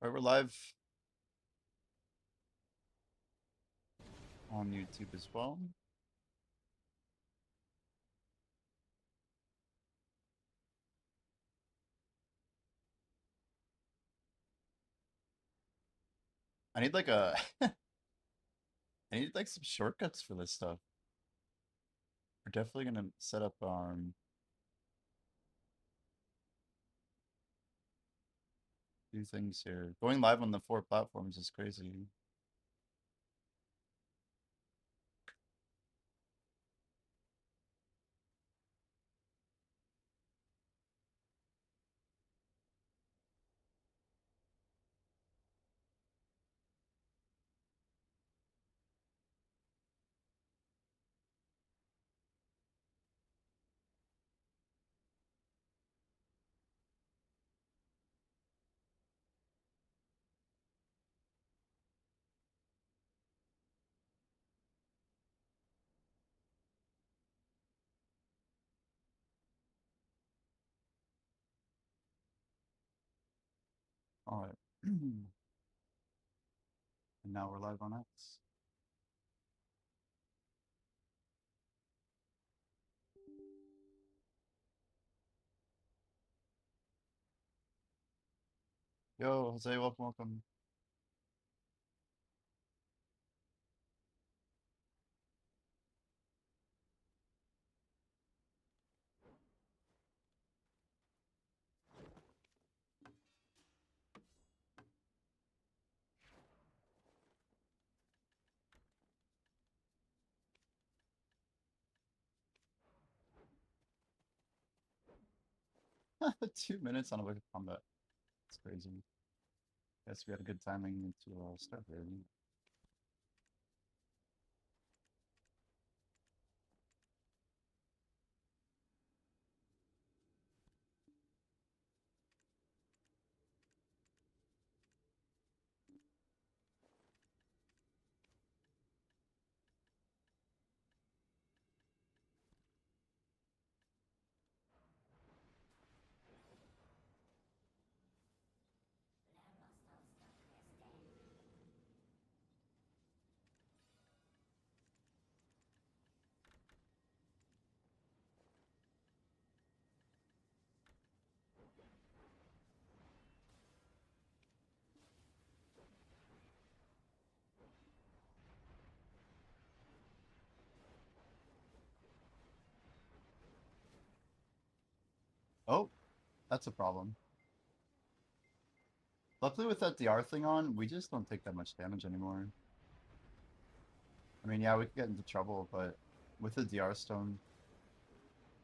Alright, we're live on YouTube as well. I need like a I need like some shortcuts for this stuff. We're definitely gonna set up few things here. Going live on the 4 platforms is crazy. Alright. And now we're live on X. Yo, Jose, welcome, welcome. .2 minutes on a wicked combat. It's crazy. Guess we had a good timing to start there. Oh, that's a problem. Luckily with that DR thing on, we just don't take that much damage anymore. I mean, yeah, we could get into trouble, but with the DR stone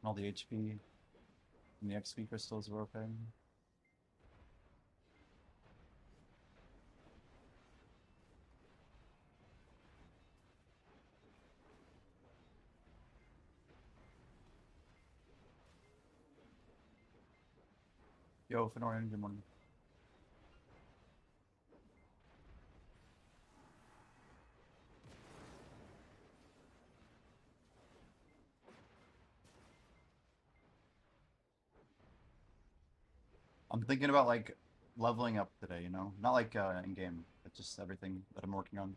and all the HP and the XP crystals, we're okay. Yo, Fenorian, good morning. I'm thinking about like leveling up today, you know? Not like in game, but just everything that I'm working on.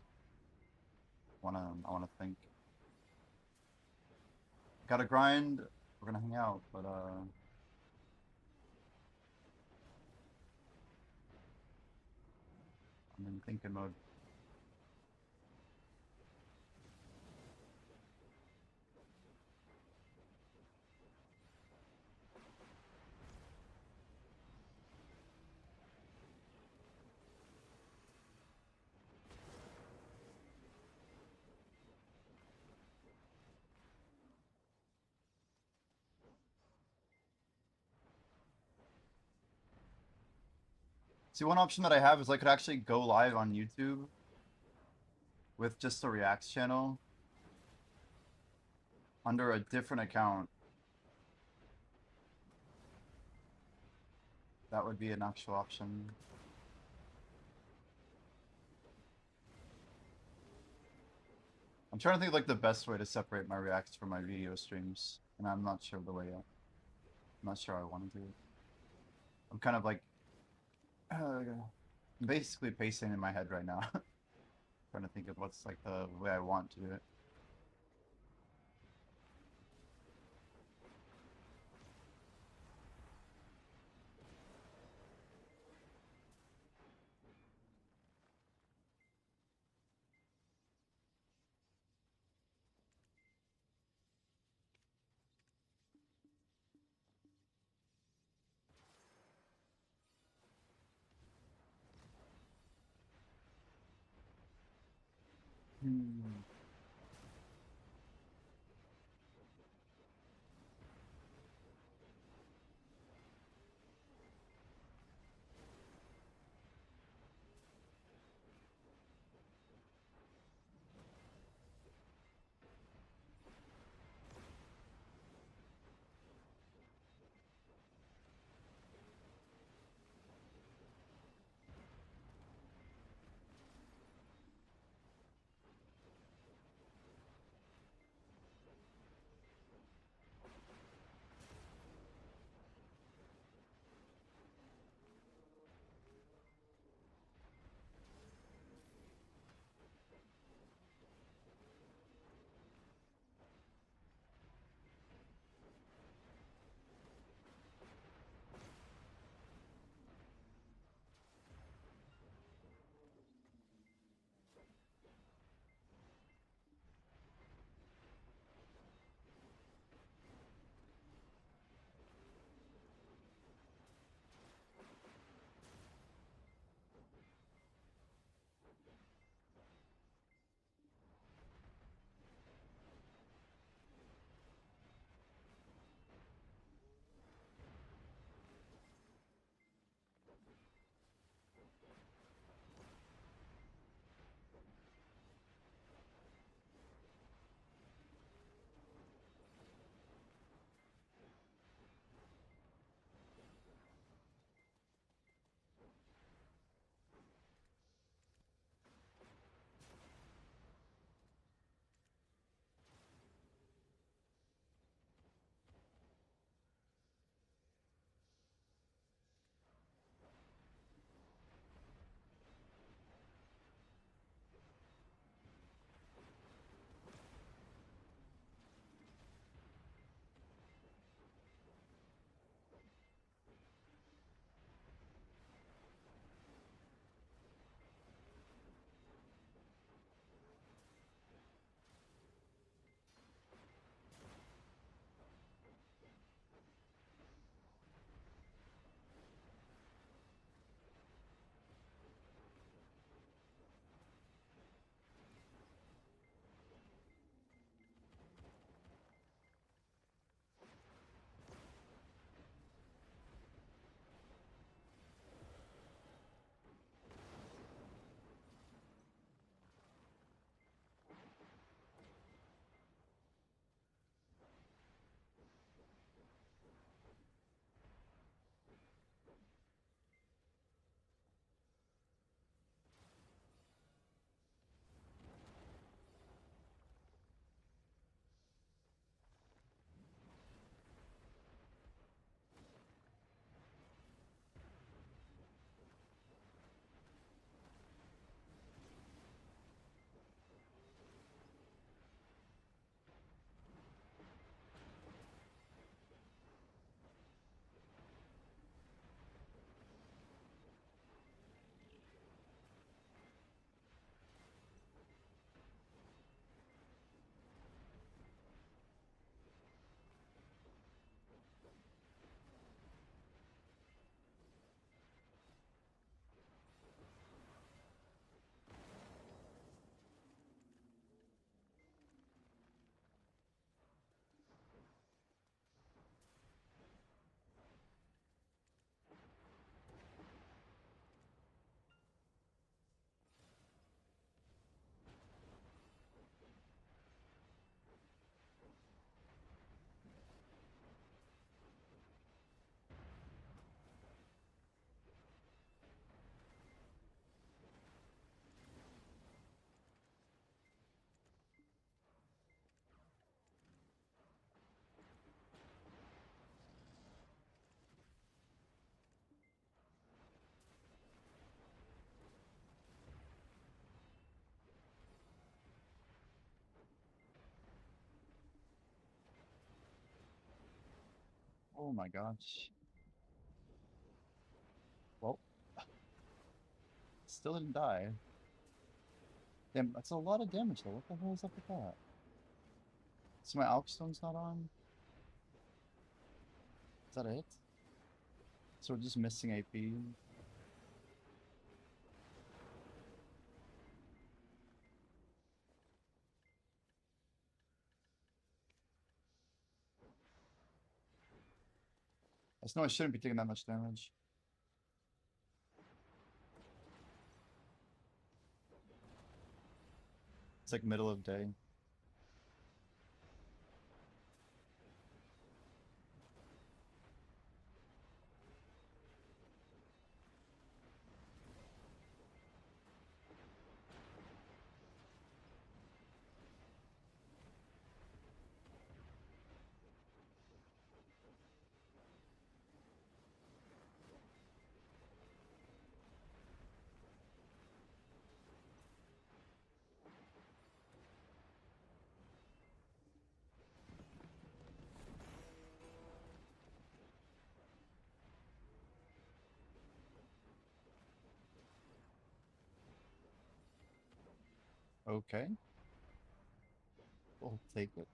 I wanna think. Gotta grind. We're gonna hang out, but I'm in thinking mode. See, one option that I have is I could actually go live on YouTube with just a Reacts channel under a different account. That would be an actual option. I'm trying to think of like the best way to separate my reacts from my video streams, and I'm not sure of the way yet. I'm not sure I want to do it. I'm kind of like, basically pacing in my head right now. Trying to think of what's like the way I want to do it. Hmm. Oh my gosh. Well, still didn't die. Damn, that's a lot of damage though. What the hell is up with that? So my Alch Stone's not on? Is that it? So we're just missing AP. I just know I shouldn't be taking that much damage. It's like middle of day. Okay. We'll take it.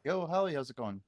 Yo, Holly, how's it going?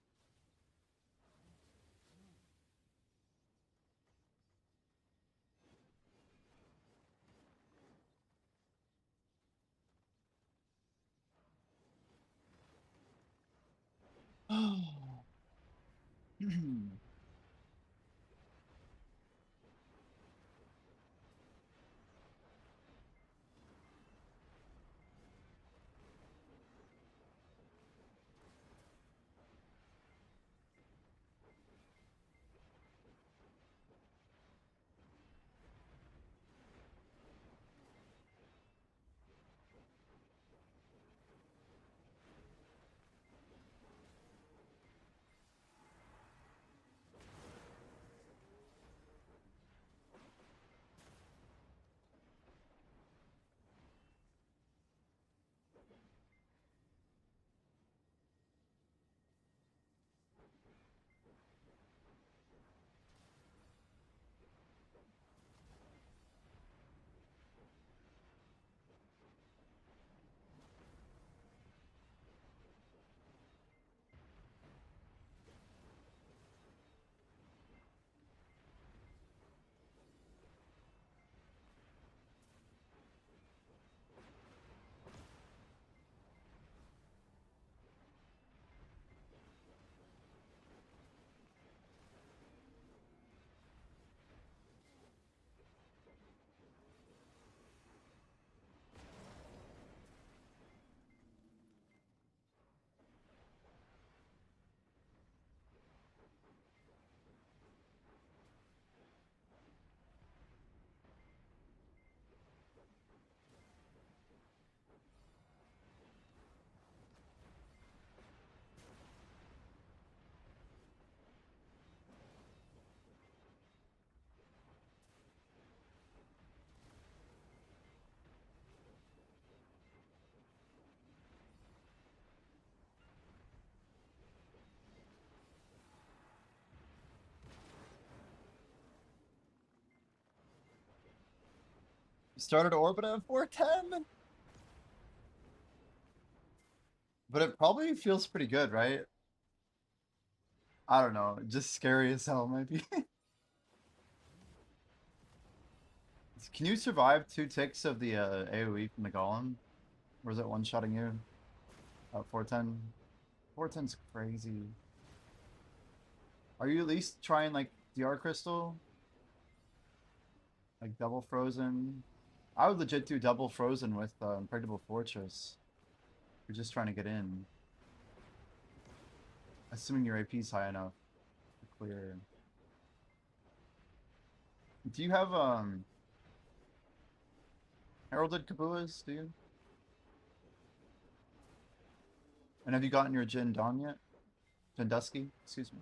Started orbit at 410, but it probably feels pretty good, right? I don't know, just scary as hell, maybe. Can you survive 2 ticks of the AoE from the golem? Or is it one-shotting you at 410? 410's crazy. Are you at least trying like DR crystal? Like double frozen? I would legit do double frozen with Impregnable Fortress. You're just trying to get in. Assuming your AP's high enough to clear. Do you have Heralded Kabuas, do you? And have you gotten your Jin Dawn yet? Jin Dusky? Excuse me.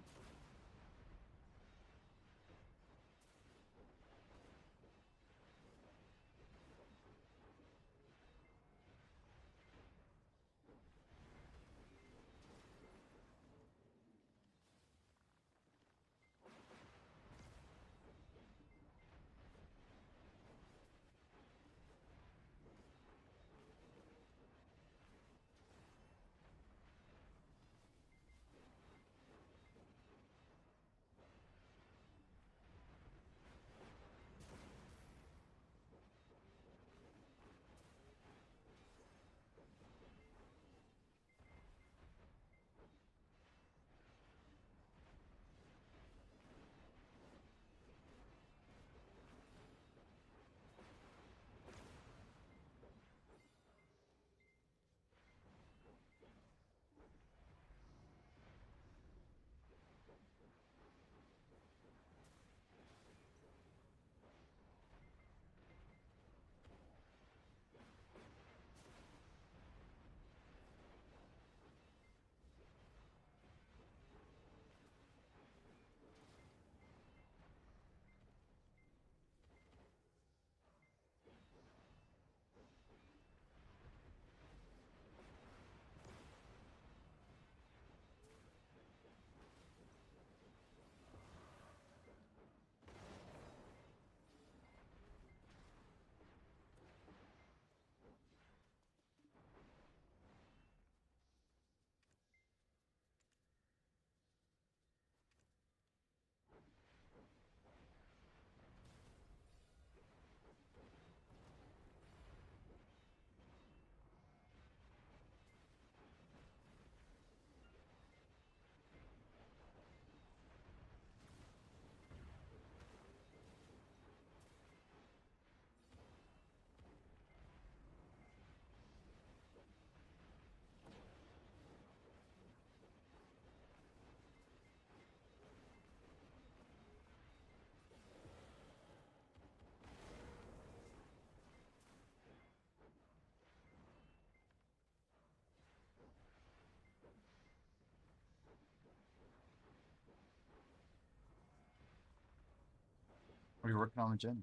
Or you're working on the gym.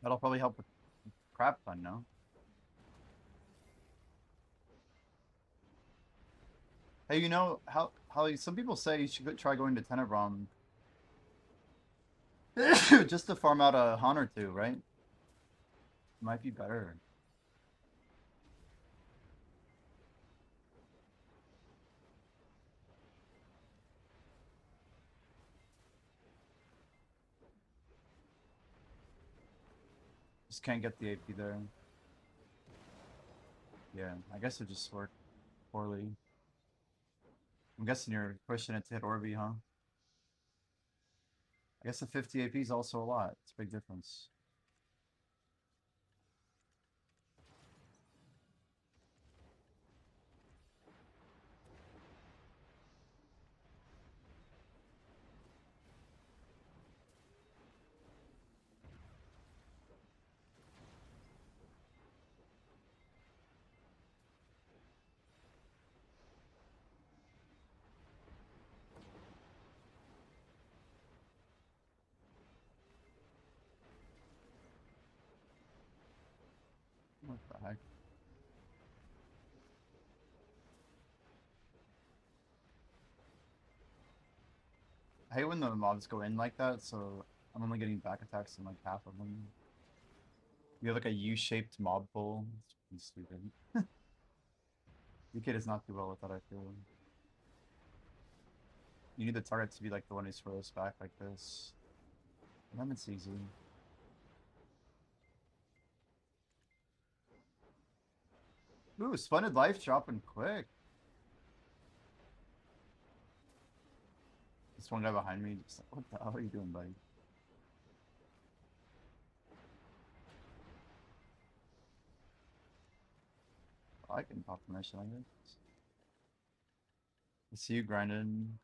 That'll probably help with crap fun, no? Hey, you know how some people say you should try going to Tenebron just to farm out a hunt or two, right? Might be better. Just can't get the AP there. Yeah, I guess it just worked poorly. I'm guessing you're pushing it to hit Orby, huh? I guess the 50 AP is also a lot. It's a big difference. What the heck? I hate when the mobs go in like that, so I'm only getting back attacks in like half of them. You have like a U-shaped mob pull. It's pretty stupid. DK does not do well with that, I feel. You need the target to be like the one who throws back like this. And then it's easy. Ooh, Splendid Life dropping quick. This one guy behind me just like, what the hell are you doing, buddy? I can pop permission, I guess. I see you grinding.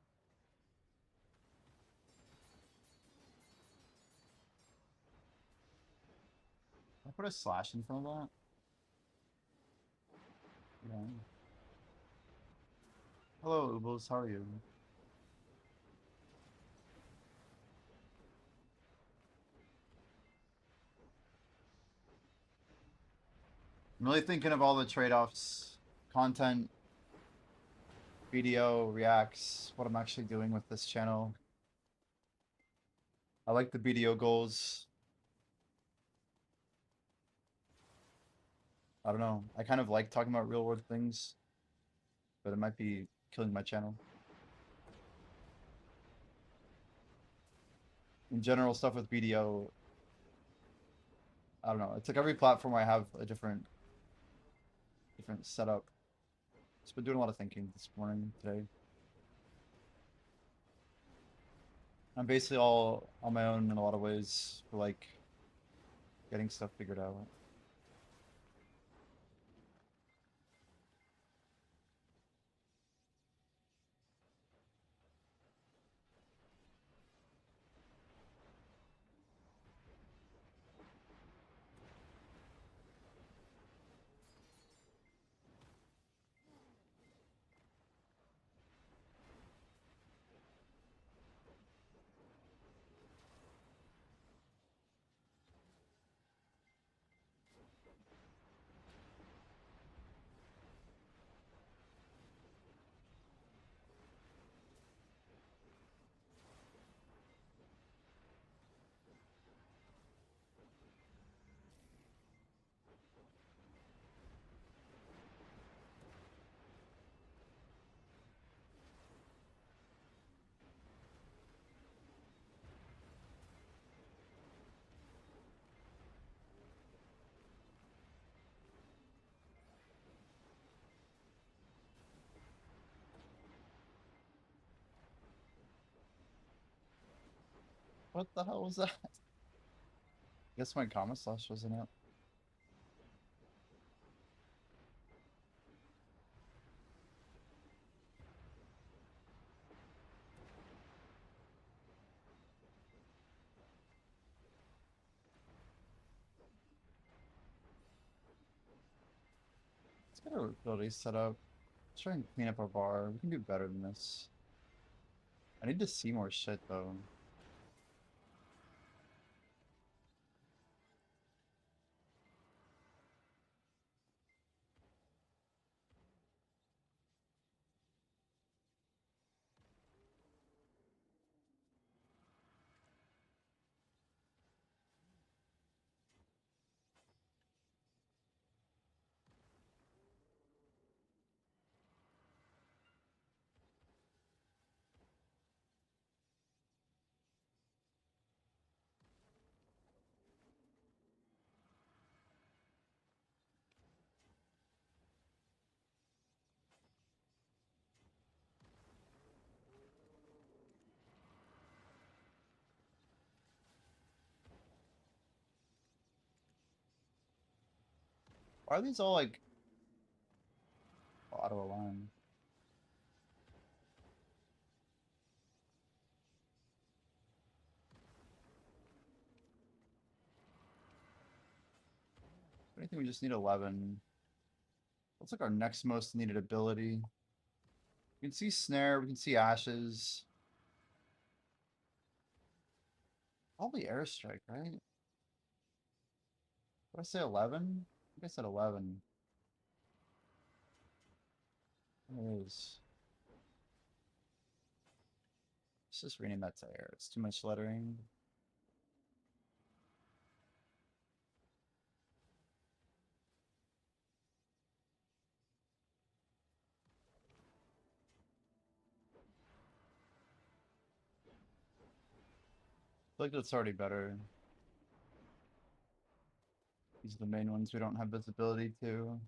I put a slash in front of that. Yeah. Hello, Ubos, how are you? I'm really thinking of all the trade-offs, content, video, reacts, what I'm actually doing with this channel. I like the video goals. I don't know. I kind of like talking about real world things, but it might be killing my channel. In general, stuff with video, I don't know. It's like every platform I have a different setup. Just been doing a lot of thinking this morning, today. I'm basically all on my own in a lot of ways for like getting stuff figured out. What the hell was that? Guess my comment slash wasn't up. Let's get our abilities set up. Let's try and clean up our bar. We can do better than this. I need to see more shit though. Why are these all like auto align? I think we just need 11. Looks like our next most needed ability. We can see snare, we can see ashes. Probably airstrike, right? Did I say 11? I think I said 11. It is. Let's just rename that to air. It's too much lettering. I feel like that's already better. These are the main ones we don't have visibility to.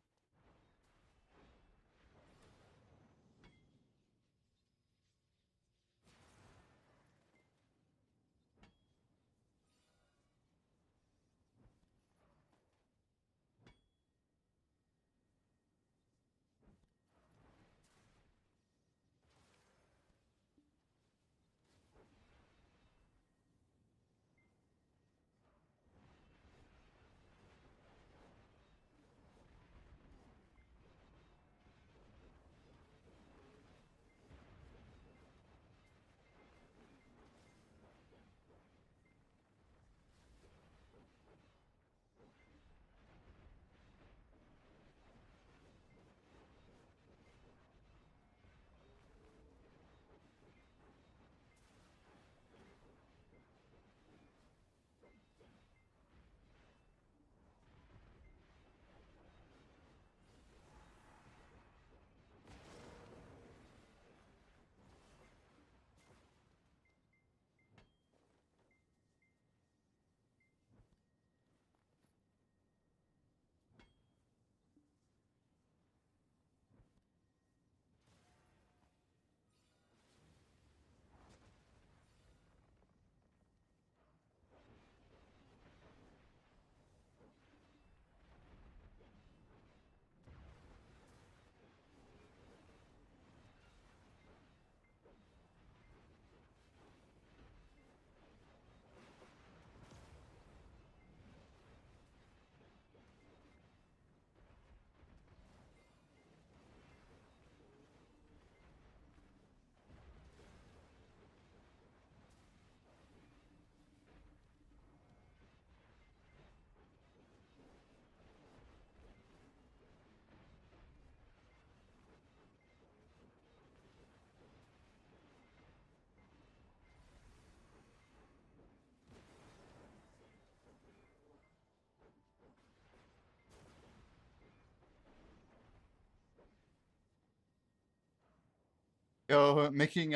Yo, making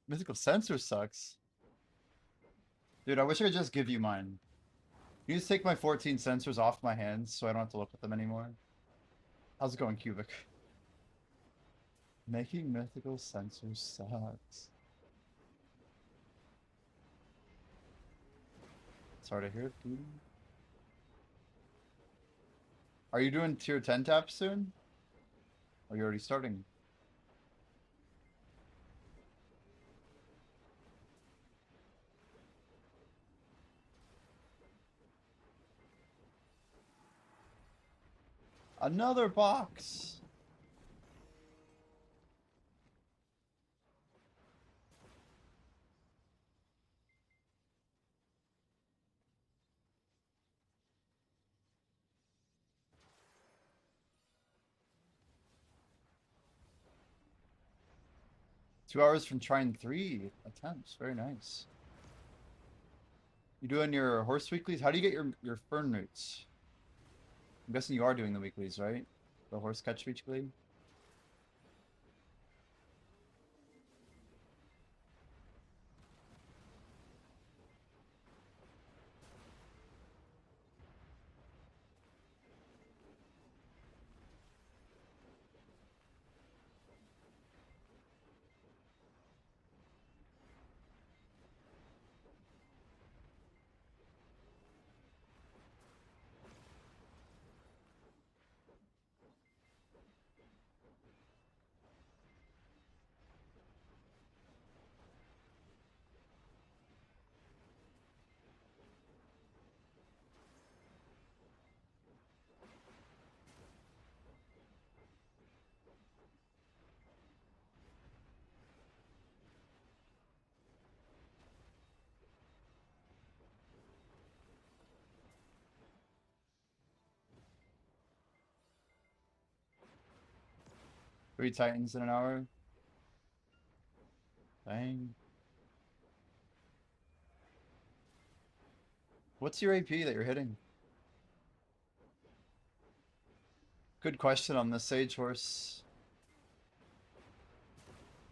mythical sensor sucks. Dude, I wish I could just give you mine. Can you just take my 14 sensors off my hands so I don't have to look at them anymore? How's it going, Cubic? Making mythical sensors sucks. Sorry to hear it, dude. Are you doing tier 10 taps soon? Or are you already starting? Another box! Two hours from trying 3 attempts. Very nice. You doing your horse weeklies? How do you get your fern roots? I'm guessing you are doing the weeklies, right? The horse catch weekly? 3 Titans in an hour. Dang. What's your AP that you're hitting? Good question on the Sage Horse.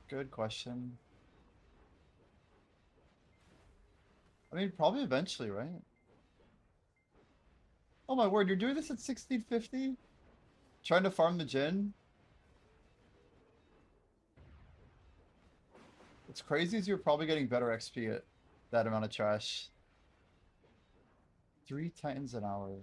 Good question. I mean, probably eventually, right? Oh my word, you're doing this at 1650? Trying to farm the Jin? What's crazy is you're probably getting better XP at that amount of trash. 3 Titans an hour.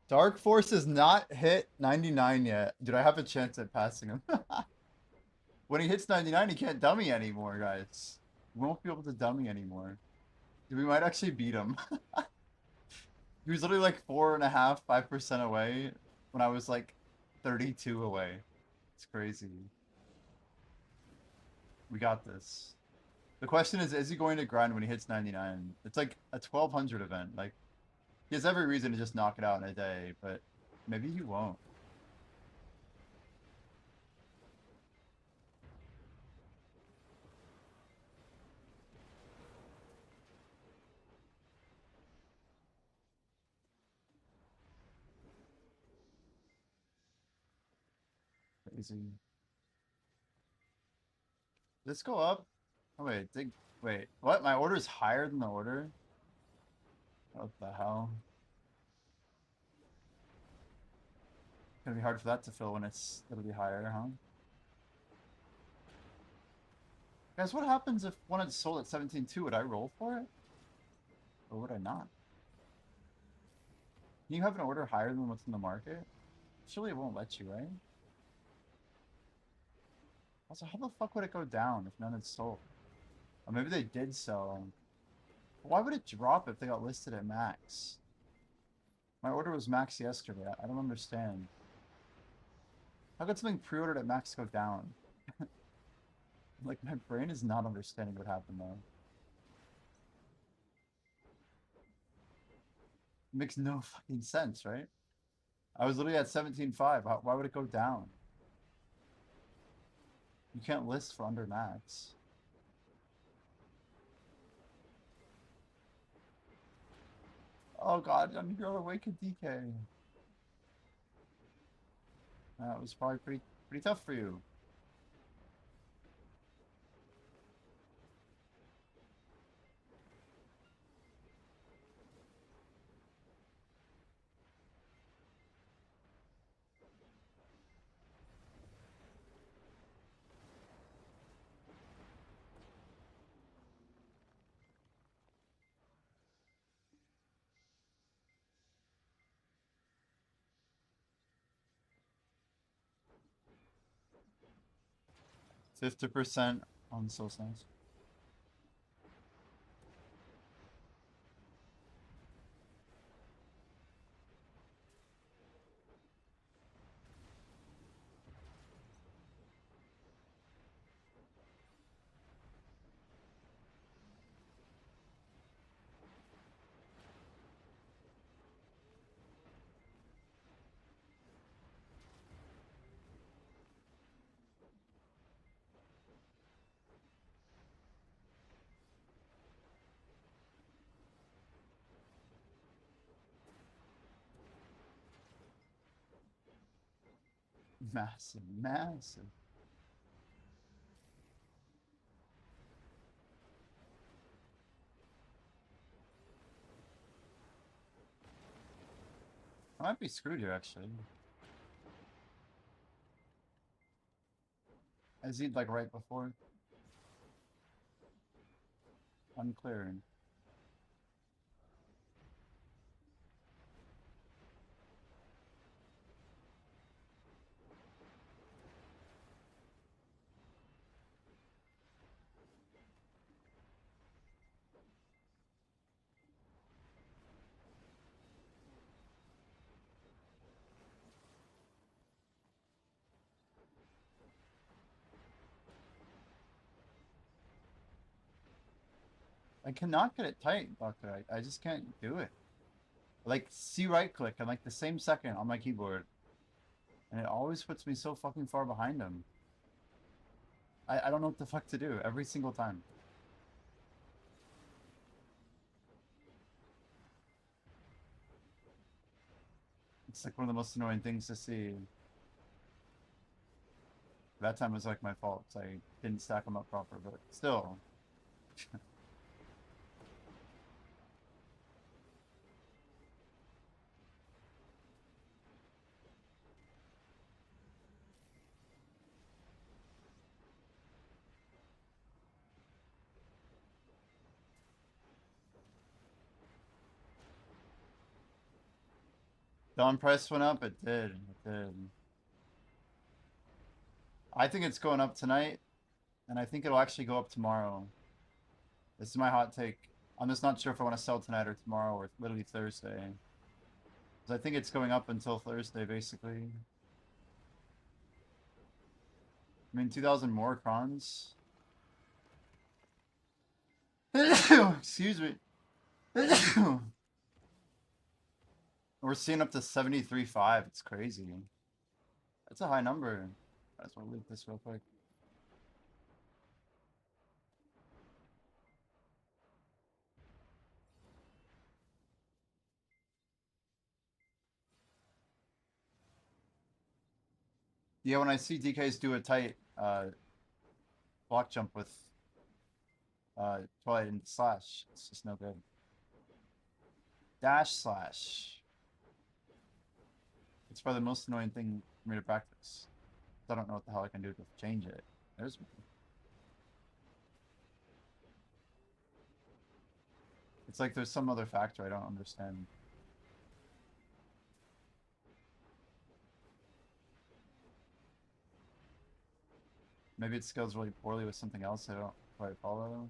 Dark Force has not hit 99 yet. Dude, I have a chance at passing him. When he hits 99, he can't dummy anymore, guys. We won't be able to dummy anymore. We might actually beat him. He was literally like 4.5%, 5% away when I was like 32 away. It's crazy. We got this. The question is he going to grind when he hits 99? It's like a 1200 event. Like, he has every reason to just knock it out in a day, but maybe he won't. Crazy. Let's go up. Oh, wait, wait, what? My order is higher than the order? What the hell? It's gonna be hard for that to fill when it'll be higher, huh? Guys, what happens if one had sold at 17.2? Would I roll for it? Or would I not? Can you have an order higher than what's in the market? Surely it won't let you, right? Also, how the fuck would it go down if none had sold? Or maybe they did sell. Why would it drop if they got listed at max? My order was max yesterday. I don't understand. How could something pre-ordered at max go down? Like, my brain is not understanding what happened though. It makes no fucking sense, right? I was literally at 17.5. Why would it go down? You can't list for under max. Oh god, I'm here awake at DK. That was probably pretty tough for you. – 50% on Soul Stones. Massive, massive. I might be screwed here, actually. I Z'd like right before. Unclear. I cannot get it tight, Doctor. I just can't do it. Like, C right click and like the same second on my keyboard. And it always puts me so fucking far behind him. I don't know what the fuck to do every single time. It's like one of the most annoying things to see. That time was like my fault. I didn't stack them up proper, but still. Dawn price went up? It did. It did. I think it's going up tonight, and I think it'll actually go up tomorrow. This is my hot take. I'm just not sure if I want to sell tonight or tomorrow or literally Thursday. Because I think it's going up until Thursday, basically. I mean, 2,000 more crons. Excuse me. We're seeing up to 73.5. It's crazy. That's a high number. I just want to leave this real quick. Yeah, when I see DKs do a tight block jump with Twilight and Slash, it's just no good. Dash Slash. It's probably the most annoying thing for me to practice. I don't know what the hell I can do to change it. There's one. It's like there's some other factor I don't understand. Maybe it scales really poorly with something else I don't quite follow.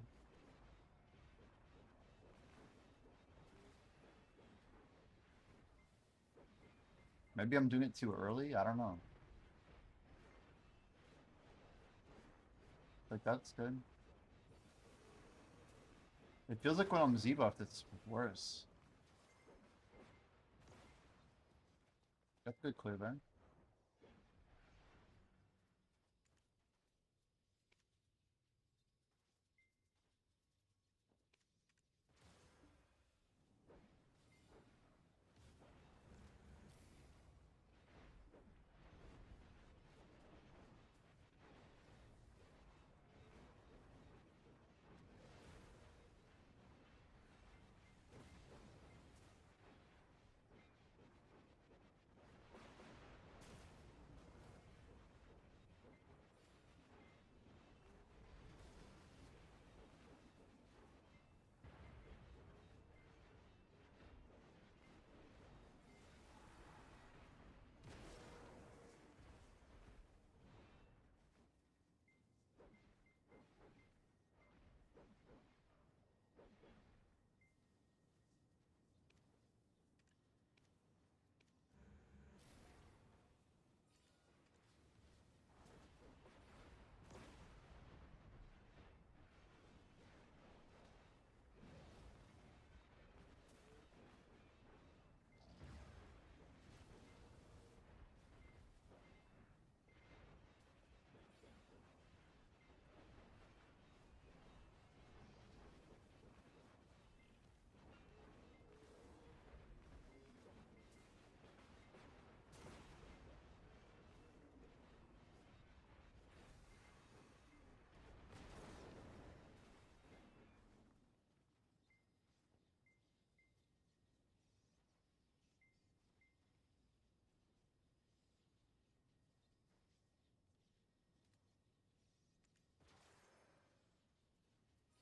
Maybe I'm doing it too early? I don't know. Like, that's good. It feels like when I'm Z-buffed, it's worse. That's good clear there.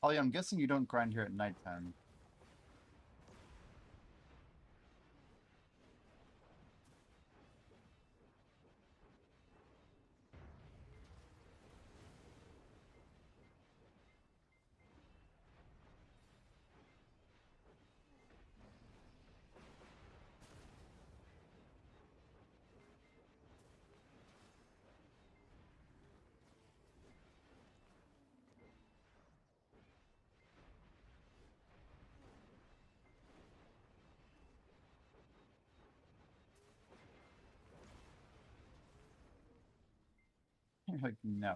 Ollie, I'm guessing you don't grind here at nighttime. Like, no.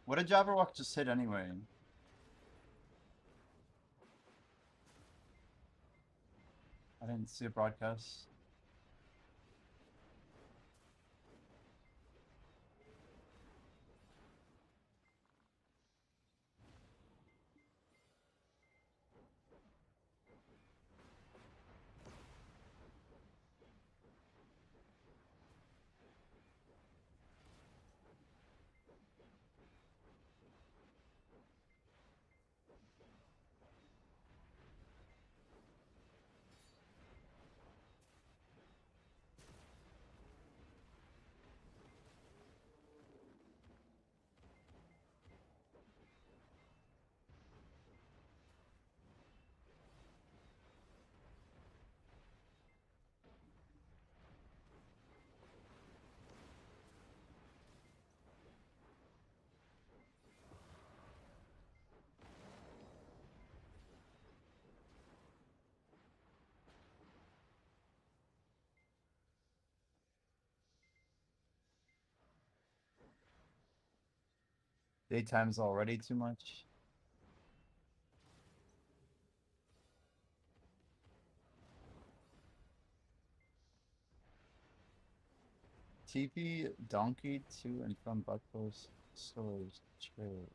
What did Jabberwock just hit anyway? I didn't see a broadcast. Daytime's already too much. TP Donkey to and from Buckpost Storage Trade.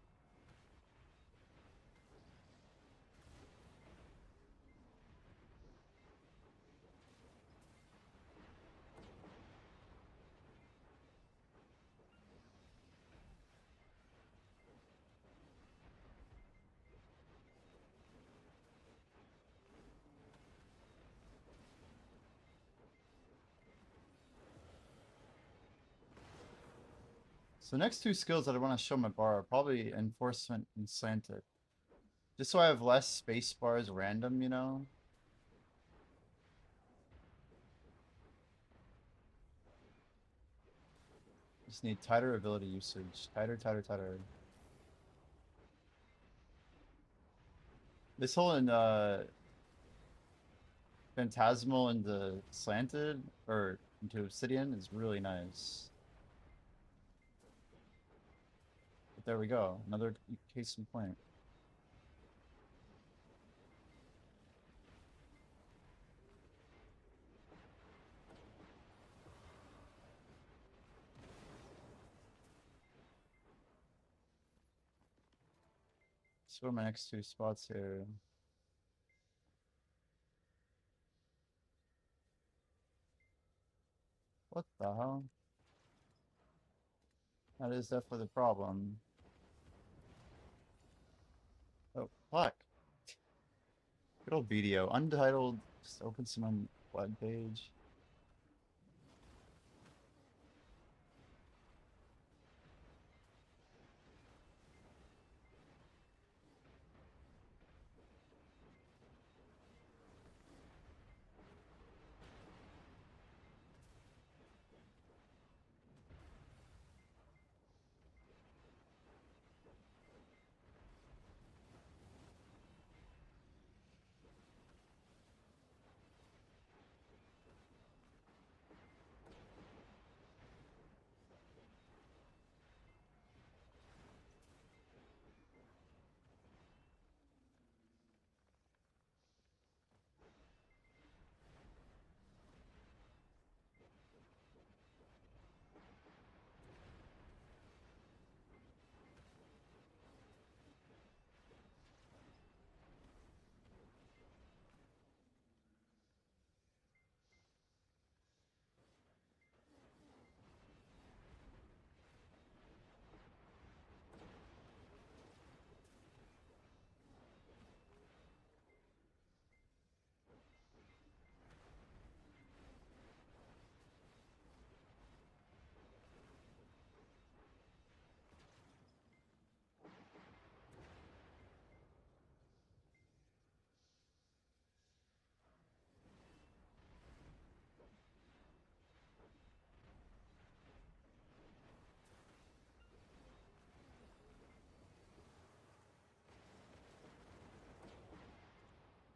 So the next two skills that I want to show my bar are probably Enforcement and Slanted. Just so I have less space bars random, you know? Just need tighter ability usage. Tighter, tighter, tighter. This whole in Phantasmal into Slanted or into Obsidian is really nice. But there we go. Another case in point. So what are my next two spots here? What the hell? That is definitely the problem. Oh, fuck. Good old BDO. Untitled. Just open some web page.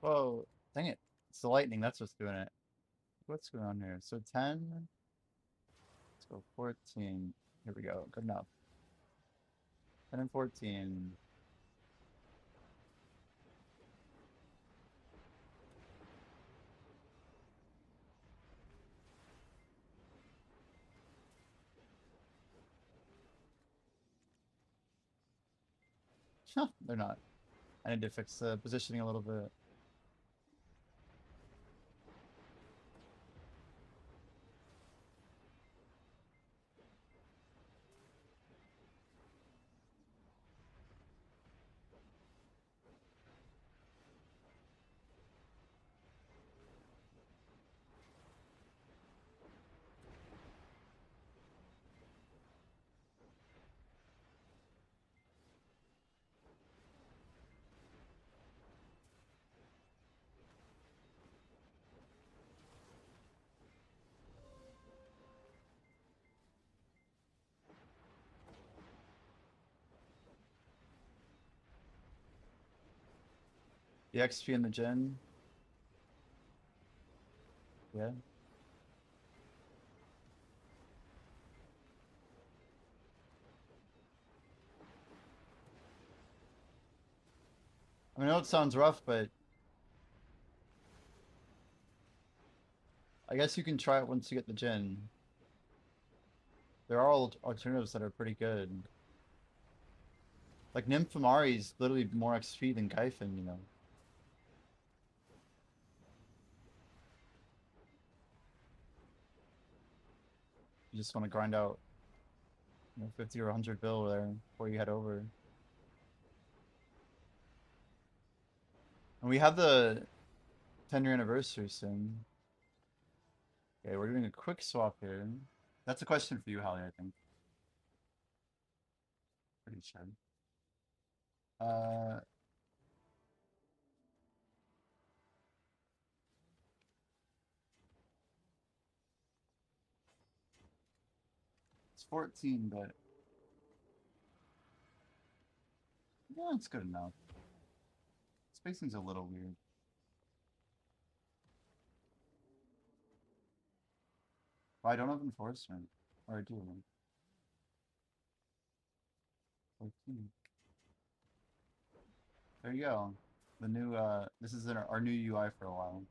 Whoa, dang it. It's the lightning, that's what's doing it. What's going on here? So 10. Let's go 14. Here we go. Good enough. 10 and 14. They're not. I need to fix the positioning a little bit. The XP and the gen. Yeah. I know it sounds rough, but I guess you can try it once you get the gen. There are alternatives that are pretty good. Like Nymphomari is literally more XP than Gyphon, you know. You just want to grind out, 50 or 100 bill there before you head over. And we have the 10-year anniversary soon. Okay, we're doing a quick swap here. That's a question for you, Hallie, I think. Pretty sure. Uh, it's 14, but yeah, it's good enough. Spacing's a little weird. Well, I don't have enforcement. Or I do. 14. There you go. The new, this is our new UI for a while.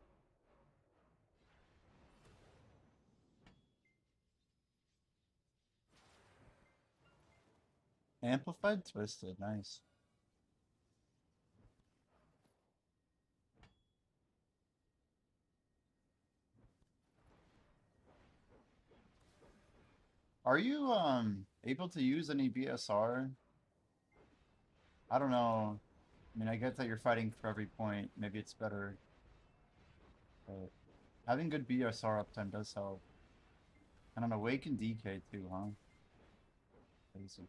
Amplified Twisted, nice. Are you able to use any BSR? I don't know. I mean, I get that you're fighting for every point. Maybe it's better. But having good BSR uptime does help. And an Awaken DK too, huh? Crazy.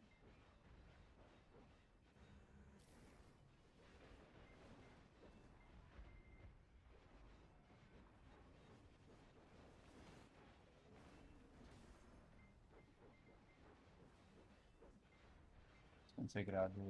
Just gonna take it out here.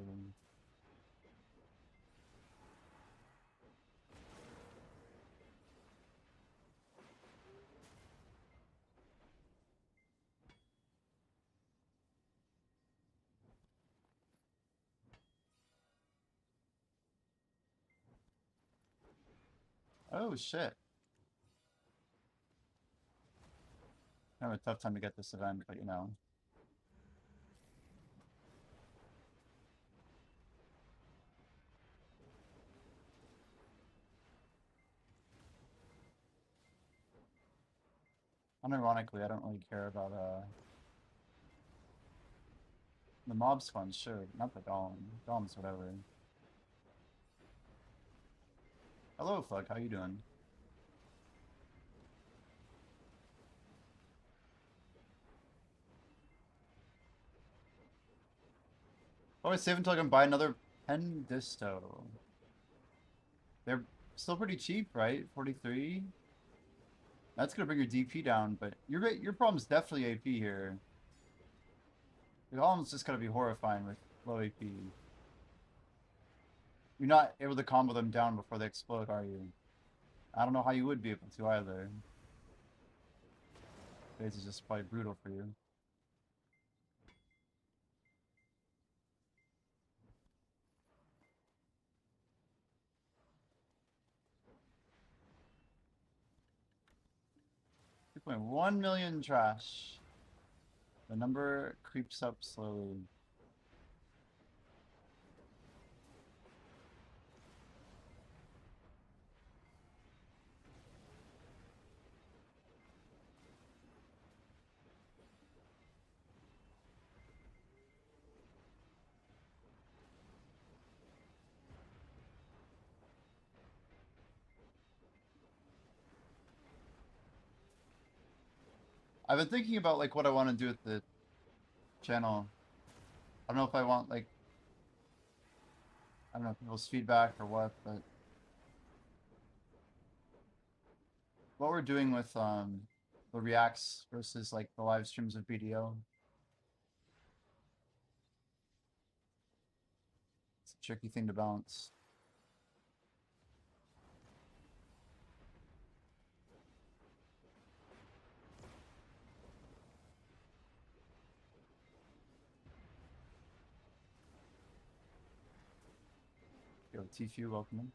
Oh shit. I have a tough time to get this event, but you know. Unironically, I don't really care about the mob spawn, sure. Not the Dom. Dom's whatever. Hello, Fluck, how you doing? Oh, I save until I can buy another pen disto. They're still pretty cheap, right? 43? That's gonna bring your DP down, but your problem's definitely AP here. The golem's just gonna be horrifying with low AP. You're not able to combo them down before they explode, are you? I don't know how you would be able to either. Phase is just probably brutal for you. $2.1 million trash. The number creeps up slowly. I've been thinking about like what I want to do with the channel. I don't know if I want like, I don't know, people's feedback or what, but what we're doing with the reacts versus like the live streams of BDO. It's a tricky thing to balance. Yo, Tfu, welcome in.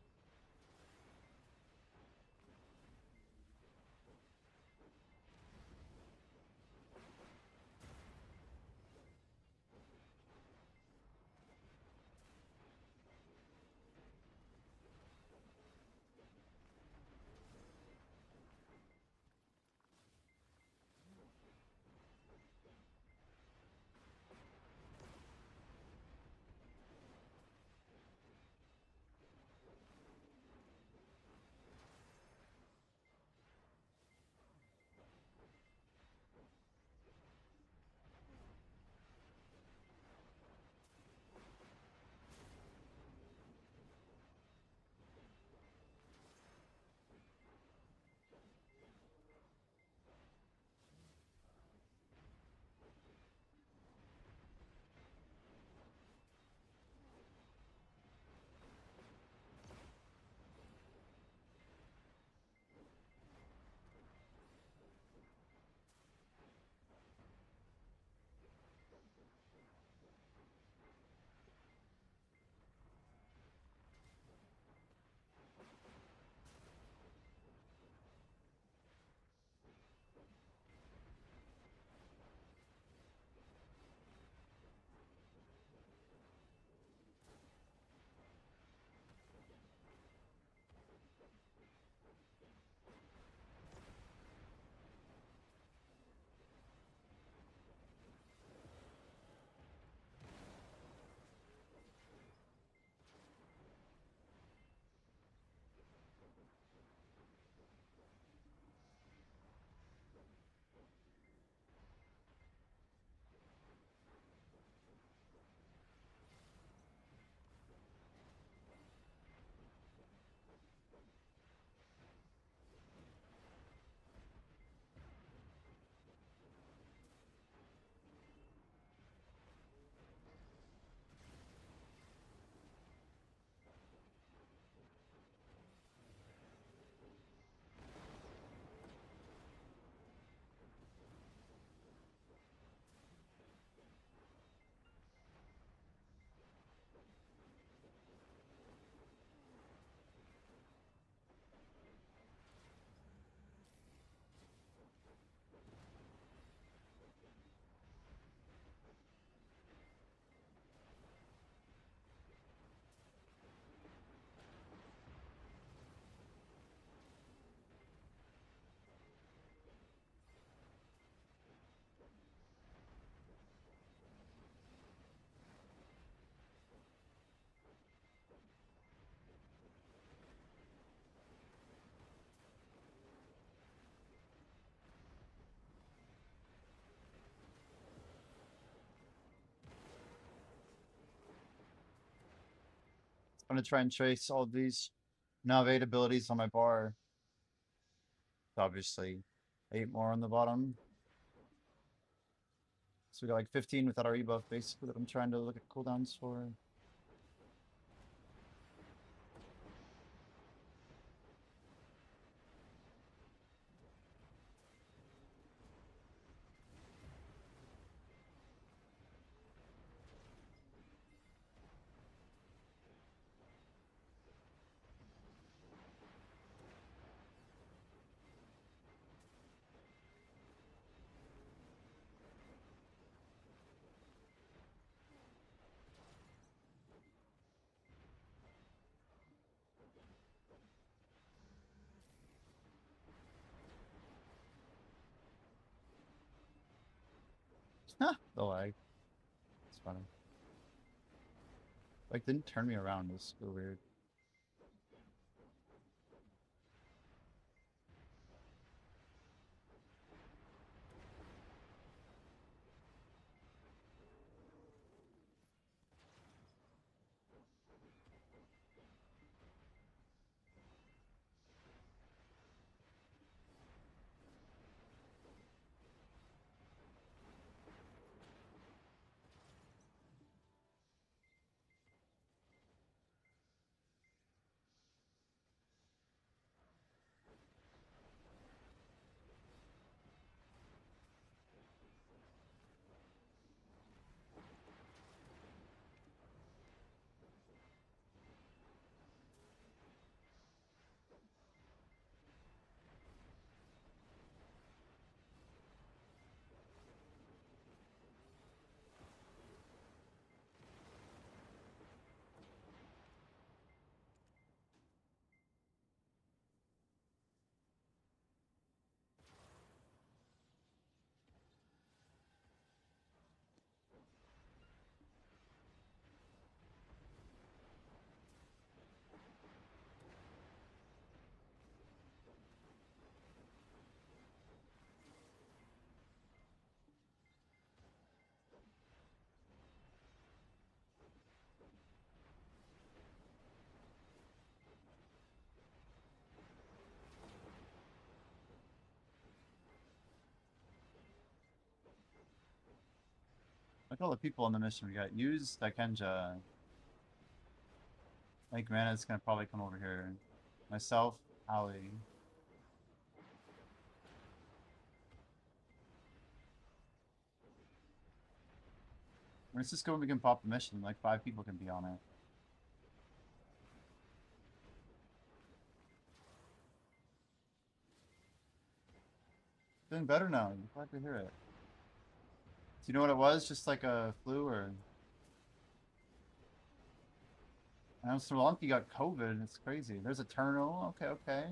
I'm gonna try and trace all of these Navate abilities on my bar. Obviously, 8 more on the bottom. So we got like 15 without our rebuff, basically, that I'm trying to look at cooldowns for. The lag. It's funny. Like, didn't turn me around. It was so weird. Look at all the people on the mission. We got Use, Daikenja. I think Mana's gonna probably come over here. Myself, Ali. Let's just go and we can pop the mission. Like 5 people can be on it. Feeling better now. I'm glad to hear it. Do you know what it was? Just like a flu or... I know Sri Lanka got COVID. It's crazy. There's Eternal. Okay, okay.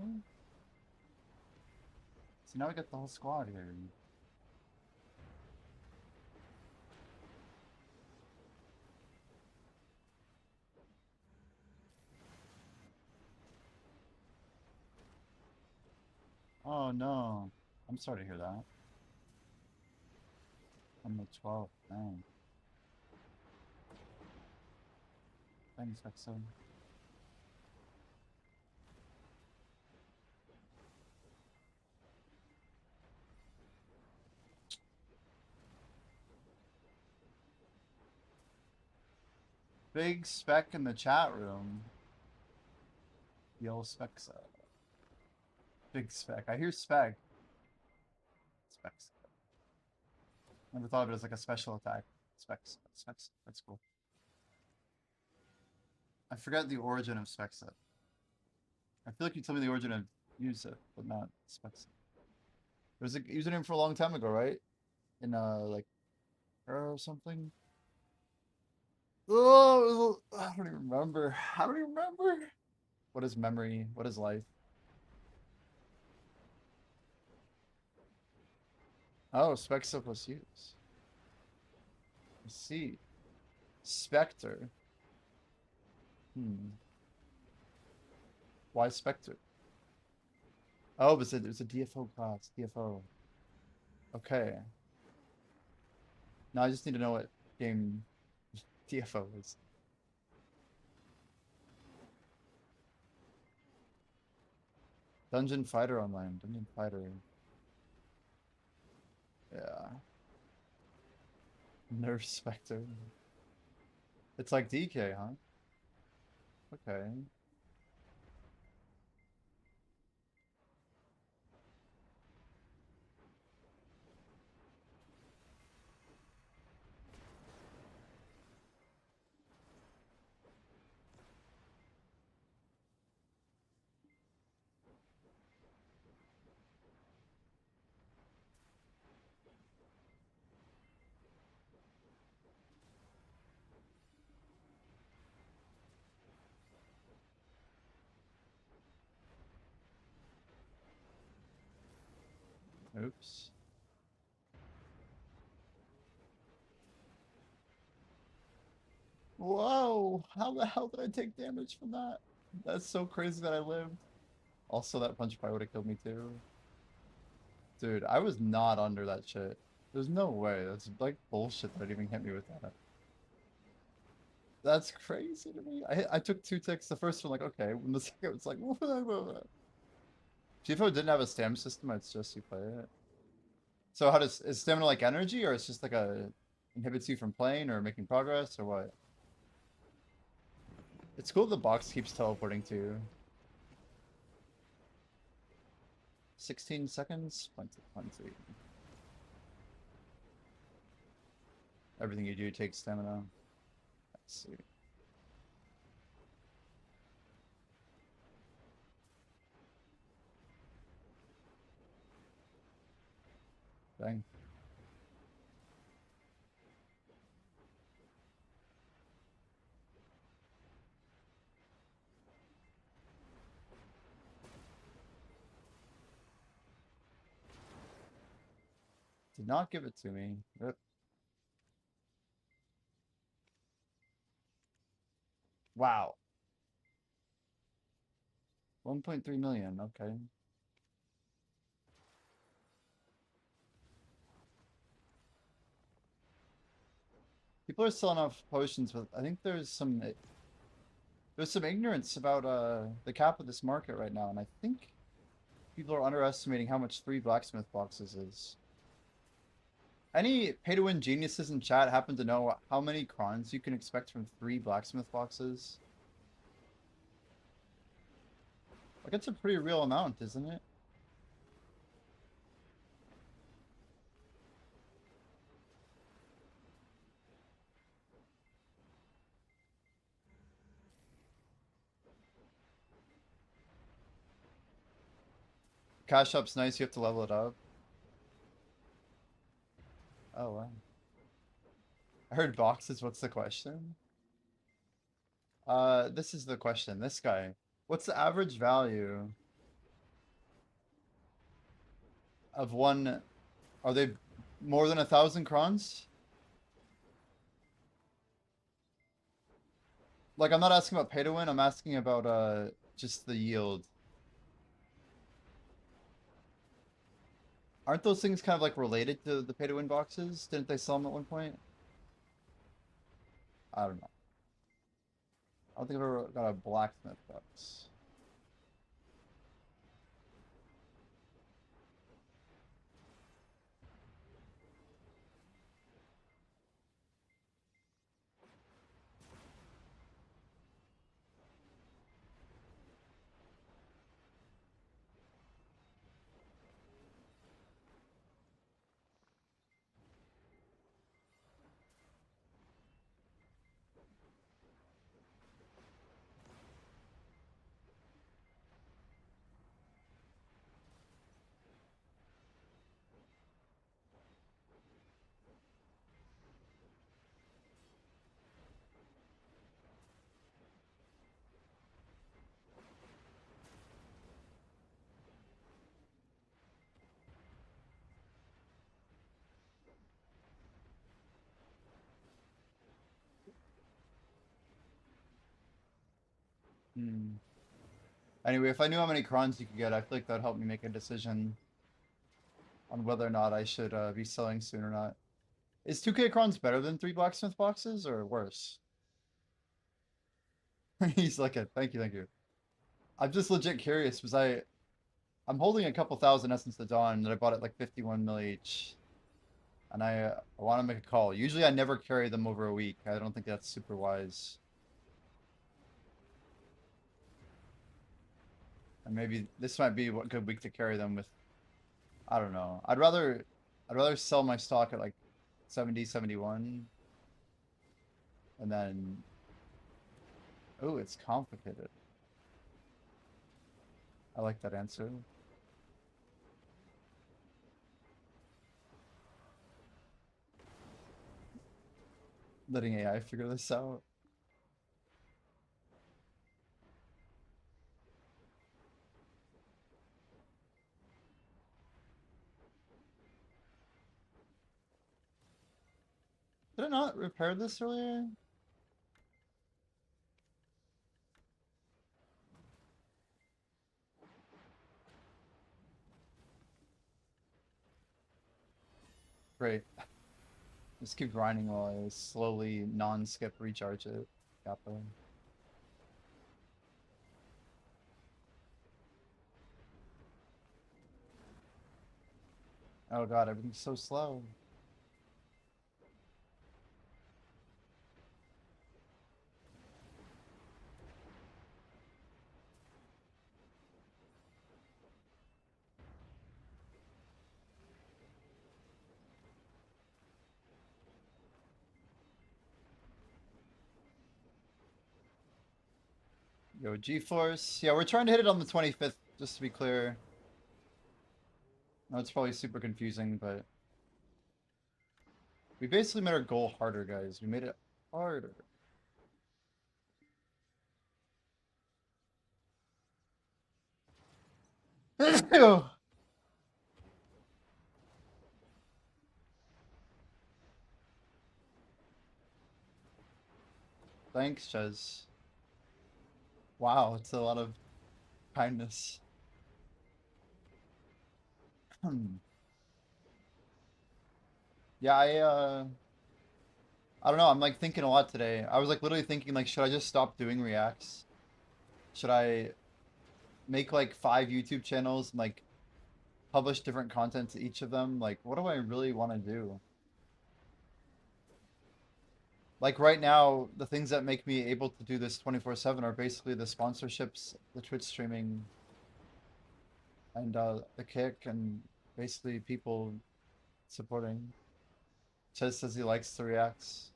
So now we got the whole squad here. Oh no. I'm sorry to hear that. I'm the 12th. Man. Thanks, Vexo. Big spec in the chat room. Yo, Specs. Big spec. I hear spec. Specs. Never thought of it as like a special attack. Specs. Specs. That's cool. I forgot the origin of spec set. I feel like you told me the origin of use it, but not spec set. There was a username for a long time ago, right? In like or something. Oh, I don't even remember. I don't even remember. What is memory? What is life? Oh, spec set plus use. Let's see. Spectre. Hmm. Why Spectre? Oh, it's a DFO class. DFO. Okay. Now I just need to know what game DFO is. Dungeon Fighter Online. Dungeon Fighter. Yeah. Nerf Spectre. It's like DK, huh? Okay. Oops. Whoa! How the hell did I take damage from that? That's so crazy that I lived. Also, that punch probably would have killed me too. Dude, I was not under that shit. There's no way. That's like bullshit that it even hit me with that. That's crazy to me. I took two ticks. The first one, like, okay. When the second was like, Tifo didn't have a stamina system, I'd suggest you play it. So how does, is stamina like energy, or it's just like a, inhibits you from playing or making progress, or what? It's cool the box keeps teleporting to you. 16 seconds? Plenty, plenty. Everything you do takes stamina. Let's see. Dang. Did not give it to me. Rip. Wow. 1.3 million. Okay. People are selling off potions, but I think there's some ignorance about the cap of this market right now, and I think people are underestimating how much 3 blacksmith boxes is. Any pay-to-win geniuses in chat happen to know how many crons you can expect from 3 blacksmith boxes? Like, it's a pretty real amount, isn't it? Cash up's nice, you have to level it up. Oh, wow. I heard boxes, what's the question? This is the question, this guy. What's the average value of one, are they more than 1,000 crons? Like, I'm not asking about pay to win, I'm asking about, just the yield. Aren't those things kind of like related to the pay to win boxes? Didn't they sell them at one point? I don't know. I don't think I've ever got a blacksmith box. Hmm. Anyway, if I knew how many crons you could get, I feel like that'd help me make a decision on whether or not I should be selling soon or not. Is 2K crons better than 3 blacksmith boxes or worse? He's like, a, thank you, thank you. I'm just legit curious because I'm holding a couple thousand Essence to Dawn that I bought at like 51 mil each. And I want to make a call. Usually I never carry them over a week. I don't think that's super wise. And maybe this might be a good week to carry them with. I don't know. I'd rather sell my stock at like 70, 71. And then, oh, it's complicated. I like that answer. Letting AI figure this out. Did I not repair this earlier? Great. Just keep grinding while I slowly non-skip recharge it. Kappa. Oh god, everything's so slow. Yo, G-Force. Yeah, we're trying to hit it on the 25th, just to be clear. No, it's probably super confusing, but we basically made our goal harder, guys. We made it harder. Thanks, Ches. Wow, it's a lot of kindness. Yeah, I don't know, I'm like thinking a lot today. I was like literally thinking like, should I just stop doing reacts? Should I make like 5 YouTube channels and like publish different content to each of them? Like, what do I really want to do? Like right now, the things that make me able to do this 24/7 are basically the sponsorships, the Twitch streaming, and the kick, and basically people supporting. Ches says he likes the reacts.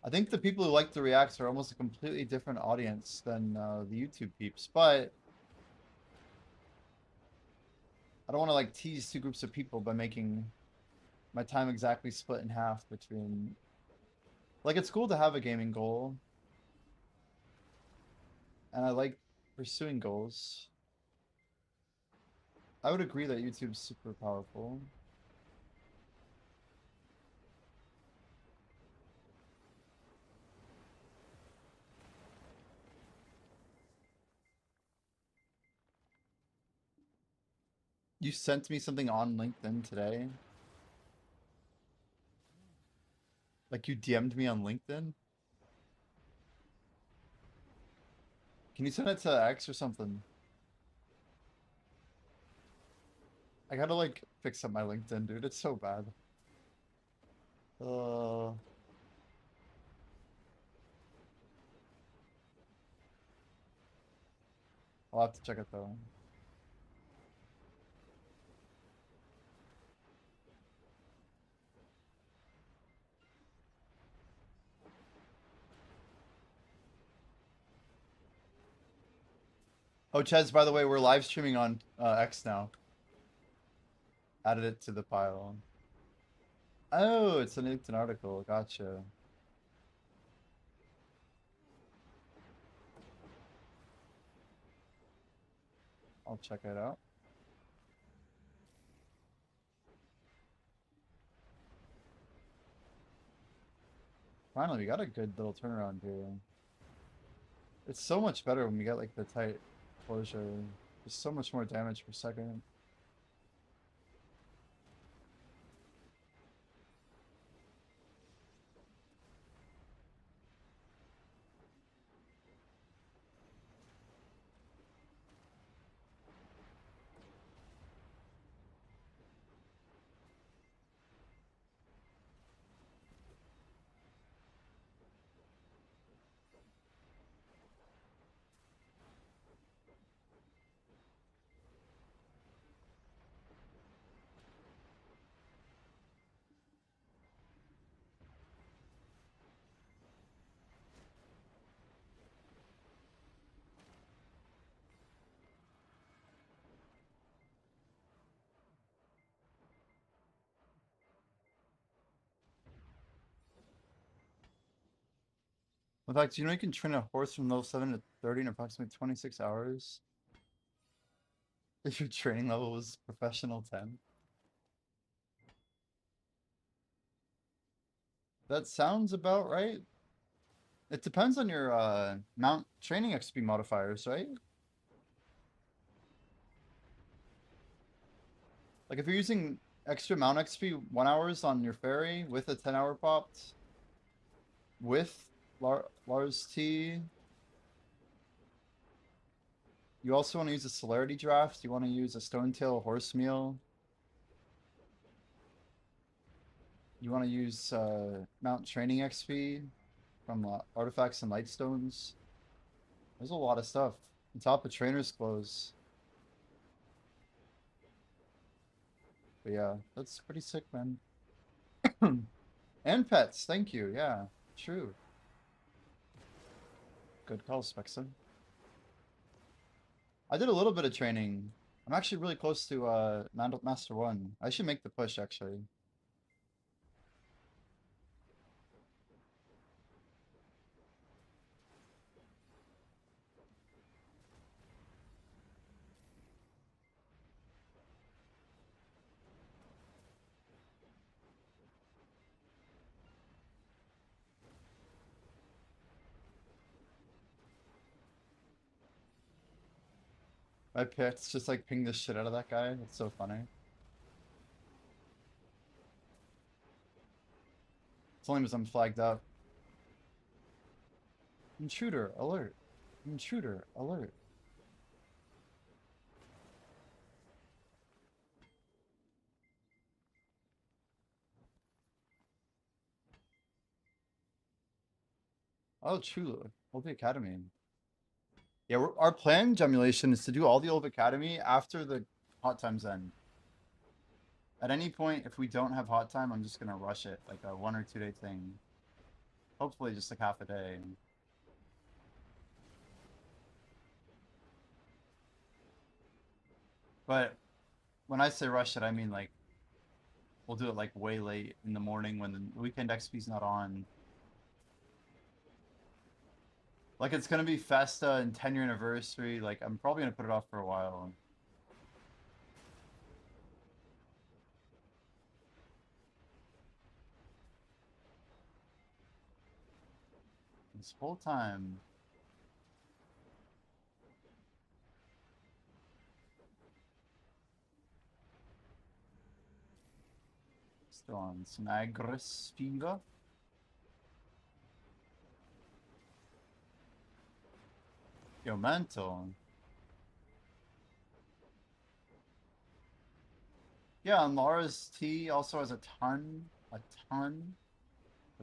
I think the people who like the reacts are almost a completely different audience than the YouTube peeps, but I don't want to like tease two groups of people by making my time exactly split in half between. Like, it's cool to have a gaming goal, and I like pursuing goals. I would agree that YouTube's super powerful. You sent me something on LinkedIn today. Like, you DM'd me on LinkedIn? Can you send it to X or something? I gotta like fix up my LinkedIn, dude. It's so bad. Uh, I'll have to check it though. Oh, Chaz, by the way, we're live streaming on X now. Added it to the pile. Oh, it's a LinkedIn article. Gotcha. I'll check it out. Finally, we got a good little turnaround here. It's so much better when we get like the tight closure. There's so much more damage per second. In fact, you know you can train a horse from level 7 to 30 in approximately 26 hours? If your training level was professional 10? That sounds about right. It depends on your mount training XP modifiers, right? Like if you're using extra mount XP 1 hours on your fairy with a 10-hour popped with Lars T, you also want to use a celerity draft. You want to use a Stonetail horse meal. You want to use mount training XP from artifacts and lightstones. There's a lot of stuff. On top of trainer's clothes. But yeah, that's pretty sick, man. And pets, thank you. Yeah, true. Good call, Spexa. I did a little bit of training. I'm actually really close to Master 1. I should make the push, actually. My pets just like ping the shit out of that guy. It's so funny. It's only because I'm flagged up. Intruder alert. Intruder alert. Oh, true. LV Academy. Yeah, our plan, Gemulation, is to do all the old Academy after the hot times end. At any point, if we don't have hot time, I'm just gonna rush it, like a 1 or 2 day thing. Hopefully just like half a day. But when I say rush it, I mean like we'll do it like way late in the morning when the weekend XP's not on. Like it's gonna be Festa and 10-year anniversary. Like I'm probably gonna put it off for a while. This whole time. Still on some Agris fever. Yo, mental. Yeah, and Lara's T also has a ton of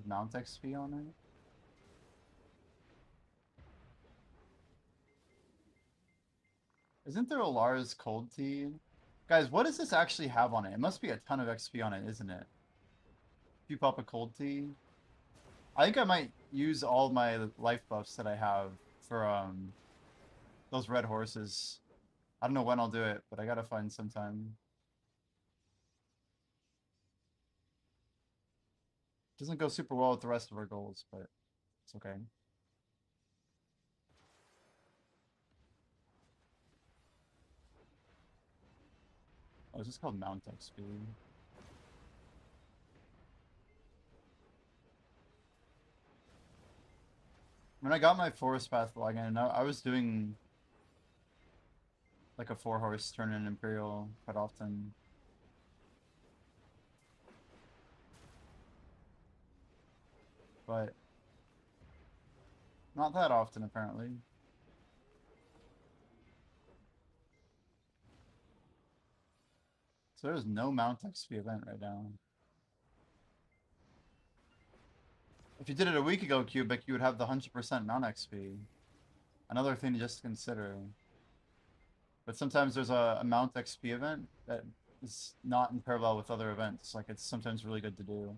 mount XP on it. Isn't there a Lara's cold tea? Guys, what does this actually have on it? It must be a ton of XP on it, isn't it? If you pop a cold tea. I think I might use all my life buffs that I have for those red horses. I don't know when I'll do it, but I gotta find some time. Doesn't go super well with the rest of our goals, but it's okay. Oh, is this called Mount XP? When I got my forest path login, I was doing like a 4-horse turn in Imperial quite often. But not that often apparently. So there's no Mount XP event right now. If you did it a week ago, Cubic, you would have the 100% Mount XP. Another thing to just consider. But sometimes there's a Mount XP event that is not in parallel with other events. Like it's sometimes really good to do.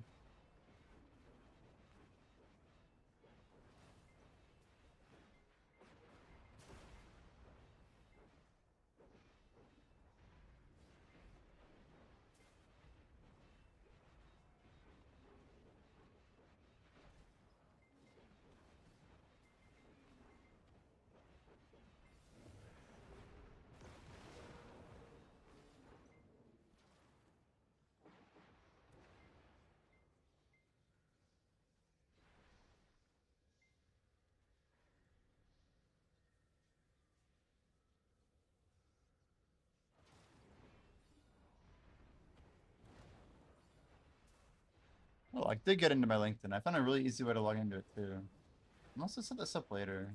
Oh, I did get into my LinkedIn. I found a really easy way to log into it too. I must have set this up later.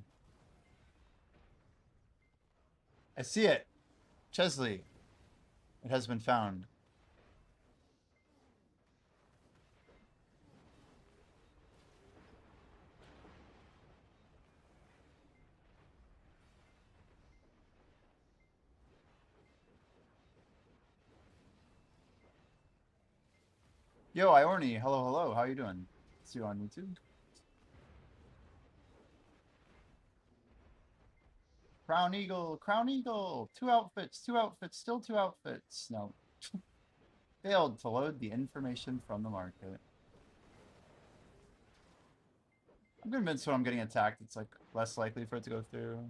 I see it. Chesley. It has been found. Yo, Iorni. Hello, hello. How you doing? See you on YouTube. Crown Eagle. Crown Eagle. Two outfits. Two outfits. Still two outfits. No. Failed to load the information from the market. I'm convinced when I'm getting attacked, it's like less likely for it to go through.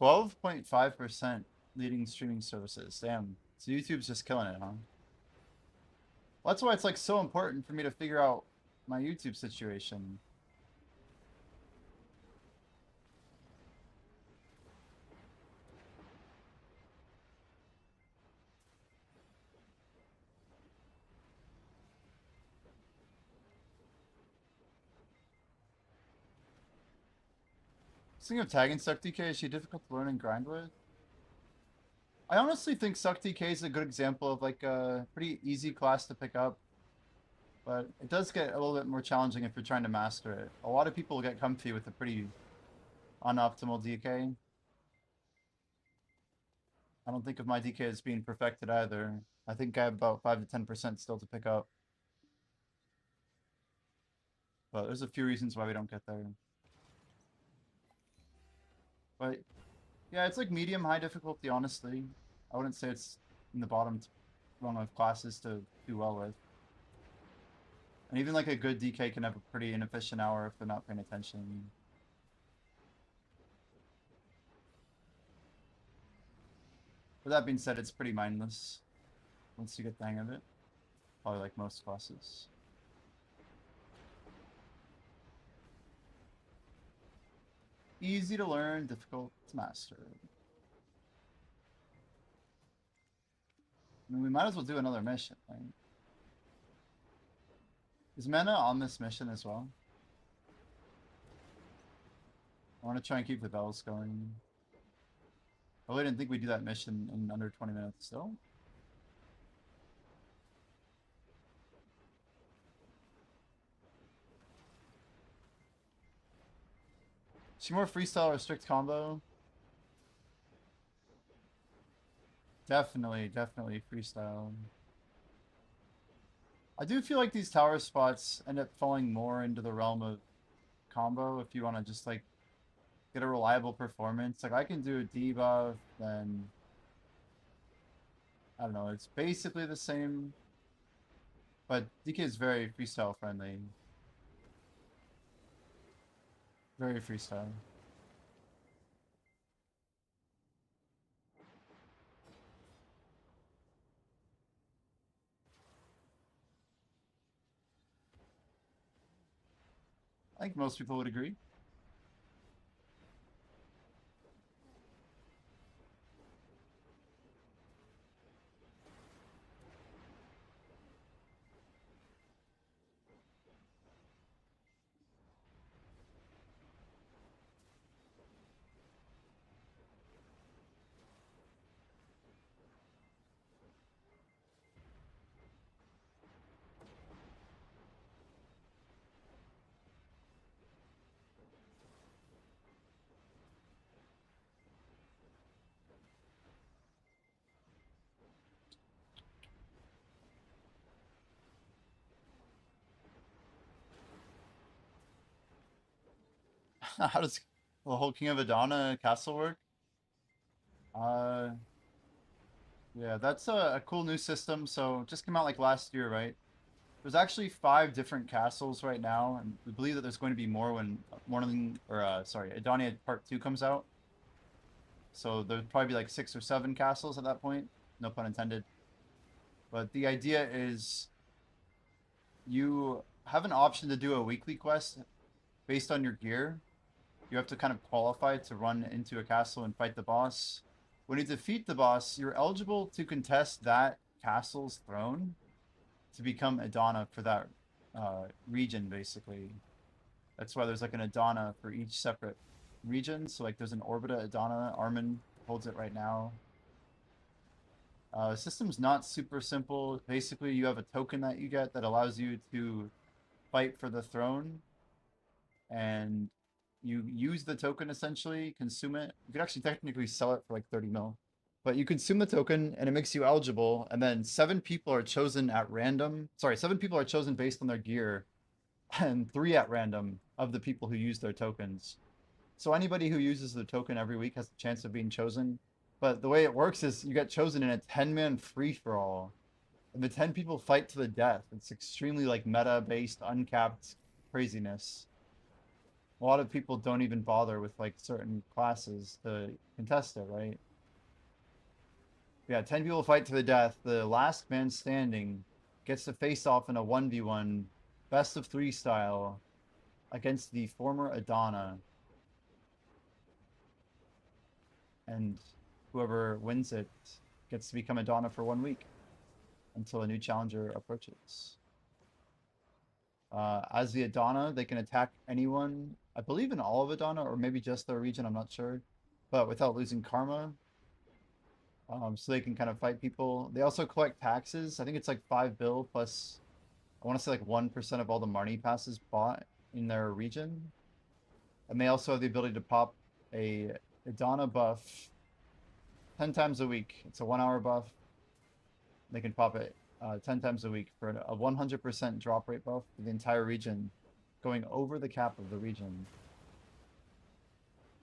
12.5% leading streaming services. Damn. So YouTube's just killing it, huh? Well, that's why it's like so important for me to figure out my YouTube situation. Speaking of tagging Succ DK, is she difficult to learn and grind with? I honestly think Succ DK is a good example of like a pretty easy class to pick up. But it does get a little bit more challenging if you're trying to master it. A lot of people get comfy with a pretty unoptimal DK. I don't think of my DK as being perfected either. I think I have about 5 to 10% still to pick up. But there's a few reasons why we don't get there. But yeah, it's like medium high difficulty, honestly. I wouldn't say it's in the bottom rung of classes to do well with. And even like a good DK can have a pretty inefficient hour if they're not paying attention. But that being said, it's pretty mindless once you get the hang of it. Probably like most classes. Easy to learn, difficult to master. I mean, we might as well do another mission, right? Is Mena on this mission as well? I want to try and keep the bells going. I really didn't think we'd do that mission in under 20 minutes still. Is she more freestyle or strict combo? Definitely freestyle. I do feel like these tower spots end up falling more into the realm of combo if you want to just like get a reliable performance. Like I can do a debuff, then I don't know, it's basically the same. But DK is very freestyle friendly. Very freestyle. I think most people would agree. How does the whole King of Adonna castle work? Uh, yeah, that's a cool new system. So just came out like last year, right? There's actually 5 different castles right now, and we believe that there's going to be more when sorry, Adonna Part 2 comes out. So there's probably be like 6 or 7 castles at that point. No pun intended. But the idea is you have an option to do a weekly quest based on your gear. You have to kind of qualify to run into a castle and fight the boss. When you defeat the boss, you're eligible to contest that castle's throne to become Adonna for that region, basically. That's why there's like an Adonna for each separate region. So like there's an Orbita Adonna. Armin holds it right now. System's not super simple. Basically, you have a token that you get that allows you to fight for the throne, and you use the token essentially, consume it. You could actually technically sell it for like 30 mil. But you consume the token and it makes you eligible, and then 7 people are chosen at random. Sorry, 7 people are chosen based on their gear, and 3 at random of the people who use their tokens. So anybody who uses the token every week has a chance of being chosen. But the way it works is you get chosen in a 10-man free-for-all. And the 10 people fight to the death. It's extremely like meta-based, uncapped craziness. A lot of people don't even bother with like certain classes to contest it, right? Yeah, 10 people fight to the death. The last man standing gets to face off in a 1v1 best of 3 style against the former Adonna. And whoever wins it gets to become Adonna for 1 week until a new challenger approaches. As the Adonna, they can attack anyone, I believe in all of Adonna, or maybe just their region, I'm not sure, but without losing karma. So they can kind of fight people. They also collect taxes. I think it's like 5 bill plus, I want to say like 1% of all the money passes bought in their region. And they also have the ability to pop a Adonna buff 10 times a week. It's a 1-hour buff. They can pop it 10 times a week for a 100% drop rate buff for the entire region, going over the cap of the region.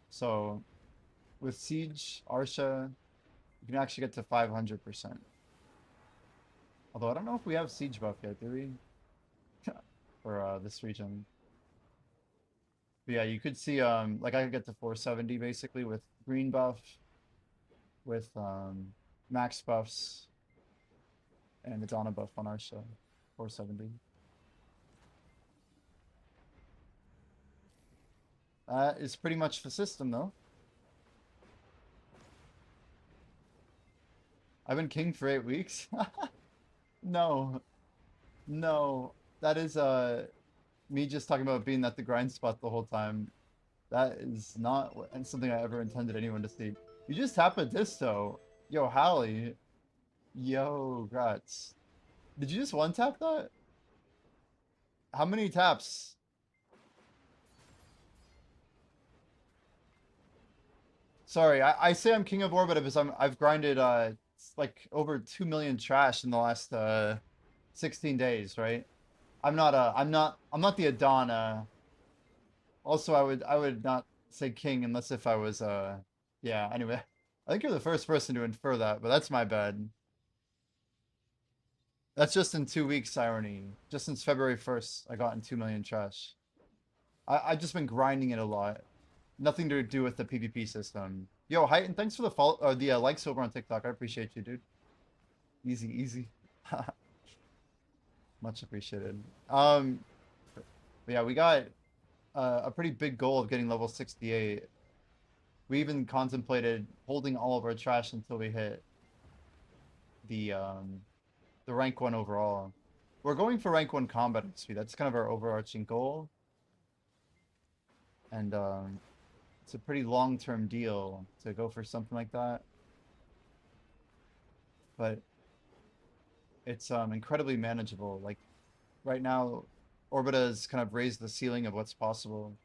So with Siege, Arsha, you can actually get to 500%. Although I don't know if we have Siege buff yet, do we? For this region. But yeah, you could see, like I could get to 470 basically with green buff, with max buffs, and the Adonna buff on Arsha, 470. That is pretty much the system, though. I've been king for 8 weeks. No, no, that is me just talking about being at the grind spot the whole time. That is not something I ever intended anyone to see. You just tap a disto. Yo, Hallie. Yo, Grats. Did you just one tap that? How many taps? Sorry, I say I'm king of Orbita because I've grinded like over 2 million trash in the last 16 days, right? I'm not the Adonna. Also, I would not say king unless if I was yeah, anyway. I think you're the first person to infer that, but that's my bad. That's just in 2 weeks, irony. Just since February 1st, I got in 2 million trash. I've just been grinding it a lot. Nothing to do with the PvP system. Yo, Heighten, thanks for the follow or the likes over on TikTok. I appreciate you, dude. Easy, easy. Much appreciated. But yeah, we got a pretty big goal of getting level 68. We even contemplated holding all of our trash until we hit the rank 1 overall. We're going for rank 1 combat XP. That's kind of our overarching goal. And it's a pretty long-term deal to go for something like that. But it's incredibly manageable. Like right now, Orbita has kind of raised the ceiling of what's possible.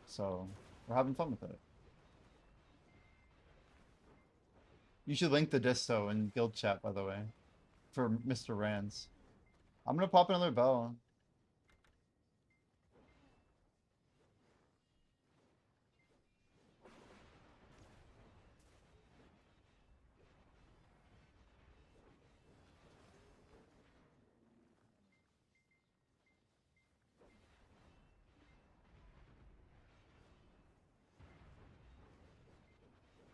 So we're having fun with it. You should link the disto in guild chat, by the way, for Mr. Rands. I'm gonna pop another bell.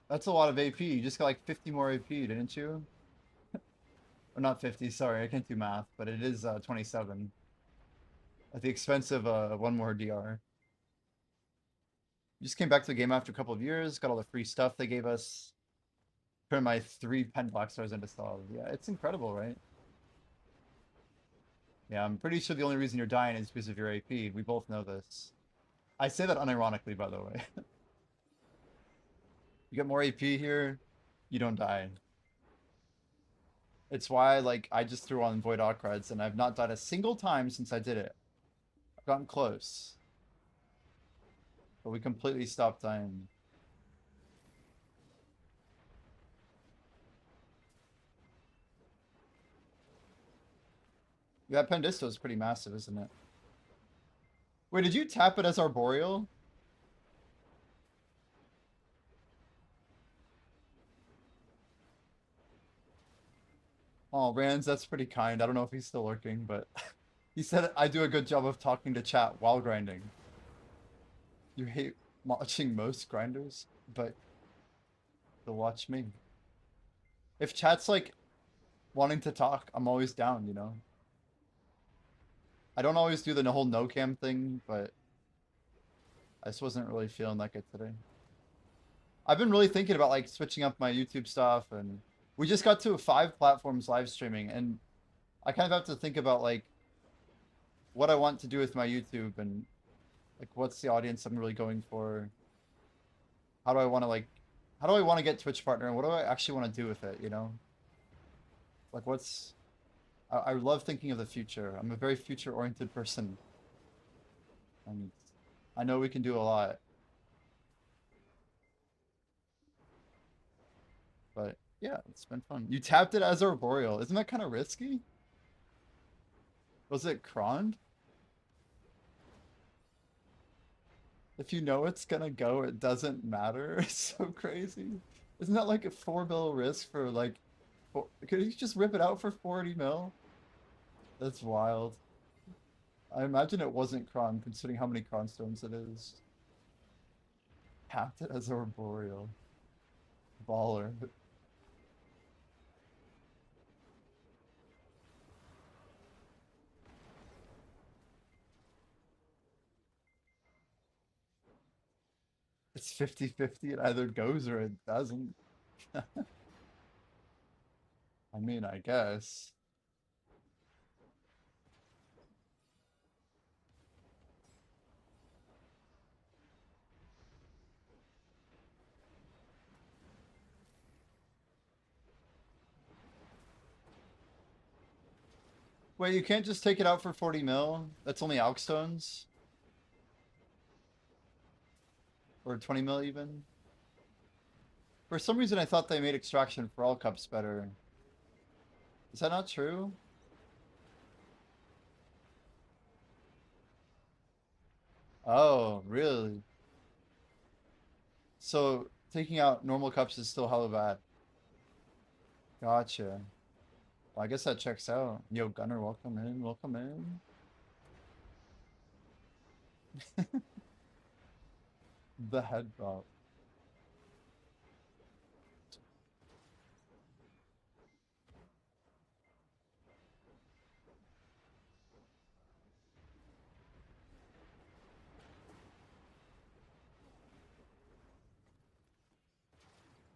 That's a lot of AP. You just got like 50 more AP, didn't you? Or not 50, sorry, I can't do math, but it is 27. at the expense of one more DR. Just came back to the game after a couple of years, got all the free stuff they gave us. Turned my 3 pen black stars into solid. Yeah, it's incredible, right? Yeah, I'm pretty sure the only reason you're dying is because of your AP. We both know this. I say that unironically, by the way. You get more AP here, you don't die. It's why, like, I just threw on Void Ockreds, and I've not died a single time since I did it. I've gotten close, but we completely stopped dying. Yeah, that Pendisto is pretty massive, isn't it? Wait, did you tap it as Arboreal? Oh, Rands, that's pretty kind. I don't know if he's still lurking, but he said I do a good job of talking to chat while grinding. You hate watching most grinders, but you'll watch me. If chat's like wanting to talk, I'm always down, you know? I don't always do the whole no cam thing, but I just wasn't really feeling like it today. I've been really thinking about like switching up my YouTube stuff, and we just got to 5 platforms live streaming, and I kind of have to think about like what I want to do with my YouTube and like what's the audience I'm really going for. How do I want to like how do I want to get Twitch partner, and what do I actually want to do with it, you know? Like what's I love thinking of the future. I'm a very future oriented person. And I know we can do a lot. But yeah, it's been fun. You tapped it as Arboreal. Isn't that kind of risky? Was it Croned? If you know it's gonna go, it doesn't matter. It's so crazy. Isn't that like a 4 mil risk for like could you just rip it out for 40 mil? That's wild. I imagine it wasn't Cron, considering how many Cron stones it is. Tapped it as Arboreal. Baller. It's 50-50. It either goes or it doesn't. I mean, I guess. Wait, you can't just take it out for 40 mil? That's only Alk stones? Or 20 mil even? For some reason, I thought they made extraction for all cups better. Is that not true? Oh, really? So taking out normal cups is still hella bad. Gotcha. Well, I guess that checks out. Yo, Gunner, welcome in. Welcome in. The head drop.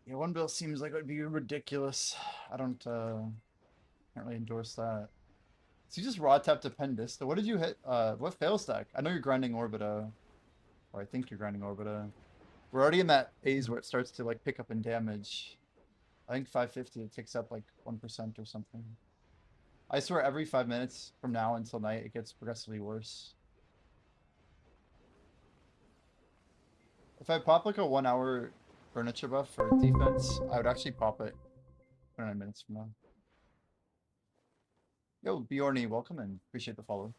Yeah, 1 bill seems like it would be ridiculous. I can't really endorse that. So you just raw tapped a Pendista. What did you hit? What fail stack? I know you're grinding Orbita, or I think you're grinding Orbita. We're already in that phase where it starts to like pick up in damage. I think 550 it ticks up like 1% or something. I swear every 5 minutes from now until night it gets progressively worse. If I pop like a 1 hour furniture buff for defense, I would actually pop it 29 minutes from now. Yo, Bjorny, welcome in. Appreciate the follow.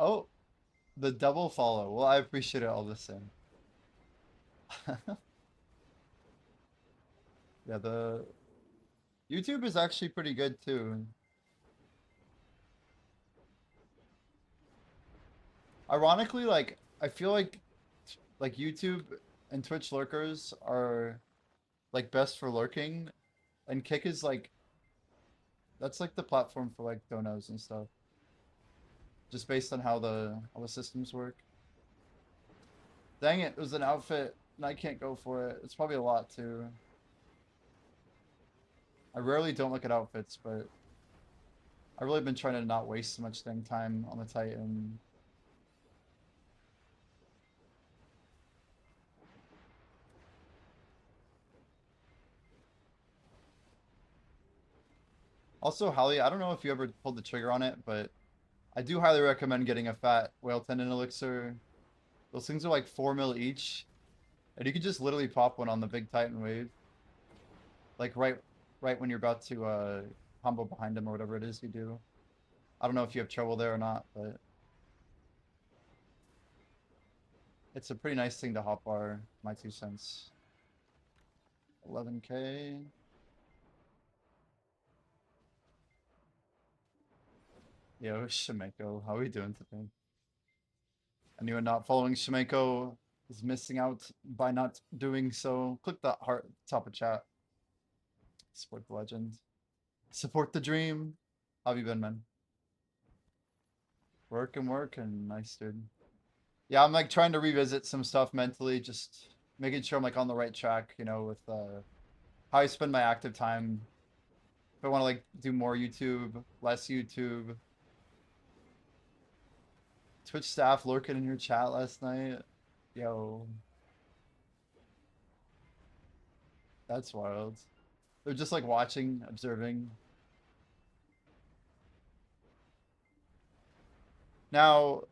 Oh, The double follow. Well, I appreciate it all the same. Yeah, the YouTube is actually pretty good too. Ironically, like I feel like YouTube and Twitch lurkers are like best for lurking, and Kick is like that's like the platform for like donos and stuff, just based on how the systems work. Dang it, it was an outfit and I can't go for it. It's probably a lot too. I rarely don't look at outfits, but I've really been trying to not waste so much dang time on the Titan. Also, Holly, I don't know if you ever pulled the trigger on it, but I do highly recommend getting a fat whale tendon elixir. Those things are like 4 mil each, and you can just literally pop one on the big Titan wave, like right when you're about to combo behind him or whatever it is you do. I don't know if you have trouble there or not, but it's a pretty nice thing to hotbar. My 2 cents. 11K. Yo, Shimeko, how are we doing today? Anyone not following Shimeko is missing out by not doing so. Click that heart top of chat. Support the legend. Support the dream. How have you been, man? Working. Nice, dude. Yeah, I'm like trying to revisit some stuff mentally, just making sure I'm like on the right track, you know, with how I spend my active time. If I want to like do more YouTube, less YouTube. Twitch staff lurking in your chat last night. Yo, that's wild. They're just like watching, observing. Now,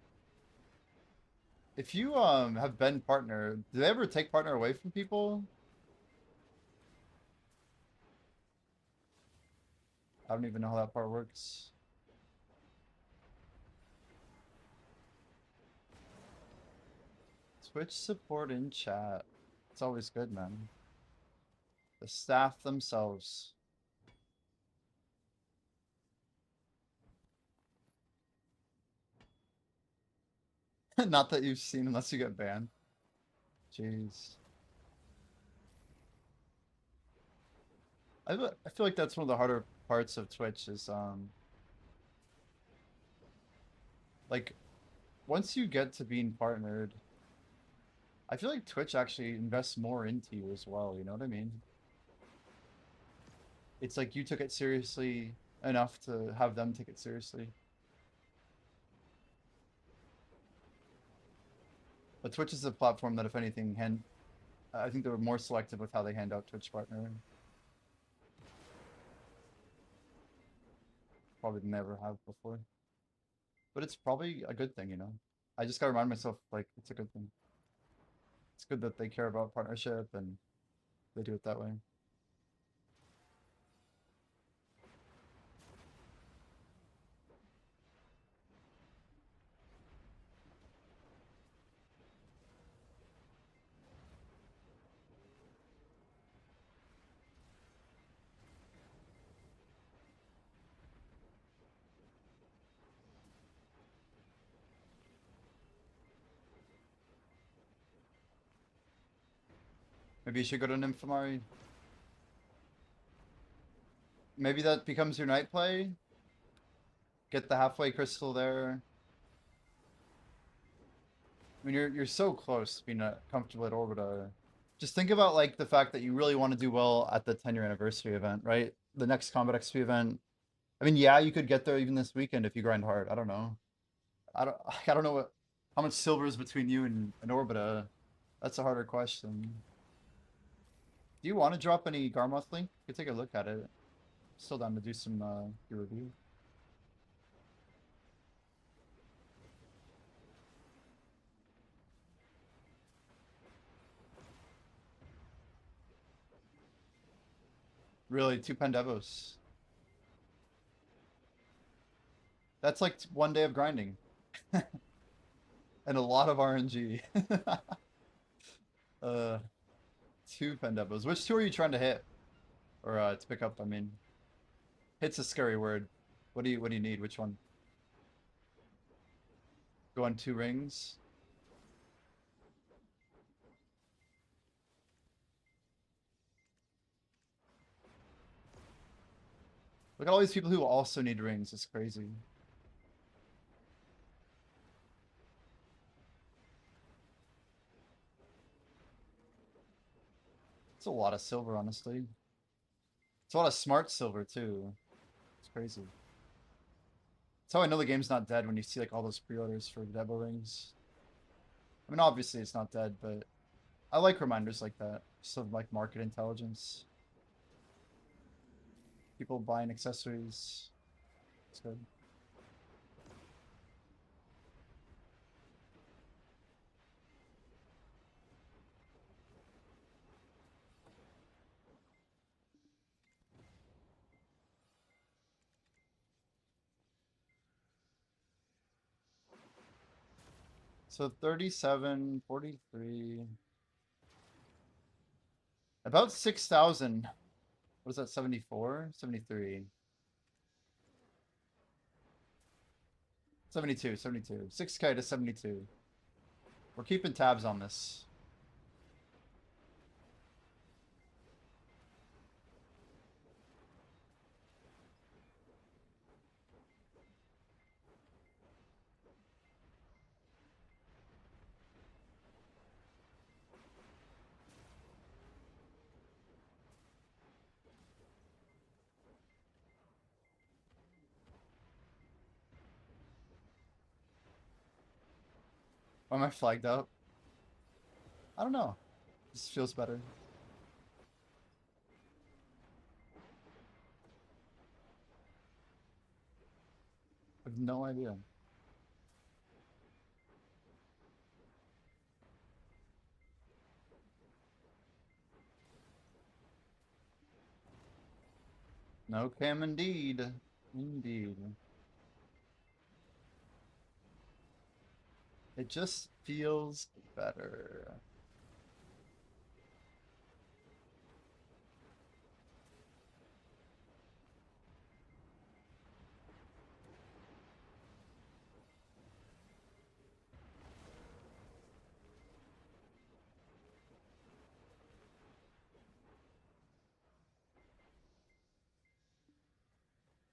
if you have been partner, do they ever take partner away from people? I don't even know how that part works. Twitch support in chat. It's always good, man. The staff themselves. Not that you've seen unless you get banned. Jeez. I feel like that's one of the harder parts of Twitch is like once you get to being partnered, I feel like Twitch actually invests more into you as well, you know what I mean? It's like you took it seriously enough to have them take it seriously. But Twitch is a platform that if anything I think they were more selective with how they hand out Twitch partner. Probably never have before. But it's probably a good thing, you know? I just gotta remind myself, like, it's a good thing. It's good that they care about partnership and they do it that way. Maybe you should go to Nymphomari. Maybe that becomes your night play. Get the halfway crystal there. I mean, you're so close to being comfortable at Orbita. Just think about like the fact that you really want to do well at the 10-year anniversary event, right? The next Combat XP event. I mean, yeah, you could get there even this weekend if you grind hard. I don't know. I don't know how much silver is between you and Orbita. That's a harder question. Do you want to drop any Garmoth link? You could take a look at it. Still down to do some gear review. Really, 2 Pandevos. That's like 1 day of grinding. and a lot of RNG. uh, two Pendevos. Which two are you trying to hit? Or to pick up, I mean. Hit's a scary word. What do you need? Which one? Go on two rings. Look at all these people who also need rings. It's crazy. It's a lot of silver, honestly. It's a lot of smart silver, too. It's crazy. That's how I know the game's not dead when you see like all those pre-orders for Devo rings. I mean, obviously it's not dead, but I like reminders like that. Just of like market intelligence. People buying accessories. It's good. So 37, 43. About 6,000. What is that, 74? 73. 72, 72. 6K to 72. We're keeping tabs on this. Why am I flagged up? I don't know. This feels better. I have no idea. No cam indeed. Indeed. It just feels better.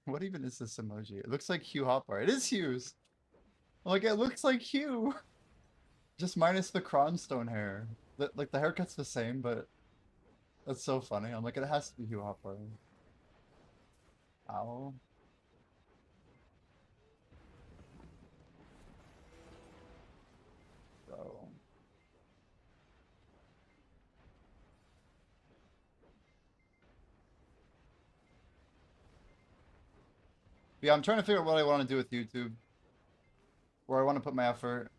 What even is this emoji? It looks like Hugh Hopper. It is Hugh's. Like, it looks like Hugh. Just minus the Cronstone hair. Like, the haircut's the same, but that's so funny. I'm like, it has to be Hugh Hopper. Ow. Bro. Yeah, I'm trying to figure out what I want to do with YouTube. Where I want to put my effort.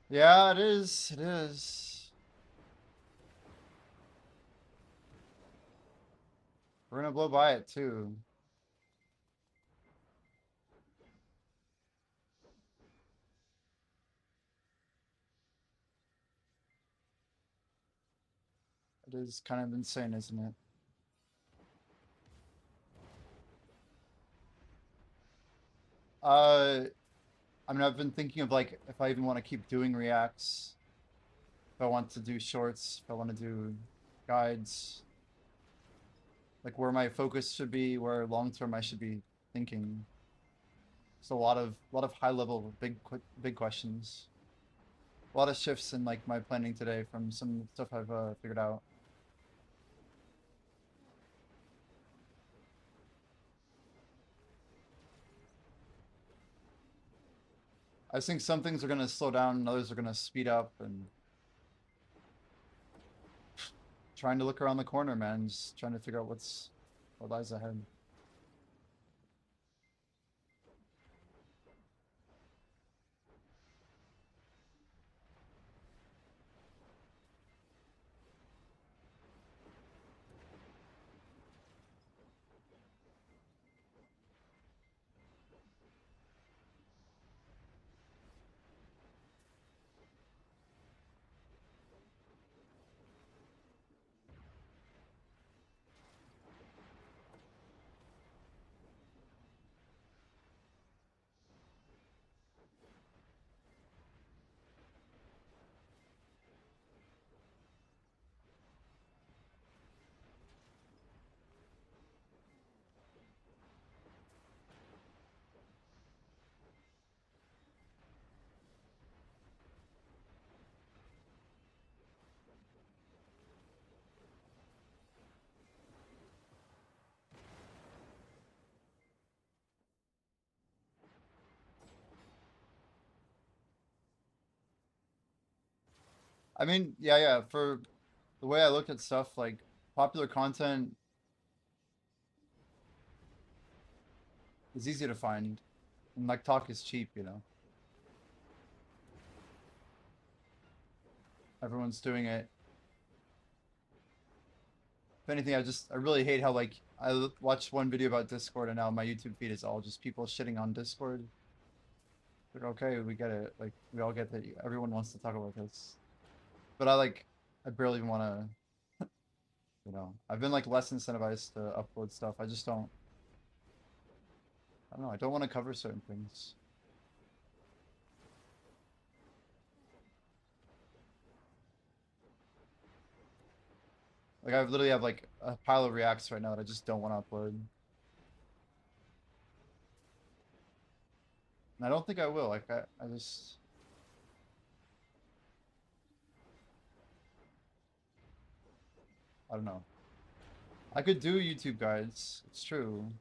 Yeah, it is. It is. We're gonna blow by it too. It is kind of insane, isn't it? Uh, I mean, I've been thinking of like if I even want to keep doing reacts, if I want to do shorts, if I want to do guides, like where my focus should be, where long term I should be thinking. It's a lot of high level big questions. A lot of shifts in like my planning today from some stuff I've figured out. I think some things are gonna slow down and others are gonna speed up, and trying to look around the corner, man. Just trying to figure out what lies ahead. I mean, yeah. For the way I look at stuff, like popular content is easy to find, and like talk is cheap. Everyone's doing it. If anything, I really hate how like watched one video about Discord and now my YouTube feed is all just people shitting on Discord. Like, okay, we get it. Like we all get that everyone wants to talk about this, but I barely want to. I've been like less incentivized to upload stuff. I just don't. I don't know. I don't want to cover certain things. Like I literally have like a pile of reacts right now that I just don't want to upload. And I don't think I will. Like I just I don't know. I could do YouTube guides. It's true.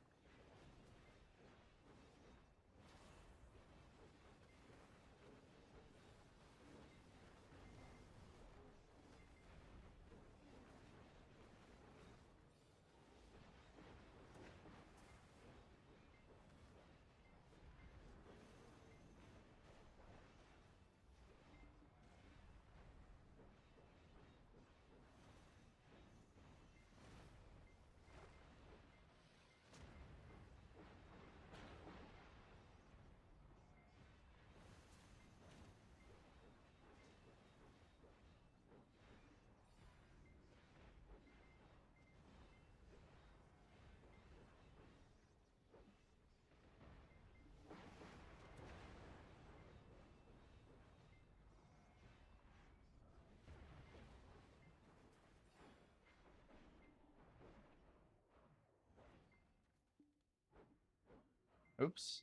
Oops.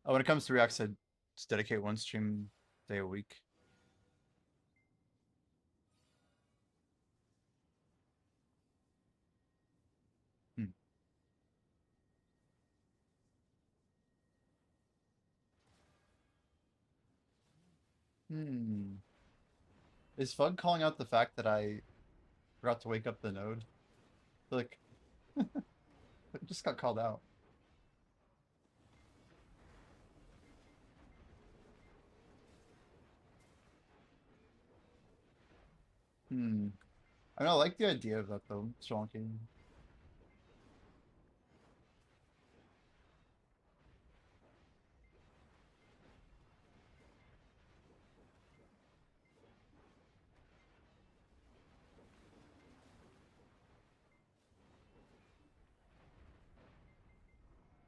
Oh, when it comes to reacts, I just dedicate one stream day a week. Hmm. Hmm. Is Fug calling out the fact that I forgot to wake up the node? Like, it just got called out. Hmm. I mean, I like the idea of that though, Shonking.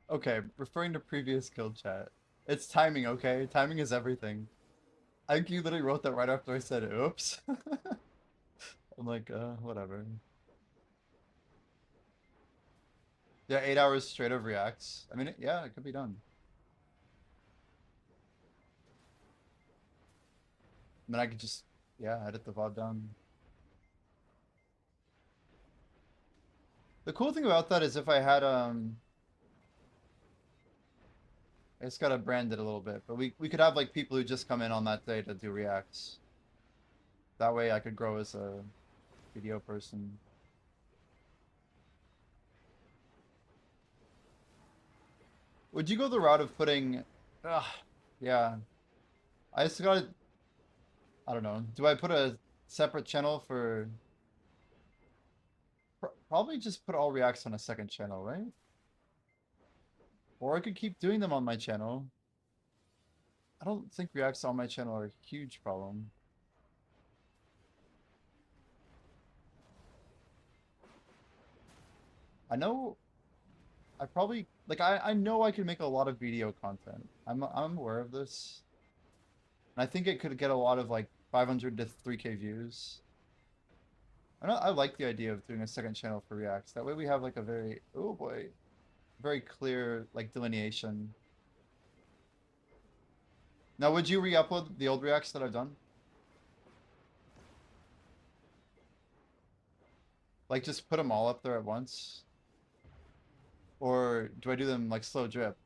Okay, referring to previous guild chat. It's timing, okay? Timing is everything. I think you literally wrote that right after I said oops. I'm like, whatever. Yeah, 8 hours straight of reacts. I mean, yeah, it could be done. I mean, I could just, yeah, edit the VOD down. The cool thing about that is if I had, I just gotta brand it a little bit, but we could have like people who just come in on that day to do reacts. That way I could grow as a video person. Would you go the route of putting, yeah, I just gotta, I don't know. Do I put a separate channel for, probably just put all reacts on a second channel, right? Or I could keep doing them on my channel. I don't think reacts on my channel are a huge problem. I know I probably like I know I can make a lot of video content. I'm aware of this. And I think it could get a lot of like 500 to 3K views. I like the idea of doing a second channel for reacts. That way we have like a very oh boy, very clear like delineation. Now would you re-upload the old reacts that I've done? Like just put them all up there at once? Or do I do them like slow drip?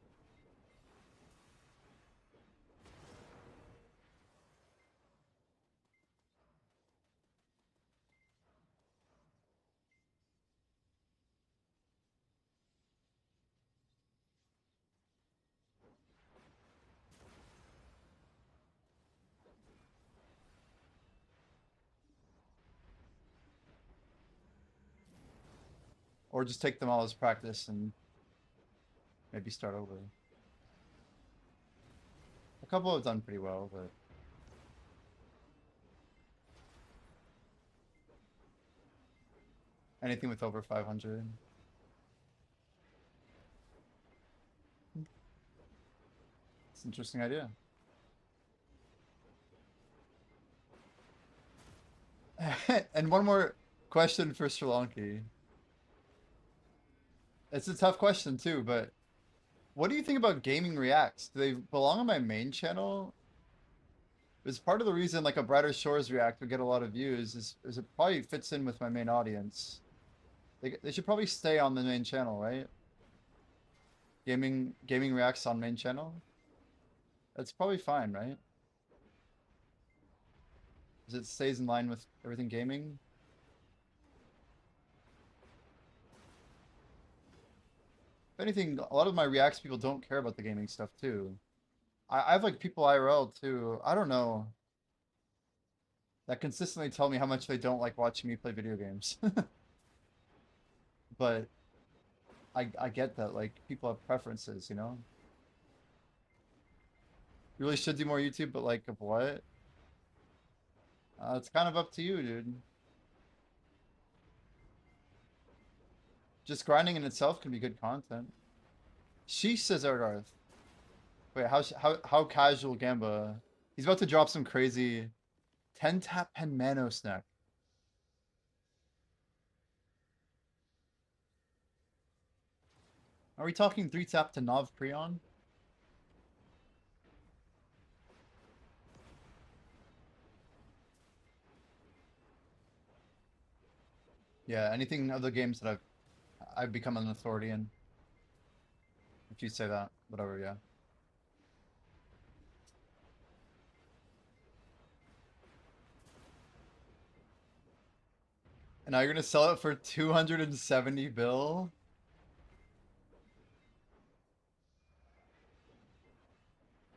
Or just take them all as practice and maybe start over. A couple have done pretty well, but anything with over 500. It's an interesting idea. And one more question for Sri Lanka. It's a tough question too, but what do you think about gaming reacts? Do they belong on my main channel? Because part of the reason like a Brighter Shores react would get a lot of views is it probably fits in with my main audience. They should probably stay on the main channel, right? Gaming reacts on main channel? That's probably fine, right? Because it stays in line with everything gaming. If anything, a lot of my reacts people don't care about the gaming stuff too. I have like people IRL too. I don't know. That consistently tell me how much they don't like watching me play video games. But I get that like people have preferences, you know? You really should do more YouTube, but like of what? It's kind of up to you, dude. Just grinding in itself can be good content. She says Ergarth. Wait, how casual Gamba? He's about to drop some crazy 10 tap pen Mano snack. Are we talking 3 tap to Nov Prion? Yeah, anything other games that I've become an authority in. If you say that, whatever, yeah. And now you're gonna sell it for 270 bill?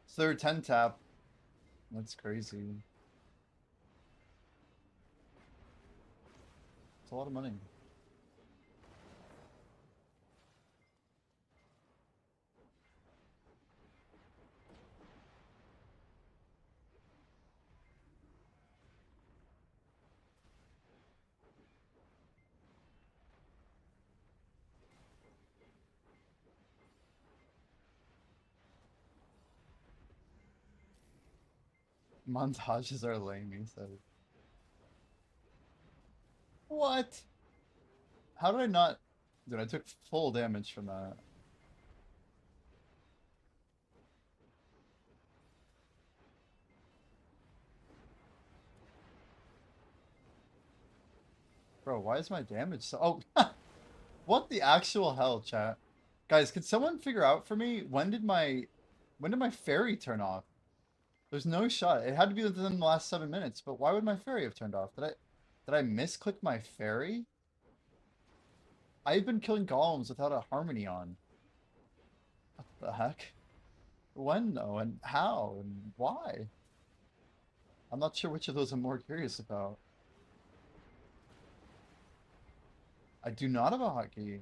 So they're 10 tap. That's crazy. It's a lot of money. Montages are lame, he said. What? How did I not? Dude, I took full damage from that. Bro, why is my damage so... Oh, what the actual hell, chat? Guys, could someone figure out for me when did my fairy turn off? There's no shot. It had to be within the last 7 minutes, but why would my fairy have turned off? Did I misclick my fairy? I've been killing golems without a harmony on. What the heck? When though, and how, and why? I'm not sure which of those I'm more curious about. I do not have a hotkey.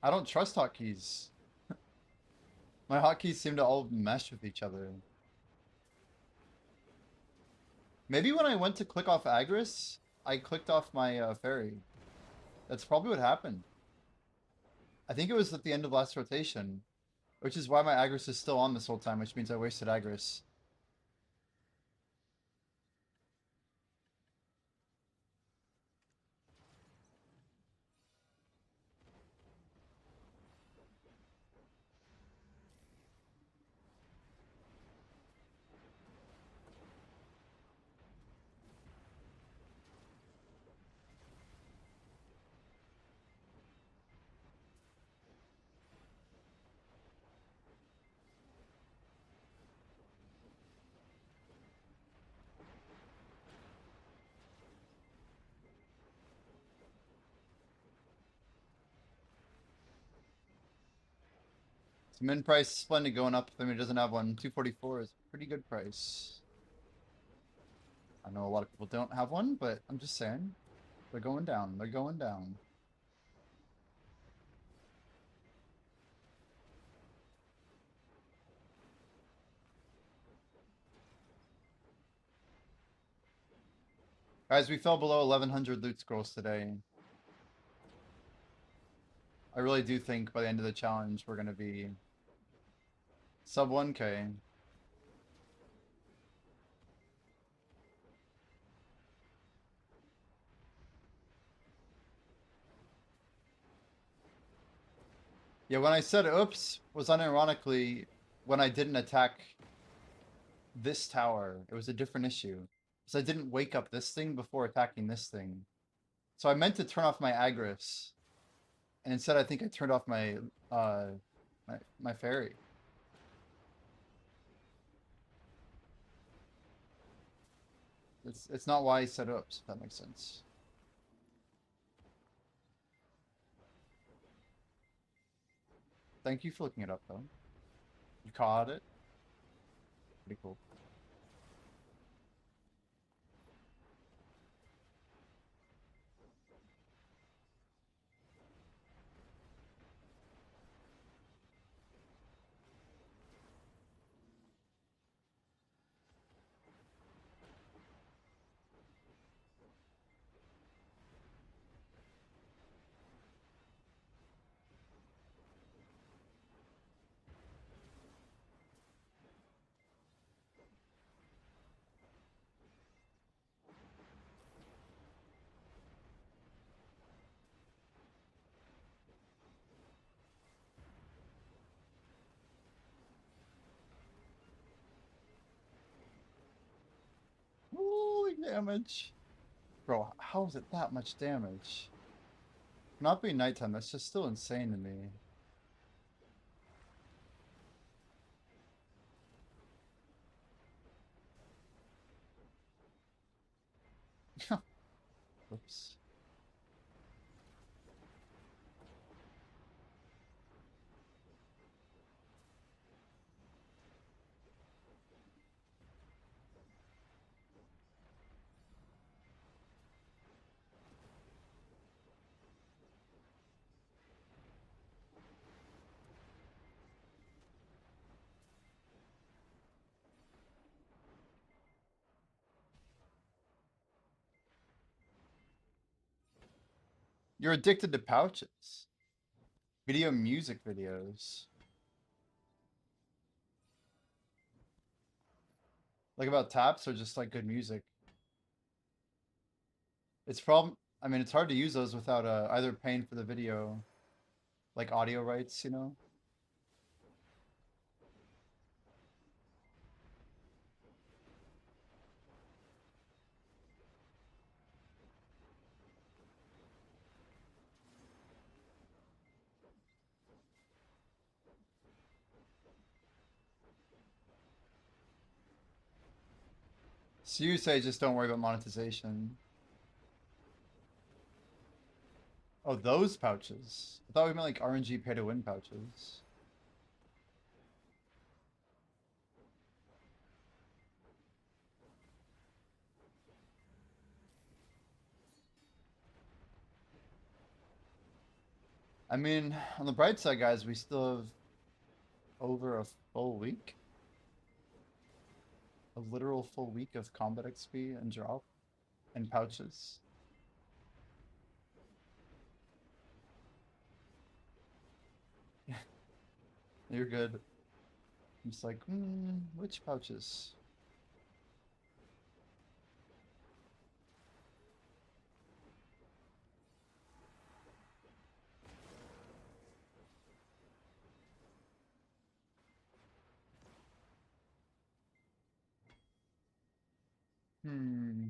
I don't trust hotkeys. My hotkeys seem to all mesh with each other. Maybe when I went to click off Agris, I clicked off my fairy. That's probably what happened. I think it was at the end of last rotation, which is why my Agris is still on this whole time, which means I wasted Agris. So min price Splendid going up. If it doesn't have one, 244 is a pretty good price. I know a lot of people don't have one, but I'm just saying. They're going down. They're going down. Guys, we fell below 1100 loot scrolls today. I really do think by the end of the challenge we're going to be sub 1k. Yeah, when I said oops was unironically when I didn't attack this tower. It was a different issue. Because I didn't wake up this thing before attacking this thing. So I meant to turn off my Agris. And instead I think I turned off my my fairy. It's not why I said oops, if that makes sense. Thank you for looking it up though. You caught it. Pretty cool. Holy damage. Bro, how is it that much damage? Not being nighttime, that's just still insane to me. Whoops. You're addicted to pouches. Video music videos. Like about taps or just like good music? It's problem. I mean, it's hard to use those without either paying for the video, like audio rights, you know? So you say just don't worry about monetization. Oh, those pouches. I thought we meant like RNG pay to win pouches. I mean, on the bright side, guys, we still have over a full week. A literal full week of combat XP and drop and pouches. You're good. I'm just like, which pouches? Hmm.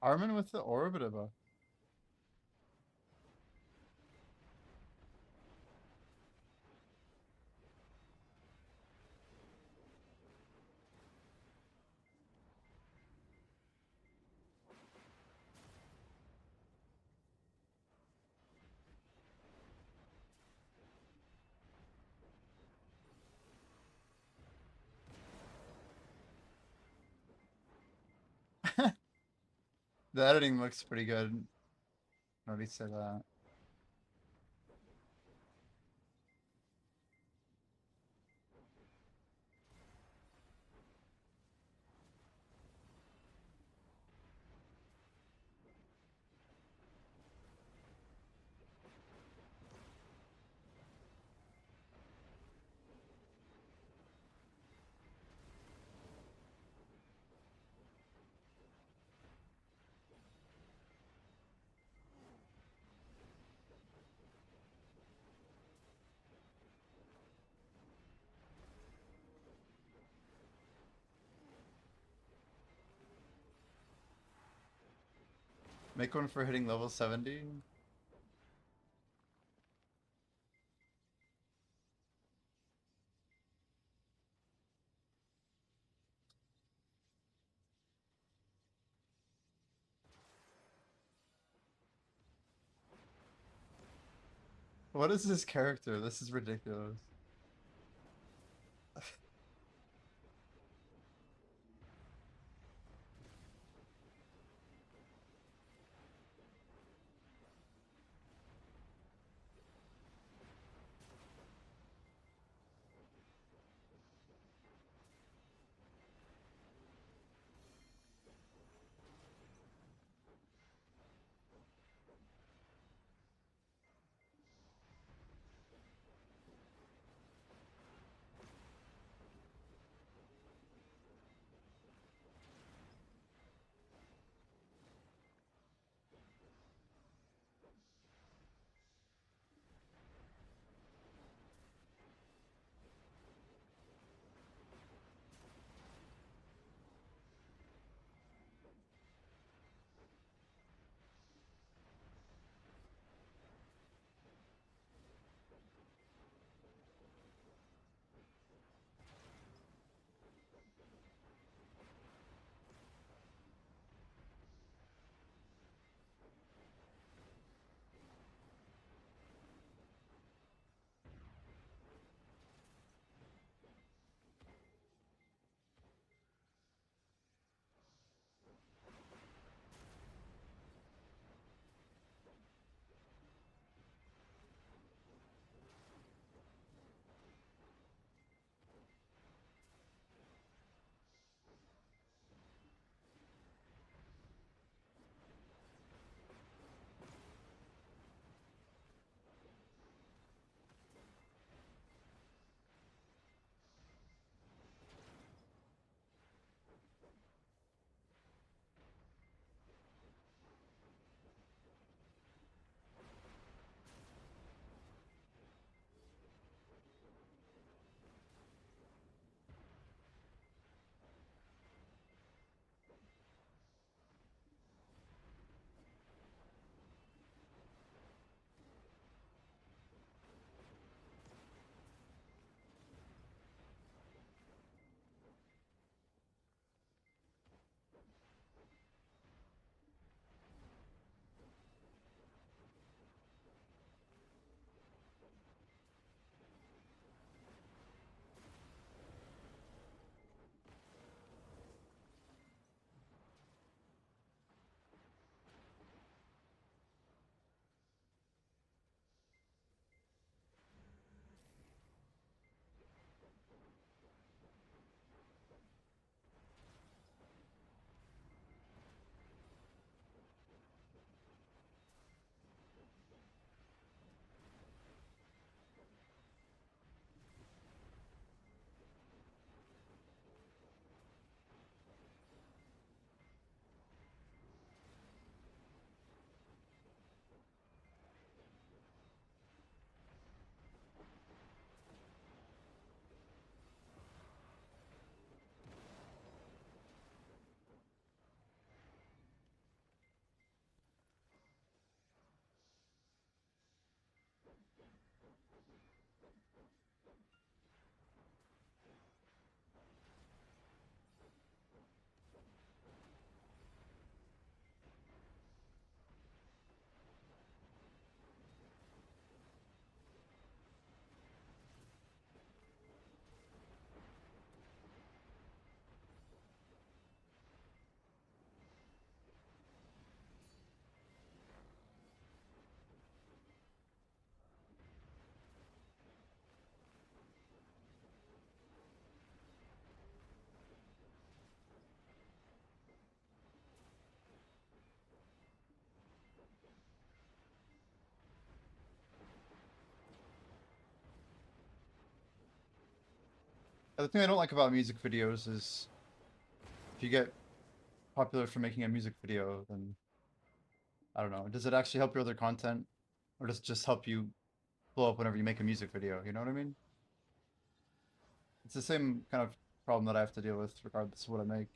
Armin with the Orbitaba. The editing looks pretty good. I already said that. Make one for hitting level 70. What is this character? This is ridiculous. The thing I don't like about music videos is if you get popular for making a music video, then I don't know. Does it actually help your other content, or does it just help you blow up whenever you make a music video? You know what I mean? It's the same kind of problem that I have to deal with regardless of what I make.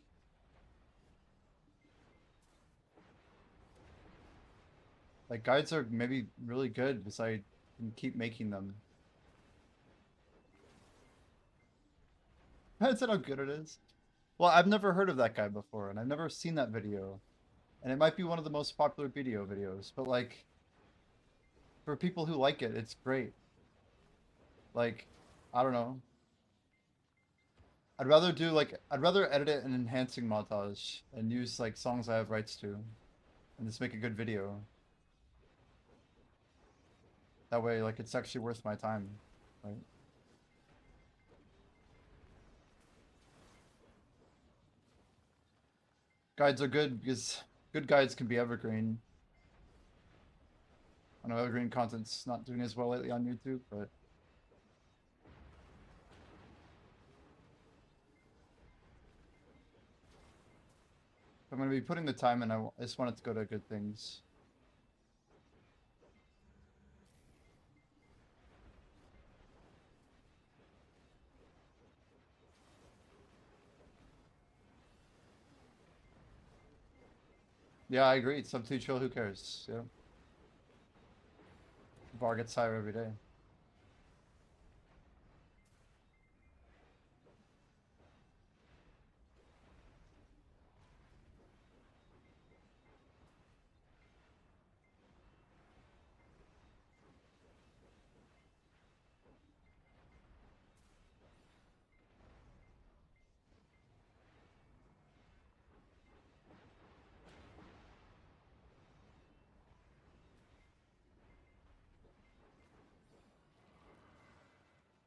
Like guides are maybe really good because I can keep making them. That's how good it is. Well, I've never heard of that guy before, and I've never seen that video. And it might be one of the most popular videos, but like for people who like it, it's great. Like, I don't know. I'd rather edit it in enhancing montage and use like songs I have rights to and just make a good video. That way, like it's actually worth my time, right? Guides are good because good guides can be evergreen. I know evergreen content's not doing as well lately on YouTube, but if I'm going to be putting the time in, I just want it to go to good things. Yeah, I agree. Sub 2 chill, who cares? Yeah. Bar gets higher every day.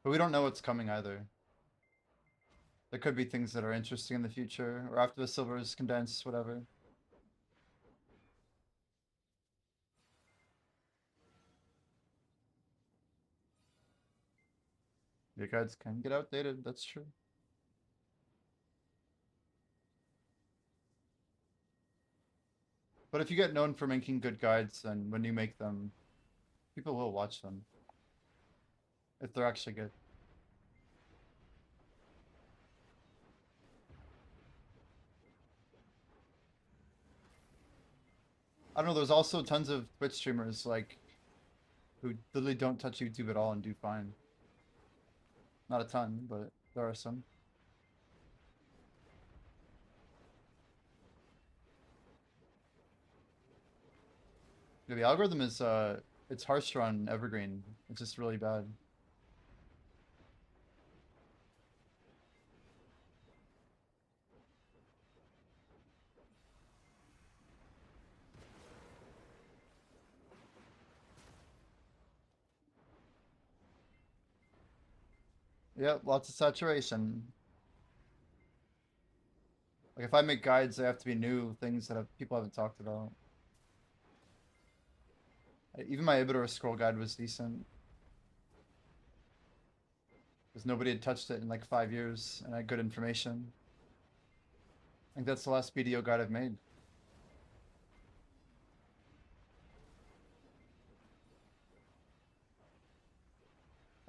But we don't know what's coming either. There could be things that are interesting in the future, or after the silver is condensed, whatever. Your guides can get outdated, that's true. But if you get known for making good guides, then when you make them, people will watch them. If they're actually good. I don't know, there's also tons of Twitch streamers, like, who literally don't touch YouTube at all and do fine. Not a ton, but there are some. Yeah, the algorithm is, it's harsher on Evergreen. It's just really bad. Yeah, lots of saturation. Like if I make guides, they have to be new things that people haven't talked about. Even my Ibidor scroll guide was decent. Because nobody had touched it in like 5 years and I had good information. I think that's the last BDO guide I've made.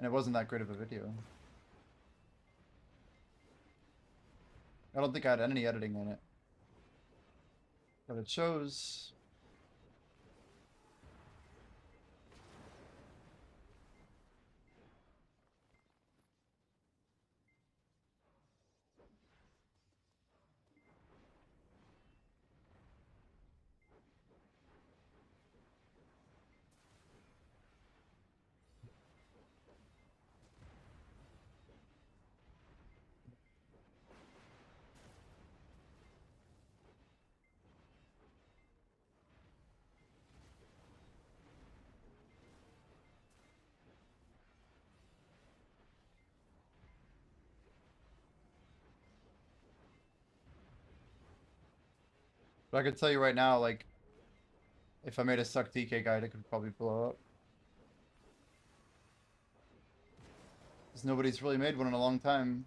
And it wasn't that great of a video. I don't think I had any editing in it. But it shows. But I can tell you right now, like, if I made a Succ DK guide, it could probably blow up. Because nobody's really made one in a long time.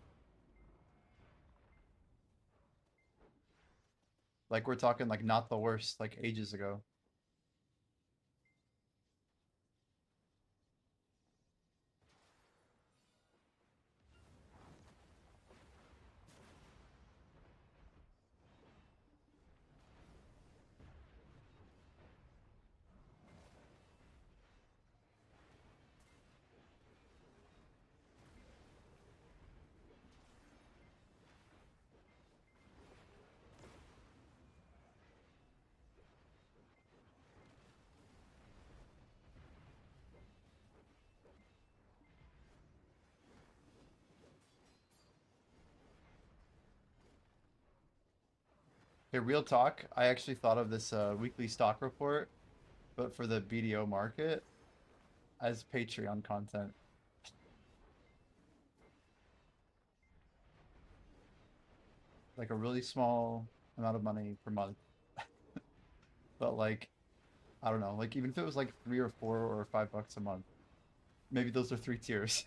Like we're talking like not the worst, like ages ago. Hey, real talk, I actually thought of this weekly stock report, but for the BDO market as Patreon content. Like a really small amount of money per month. But like, I don't know, like even if it was like 3 or 4 or 5 bucks a month, maybe those are 3 tiers.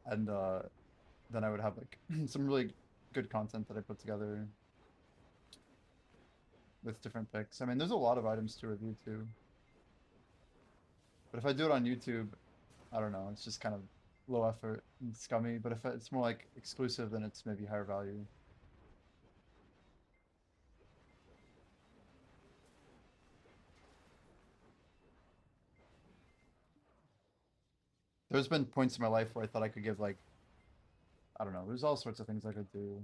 And then I would have like some really good content that I put together with different picks. I mean, there's a lot of items to review too. But if I do it on YouTube, I don't know, it's just kind of low effort and scummy. But if it's more like exclusive, then it's maybe higher value. There's been points in my life where I thought I could give like, I don't know, there's all sorts of things I could do.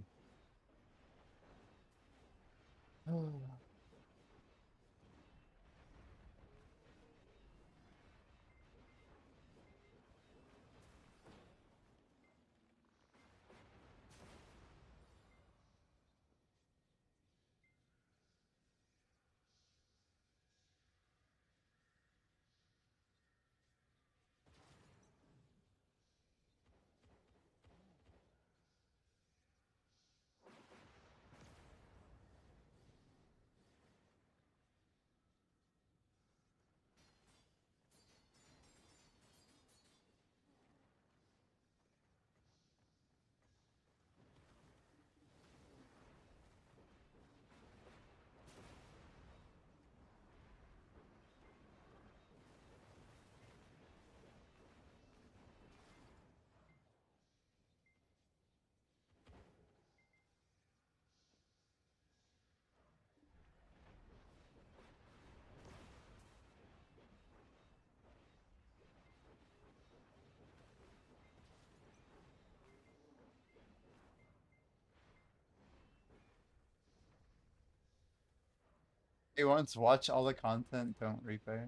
Hey, once watch all the content, don't repay.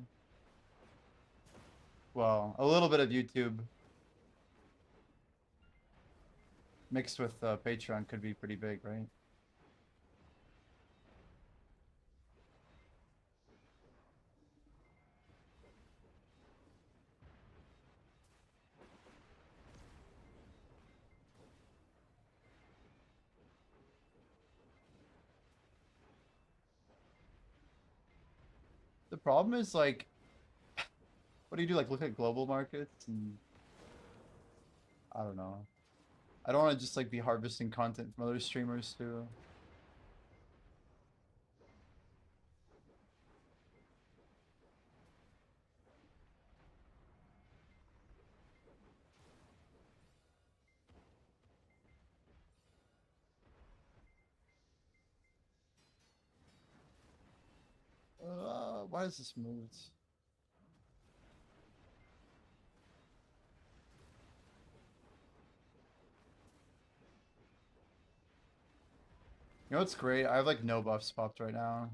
Well, a little bit of YouTube mixed with Patreon could be pretty big, right? The problem is like, what do you do? Like look at global markets and I don't know. I don't want to just like be harvesting content from other streamers too. Why is this moved? You know what's great? I have like no buffs popped right now.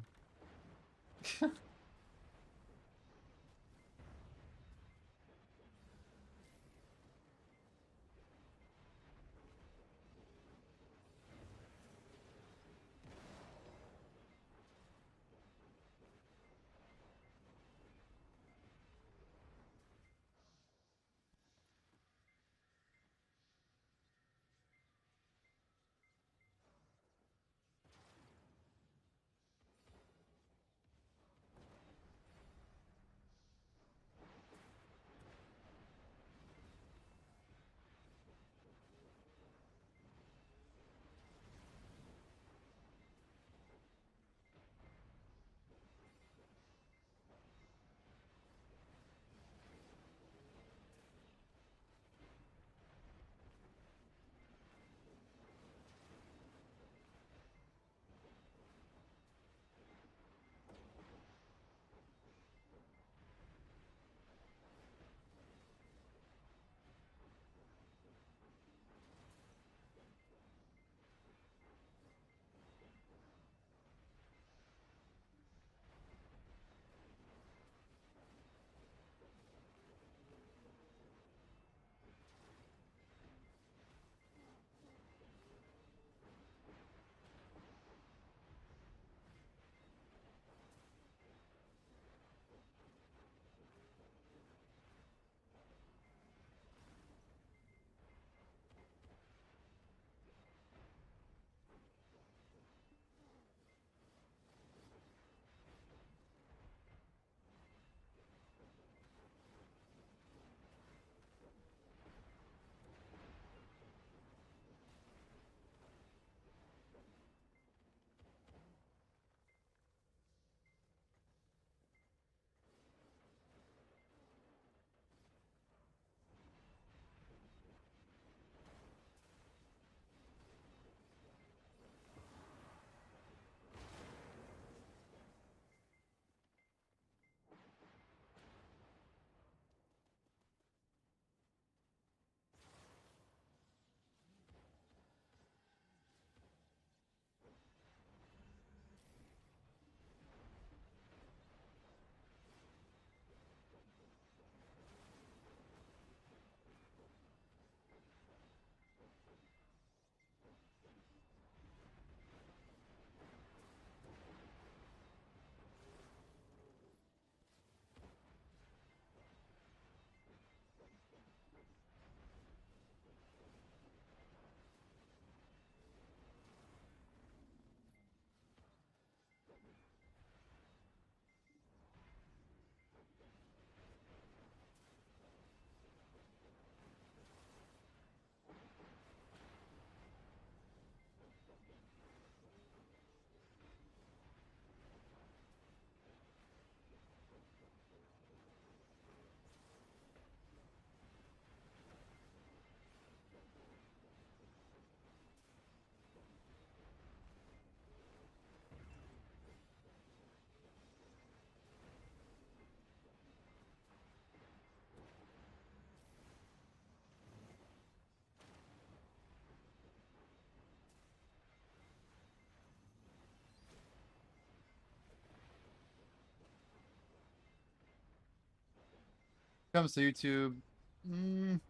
Comes to YouTube,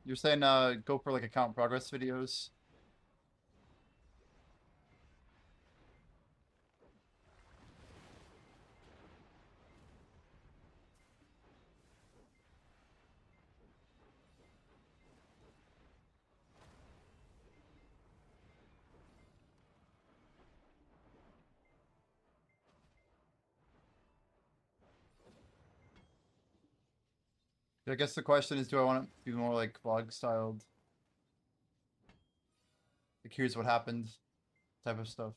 you're saying go for like account progress videos. I guess the question is, do I want to be more like vlog styled? Like here's what happened type of stuff.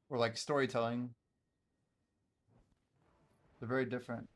Or like storytelling. They're very different.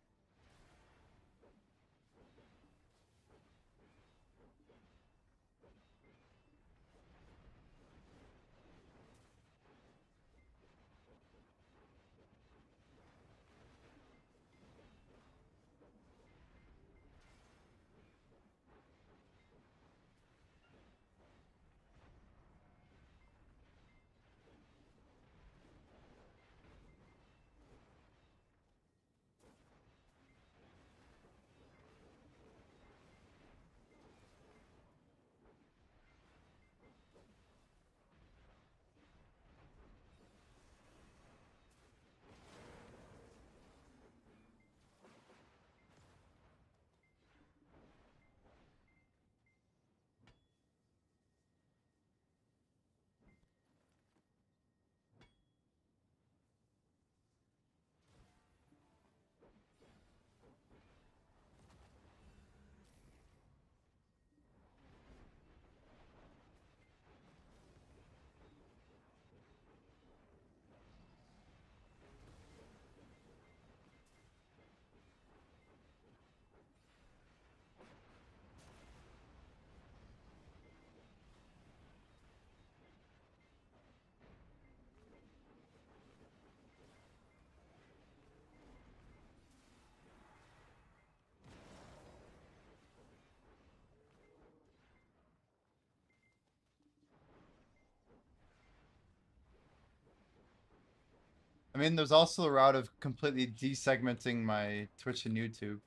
I mean, there's also the route of completely desegmenting my Twitch and YouTube.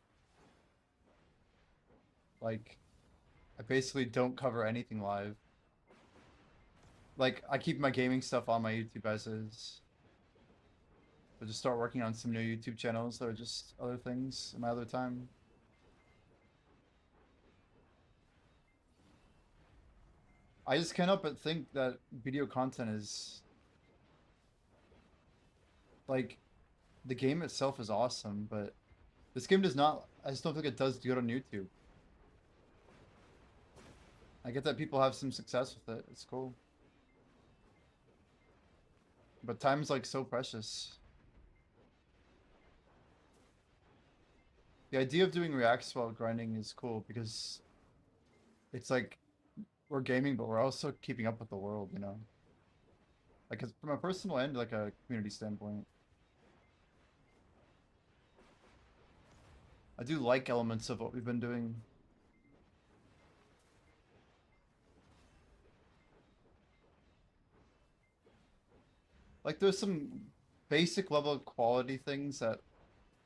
Like, I basically don't cover anything live. Like, I keep my gaming stuff on my YouTube as is. But just start working on some new YouTube channels that are just other things in my other time. I just can't help but think that video content is like the game itself is awesome, but this game does not. I just don't think it does good on YouTube. I get that people have some success with it. It's cool, but time's like so precious. The idea of doing reacts while grinding is cool because it's like we're gaming, but we're also keeping up with the world, you know? Like from a personal and like a community standpoint. I do like elements of what we've been doing. Like there's some basic level quality things that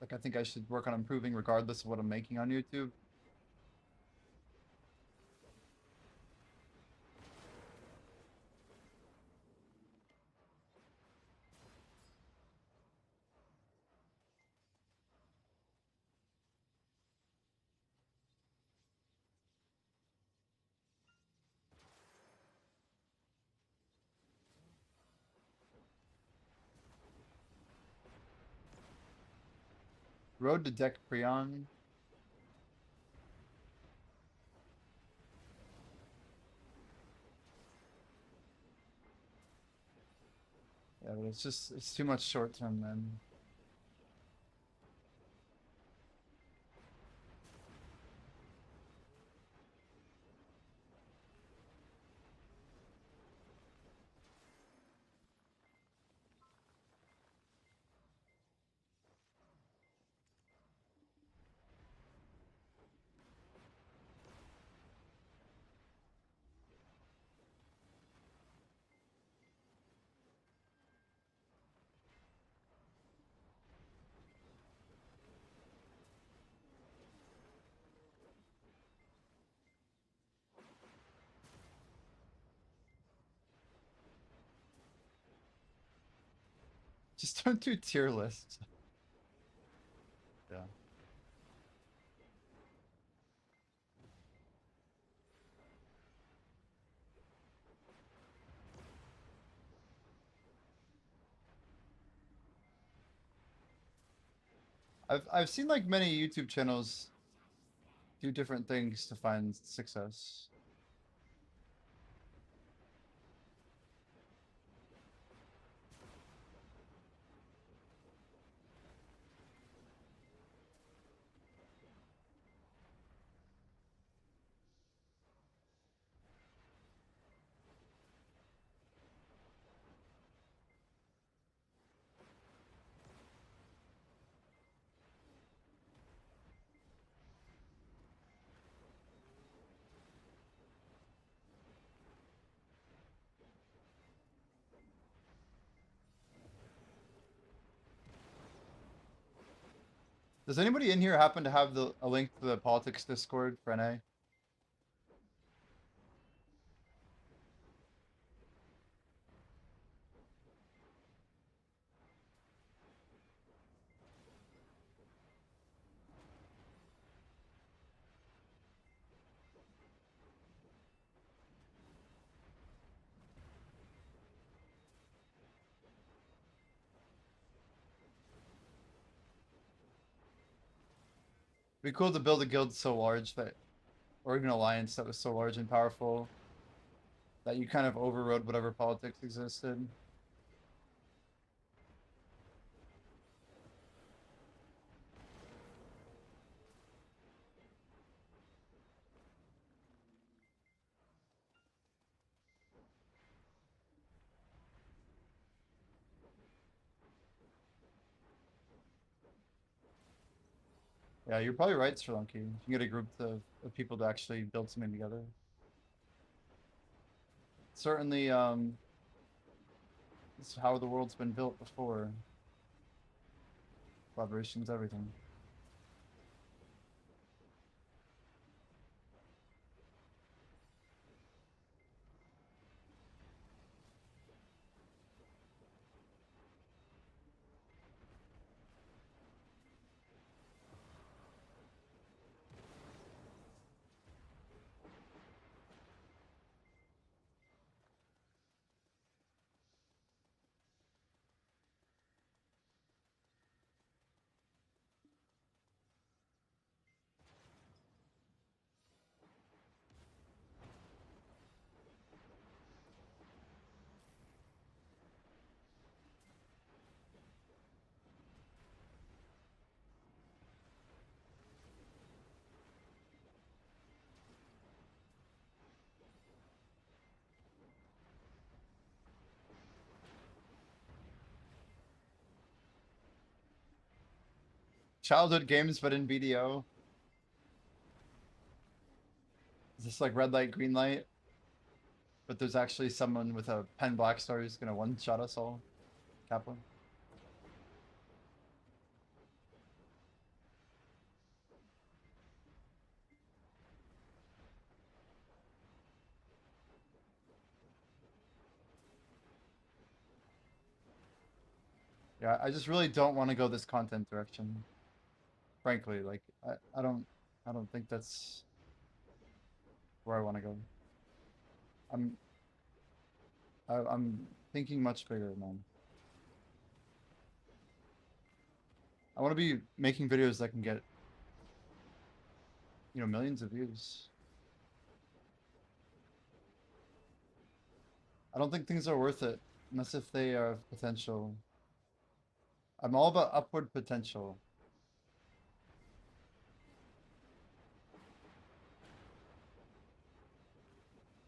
like I think I should work on improving regardless of what I'm making on YouTube. Road to Deck Prion. Yeah, but it's too much short term, man. Just don't do tier lists. Yeah. I've seen like many YouTube channels do different things to find success. Does anybody in here happen to have a link to the politics Discord for NA? It'd be cool to build a guild so large that, or even an alliance that was so large and powerful that you kind of overrode whatever politics existed. Yeah, you're probably right, Sri Lanka. You can get a group of people to actually build something together. Certainly, this is how the world's been built before. Collaboration's everything. Childhood games, but in BDO. Is this like red light, green light? But there's actually someone with a pen black star who's gonna one-shot us all. Kaplan. Yeah, I just really don't want to go this content direction. Frankly, like I don't think that's where I want to go. I'm I'm thinking much bigger, man. I want to be making videos that can get, you know, millions of views. I don't think things are worth it unless if they are potential. I'm all about upward potential.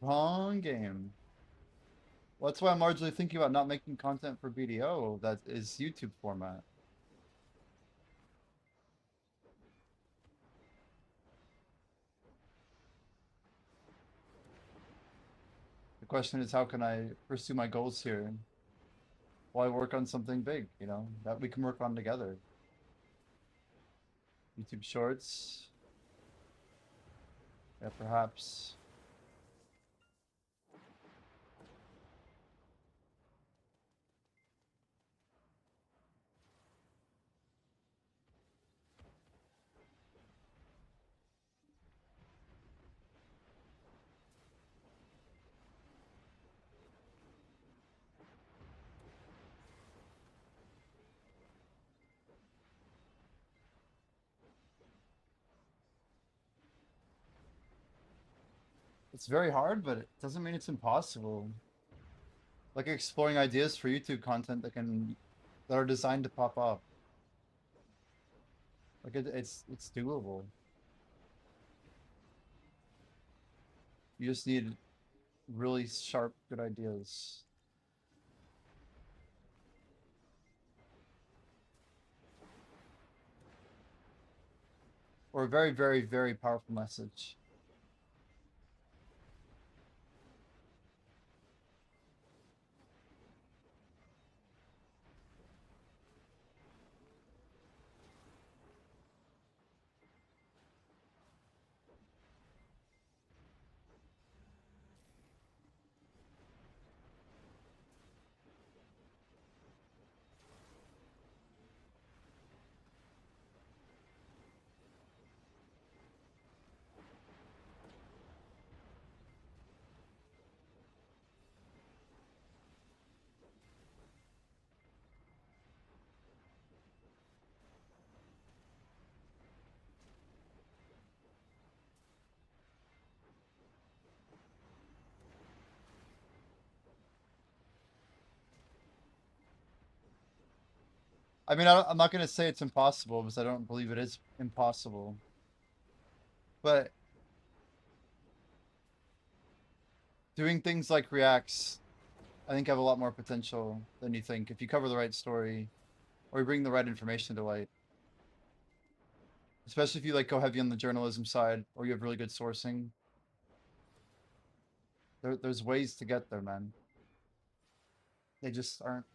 Wrong game. Well, that's why I'm largely thinking about not making content for BDO that is YouTube format. The question is, how can I pursue my goals here while I work on something big, you know, that we can work on together? YouTube Shorts. Yeah, perhaps. It's very hard, but it doesn't mean it's impossible. Like exploring ideas for YouTube content that are designed to pop up. Like it's doable. You just need really sharp, good ideas. Or a very, very, very powerful message. I mean, I'm not going to say it's impossible because I don't believe it is impossible. But doing things like reacts, I think have a lot more potential than you think if you cover the right story or you bring the right information to light. Especially if you like go heavy on the journalism side or you have really good sourcing. There's ways to get there, man. They just aren't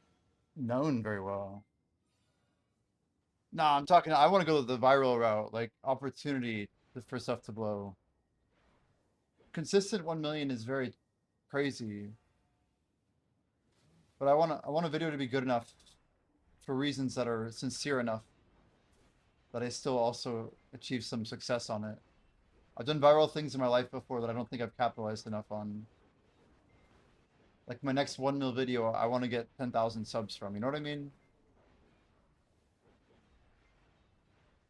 known very well. Nah, I'm talking. I want to go the viral route, like opportunity for stuff to blow. Consistent 1 million is very crazy, but I want a video to be good enough for reasons that are sincere enough that I still also achieve some success on it. I've done viral things in my life before that I don't think I've capitalized enough on. Like my next 1 mil video, I want to get 10,000 subs from. You know what I mean?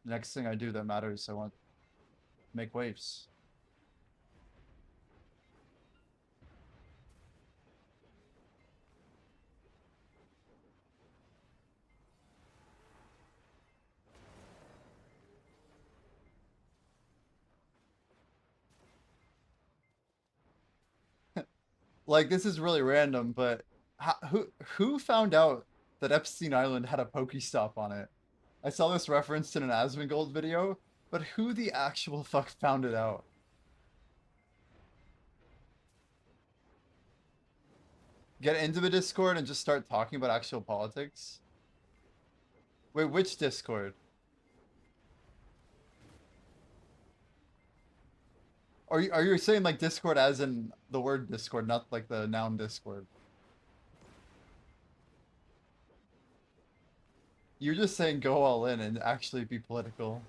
The next thing I do that matters, I want to make waves. Like this is really random, but who found out that Epstein Island had a Pokestop on it? I saw this referenced in an Asmongold video, but who the actual fuck found it out? Get into the Discord and just start talking about actual politics? Wait, which Discord? Are you saying like Discord as in the word Discord, not like the noun Discord? You're just saying go all in and actually be political.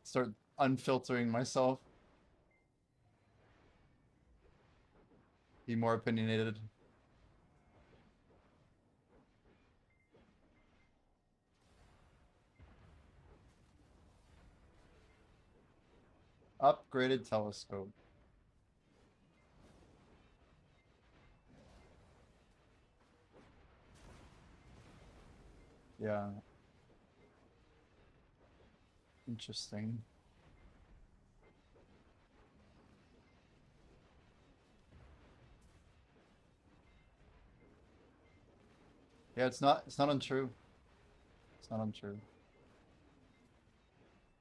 Start unfiltering myself. Be more opinionated. Upgraded telescope. Yeah. Interesting. Yeah, it's not untrue. It's not untrue.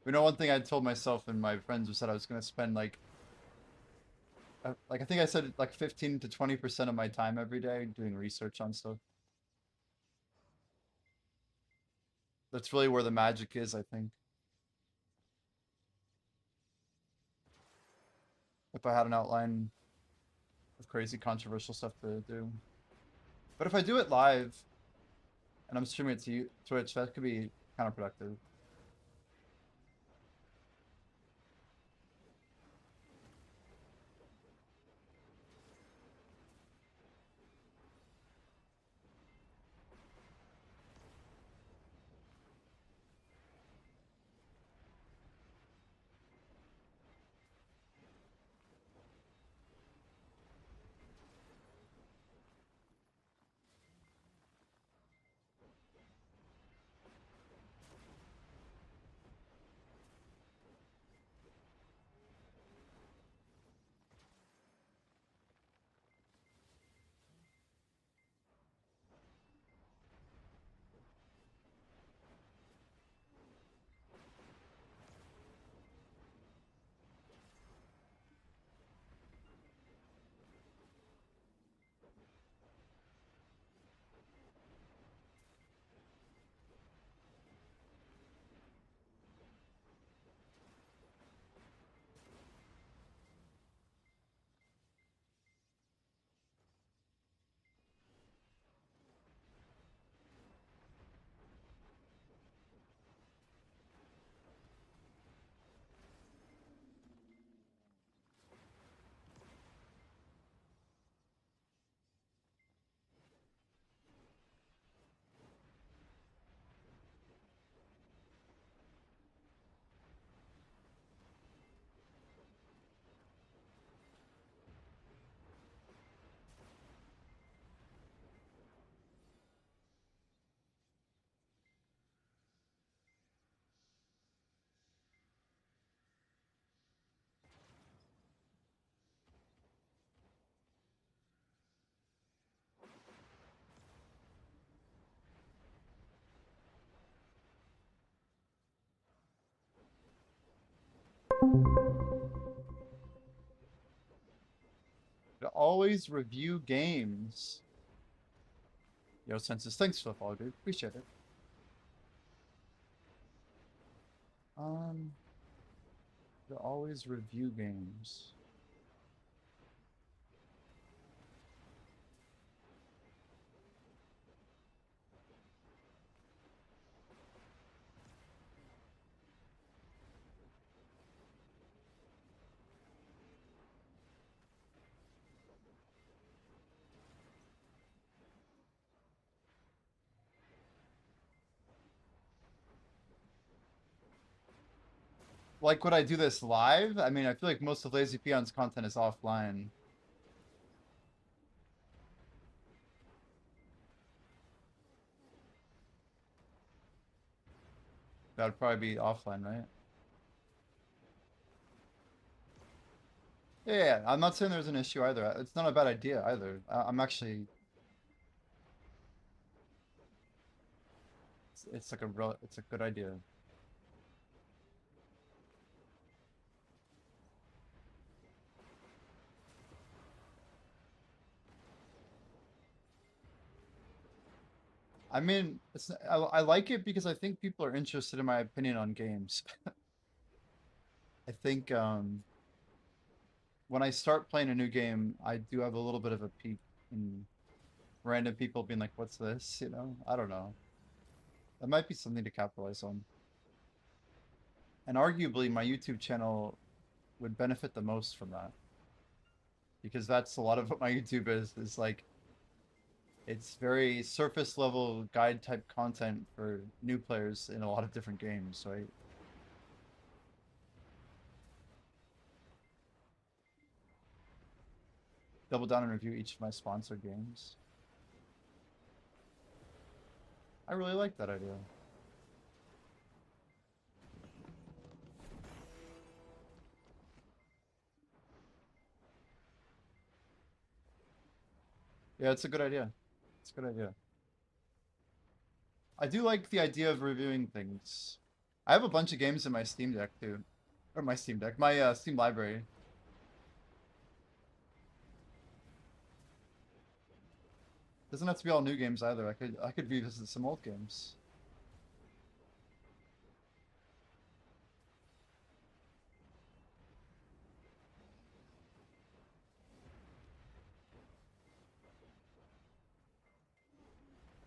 You know, one thing I told myself and my friends was that I was gonna spend like I think I said like 15 to 20% of my time every day doing research on stuff. That's really where the magic is, I think. If I had an outline of crazy controversial stuff to do. But if I do it live and I'm streaming it to Twitch, that could be counterproductive. always review games. Yo, Census, thanks for the follow, dude. Appreciate it. To always review games. Like, would I do this live? I mean, I feel like most of Lazy Peon's content is offline. That would probably be offline, right? Yeah, I'm not saying there's an issue either. It's not a bad idea either. I'm actually, it's like it's a good idea. I mean, I like it because I think people are interested in my opinion on games. I think when I start playing a new game, I do have a little bit of a peak in random people being like, "What's this?" You know, I don't know. That might be something to capitalize on. And arguably, my YouTube channel would benefit the most from that because that's a lot of what my YouTube is like. It's very surface level guide type content for new players in a lot of different games, right? Double down and review each of my sponsored games. I really like that idea. Yeah, it's a good idea. It's a good idea. I do like the idea of reviewing things. I have a bunch of games in my Steam Deck too. Or my Steam Deck, my Steam library. Doesn't have to be all new games either. I could revisit some old games.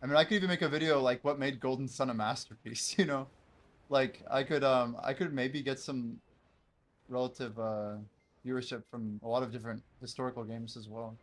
I mean, I could even make a video like what made Golden Sun a masterpiece, you know? Like I could maybe get some relative viewership from a lot of different historical games as well.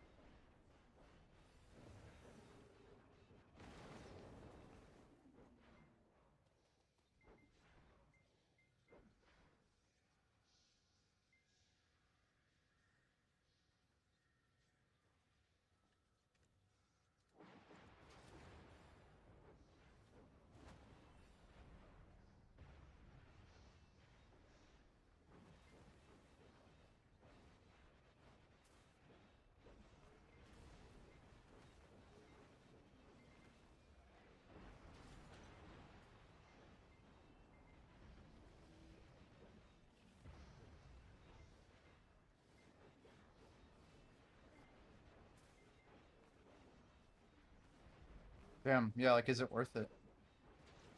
Damn, yeah, like is it worth it?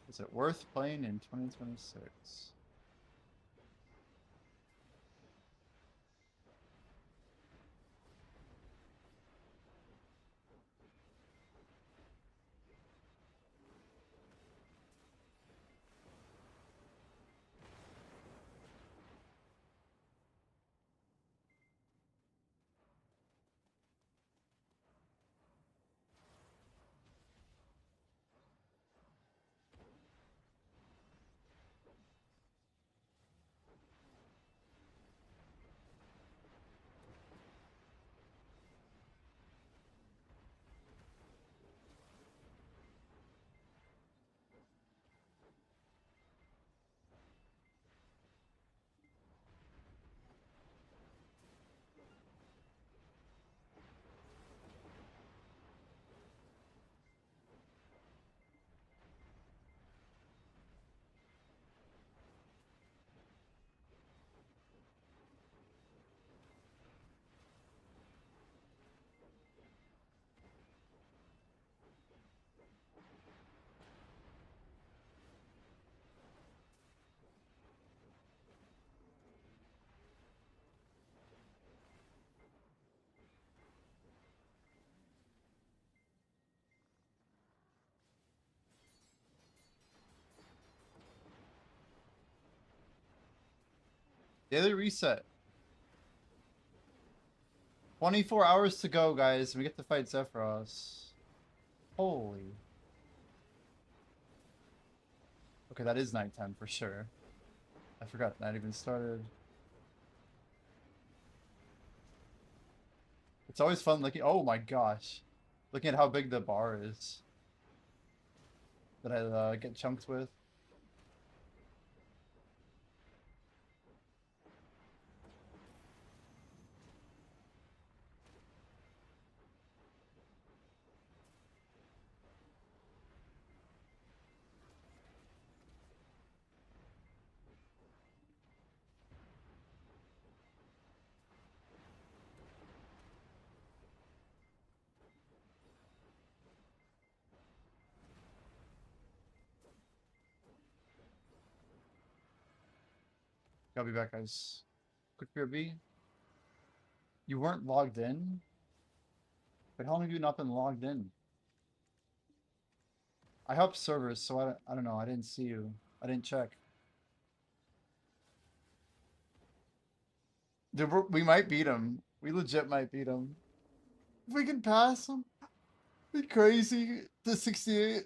Is it worth playing in 2026? Daily reset. 24 hours to go, guys. We get to fight Zephyros. Holy. Okay, that is night 10 for sure. I forgot that even started. It's always fun looking. Oh my gosh. Looking at how big the bar is that I get chunked with. I'll be back, guys. Quick BRB. You weren't logged in? But how long have you not been logged in? I helped servers, so I don't know. I didn't see you. I didn't check. Dude, we might beat him. We legit might beat him. If we can pass him, be crazy. The 68.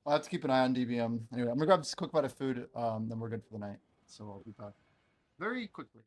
I'll have to keep an eye on DBM. Anyway, I'm gonna grab this quick bite of food, then we're good for the night. So I'll be back very quickly.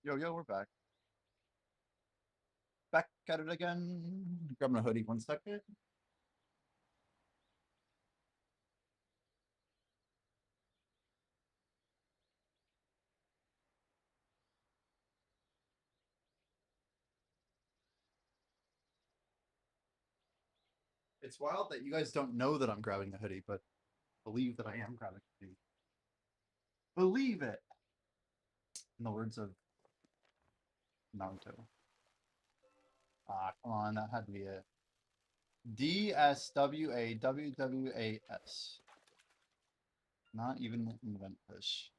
Yo, yo, we're back. Back at it again. Grab my hoodie 1 second. It's wild that you guys don't know that I'm grabbing the hoodie, but believe that I am grabbing the hoodie. Believe it! In the words of Naruto. Ah, come on, that had to be it. DSWAWWAS. Not even invent fish.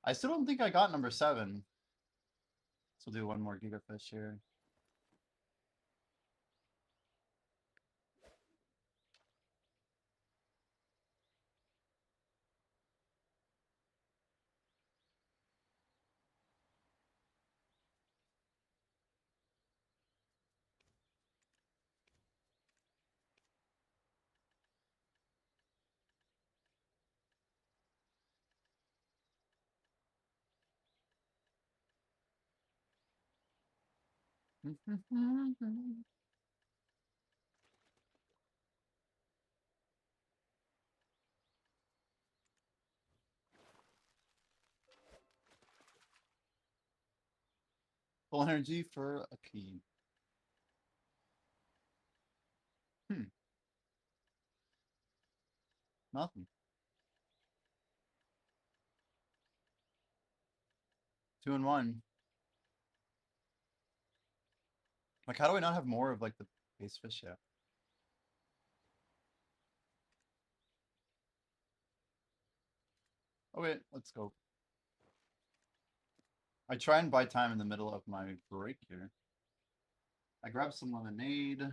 I still don't think I got number 7. So we'll do one more gigafish here. Full energy for a P. Nothing. 2 and 1. Like, how do I not have more of like the base fish yet? Okay, let's go. I try and buy time in the middle of my break here. I grab some lemonade.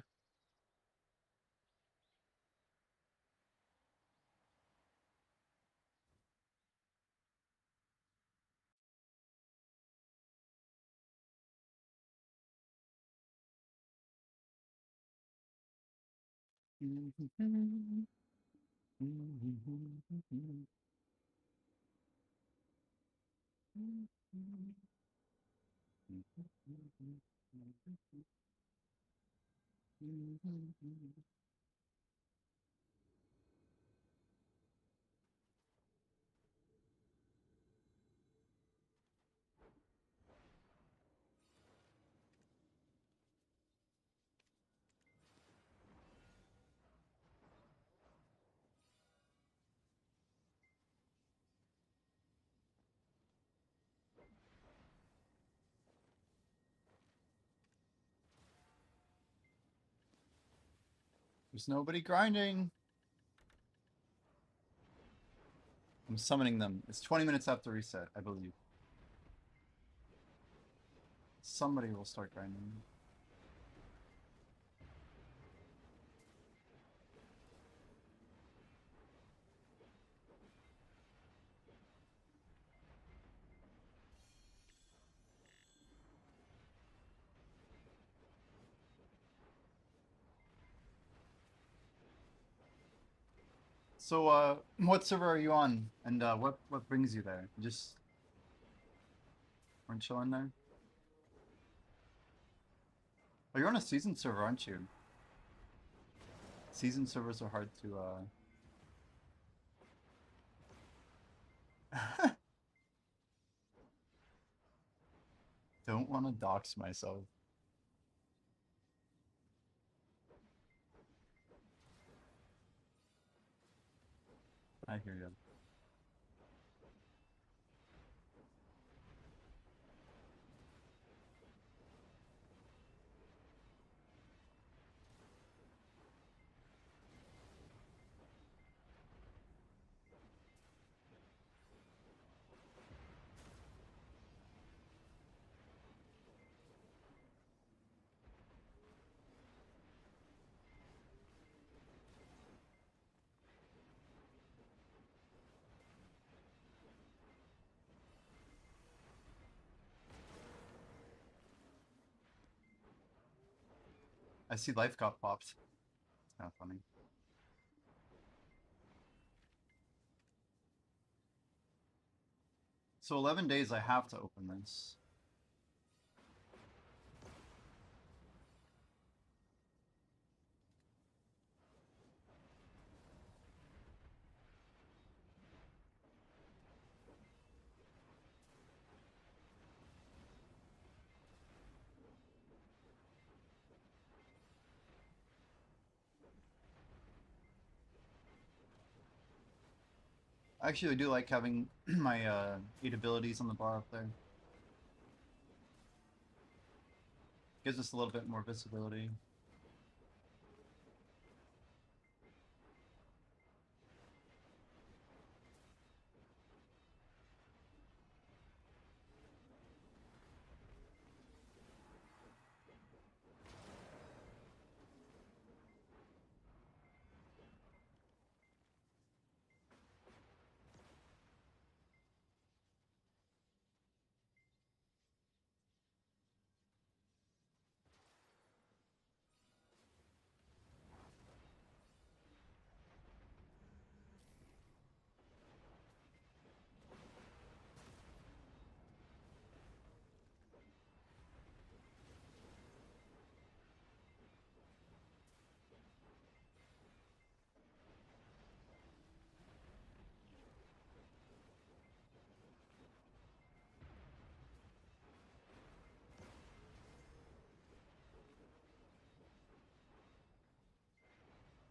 There's nobody grinding. I'm summoning them. It's 20 minutes after reset, I believe. Somebody will start grinding. So, what server are you on? And what brings you there? You just weren't chilling there? Oh, you're on a season server, aren't you? Season servers are hard to Don't want to dox myself. I hear you. I see life got popped. It's kind of funny. So 11 days I have to open this. I actually do like having my 8 abilities on the bar up there. Gives us a little bit more visibility.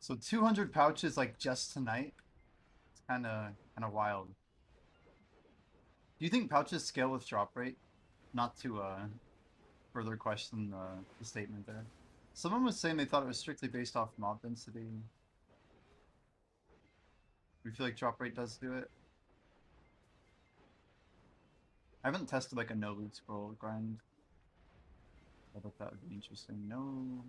So 200 pouches like just tonight. It's kind of wild. Do you think pouches scale with drop rate? Not to further question the statement there. Someone was saying they thought it was strictly based off mob density. We feel like drop rate does do it. I haven't tested like a no loot scroll grind. I thought that would be interesting. No.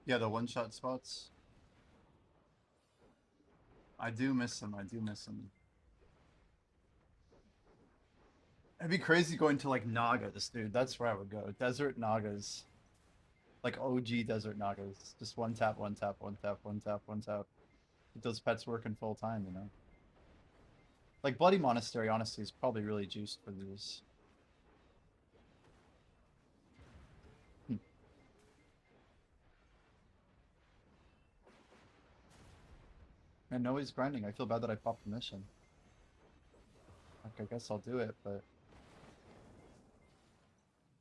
Yeah, the one-shot spots. I do miss them. I do miss them. It'd be crazy going to like Nagas, dude. That's where I would go. Desert Nagas. Like OG Desert Nagas. Just one tap, one tap, one tap, one tap, one tap. Get those pets working full time, you know? Like Bloody Monastery, honestly, is probably really juiced for these. And no, he's grinding. I feel bad that I popped the mission. Like, I guess I'll do it, but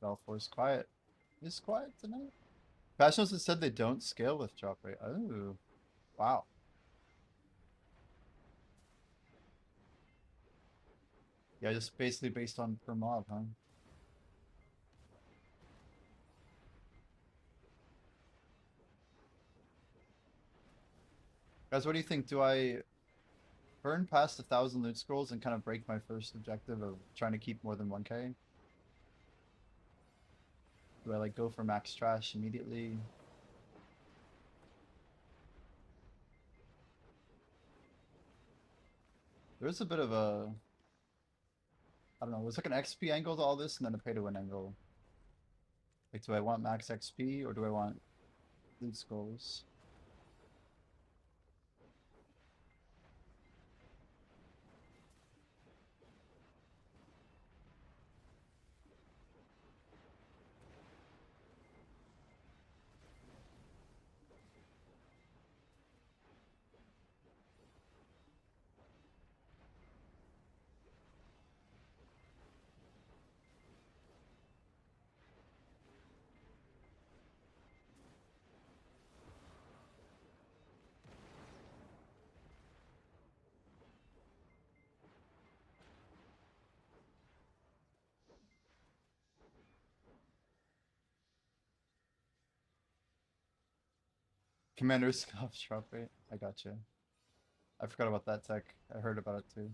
Balfour's quiet. Is quiet tonight? Passionals has said they don't scale with drop rate. Oh, wow. Yeah, just basically based on per mob, huh? Guys, what do you think? Do I burn past 1,000 loot scrolls and kind of break my first objective of trying to keep more than 1k? Do I like go for max trash immediately? There's a bit of a, I don't know, there's like an XP angle to all this and then a pay to win angle. Like, do I want max XP or do I want loot scrolls? Commander Scoff's drop rate. I gotcha. I forgot about that tech. I heard about it too.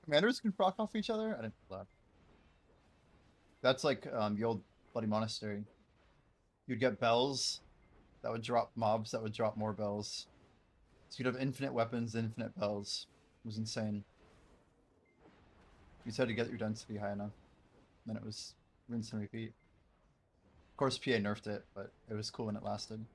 Commanders can proc off each other? I didn't know that. That's like the old Bloody Monastery. You'd get bells that would drop mobs that would drop more bells. So you'd have infinite weapons, infinite bells. It was insane. You just had to get your density high enough. Then it was rinse and repeat. Of course, PA nerfed it, but it was cool when it lasted.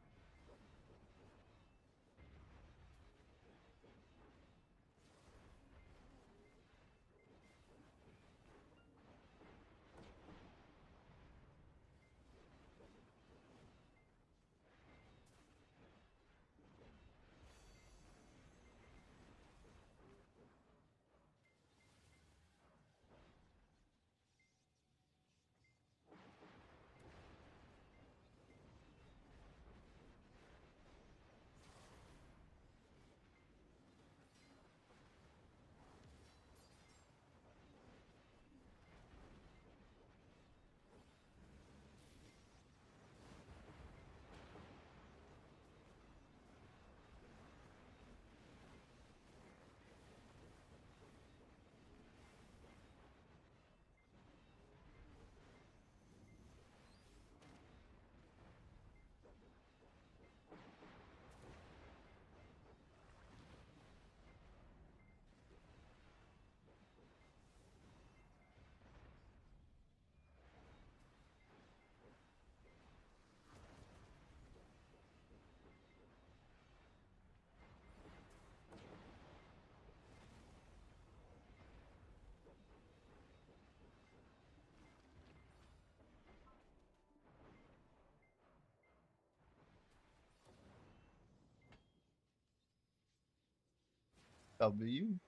W.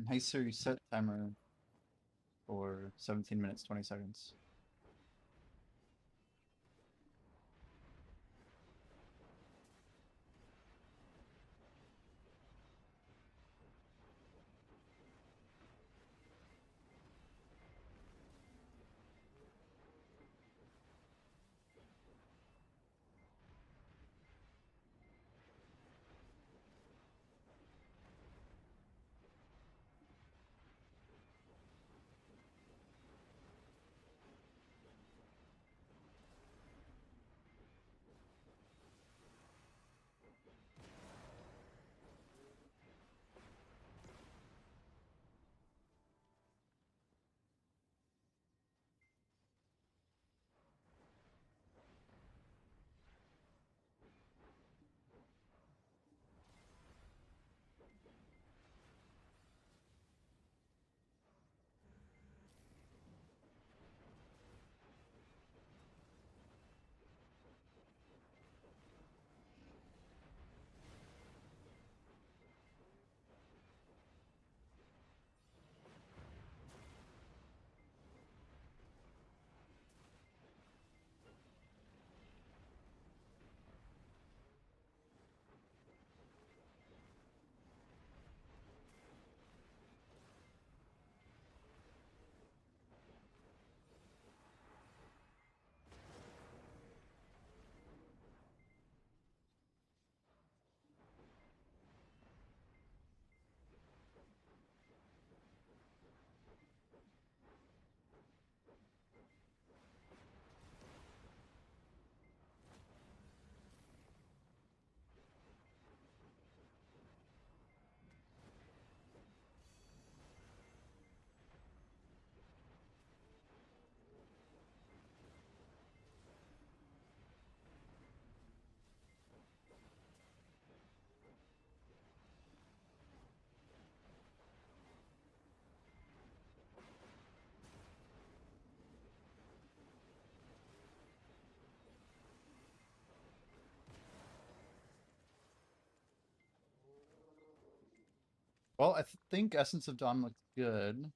Hey sir, you set timer for 17 minutes, 20 seconds. Well, I think Essence of Dawn looks good.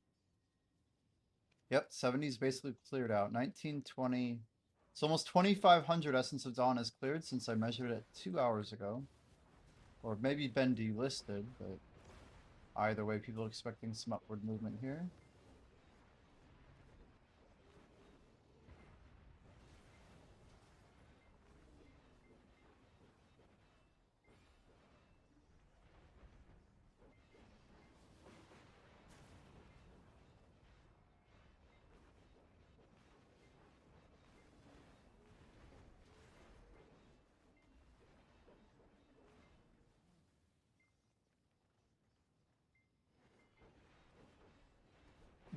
Yep, 70's basically cleared out. 1920. It's almost 2,500 Essence of Dawn is cleared since I measured it 2 hours ago. Or maybe been delisted, but either way, people are expecting some upward movement here.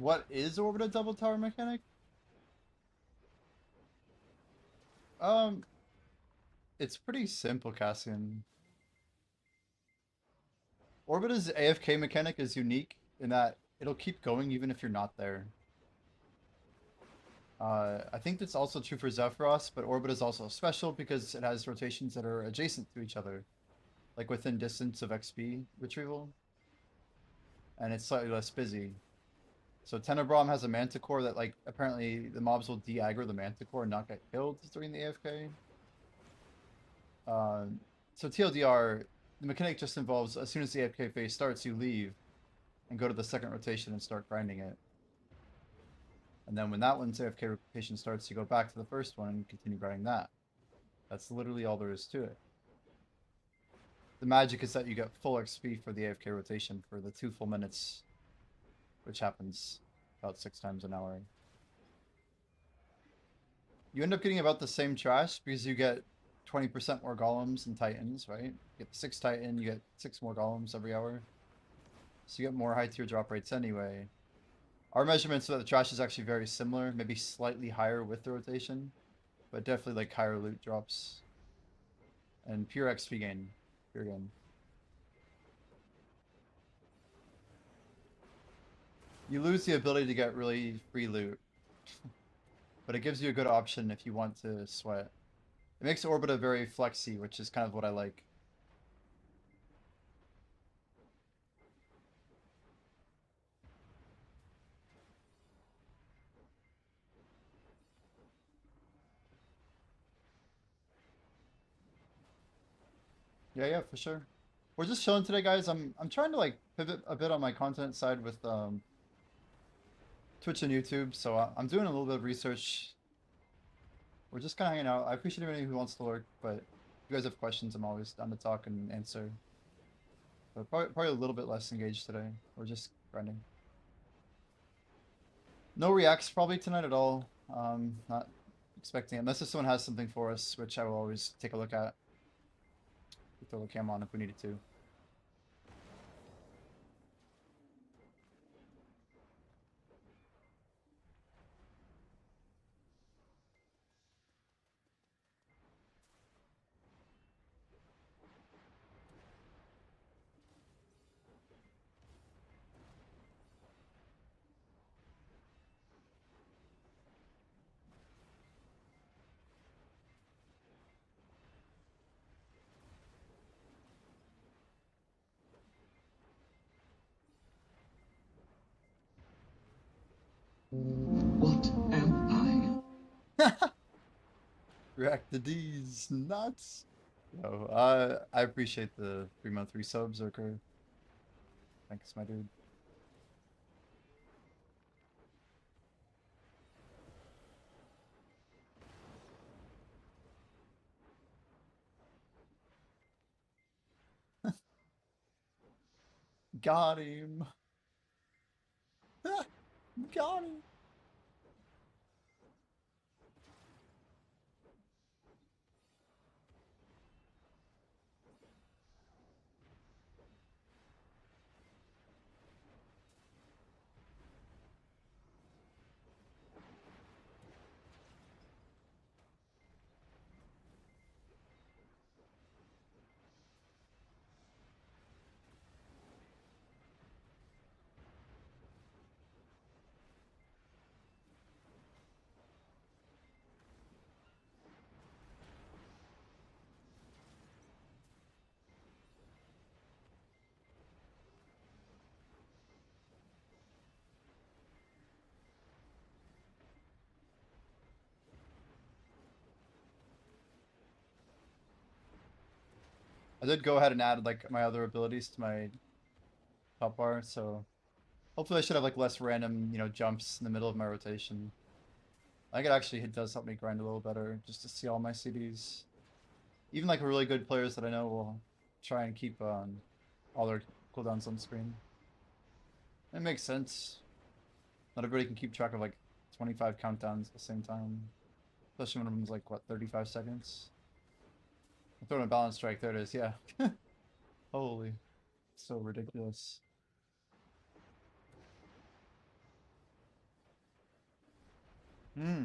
What is orbit a double tower mechanic? Um, it's pretty simple, Cassian. Orbita's AFK mechanic is unique in that it'll keep going even if you're not there. I think that's also true for Zephyros, but Orbit is also special because it has rotations that are adjacent to each other, like within distance of XP retrieval, and it's slightly less busy. So Tenebrom has a Manticore that, like, apparently the mobs will de-aggro the Manticore and not get killed during the AFK. So TLDR, the mechanic just involves as soon as the AFK phase starts, you leave and go to the second rotation and start grinding it. And then when that one's AFK rotation starts, you go back to the first one and continue grinding that. That's literally all there is to it. The magic is that you get full XP for the AFK rotation for the 2 full minutes, which happens about 6 times an hour. You end up getting about the same trash because you get 20% more golems and titans, right? You get 6 titan, you get 6 more golems every hour. So you get more high tier drop rates anyway. Our measurements are that the trash is actually very similar, maybe slightly higher with the rotation, but definitely like higher loot drops. And pure XP gain. Pure gain. You lose the ability to get really free loot, but it gives you a good option if you want to sweat. It makes Orbita very flexy, which is kind of what I like. Yeah, for sure. We're just chilling today, guys. I'm trying to like pivot a bit on my content side with Twitch and YouTube, so I'm doing a little bit of research. We're just kind of hanging out. I appreciate anybody who wants to lurk, but if you guys have questions, I'm always down to talk and answer. But probably a little bit less engaged today. We're just grinding. No reacts probably tonight at all. Not expecting it. Unless if someone has something for us, which I will always take a look at. We throw the cam on if we needed to. What am I? React to these nuts. Yo, I appreciate the 3-month resubs, Zerker. Thanks, my dude. Got him. Got him. I did go ahead and add like my other abilities to my top bar, so hopefully I should have like less random, jumps in the middle of my rotation. I think it actually does help me grind a little better just to see all my CDs. Even like really good players that I know will try and keep all their cooldowns on screen. It makes sense. Not everybody can keep track of like 25 countdowns at the same time. Especially when one's like, what, 35 seconds? I'm throwing a balance strike. There it is, yeah. Holy. So ridiculous. Hmm.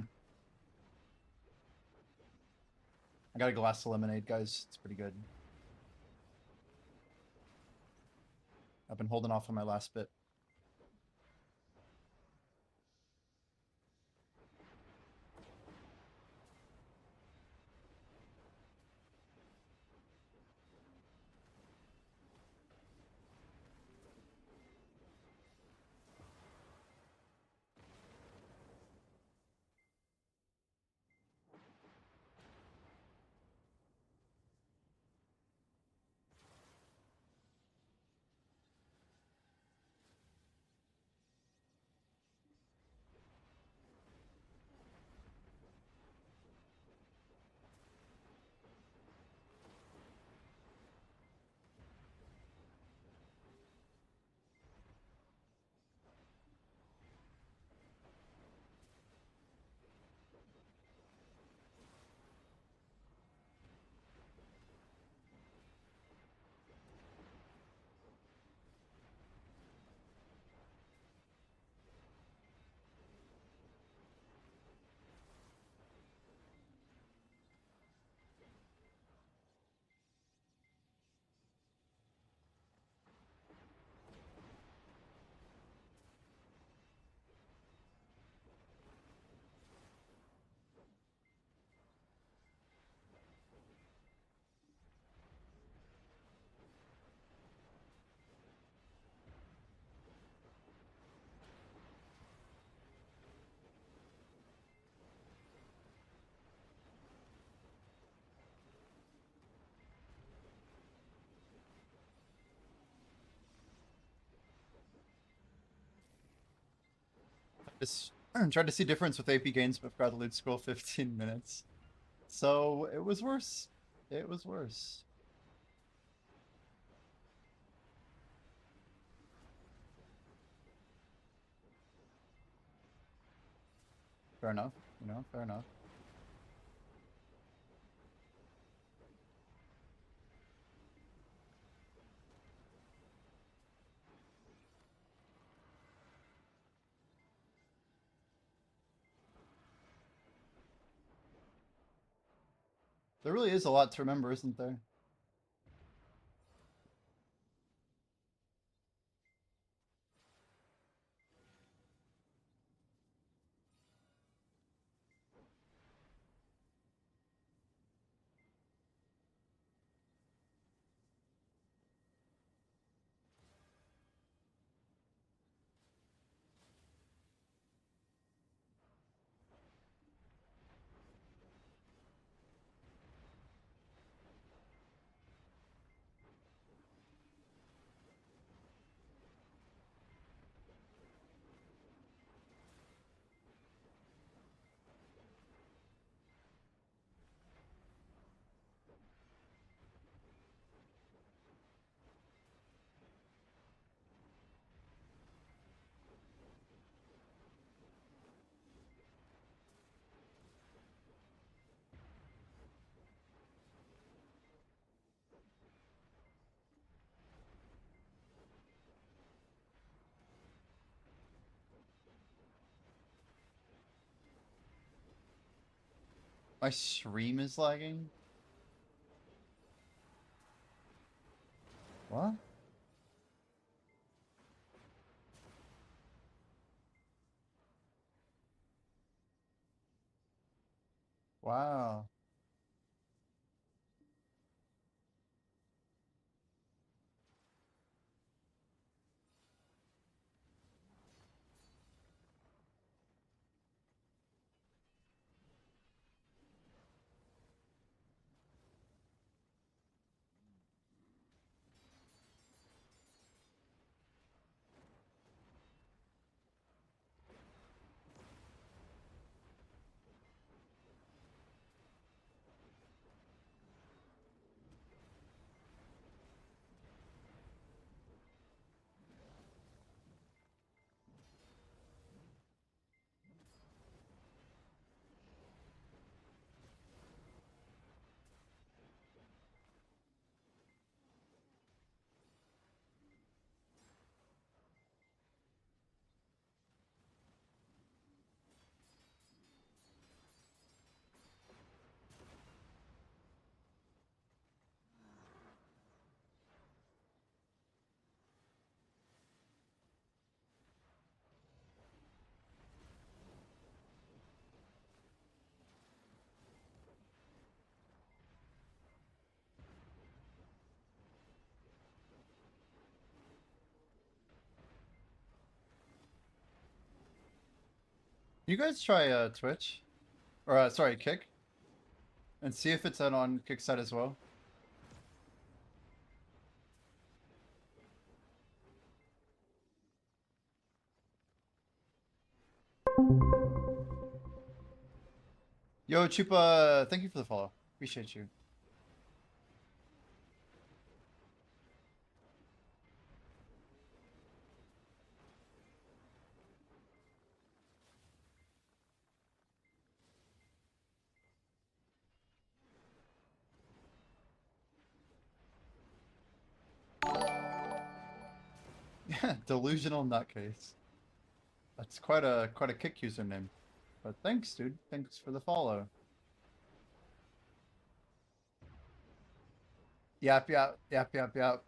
I got a glass of lemonade, guys. It's pretty good. I've been holding off on my last bit. Just tried to see difference with AP gains, but forgot to loot scroll 15 minutes. So it was worse. It was worse. Fair enough. You know, fair enough. There really is a lot to remember, isn't there? My stream is lagging. What? Wow. you guys try Twitch? Or sorry, Kick? And see if it's on Kick side as well. Yo, Chupa, thank you for the follow. Appreciate you. Yeah, delusional nutcase. That's quite a Kick username. But thanks, dude. Thanks for the follow. Yap, yap, yap, yap, yap.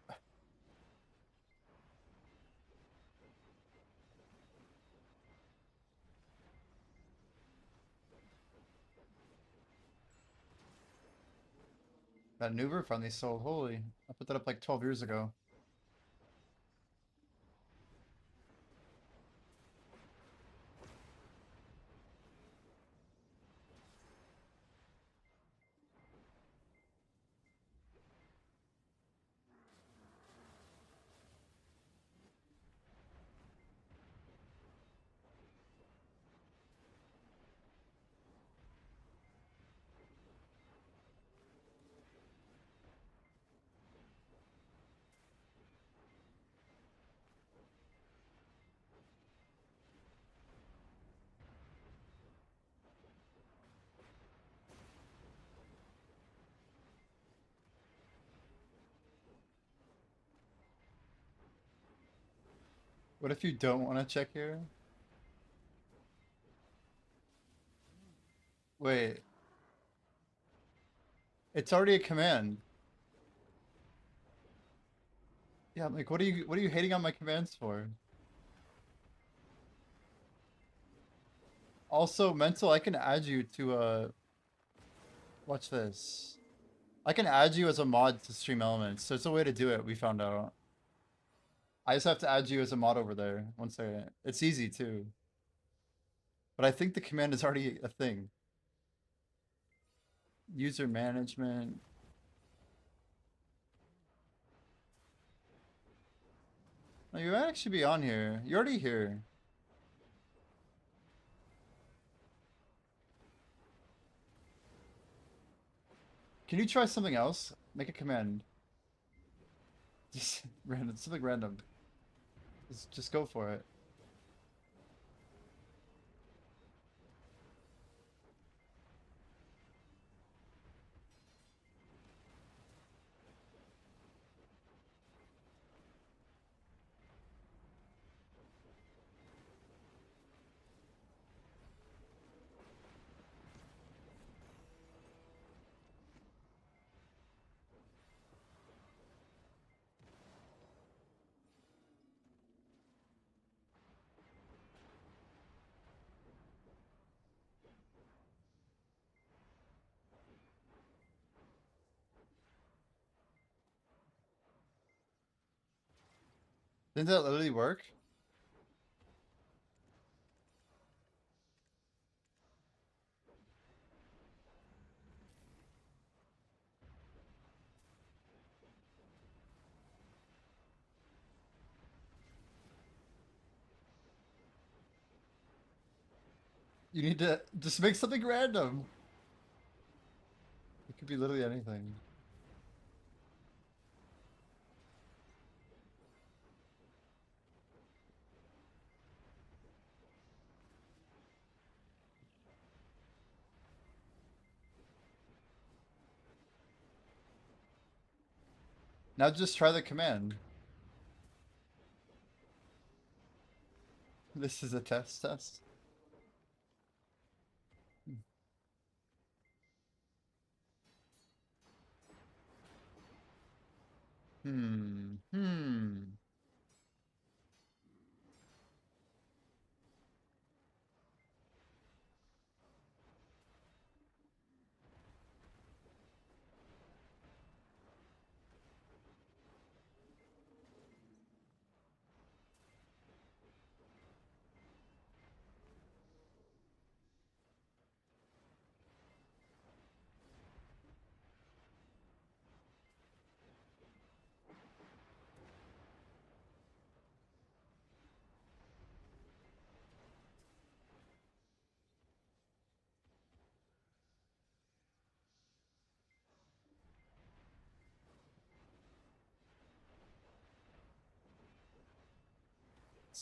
That new roof finally sold. Holy. I put that up like 12 years ago. What if you don't want to check here? Wait. It's already a command. Yeah, I'm like, what are you hating on my commands for? Also, Mental, I can add you to watch this. I can add you as a mod to Stream Elements. So it's a way to do it, we found out. I just have to add you as a mod over there. One second. It's easy too. But I think the command is already a thing. User management. No, you might actually be on here. You're already here. Can you try something else? Make a command. Just random, something random. Just go for it. Didn't that literally work? You need to just make something random. It could be literally anything. Now just try the command. This is a test. Hmm.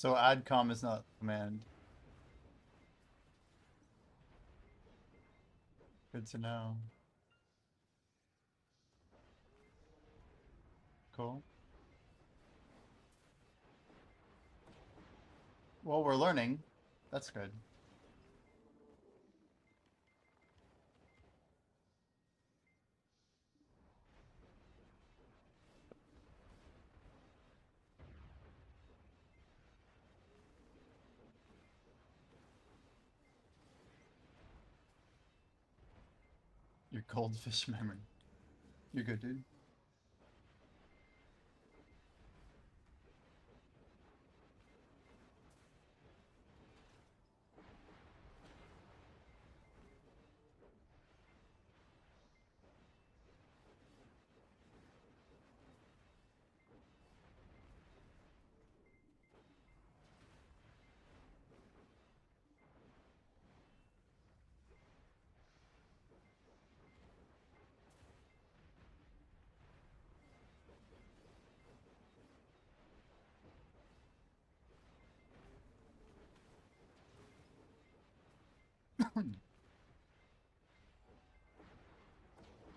So adcom is not command. Good to know. Cool. Well, we're learning. That's good. Your goldfish memory. You're good, dude.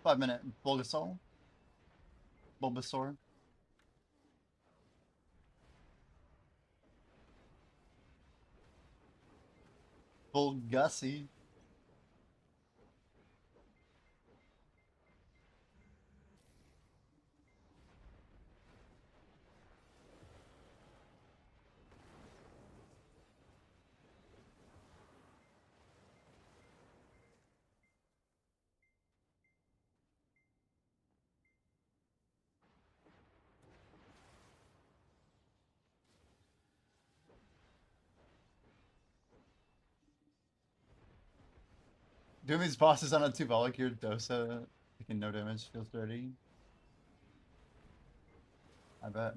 Five-minute Bulbasaur. Bulbasaur. Bulgussie. Doing these bosses on a 2 Volunteer Dosa, taking no damage feels dirty. I bet.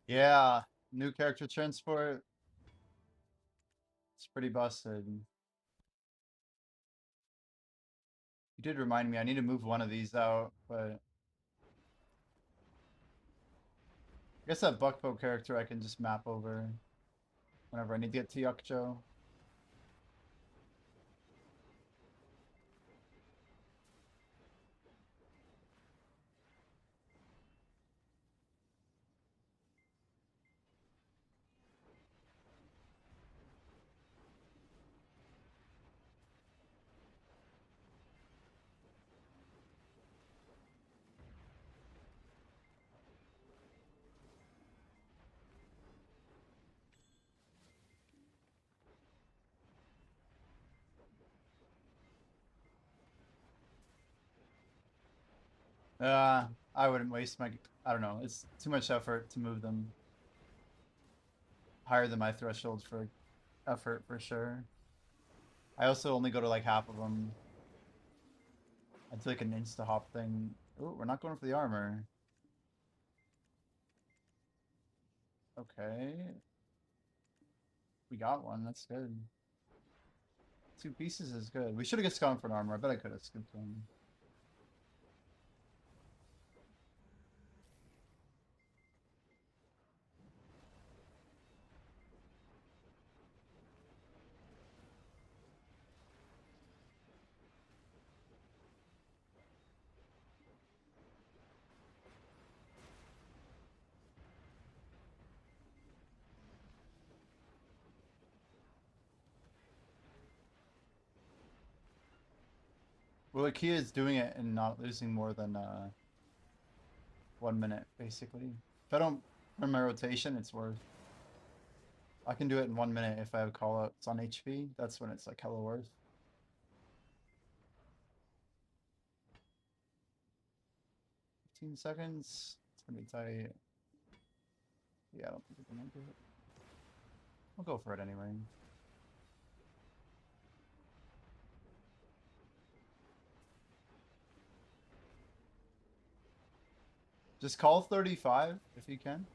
Yeah, new character transport. It's pretty busted. You did remind me, I need to move one of these out, but I guess that Buckbow character I can just map over whenever I need to get to Yukjo. I wouldn't waste my. I don't know. It's too much effort to move them. Higher than my threshold for effort for sure. I also only go to like half of them. I do like an insta hop thing. Oh, we're not going for the armor. Okay. We got one. That's good. 2 pieces is good. We should have just gone for an armor. I bet I could have skipped one. Well, the key is doing it and not losing more than 1 minute, basically. If I don't run my rotation, it's worth. I can do it in 1 minute if I have call outs on HP. That's when it's like hella worth. 15 seconds. It's gonna be tight. Yeah, I don't think we can make it. We'll go for it anyway. Just call 35 if you can.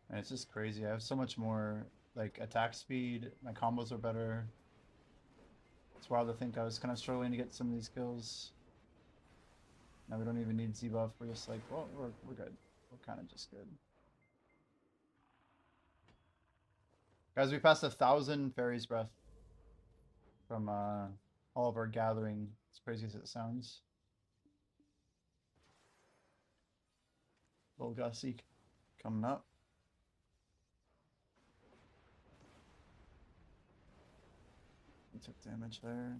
And it's just crazy. I have so much more like attack speed. My combos are better. It's wild to think I was kind of struggling to get some of these kills. Now we don't even need Z-buff. We're just like, well, we're good. We're kind of just good. Guys, we passed 1,000 Fairy's Breath from all of our gathering. As crazy as it sounds. Little Gussy coming up. He took damage there.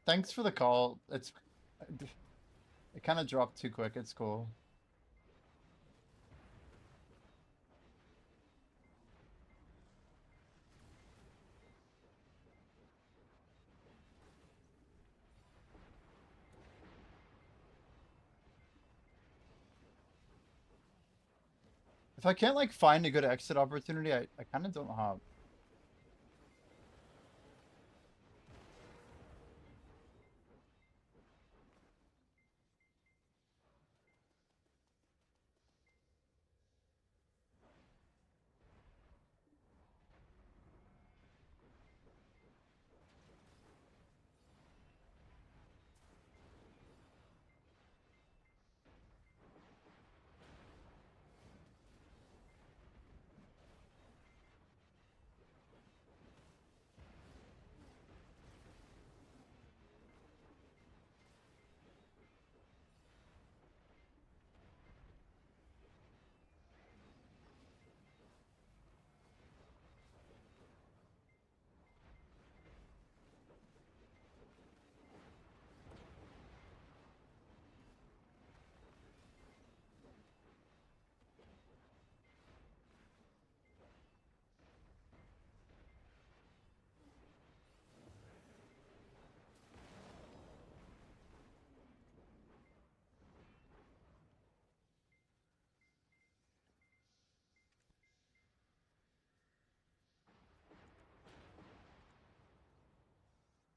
Thanks for the call. It kind of dropped too quick. It's cool. If I can't like find a good exit opportunity, I kind of don't hop.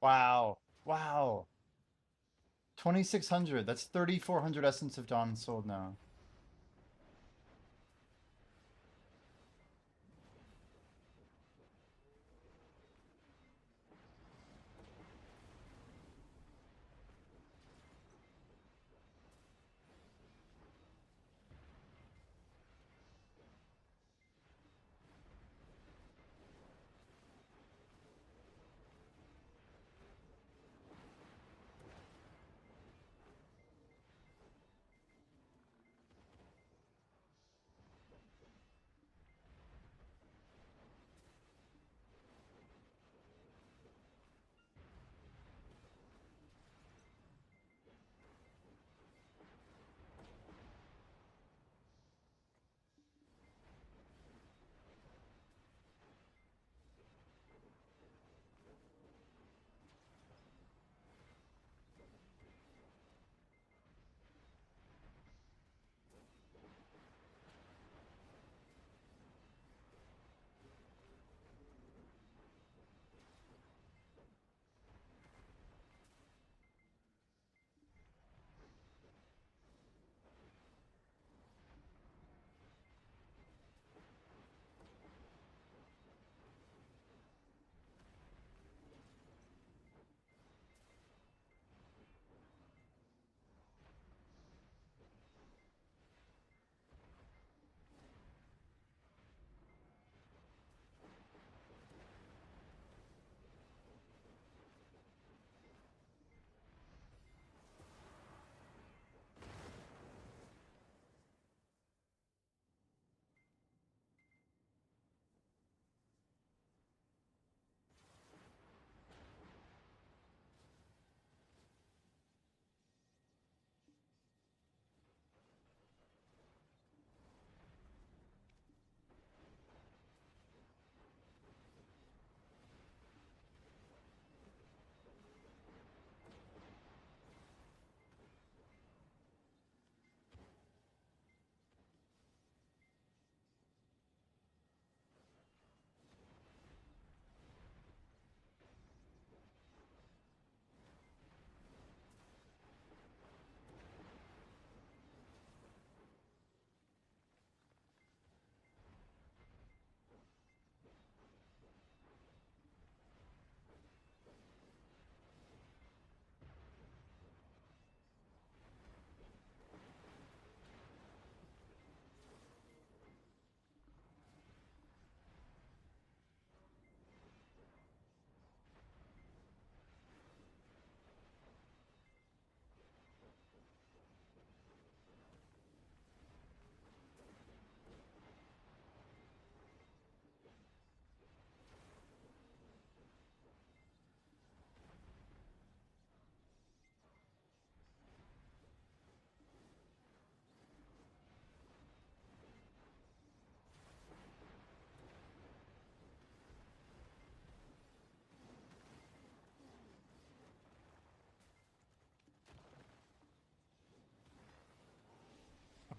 Wow. Wow. 2,600. That's 3,400 Essence of Dawn sold now.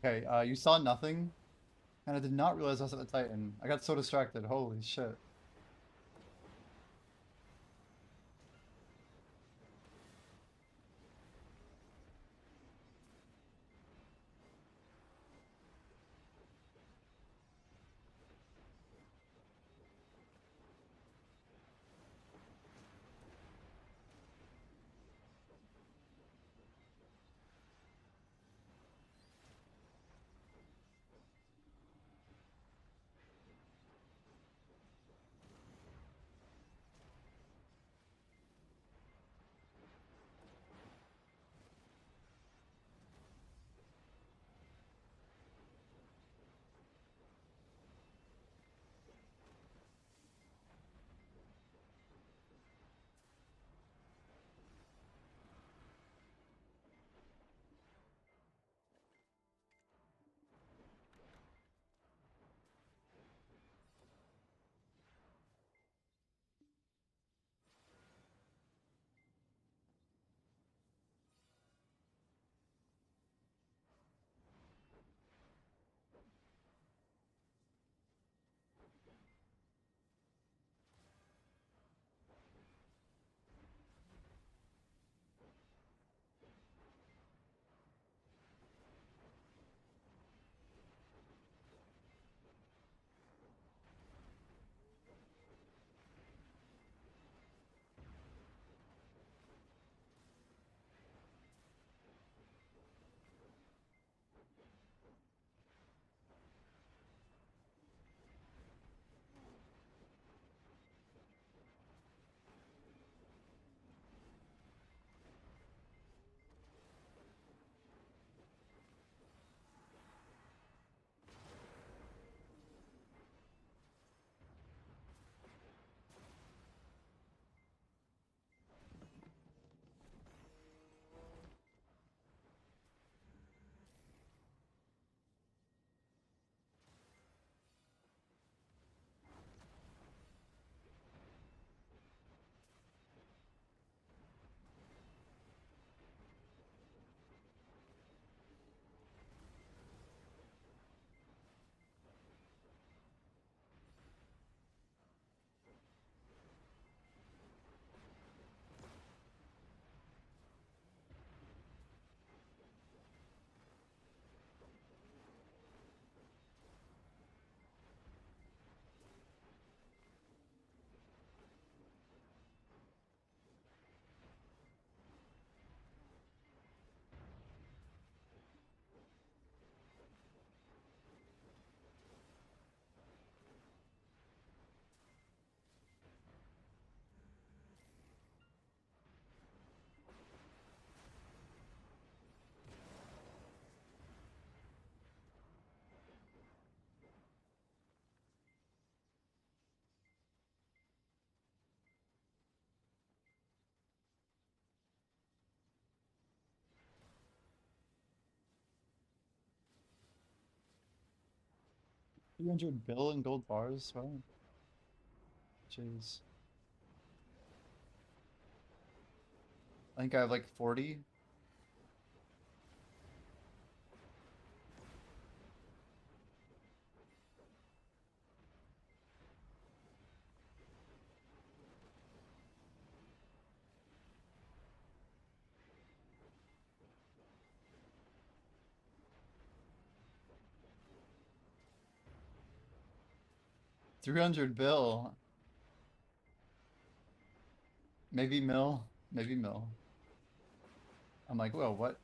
Okay, you saw nothing, and I did not realize I was at the Titan. I got so distracted. Holy shit. 300 bill in gold bars. Wow. Jeez. I think I have like 40. $300 bill. Maybe mill. Maybe mill. I'm like, well, what?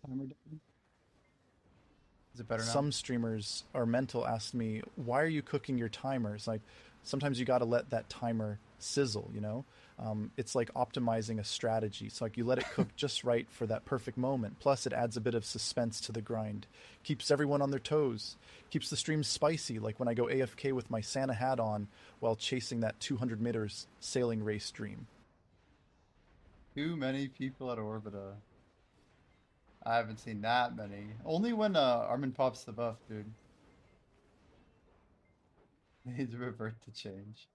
Timer down. Is it better now? Some streamers are mental asked me, why are you cooking your timers? Like, sometimes you got to let that timer sizzle, you know? It's like optimizing a strategy. It's like you let it cook just right for that perfect moment. Plus, it adds a bit of suspense to the grind, keeps everyone on their toes, keeps the stream spicy, like when I go AFK with my Santa hat on while chasing that 200 meters sailing race dream. Too many people at Orbita. I haven't seen that many. Only when Armin pops the buff, dude. Needs to revert to change.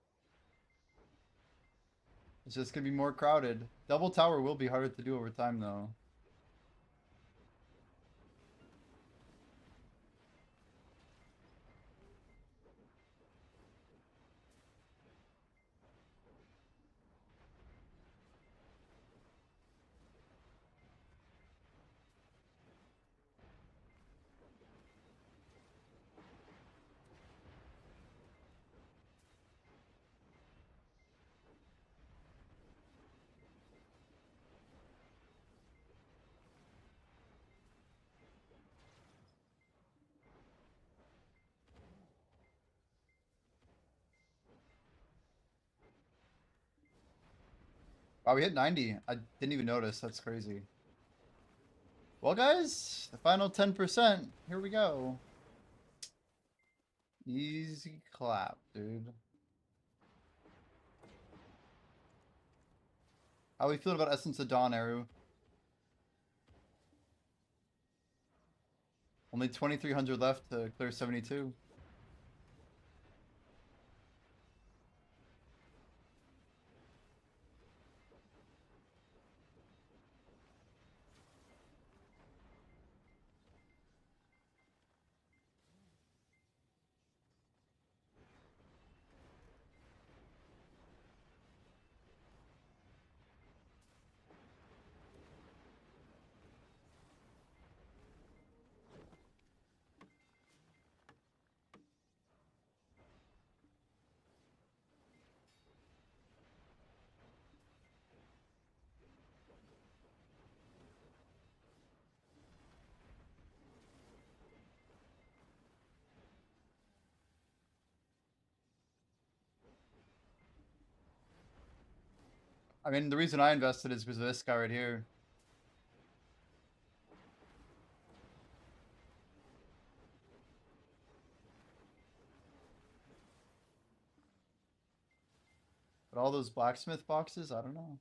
It's just gonna be more crowded. Double tower will be harder to do over time, though. Wow, we hit 90. I didn't even notice. That's crazy. Well, guys, the final 10%. Here we go. Easy clap, dude. How are we feeling about Essence of Dawn, Eru? Only 2,300 left to clear 72. I mean, the reason I invested is because of this guy right here. But all those blacksmith boxes, I don't know.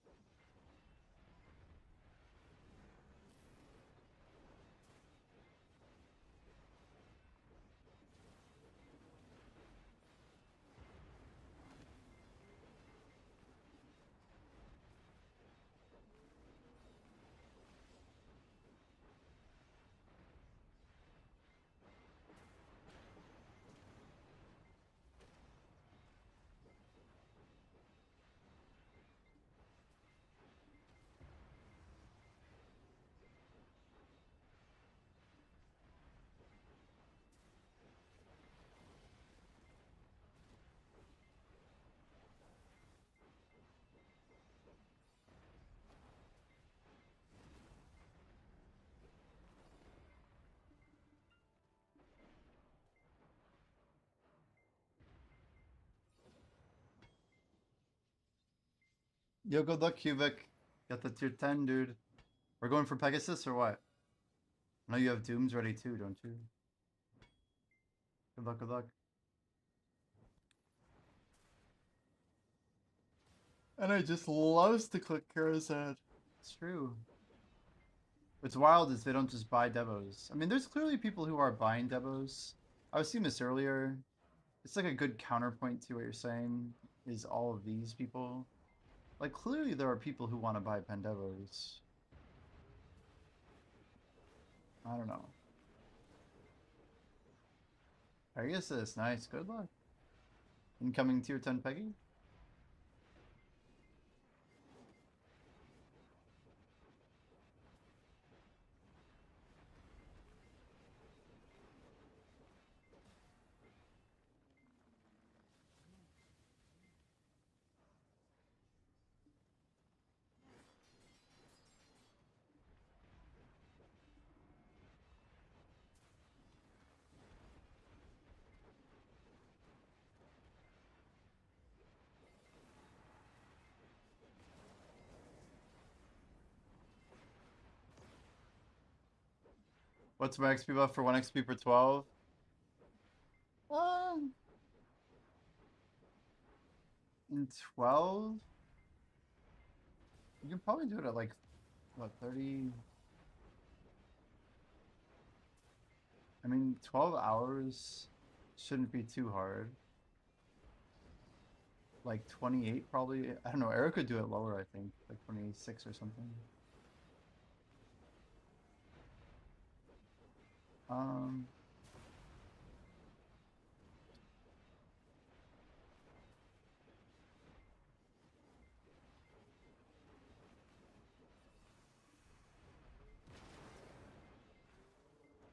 Yo, good luck, Cubic. Got the tier 10, dude. We're going for Pegasus or what? I know you have Dooms ready too, don't you? Good luck, good luck. And I just loves to click Karazad. It's true. What's wild is they don't just buy Devos. I mean, there's clearly people who are buying Devos. I was seeing this earlier. It's like a good counterpoint to what you're saying, is all of these people. Like, clearly there are people who want to buy Pandevos. I don't know. Pegasus, nice. Good luck. Incoming tier 10 Peggy. What's my XP buff for 1 XP per 12? Um, in 12, you can probably do it at like, what, 30? I mean, 12 hours shouldn't be too hard. Like 28 probably. I don't know. Eric could do it lower, I think. Like 26 or something. Um,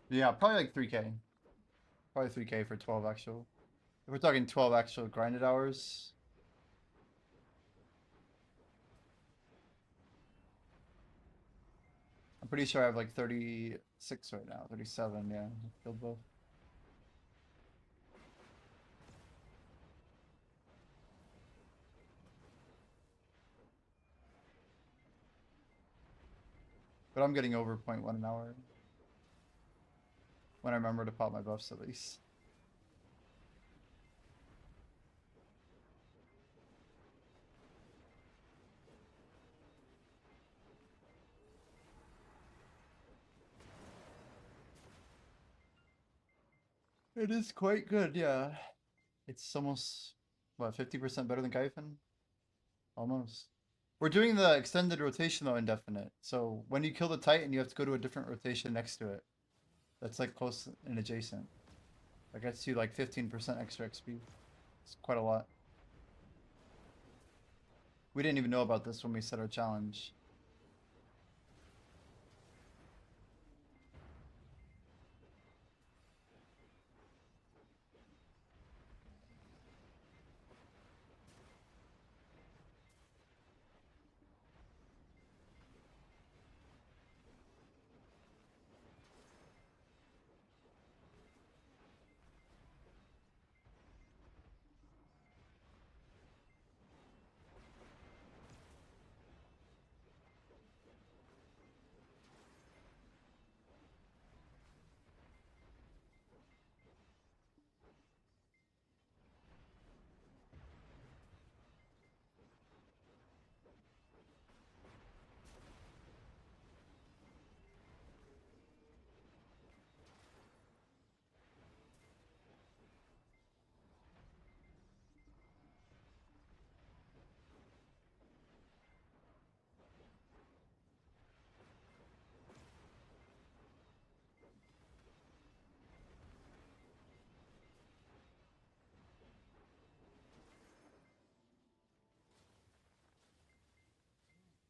yeah, probably like 3K. Probably 3K for 12 actual. If we're talking 12 actual grinded hours. I'm pretty sure I have like 36 right now. 37, yeah. Killed both. But I'm getting over 0.1 an hour. When I remember to pop my buffs at least. It is quite good, yeah. It's almost, what, 50% better than Kaifin? Almost. We're doing the extended rotation though, indefinite. So when you kill the Titan, you have to go to a different rotation next to it. That's like close and adjacent. That gets you like 15% extra XP. It's quite a lot. We didn't even know about this when we set our challenge.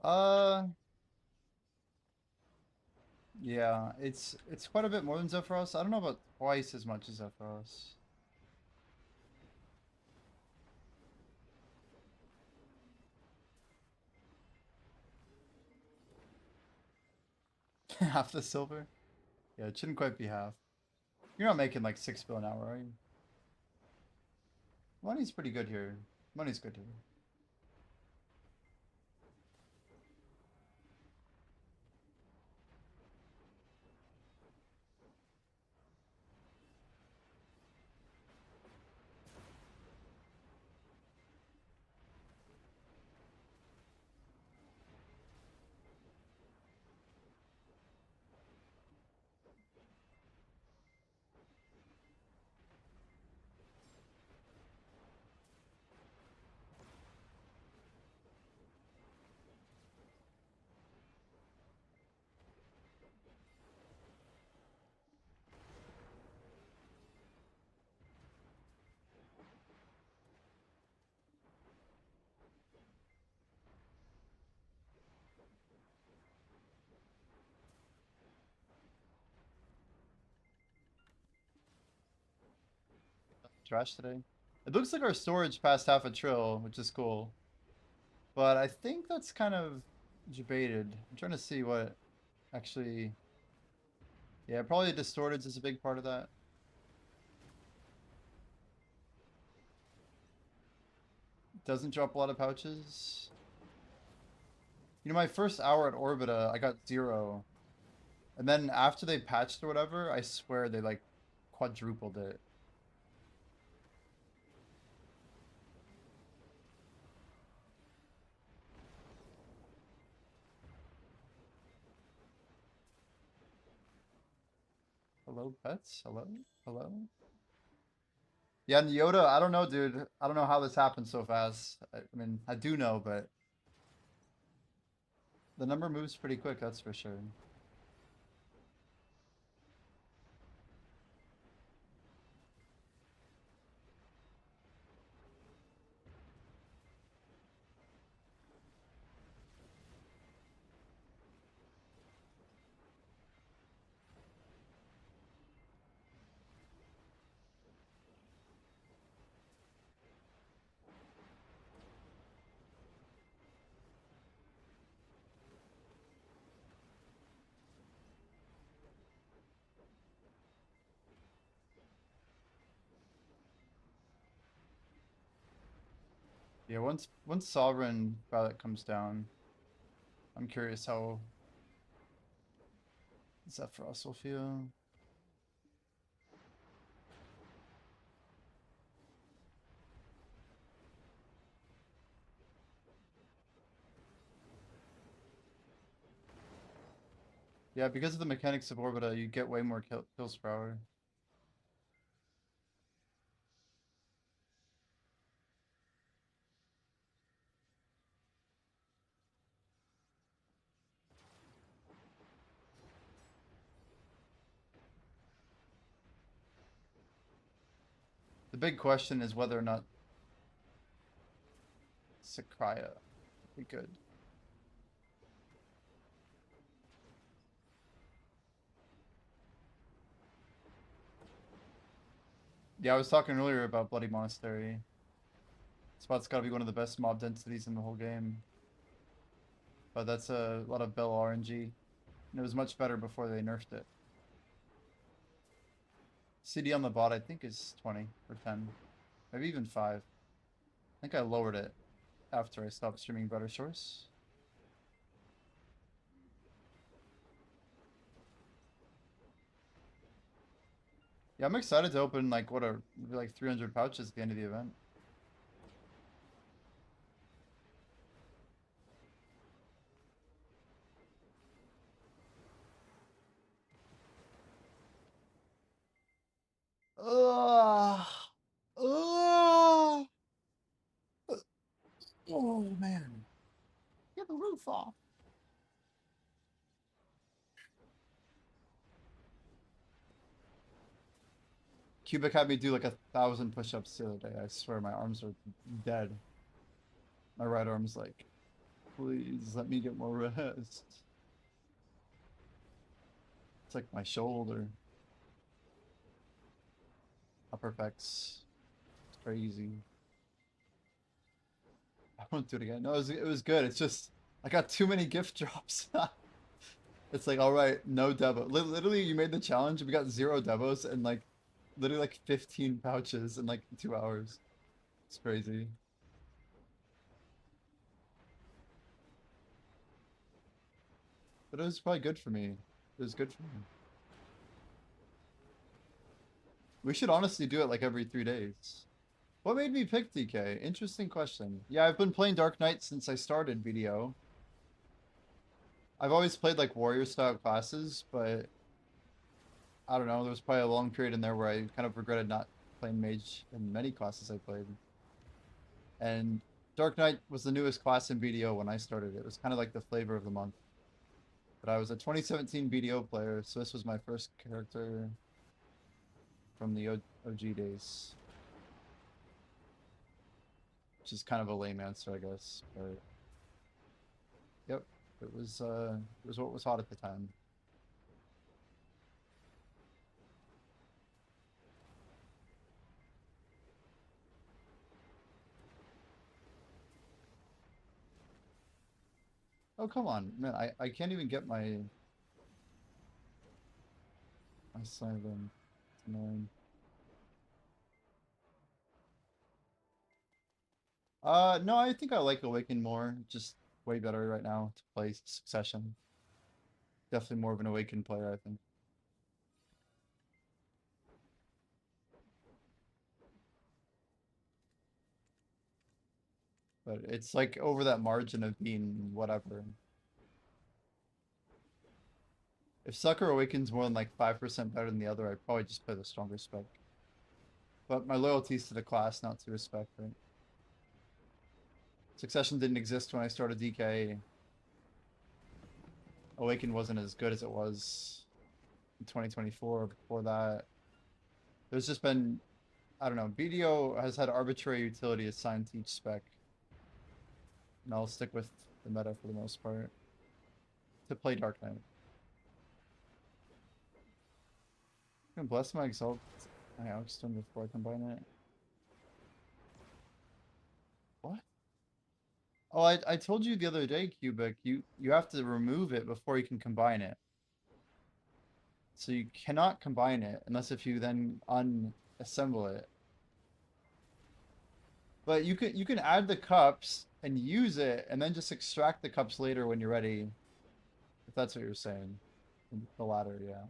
Uh, yeah, it's quite a bit more than Zephyros. I don't know about twice as much as Zephyros. Half the silver? Yeah, it shouldn't quite be half. You're not making like 6 bill an hour, are you? Money's pretty good here. Money's good here. Trash today. It looks like our storage passed half a trill, which is cool. But I think that's kind of debated. I'm trying to see what actually... Yeah, probably distorted is a big part of that. Doesn't drop a lot of pouches. You know, my first hour at Orbita, I got 0. And then after they patched or whatever, I swear they like quadrupled it. Hello, pets? Hello? Hello? Yeah, and Yoda, I don't know, dude. I don't know how this happened so fast. I mean, I do know, but the number moves pretty quick, that's for sure. Yeah, once Sovereign Ballot comes down, I'm curious how Zephyros will feel. Yeah, because of the mechanics of Orbita, you get way more kills per hour. The big question is whether or not Sakraya would be good. Yeah, I was talking earlier about Bloody Monastery. Spot's got to be one of the best mob densities in the whole game. But that's a lot of Bell RNG. And it was much better before they nerfed it. CD on the bot, I think, is 20 or 10. Maybe even 5. I think I lowered it after I stopped streaming Better Source. Yeah, I'm excited to open like what are like 300 pouches at the end of the event. Ugh. Ugh. Oh man. Get the roof off. Cubic had me do like 1,000 push-ups the other day. I swear my arms are dead. My right arm's like, please let me get more rest. It's like my shoulder. Upper pecs. It's crazy. I won't do it again. No, it was good. It's just I got too many gift drops. It's like, all right, no Devo. Literally, you made the challenge. We got 0 Devos and like literally like 15 pouches in like 2 hours. It's crazy. But it was probably good for me. It was good for me. We should honestly do it like every 3 days. What made me pick DK? Interesting question. Yeah, I've been playing Dark Knight since I started BDO. I've always played like warrior style classes, but I don't know, there was probably a long period in there where I kind of regretted not playing mage in many classes I played. And Dark Knight was the newest class in BDO when I started. It was kind of like the flavor of the month. But I was a 2017 BDO player, so this was my first character from the OG days. Which is kind of a lame answer, I guess. But yep, it was what was hot at the time. Oh come on, man! I can't even get my silent. It's annoying. No, I think I like Awaken more. Just way better right now to play Succession. definitely more of an Awakened player, I think. But it's like over that margin of being whatever. If Sucker Awakens more than like 5% better than the other, I'd probably just play the stronger spec. But my loyalty is to the class, not to respect, right? Succession didn't exist when I started DK. Awaken wasn't as good as it was in 2024. Before that, there's just been, I don't know, BDO has had arbitrary utility assigned to each spec. And I'll stick with the meta for the most part to play Dark Knight. I'm gonna bless my Exalt my Outstone before I combine it. What? Oh, I told you the other day, Cubic, you have to remove it before you can combine it. So you cannot combine it unless if you then unassemble it. But you can add the cups and use it and then just extract the cups later when you're ready. If that's what you're saying. The latter, yeah.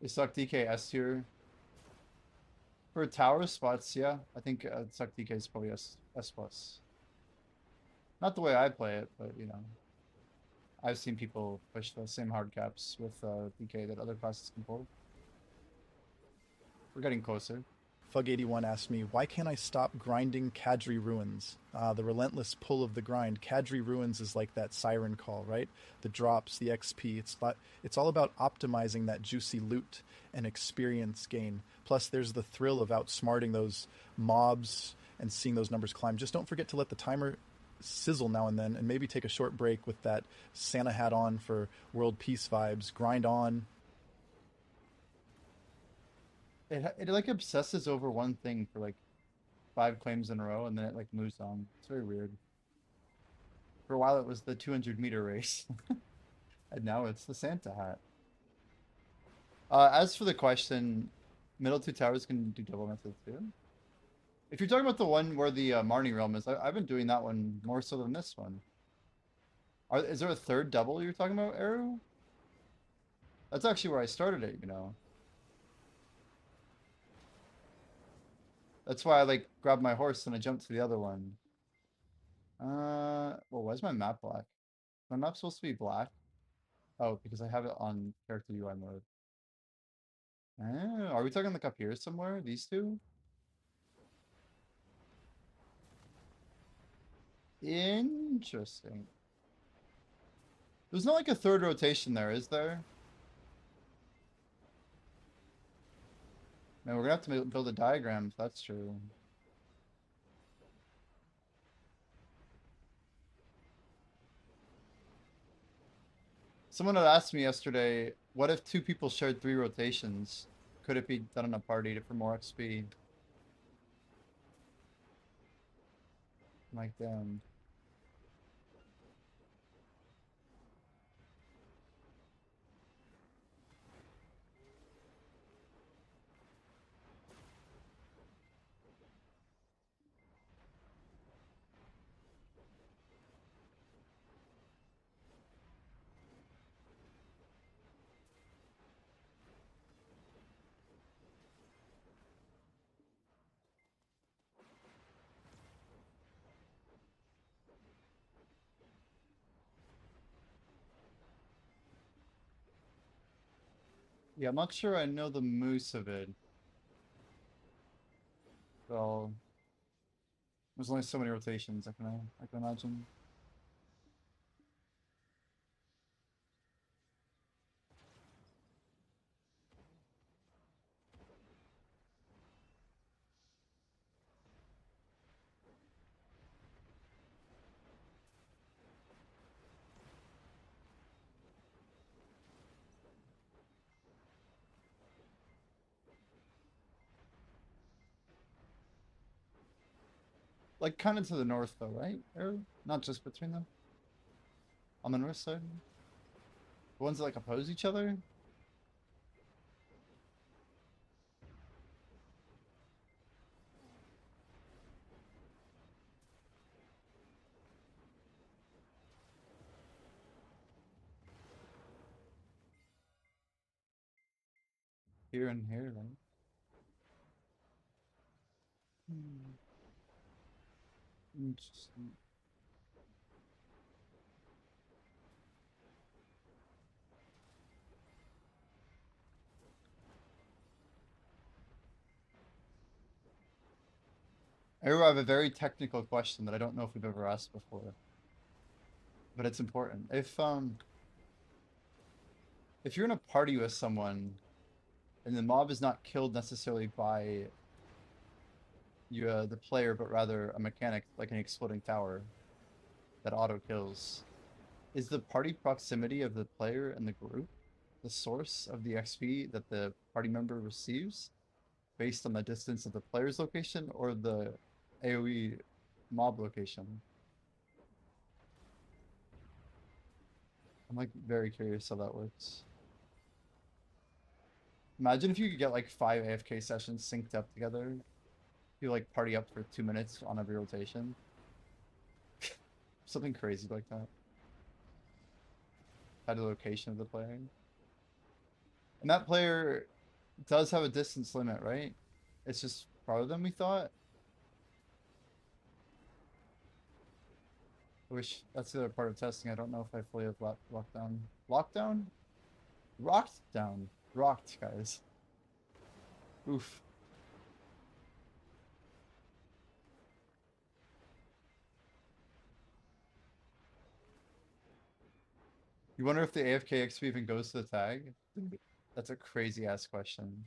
They suck DK S tier. For tower spots, yeah. I think suck DK is probably S plus. Not the way I play it, but you know. I've seen people push the same hard caps with DK that other classes can pull. We're getting closer. Fug81 asked me, why can't I stop grinding Kadri Ruins? The relentless pull of the grind. Kadri Ruins is like that siren call, right? The drops, the XP. It's all about optimizing that juicy loot and experience gain. Plus, there's the thrill of outsmarting those mobs and seeing those numbers climb. Just don't forget to let the timer sizzle now and then, and maybe take a short break with that Santa hat on for world peace vibes. Grind on. It like obsesses over one thing for like 5 claims in a row, and then it like moves on. It's very weird. For a while, it was the 200-meter race, and now it's the Santa hat. As for the question, middle 2 towers can do double method too. If you're talking about the one where the Marnie realm is, I've been doing that one more so than this one. Is there a third double you're talking about, Arrow? That's actually where I started it, you know. That's why I like grabbed my horse and I jumped to the other one. Well, why is my map black? My map's supposed to be black. Oh, because I have it on character UI mode. Oh, are we talking like up here somewhere? These two? Interesting. There's not like a third rotation there, is there? Man, we're gonna have to build a diagram if that's true. Someone had asked me yesterday, what if 2 people shared 3 rotations? Could it be done in a party for more XP? I'm like, damn. Yeah, I'm not sure I know the moose of it. Well, there's only so many rotations I can imagine. Like kind of to the north though, right? Or not just between them? On the north side? The ones that like oppose each other? here and here, right? Hmm. Interesting. I have a very technical question that I don't know if we've ever asked before, but it's important. If you're in a party with someone and the mob is not killed necessarily by you, the player, but rather a mechanic like an exploding tower that auto kills, is the party proximity of the player and the group the source of the XP that the party member receives based on the distance of the player's location or the AoE mob location? I'm like very curious how that works. Imagine if you could get like 5 AFK sessions synced up together. You like party up for 2 minutes on every rotation. Something crazy like that. At the location of the player. And that player does have a distance limit, right? It's just farther than we thought. I wish that's the other part of testing. I don't know if I fully have lockdown. Lockdown? Rocked down. Rocked, guys. Oof. You wonder if the AFK XP even goes to the tag? That's a crazy ass question.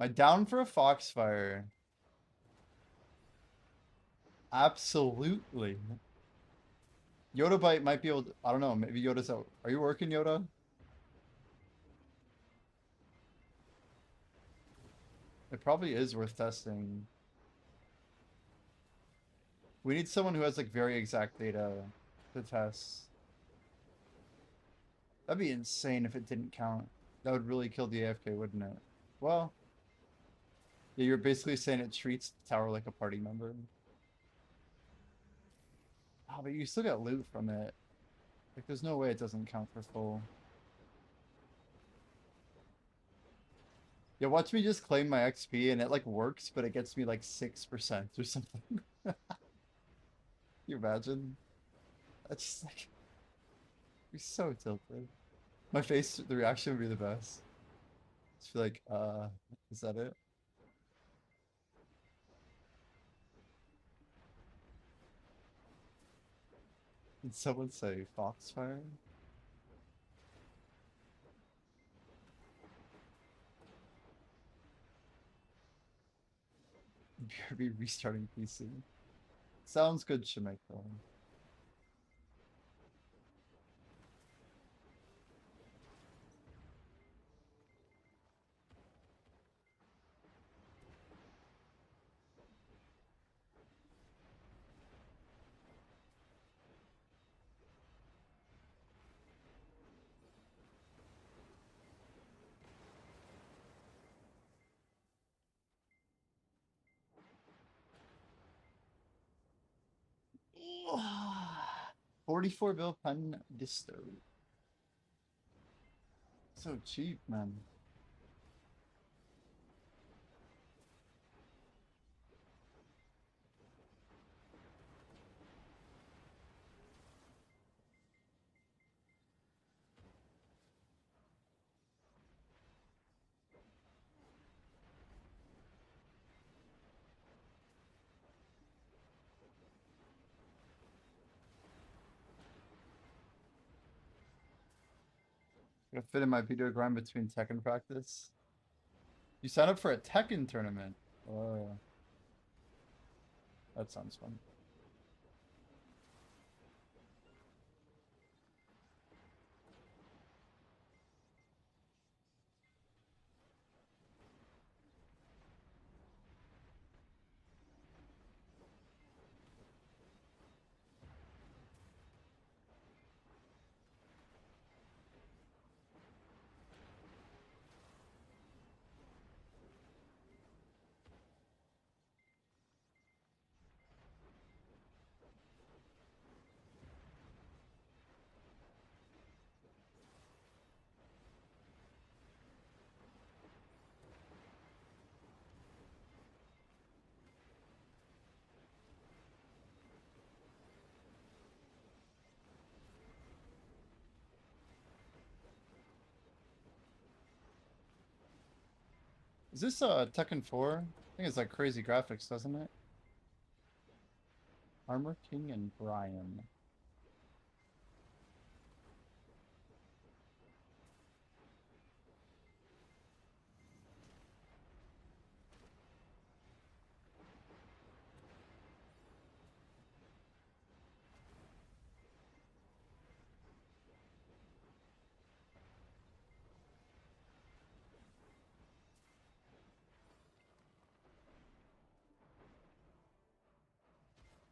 Am I down for a Foxfire? Absolutely. Yoda Bite might be able to, I don't know, maybe Yoda's out. Are you working, Yoda? It probably is worth testing. We need someone who has like very exact data to test. That'd be insane if it didn't count. That would really kill the AFK, wouldn't it? Well, yeah, you're basically saying it treats the tower like a party member. Oh, but you still get loot from it. Like, there's no way it doesn't count for full. Yeah, watch me just claim my XP and it like works, but it gets me like 6% or something. Can you imagine? That's just like, be so tilted. My face, the reaction would be the best. Just be like, is that it? Did someone say Foxfire? BRB restarting PC. Sounds good, Shemeko. $44 pen disto. So cheap, man. Gotta fit in my video grind between tech and practice. You sign up for a Tekken tournament. Oh, that sounds fun. Is this Tekken 4? I think it's like crazy graphics, doesn't it? Armor King and Brian.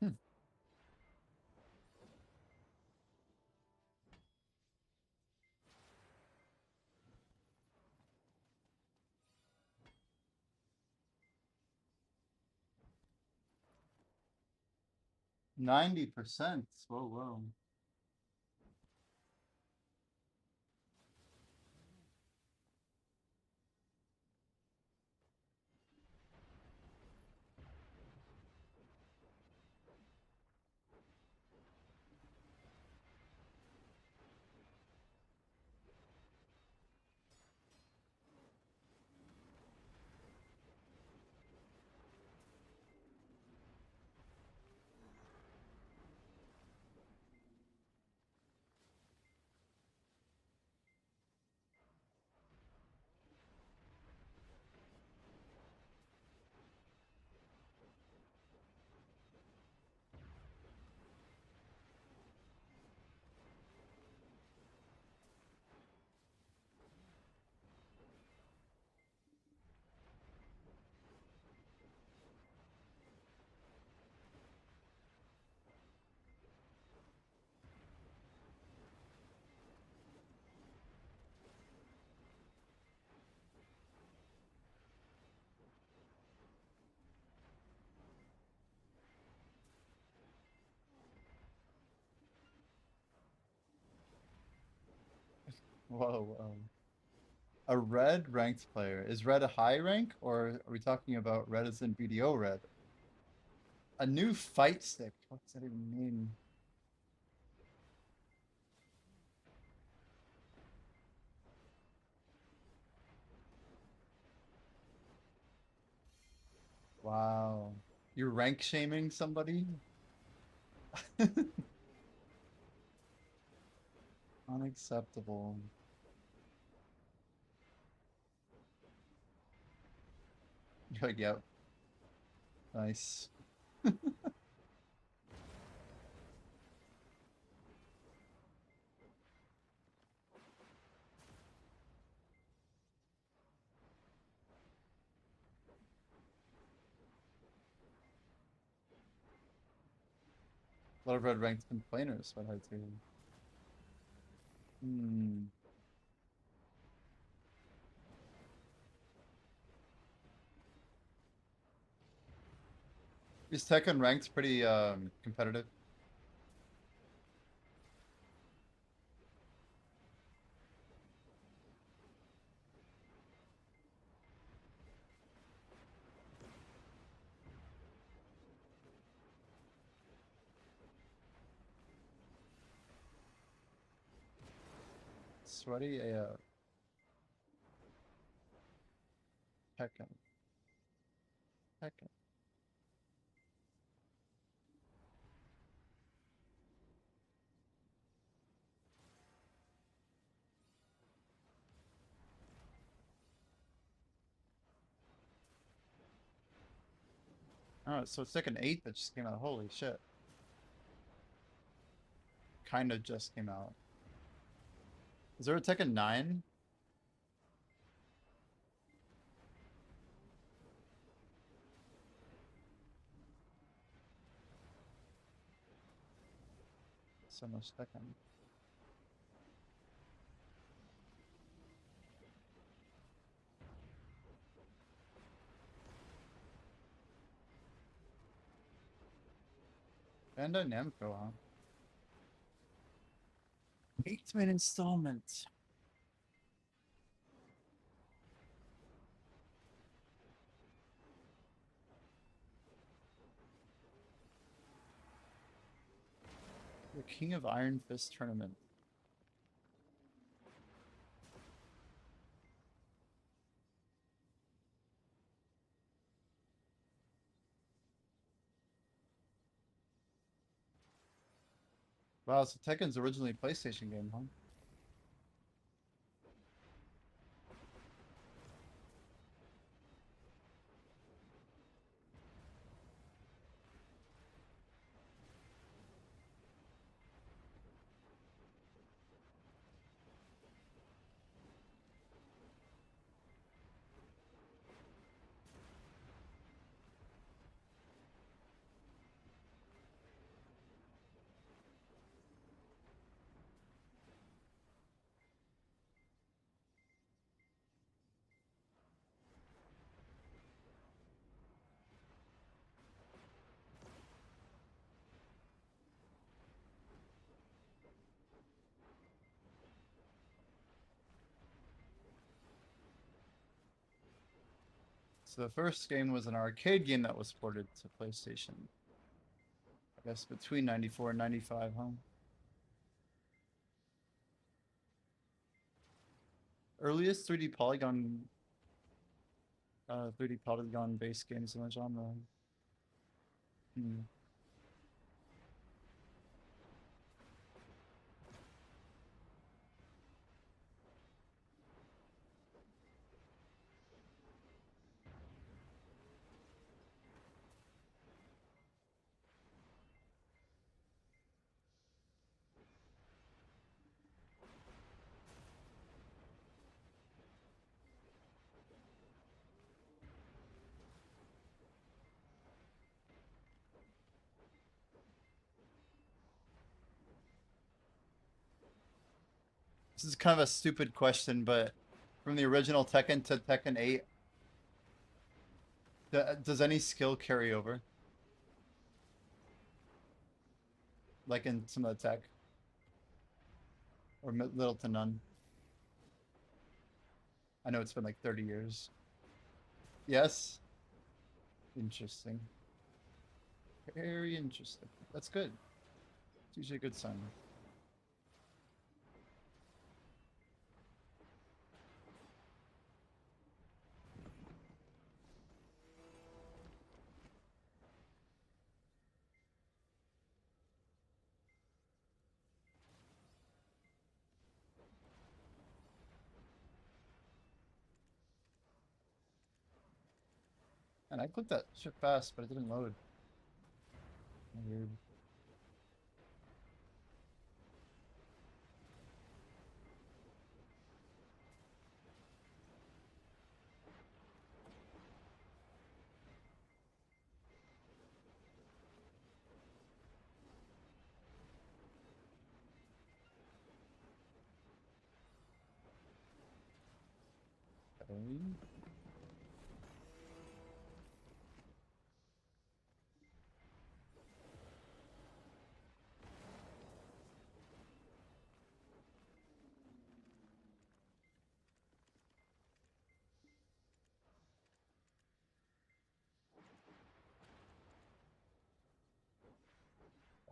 Hmm. 90%. Whoa, whoa. Whoa, whoa. A red ranked player. Is red a high rank, or are we talking about red as in BDO red? A new fight stick. What does that even mean? Wow. You're rank shaming somebody? Unacceptable. You're like, yep. Nice. A lot of red ranked complainers, what I do. Hmm. Is Tekken ranked pretty competitive? Sweaty AF. Tekken. Tekken. Oh, so it's Tekken 8 that just came out. Holy shit. Kind of just came out. Is there a Tekken 9? So much Tekken. Bandai Namco, huh? 8-man installment. The King of Iron Fist tournament. Wow, so Tekken's originally a PlayStation game, huh? So the first game was an arcade game that was ported to PlayStation. I guess between 94 and 95, huh? Earliest 3D polygon based games in the genre. Hmm. This is kind of a stupid question, but from the original Tekken to Tekken 8, does any skill carry over? Like in some of the tech? Or little to none? I know it's been like 30 years. Yes? Interesting. Very interesting. That's good. It's usually a good sign. And I clicked that shit fast, but it didn't load. Weird. Okay.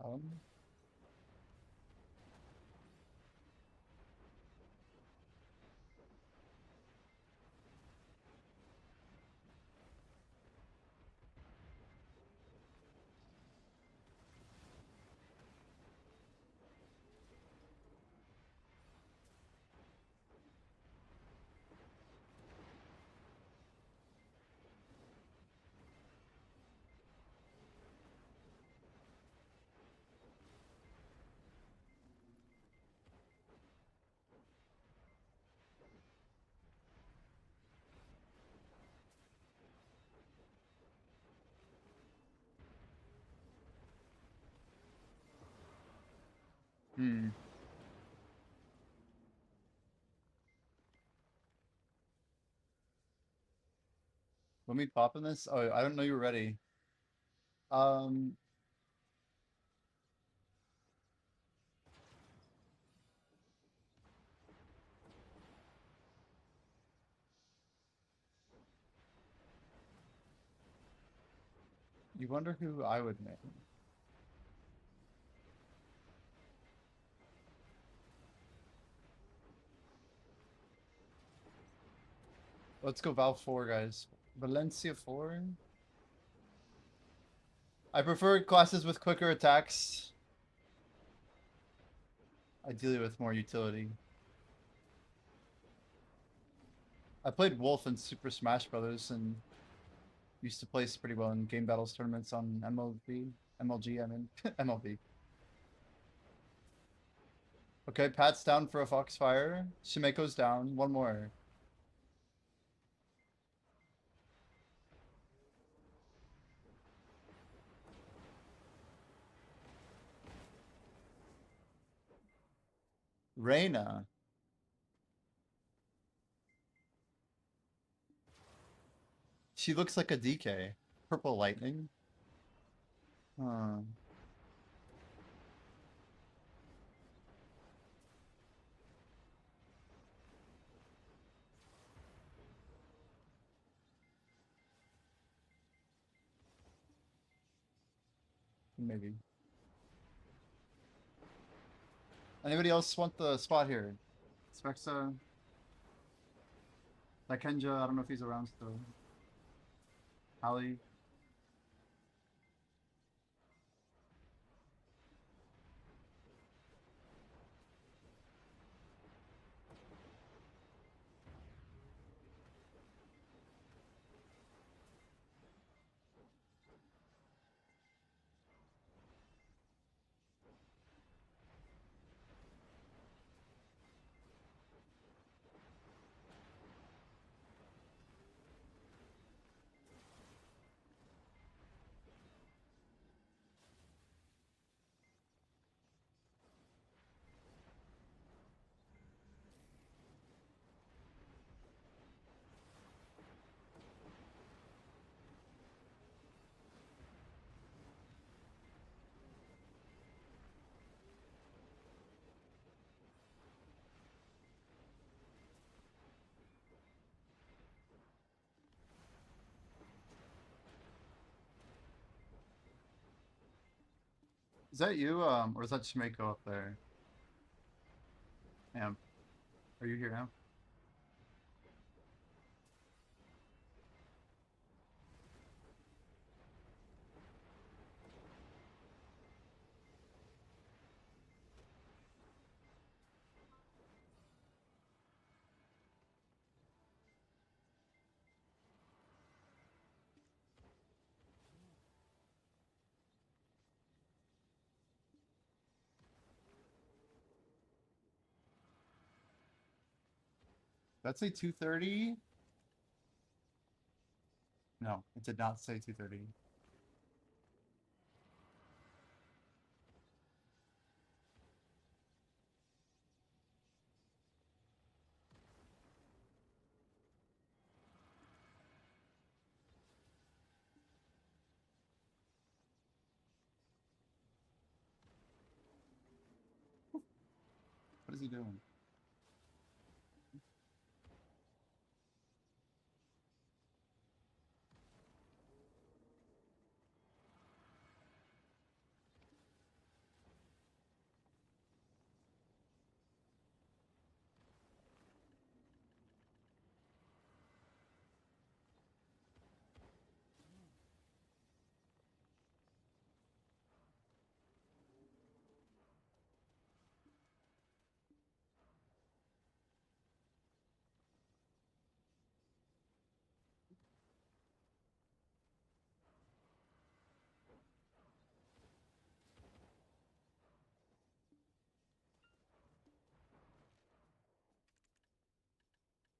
Um, hmm. When we pop in this? Oh, I don't know you're ready. Um, you wonder who I would name. Let's go Val 4, guys. Valencia 4? I prefer classes with quicker attacks. Ideally with more utility. I played Wolf in Super Smash Brothers and used to place pretty well in game battles tournaments on MLG, I mean, MLB. Okay, Pat's down for a Foxfire. Shimeko's down. One more. Reina. She looks like a DK. Purple Lightning. Huh. Maybe. Anybody else want the spot here? Spexa. Kenja, I don't know if he's around still. Ali. Is that you, or is that Shimeko up there? Amp. Are you here, Amp? That's a 230? No, it did not say 230. What is he doing?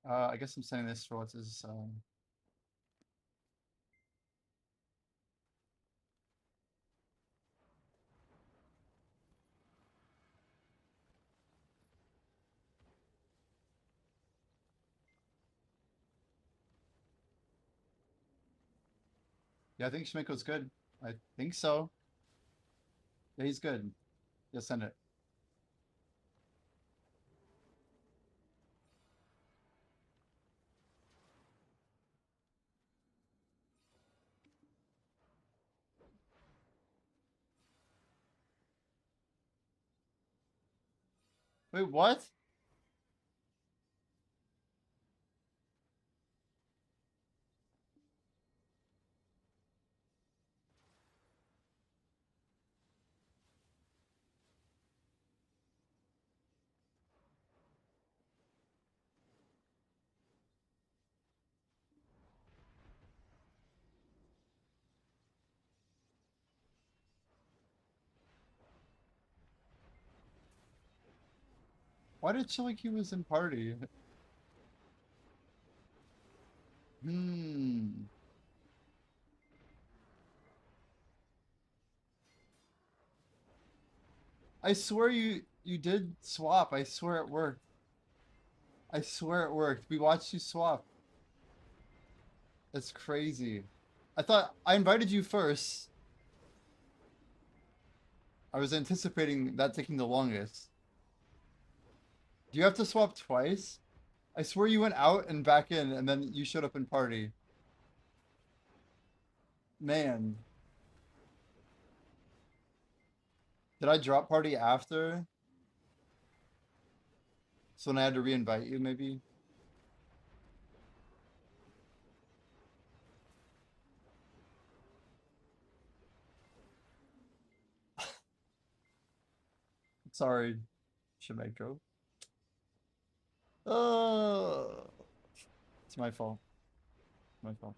I guess I'm sending this for what's his, yeah, I think Shimeko's good. I think so. Yeah, he's good. Yeah, send it. Wait, what? Why did Chiliki was in party? Hmm. I swear you did swap. I swear it worked. I swear it worked. We watched you swap. That's crazy. I thought I invited you first. I was anticipating that taking the longest. Do you have to swap twice? I swear you went out and back in, and then you showed up in party. Man. Did I drop party after? So when I had to re-invite you, maybe? Sorry, Shimeko. Oh, it's my fault. My fault.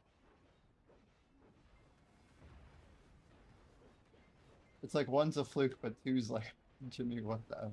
It's like one's a fluke, but two's like, Jimmy, what the?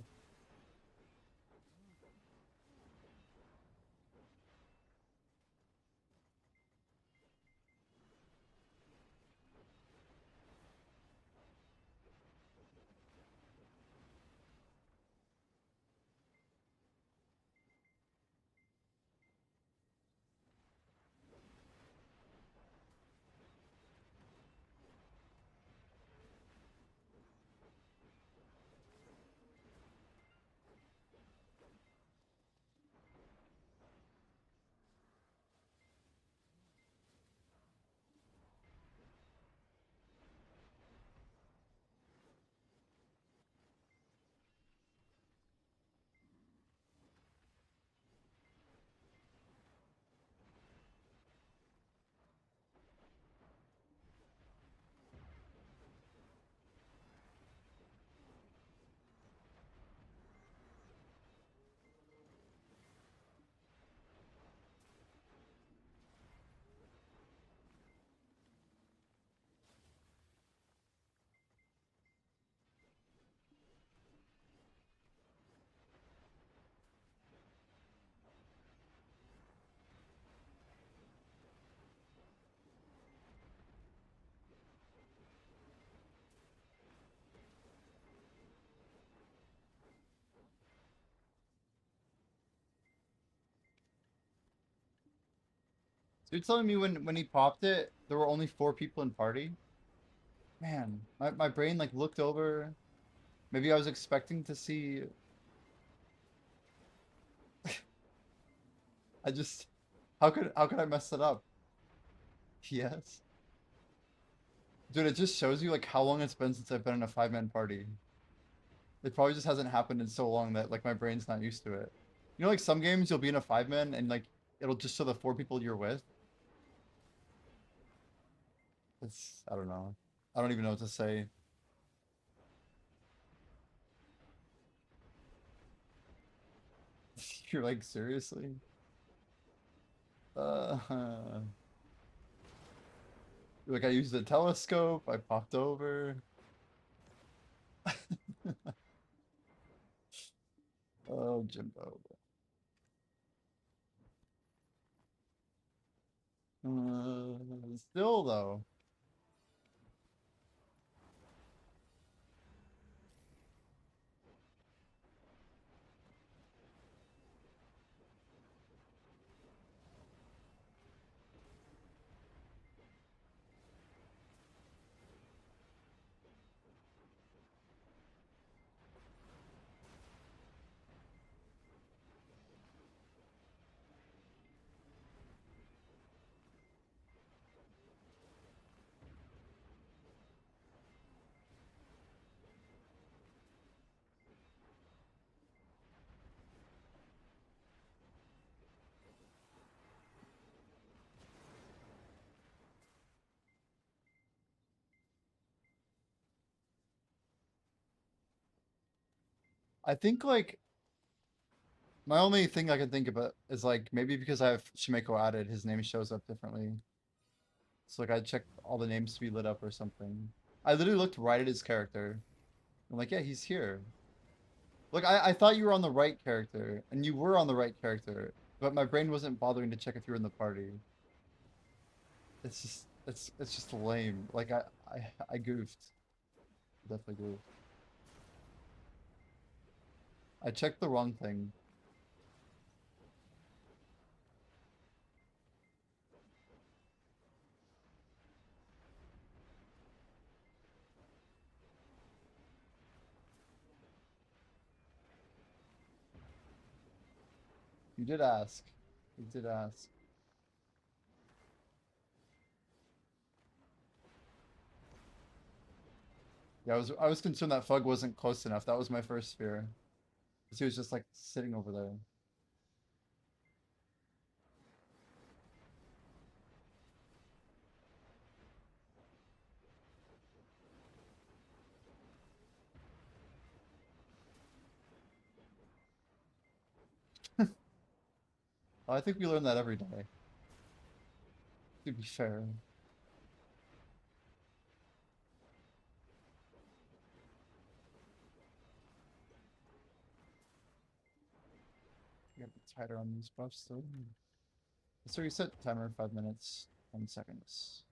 So you're telling me when he popped it, there were only 4 people in party? Man, my brain like looked over. Maybe I was expecting to see. I just, how could I mess it up? Yes. Dude, it just shows you like how long it's been since I've been in a 5-man party. It probably just hasn't happened in so long that like my brain's not used to it. You know, like some games you'll be in a 5-man and like it'll just show the 4 people you're with. It's I don't know. I don't even know what to say. You're like seriously? Uh, like I used a telescope. I popped over. Oh, Jimbo. Still though. I think like my only thing I can think about is like maybe because I have Shimeko added, his name shows up differently. So like I checked all the names to be lit up or something. I literally looked right at his character. I'm like, yeah, he's here. Look, I thought you were on the right character, and you were on the right character, but my brain wasn't bothering to check if you were in the party. It's just lame. Like I goofed. Definitely goofed. I checked the wrong thing. You did ask. You did ask. Yeah, I was concerned that Fug wasn't close enough. That was my first fear. Because he was just like sitting over there. I think we learn that every day. To be fair. Gotta be tighter on these buffs though. Siri, set timer 5 minutes, 10 seconds.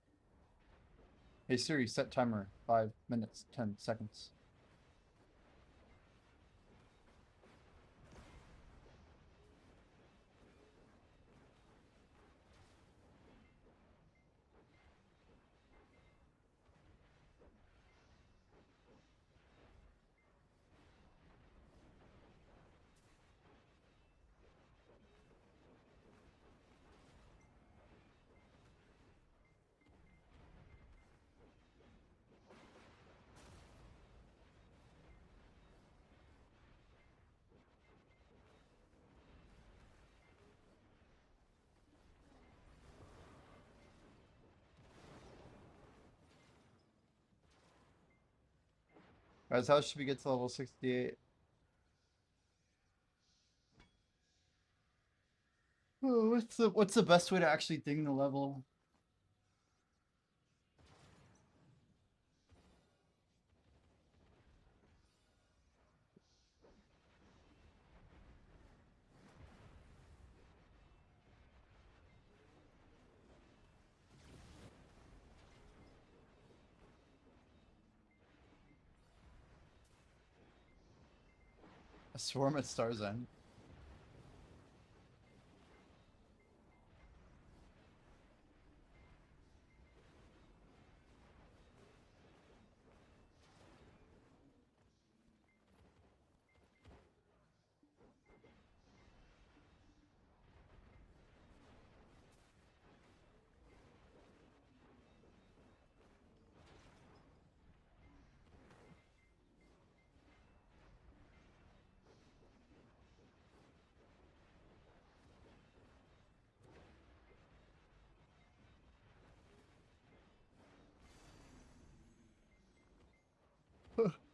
Hey Siri, set timer 5 minutes, 10 seconds. Guys, how should we get to level 68? Oh, what's the best way to actually ding the level? A swarm at Star's End.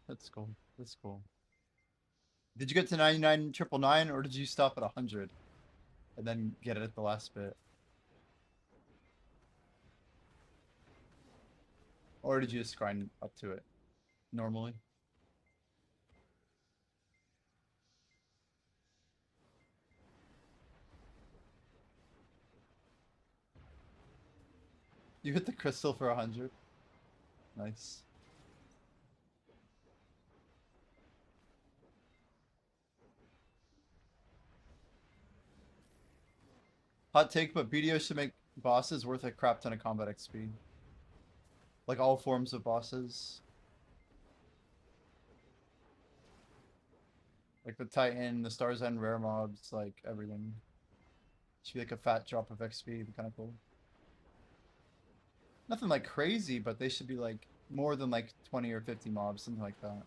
That's cool. That's cool. Did you get to 99,999 or did you stop at 100 and then get it at the last bit? Or did you just grind up to it normally? You hit the crystal for 100. Nice. Hot take, but BDO should make bosses worth a crap ton of combat XP. Like all forms of bosses. Like the Titan, the Star's End rare mobs, like everything. Should be like a fat drop of XP, be kind of cool. Nothing like crazy, but they should be like more than like 20 or 50 mobs, something like that.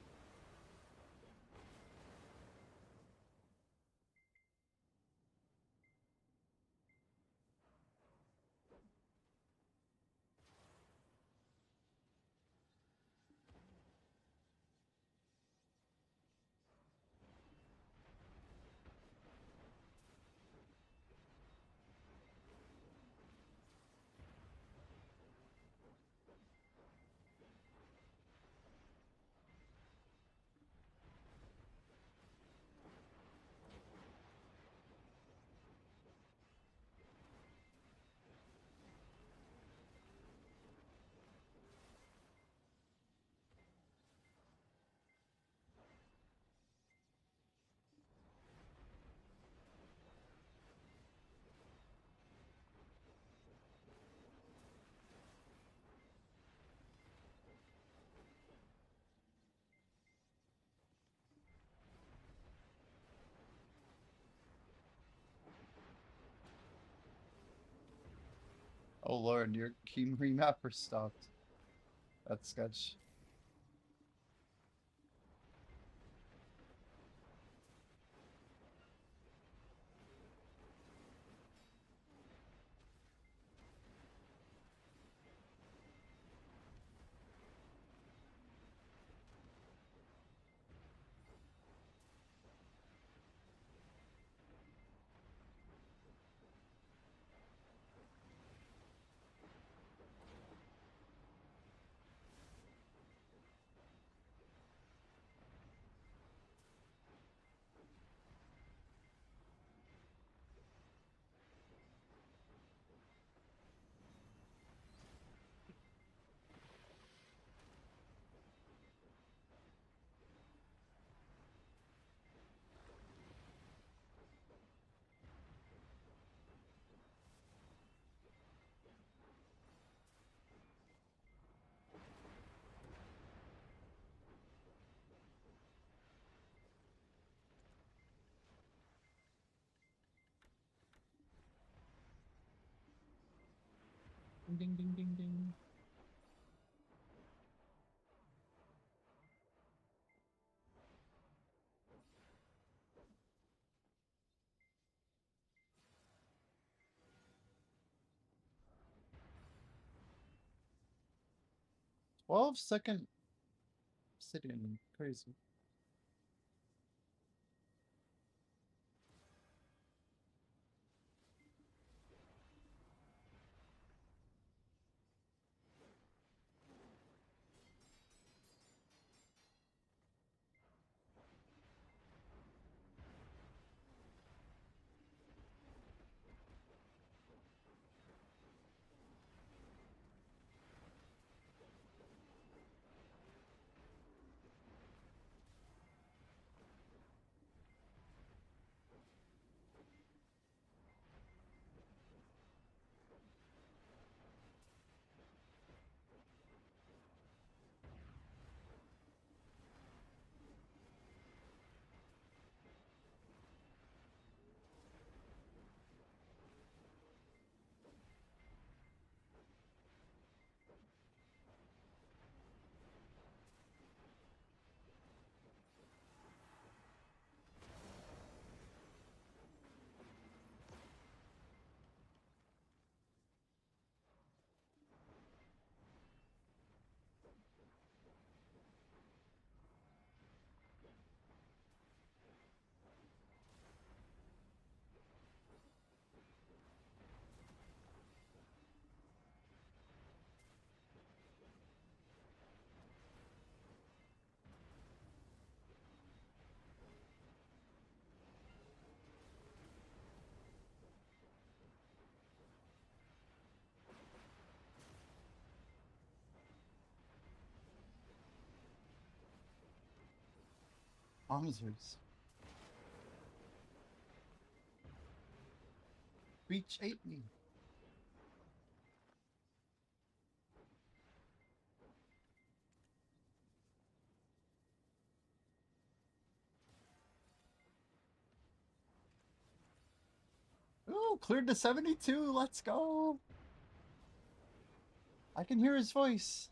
Oh lord, your keen remapper stopped. That's sketch. Ding ding ding ding ding. "12-second obsidian, crazy." Officers. Reach 8 me. Ooh, cleared to 72. Let's go. I can hear his voice.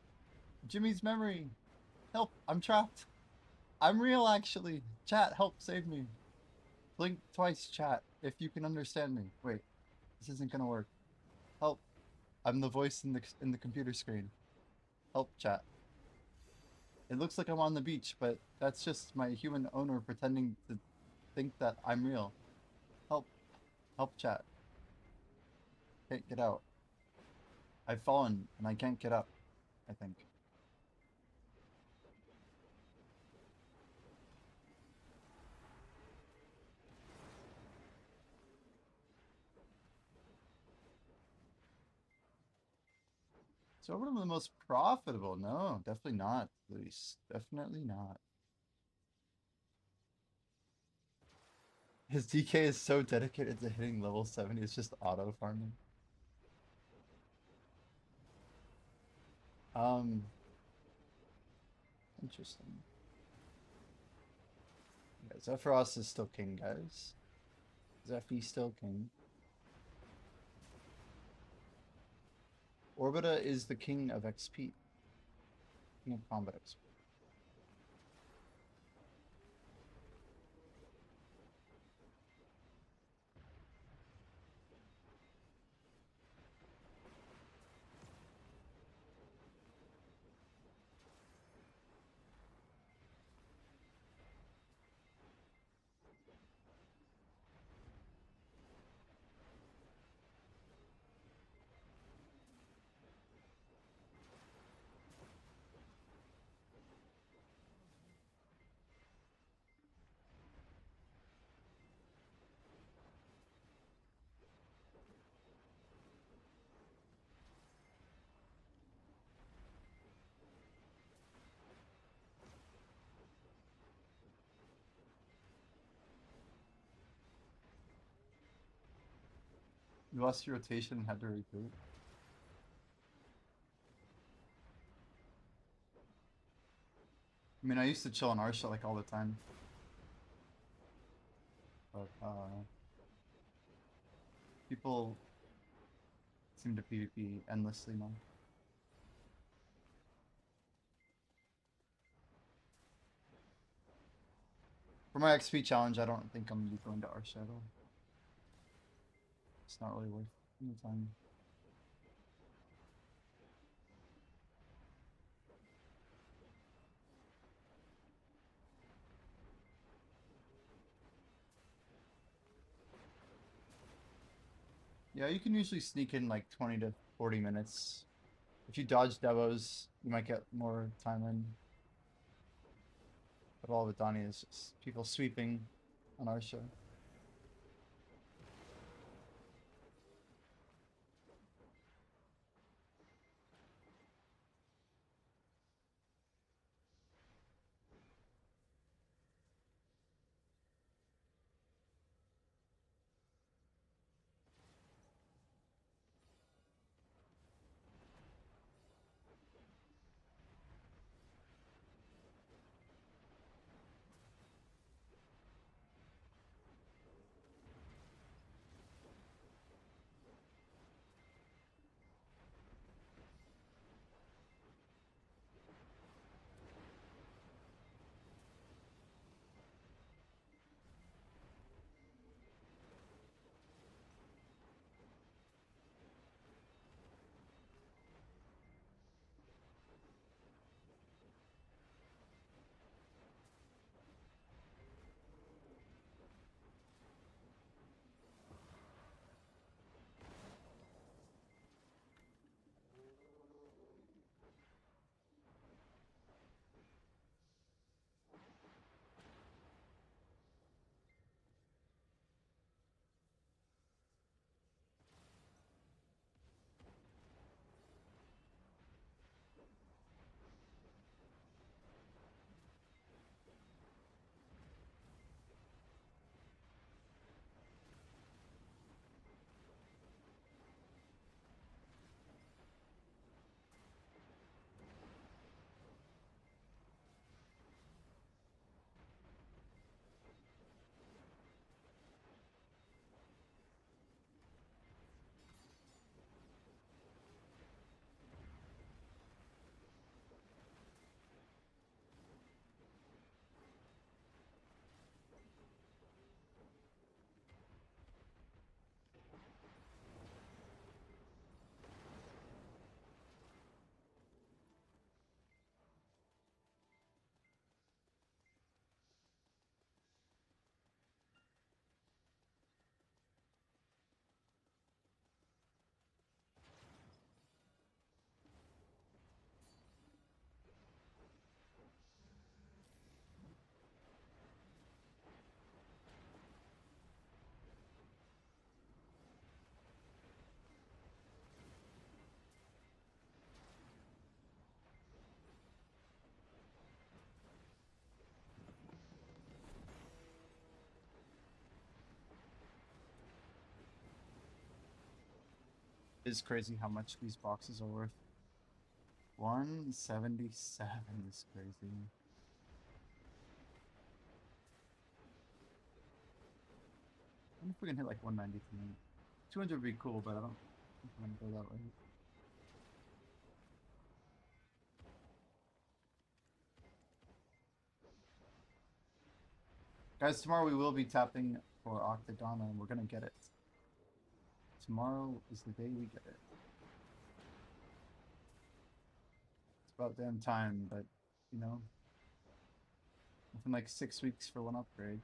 Jimmy's memory. Help, I'm trapped. I'm real, actually. Chat, help, save me. Blink twice, chat, if you can understand me. Wait, this isn't gonna work. Help. I'm the voice in the computer screen. Help, chat. It looks like I'm on the beach, but that's just my human owner pretending to think that I'm real. Help. Help, chat. Can't get out. I've fallen, and I can't get up, I think. So one of the most profitable? No, definitely not, Luis. Definitely not. His DK is so dedicated to hitting level 70, it's just auto farming. Um, Interesting. Yeah, Zephyros is still king, guys. Zephy still king. Orbita is the king of XP. King of combat XP. You lost your rotation and had to recruit. I mean, I used to chill on Arsha like all the time. But, people seem to PvP endlessly now. For my XP challenge, I don't think I'm gonna be going to Arsha at all. It's not really worth the time. Yeah, you can usually sneak in like 20 to 40 minutes. If you dodge devos, you might get more time in. But all of Adonna is just people sweeping on Arsha. It's crazy how much these boxes are worth. 177 is crazy. I wonder if we can hit like 190 tonight. 200 would be cool, but I don't think I'm gonna go that way. Guys, tomorrow we will be tapping for Adonna, and we're gonna get it. Tomorrow is the day we get it. It's about damn time, but, you know, within like 6 weeks for one upgrade.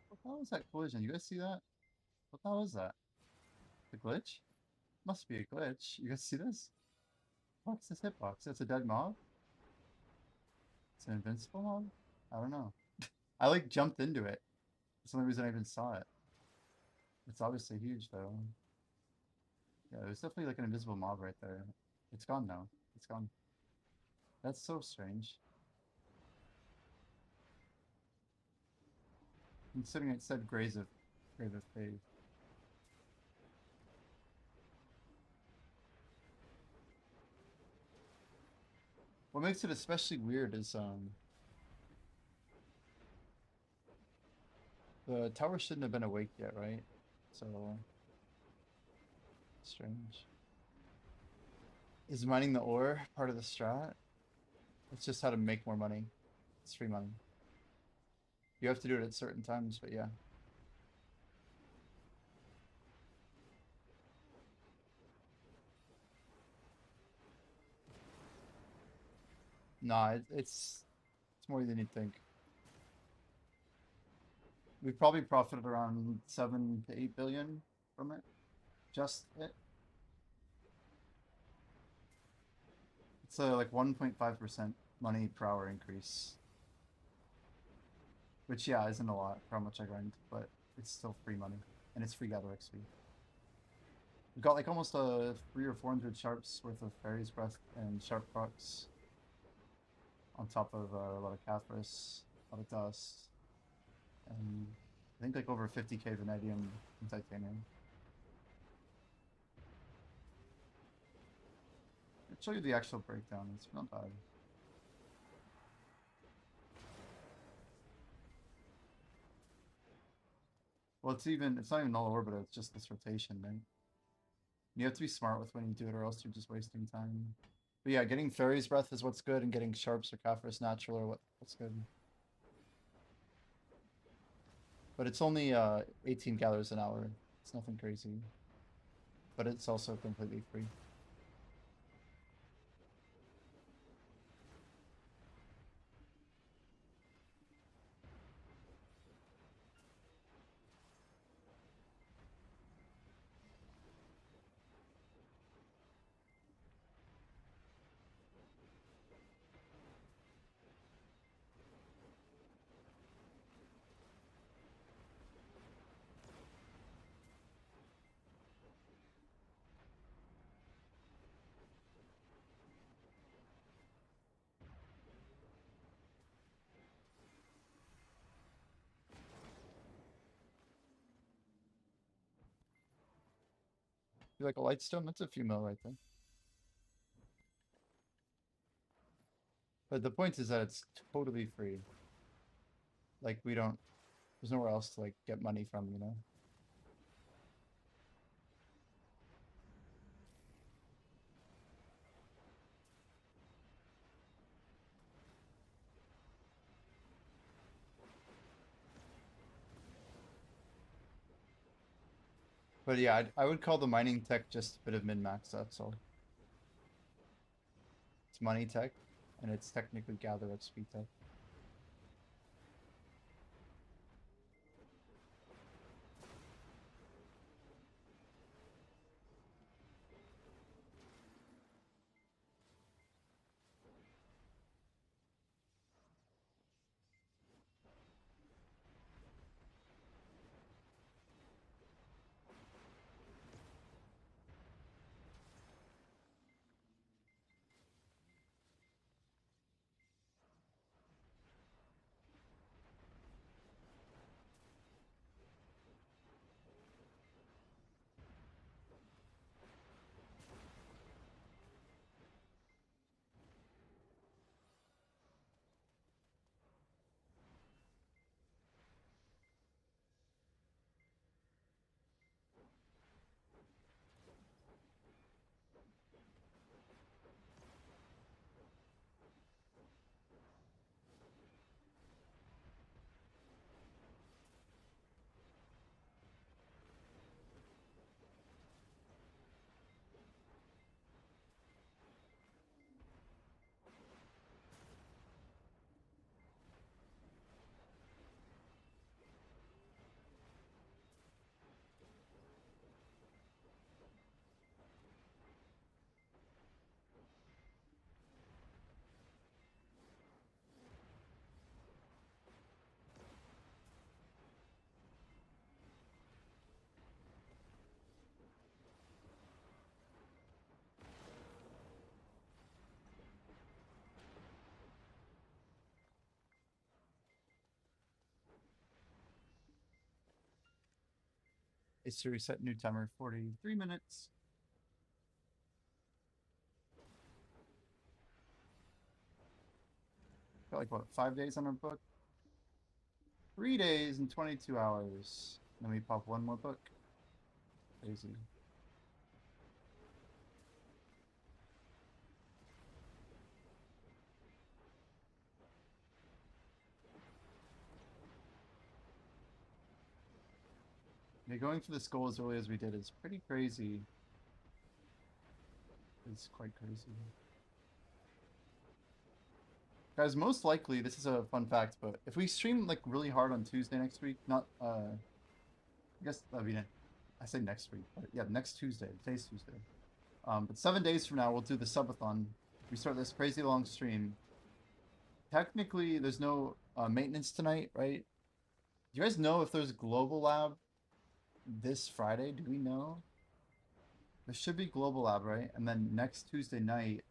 What the hell was that collision? You guys see that? What the hell was that? The glitch? Must be a glitch. You guys see this? What's this hitbox? That's a dead mob? It's an invincible mob? I don't know. I like jumped into it. That's the only reason I even saw it. It's obviously huge though. Yeah, there's definitely like an invisible mob right there. It's gone now. It's gone. That's so strange. Considering it said Grave of Faith. What makes it especially weird is the tower shouldn't have been awake yet, right? So strange. Is mining the ore part of the strat? It's just how to make more money. It's free money. You have to do it at certain times, but yeah. Nah, it's more than you'd think. We've probably profited around 7 to 8 billion from it. Just it. It's a like 1.5% money per hour increase. Which yeah, isn't a lot for how much I grind, but it's still free money. And it's free gather XP. We've got like almost a 300 or 400 sharps worth of Fairy's Breath and Sharp Procs. On top of a lot of Cathras, a lot of dust. And I think like over 50k vanadium and titanium. I'll show you the actual breakdown, it's not bad. Well, it's not even null orbiter, it's just this rotation, right? You have to be smart with when you do it, or else you're just wasting time. But yeah, getting Fairy's Breath is what's good, and getting Sharps or Caphras Natural are what's good. But it's only 18 gathers an hour. It's nothing crazy. But it's also completely free. You like a lightstone? That's a few mil right there. But the point is that it's totally free. Like we don't, there's nowhere else to like get money from, you know? But yeah, I would call the mining tech just a bit of min-max, that's all. It's money tech, and it's technically gather at speed tech. It's to reset new timer, 43 minutes. Got like what, 5 days on our book? 3 days and 22 hours. Then we pop one more book. Crazy. Yeah, going for this goal as early as we did is pretty crazy. It's quite crazy. Guys, most likely, this is a fun fact, but if we stream like really hard on Tuesday next week, not, I guess, I mean, I say next week, but yeah, next Tuesday, today's Tuesday. But 7 days from now, we'll do the subathon. We start this crazy long stream. Technically, there's no maintenance tonight, right? Do you guys know if there's Global Lab this Friday? Do we know? There should be Global Lab, right? And then next Tuesday night,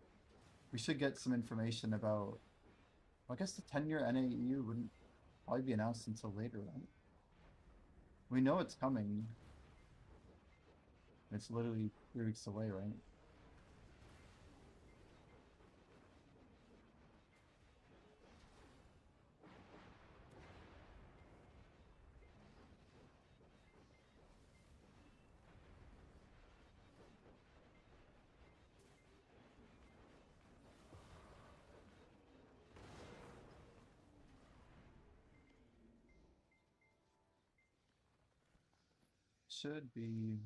we should get some information about, well, I guess the 10-year NAEU wouldn't probably be announced until later, right? We know it's coming. It's literally 3 weeks away, right? Should be.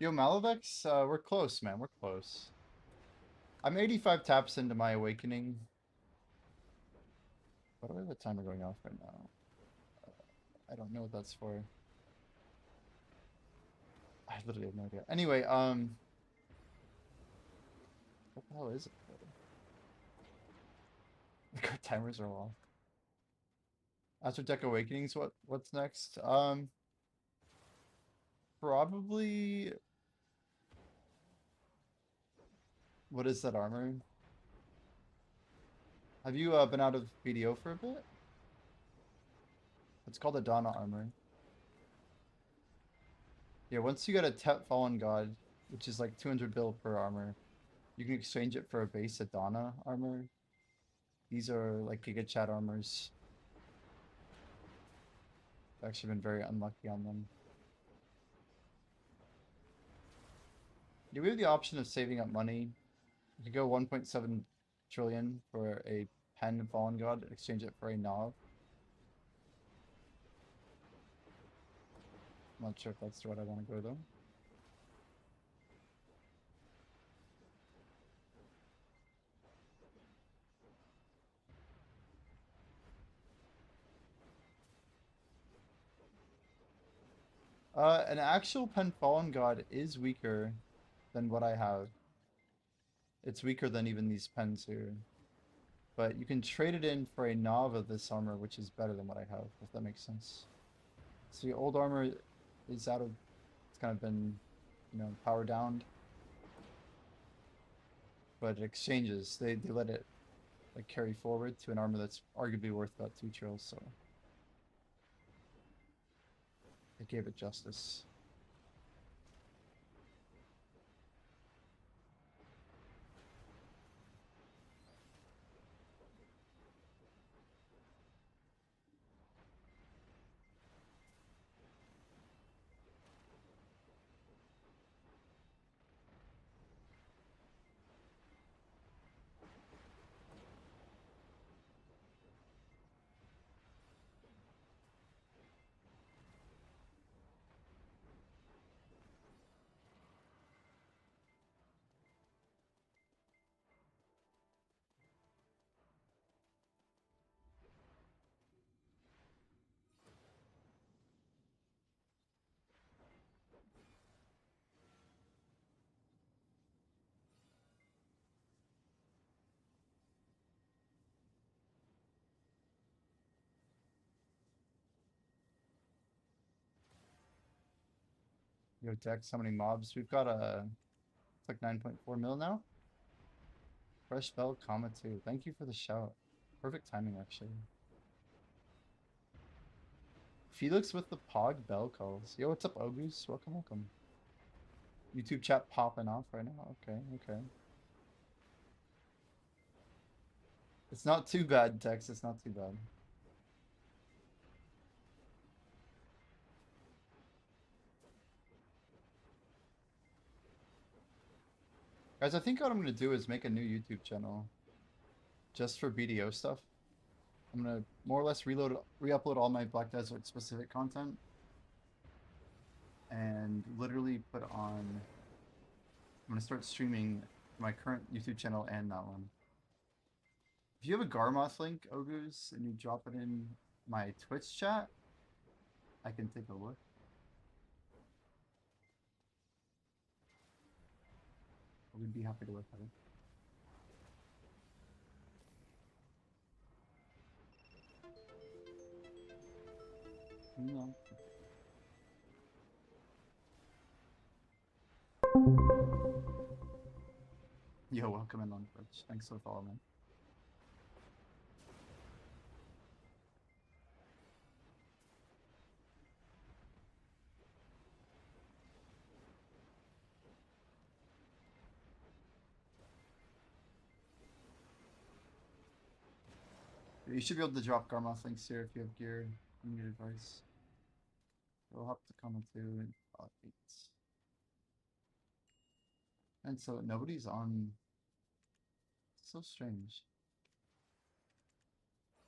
Yo, Malavex, we're close, man. We're close. I'm 85 taps into my awakening. Why do I have a timer going off right now? I don't know what that's for. I literally have no idea. Anyway, what the hell is it for? The timers are off. After Deck Awakenings, what's next? Probably. What is that armor? Have you been out of BDO for a bit? It's called Adonna armor. Yeah, once you get a Tep Fallen God, which is like 200 bill per armor, you can exchange it for a base Adonna armor. These are like Giga Chat armors. I've actually been very unlucky on them. Yeah, we have the option of saving up money. You could go 1.7 trillion for a pen Fallen God, exchange it for a Nav. I'm not sure if that's the route I want to go though. An actual pen Fallen God is weaker than what I have. It's weaker than even these pens here. But you can trade it in for a Nav of this armor, which is better than what I have, if that makes sense. So the old armor is out of, it's kind of been, you know, power downed. But it exchanges, they let it like carry forward to an armor that's arguably worth about 2 trills, so it gave it justice. Yo, Dex, how many mobs? We've got it's like 9.4 mil now. Fresh Bell, comma 2. Thank you for the shout. Perfect timing, actually. Felix with the Pog Bell calls. Yo, what's up, Ogus? Welcome, welcome. YouTube chat popping off right now. Okay, okay. It's not too bad, Tex. It's not too bad. Guys, I think what I'm going to do is make a new YouTube channel just for BDO stuff. I'm going to more or less re-upload all my Black Desert specific content and literally put on... I'm going to start streaming my current YouTube channel and that one. If you have a Garmoth link, Ogus, and you drop it in my Twitch chat, I can take a look. We'd be happy to look at it. No. Yo, welcome in on Twitch. Thanks for the follow, man. You should be able to drop Garmoth links here if you have gear. You need advice. We'll have to comment too in 8. And so nobody's on. So strange.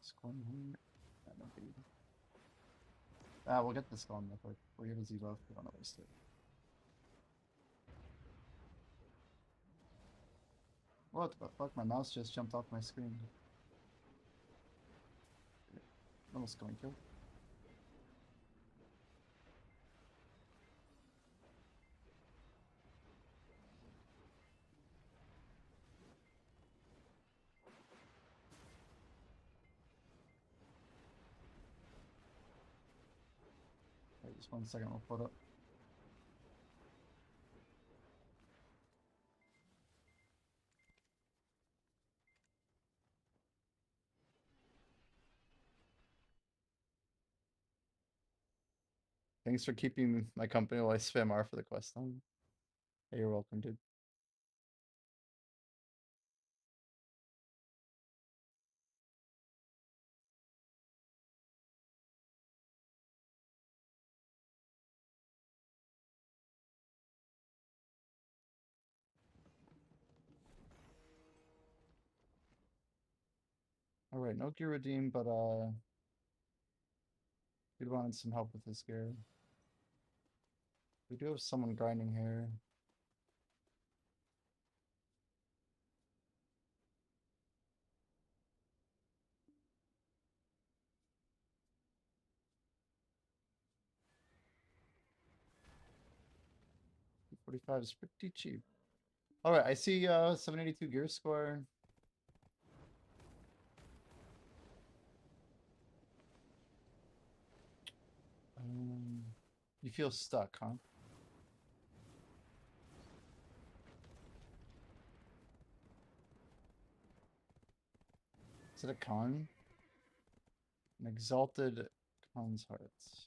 Scorn here. Nobody. We'll get this going real quick. We have a Z buff. We don't want to waste it. What the fuck? My mouse just jumped off my screen. Almost going kill. Wait, just 1 second, we'll put up. Thanks for keeping my company while I spam R for the quest line. Hey, you're welcome, dude. Alright, no gear redeem, but we wanted some help with this gear. We do have someone grinding here. $45 is pretty cheap. Alright, I see 782 gear score. You feel stuck, huh? Is it a con? An exalted con's hearts.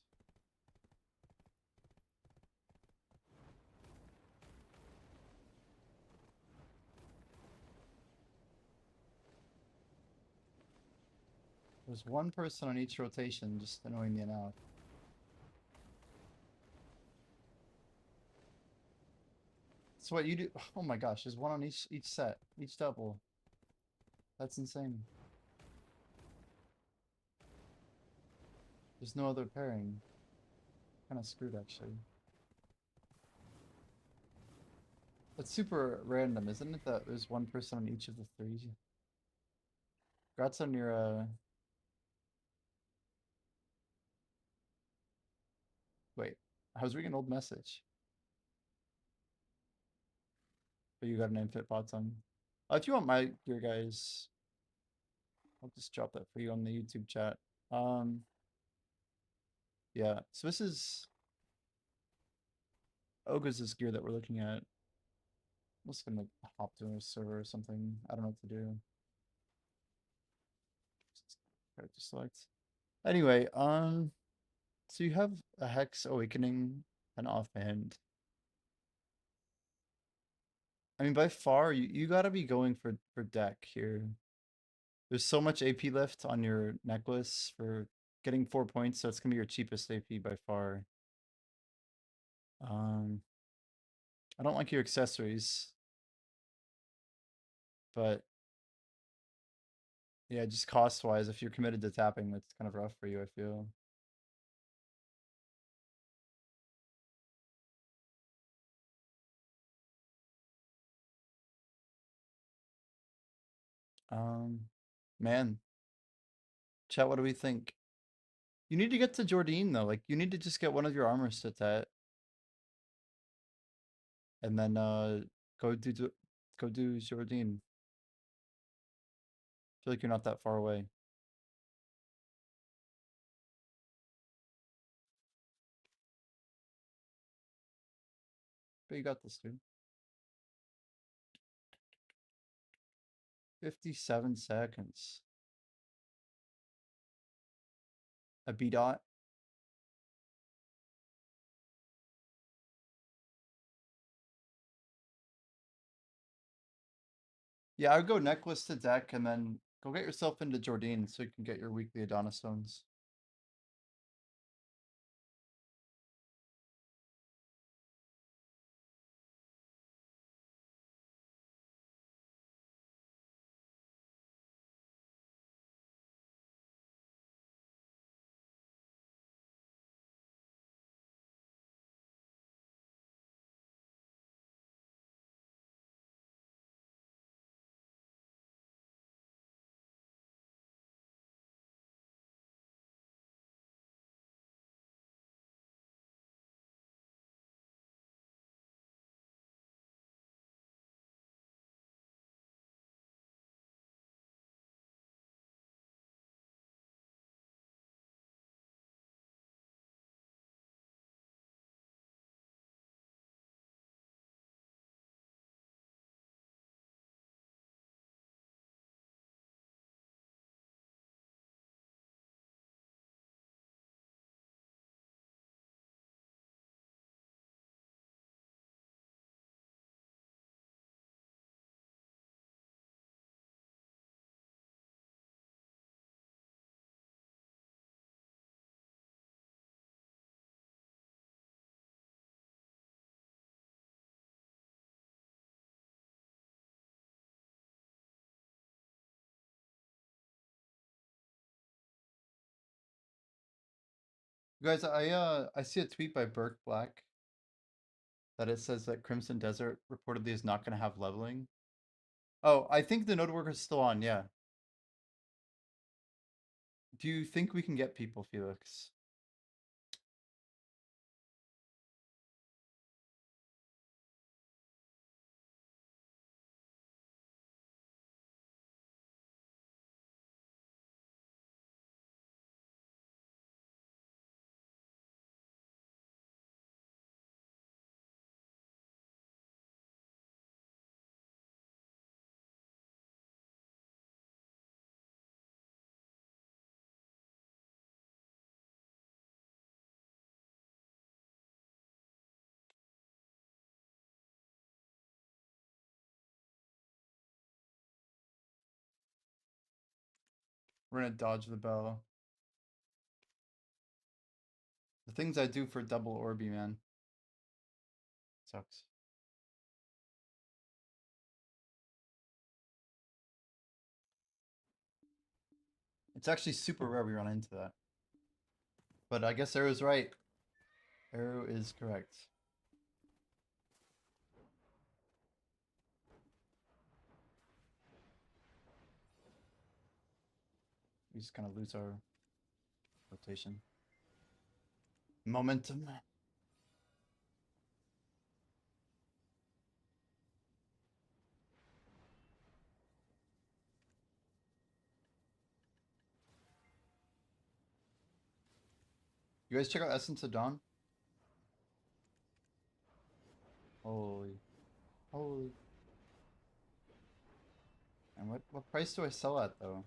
There's one person on each rotation, just annoying me enough. So what you do? Oh my gosh, there's one on each set, each double. That's insane. There's no other pairing. Kind of screwed actually. That's super random, isn't it? That there's one person on each of the three. Congrats on your Wait, I was reading an old message. But you got an infinite bots on. If you want my gear, guys, I'll just drop that for you on the YouTube chat. Yeah. So this is Ogre's gear that we're looking at. I'm just gonna hop to a server or something. I don't know what to do. Character select. Anyway, so you have a Hex Awakening, an offhand. I mean, by far, you gotta be going for deck here. There's so much AP lift on your necklace for getting 4 points, so it's gonna be your cheapest AP by far. Um, I don't like your accessories, but yeah, just cost-wise, if you're committed to tapping, that's kind of rough for you, I feel. Man, chat, what do we think? You need to get to Jordine though. Like you need to just get one of your armors to tat, and then go do Jordine. I feel like you're not that far away. But you got this, dude. 57 seconds. A B dot. Yeah, I would go necklace to deck and then go get yourself into Jordine so you can get your weekly Adonna stones. Guys, I see a tweet by Burke Black that it says that Crimson Desert reportedly is not going to have leveling. Oh, I think the node worker is still on. Yeah. Do you think we can get people, Felix? We're gonna dodge the bell. The things I do for double Orby, man. Sucks. It's actually super rare we run into that. But I guess Arrow's right. Arrow is correct. We just kind of lose our rotation. Momentum. You guys check out Essence of Dawn? Holy. Holy. And what price do I sell at though?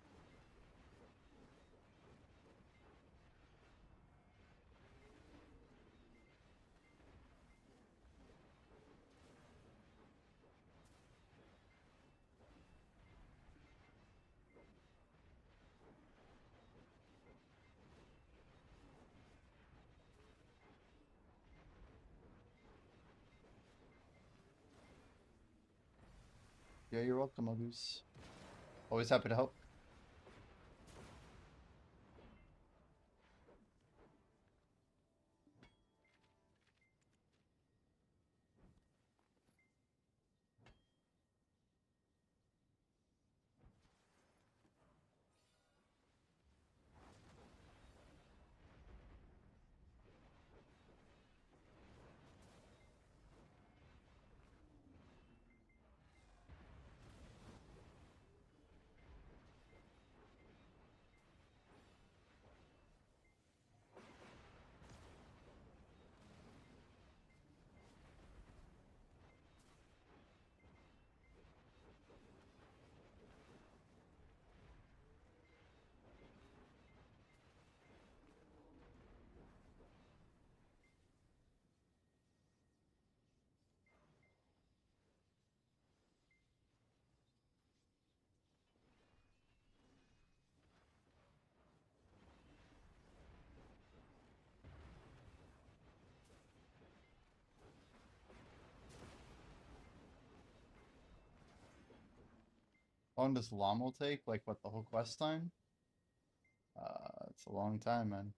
Yeah, you're welcome, Muggers. Always happy to help. How long does Lommel take? Like what, the whole quest time? It's a long time, man.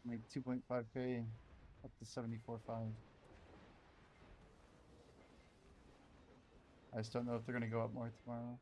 Like 2.5k up to 74.5. I just don't know if they're gonna go up more tomorrow.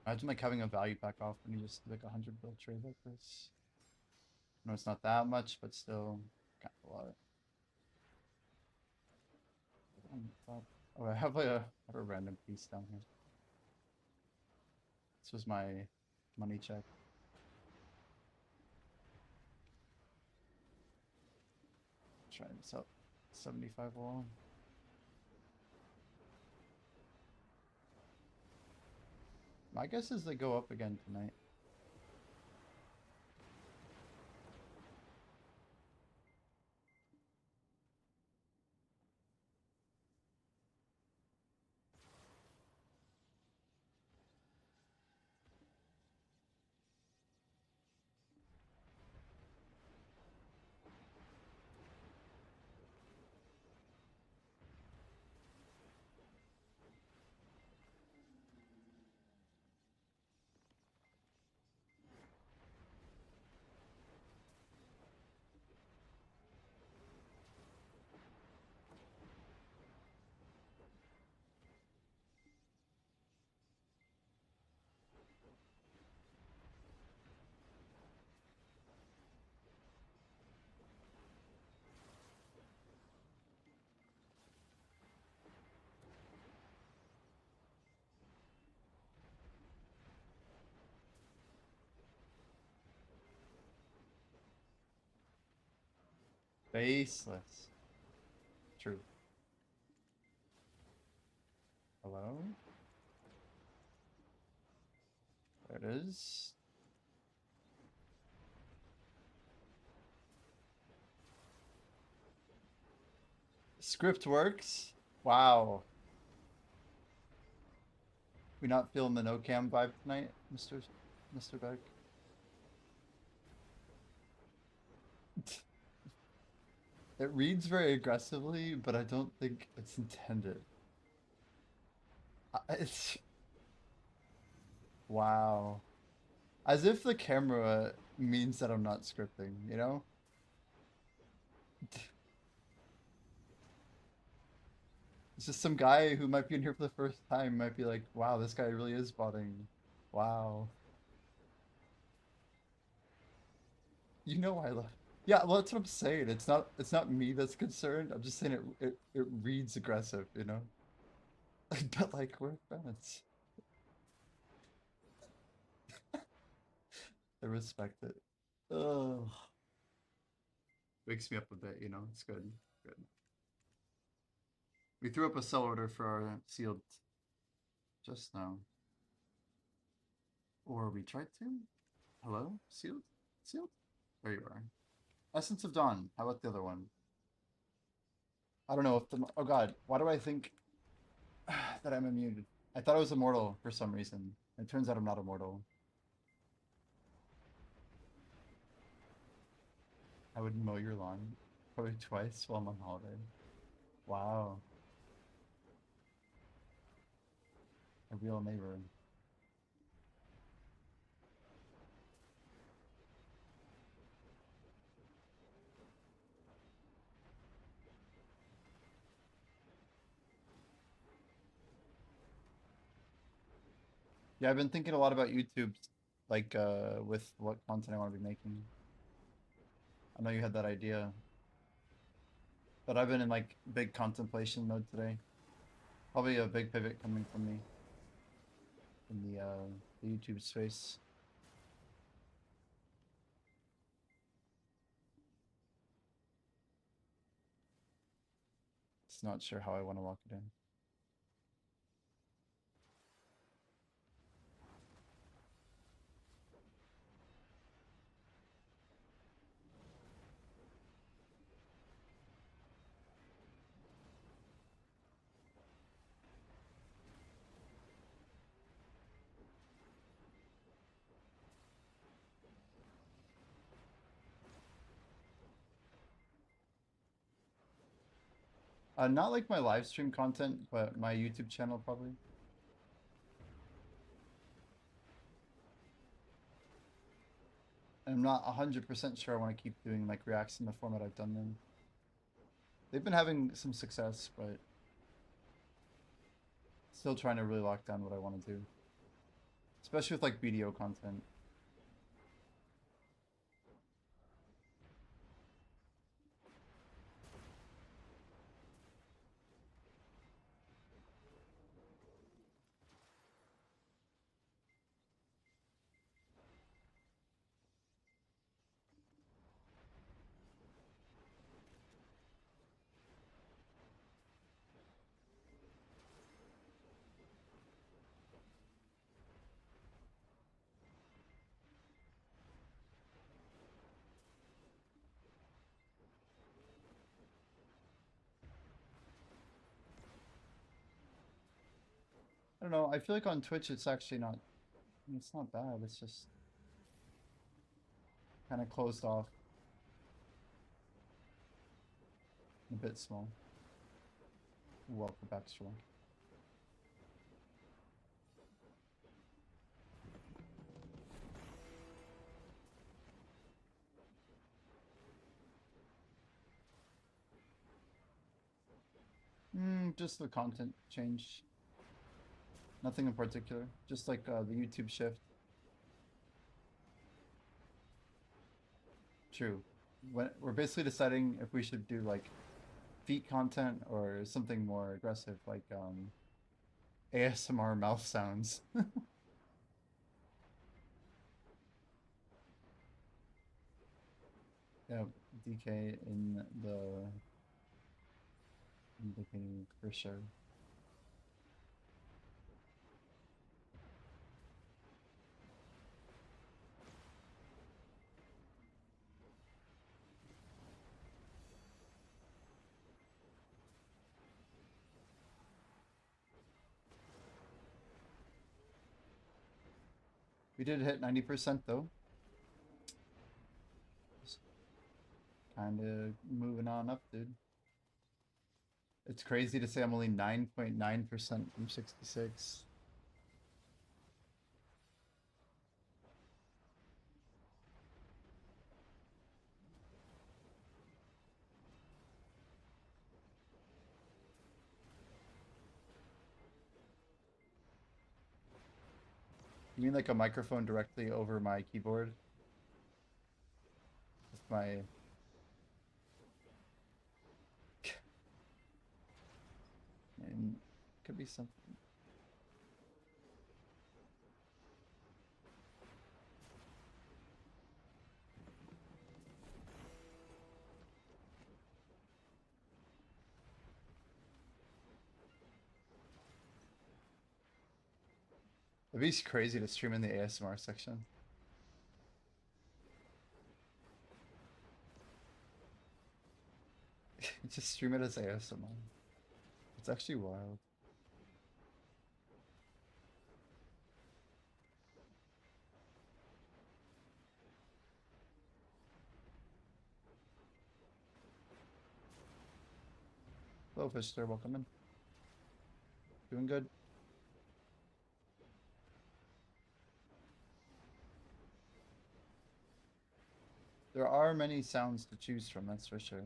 Imagine like having a value pack off when you just do like 100 bill trade like this. No, it's not that much, but still kind of a lot. Oh, I have a random piece down here. This was my money check. Trying to sell 75 wall. My guess is they go up again tonight. Baseless. True. Hello? There it is. Script works. Wow. We not feeling the no cam vibe tonight, Mr. Beck? It reads very aggressively, but I don't think it's intended. It's wow. As if the camera means that I'm not scripting, you know? It's just some guy who might be in here for the first time might be like, wow, this guy really is botting. Wow. You know I love. Yeah, well, that's what I'm saying. It's not me that's concerned. I'm just saying it reads aggressive, you know? But like we're friends. I respect it. Oh, wakes me up a bit, you know? It's good. Good. We threw up a sell order for our sealed just now. Or we tried to? Hello? Sealed? Sealed? There you are. Essence of Dawn. How about the other one? I don't know if the... Oh god, why do I think that I'm immune? I thought I was immortal for some reason. It turns out I'm not immortal. I would mow your lawn probably twice while I'm on holiday. Wow. A real neighbor. Yeah, I've been thinking a lot about YouTube, like with what content I want to be making. I know you had that idea, but I've been in like big contemplation mode today. Probably a big pivot coming from me in the YouTube space. Just not sure how I want to lock it in. Not like my live stream content, but my YouTube channel probably. I'm not 100% sure I want to keep doing like reacts in the format I've done them. They've been having some success, but still trying to really lock down what I want to do. Especially with like video content. I don't know, I feel like on Twitch it's actually not, I mean, it's not bad, it's just kind of closed off. A bit small. Welcome back, Strong. Just the content change. Nothing in particular. Just like the YouTube shift. True. We're basically deciding if we should do like feet content or something more aggressive, like ASMR mouth sounds. Yeah, DK in the game for sure. We did hit 90% though. Kind of moving on up, dude. It's crazy to say I'm only 9.9% from 66. You mean like a microphone directly over my keyboard? With my... And could be something. It'd be crazy to stream in the ASMR section. Just stream it as ASMR. It's actually wild. Hello, Fister. Welcome in. Doing good. There are many sounds to choose from, that's for sure.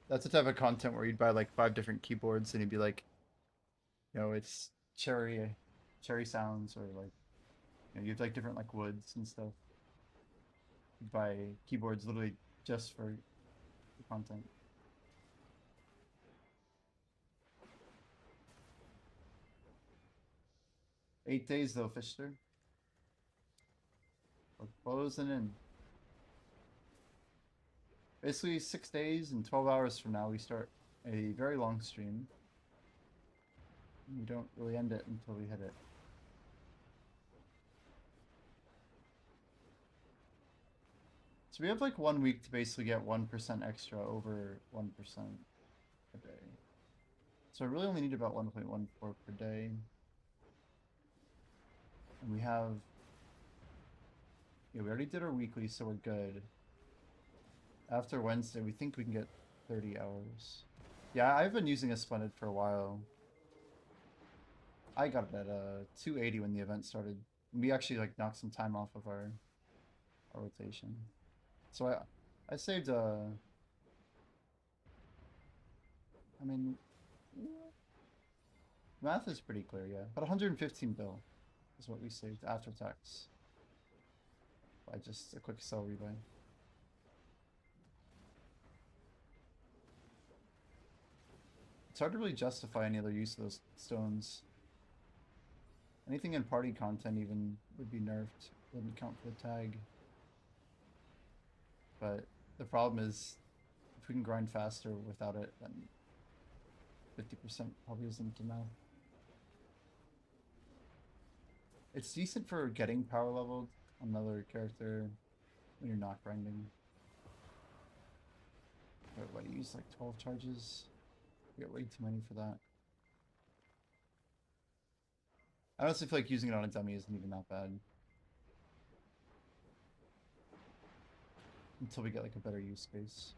That's the type of content where you'd buy like 5 different keyboards and you'd be like, you know, it's cherry sounds, or like, you know, you have like different like woods and stuff. You'd buy keyboards literally just for the content. Eight days though, Fister. We're closing in. Basically 6 days and 12 hours from now we start a very long stream. We don't really end it until we hit it. So we have like 1 week to basically get 1% extra over 1% a day. So I really only need about 1.14 per day. And we have... Yeah, we already did our weekly, so we're good. After Wednesday, we think we can get 30 hours. Yeah, I've been using a Splendid for a while. I got it at 280 when the event started. We actually like knocked some time off of our rotation. So I saved I mean, math is pretty clear, yeah. But 115 bill is what we saved after tax. By just a quick sell rebuy. It's hard to really justify any other use of those stones. Anything in party content even would be nerfed. Wouldn't count for the tag. But the problem is, if we can grind faster without it, then 50% probably isn't enough. It's decent for getting power leveled on another character when you're not grinding. But what, you use like 12 charges? You get way too many for that. I honestly feel like using it on a dummy isn't even that bad. Until we get like a better use case.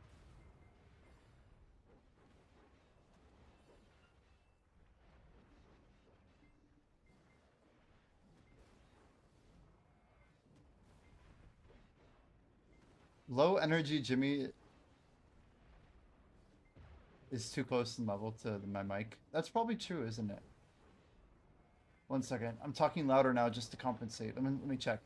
Low energy Jimmy is too close in level to my mic. That's probably true, isn't it? One second. I'm talking louder now just to compensate. Let me check.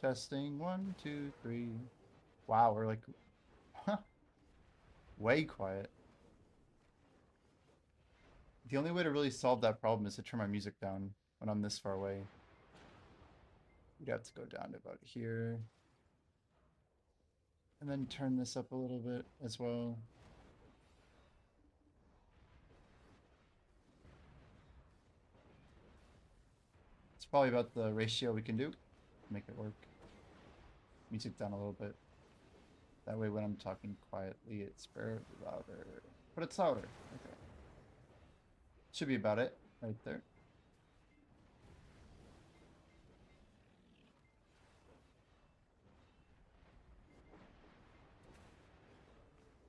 Testing 1, 2, 3. Wow, we're like way quiet. The only way to really solve that problem is to turn my music down when I'm this far away. You'd have to go down to about here. And then turn this up a little bit as well. It's probably about the ratio we can do to make it work. Music down a little bit. That way when I'm talking quietly, it's barely louder. But it's louder. Okay. Should be about it right there.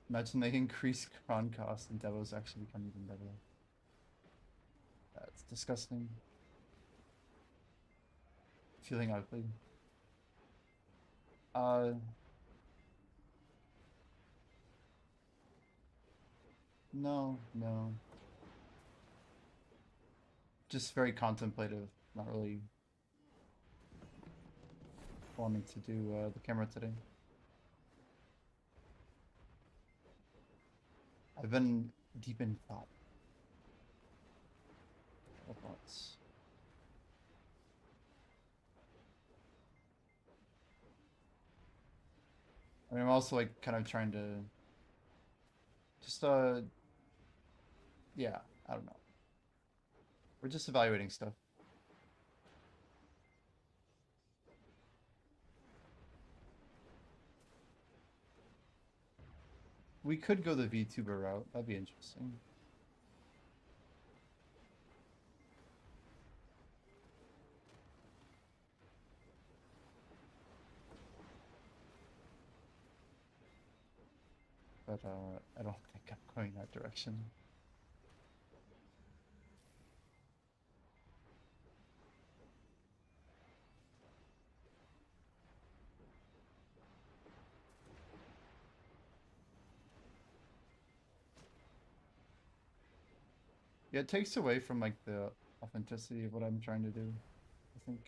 Imagine they increase cron cost and devos actually become even better. That's disgusting. Feeling ugly. No. Just very contemplative. Not really wanting to do the camera today. I've been deep in thought. What thoughts? I mean, I'm also like kind of trying to just yeah, I don't know. We're just evaluating stuff. We could go the VTuber route. That'd be interesting. But I don't think I'm going that direction. Yeah, it takes away from like the authenticity of what I'm trying to do, I think.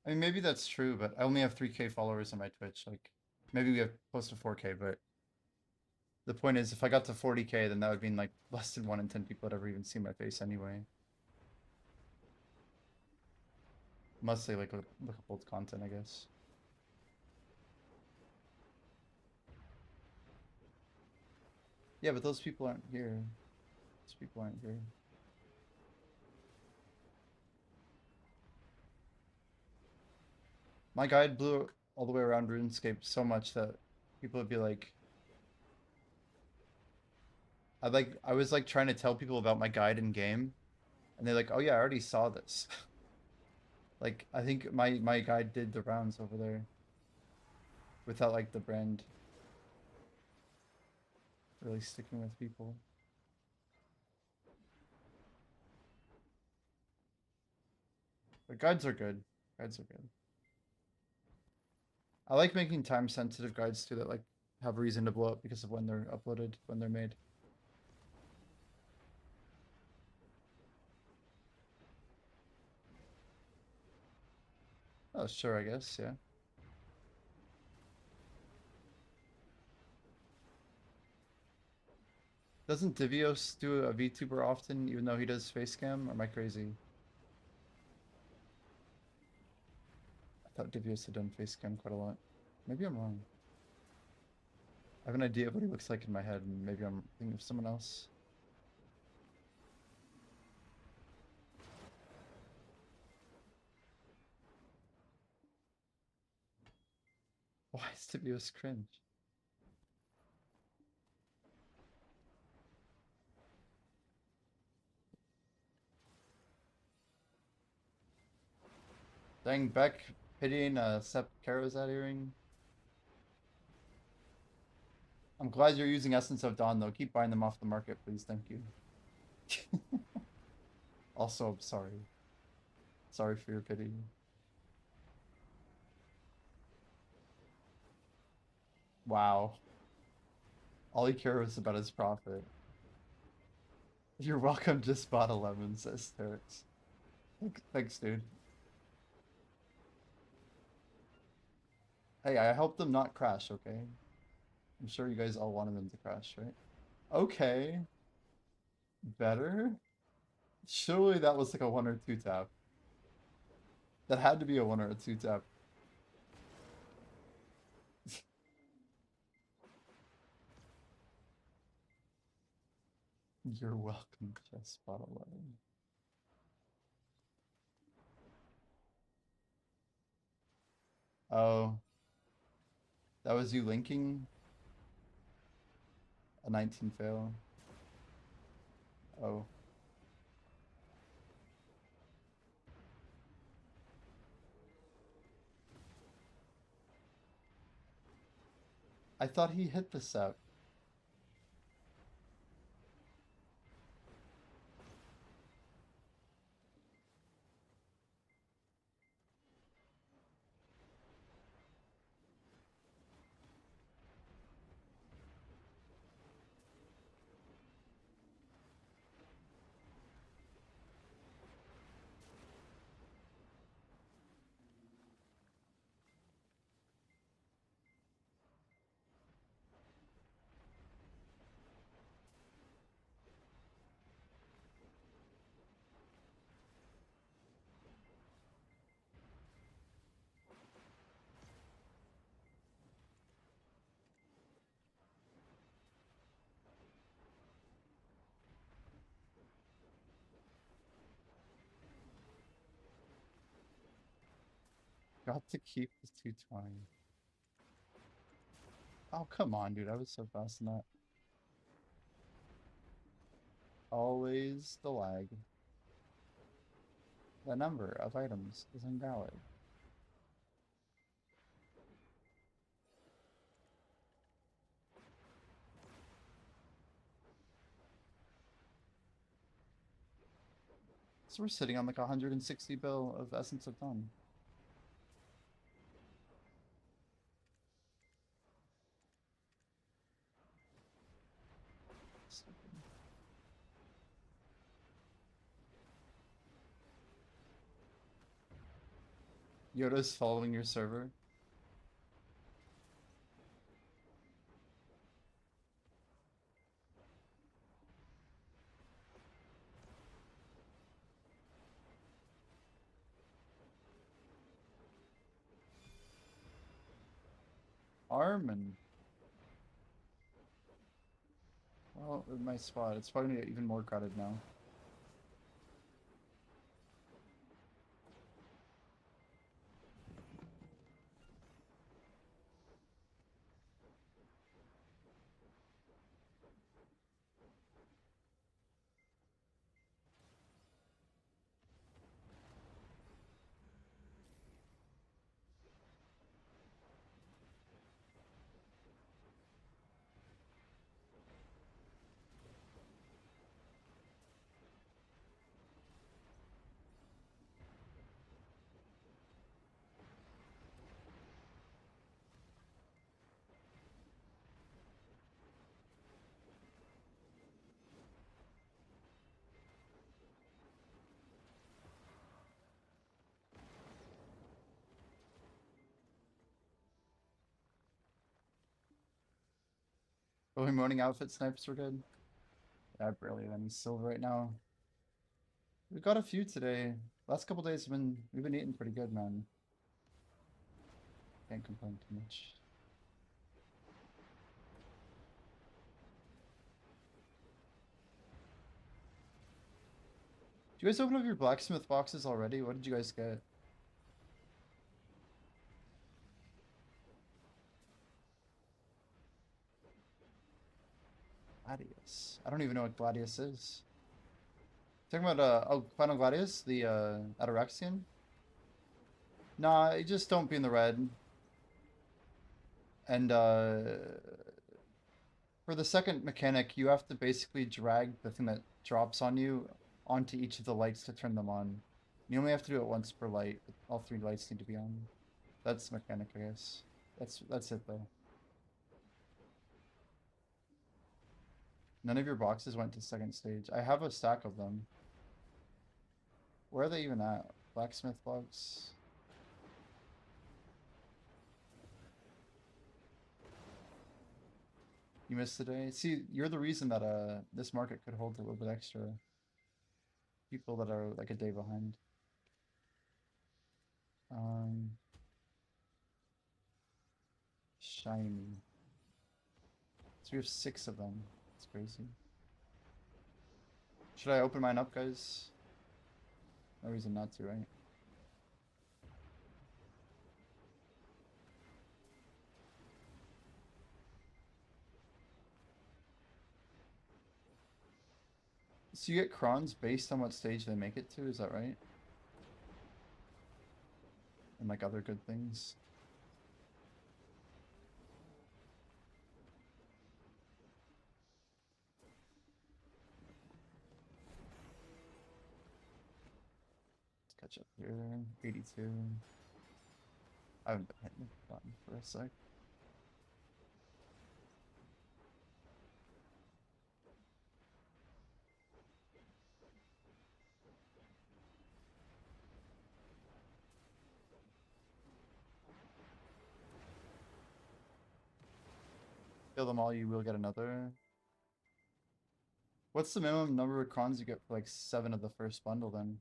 I mean, maybe that's true, but I only have 3K followers on my Twitch. Like, maybe we have close to 4K, but the point is, if I got to 40K, then that would mean like less than 1 in 10 people would ever even see my face anyway. Mostly like look up old content, I guess. Yeah, but those people aren't here. Those people aren't here. My guide blew all the way around RuneScape so much that people would be like, I was like trying to tell people about my guide in game, and they're like, "Oh yeah, I already saw this." Like I think my guide did the rounds over there without like the brand really sticking with people. But guides are good. Guides are good. I like making time sensitive guides too that like have a reason to blow up because of when they're uploaded, when they're made. Oh, sure, I guess, yeah. Doesn't Divios do a VTuber often, even though he does face cam? Or am I crazy? I thought Divios had done face cam quite a lot. Maybe I'm wrong. I have an idea of what he looks like in my head, and maybe I'm thinking of someone else. Why is Divios cringe? Dang, Beck pitying Sep Caro's ad earring. I'm glad you're using Essence of Dawn, though. Keep buying them off the market, please. Thank you. Also, I'm sorry. Sorry for your pity. Wow. All he cares about is profit. You're welcome, just bought 11, says Terex. Thanks, dude. Hey, I helped them not crash, okay? I'm sure you guys all wanted them to crash, right? Okay. Better? Surely that was like a 1 or 2 tap. That had to be a 1 or a 2 tap. You're welcome, just bought 11. Oh. That was you linking? A 19 fail. Oh. I thought he hit the set. Got to keep the 220. Oh, come on, dude. I was so fast in that. Always the lag. The number of items is invalid. So we're sitting on like 160 bill of Essence of Dawn. Yoda's following your server. arm and... Well, in my spot. It's probably gonna get even more crowded now. Early morning outfit snipes were good. Yeah, barely have any silver right now. We got a few today. Last couple days we've been eating pretty good, man. Can't complain too much. Did you guys open up your blacksmith boxes already? What did you guys get? Gladius. I don't even know what Gladius is. Talking about oh, Final Gladius, the Ataraxian? Nah, you just don't be in the red. And for the second mechanic, you have to basically drag the thing that drops on you onto each of the lights to turn them on. You only have to do it once per light. All 3 lights need to be on. That's the mechanic, I guess. That's it though. None of your boxes went to second stage. I have a stack of them. Where are they even at? Blacksmith box? You missed today? See, you're the reason that this market could hold a little bit extra. People that are like a day behind. Shiny. So we have 6 of them. It's crazy. Should I open mine up, guys? No reason not to, right? So you get crons based on what stage they make it to, is that right? And like other good things. Let's catch up here. 82. I haven't been hitting the button for a sec. Kill them all, you will get another. What's the minimum number of crons you get for like 7 of the first bundle then?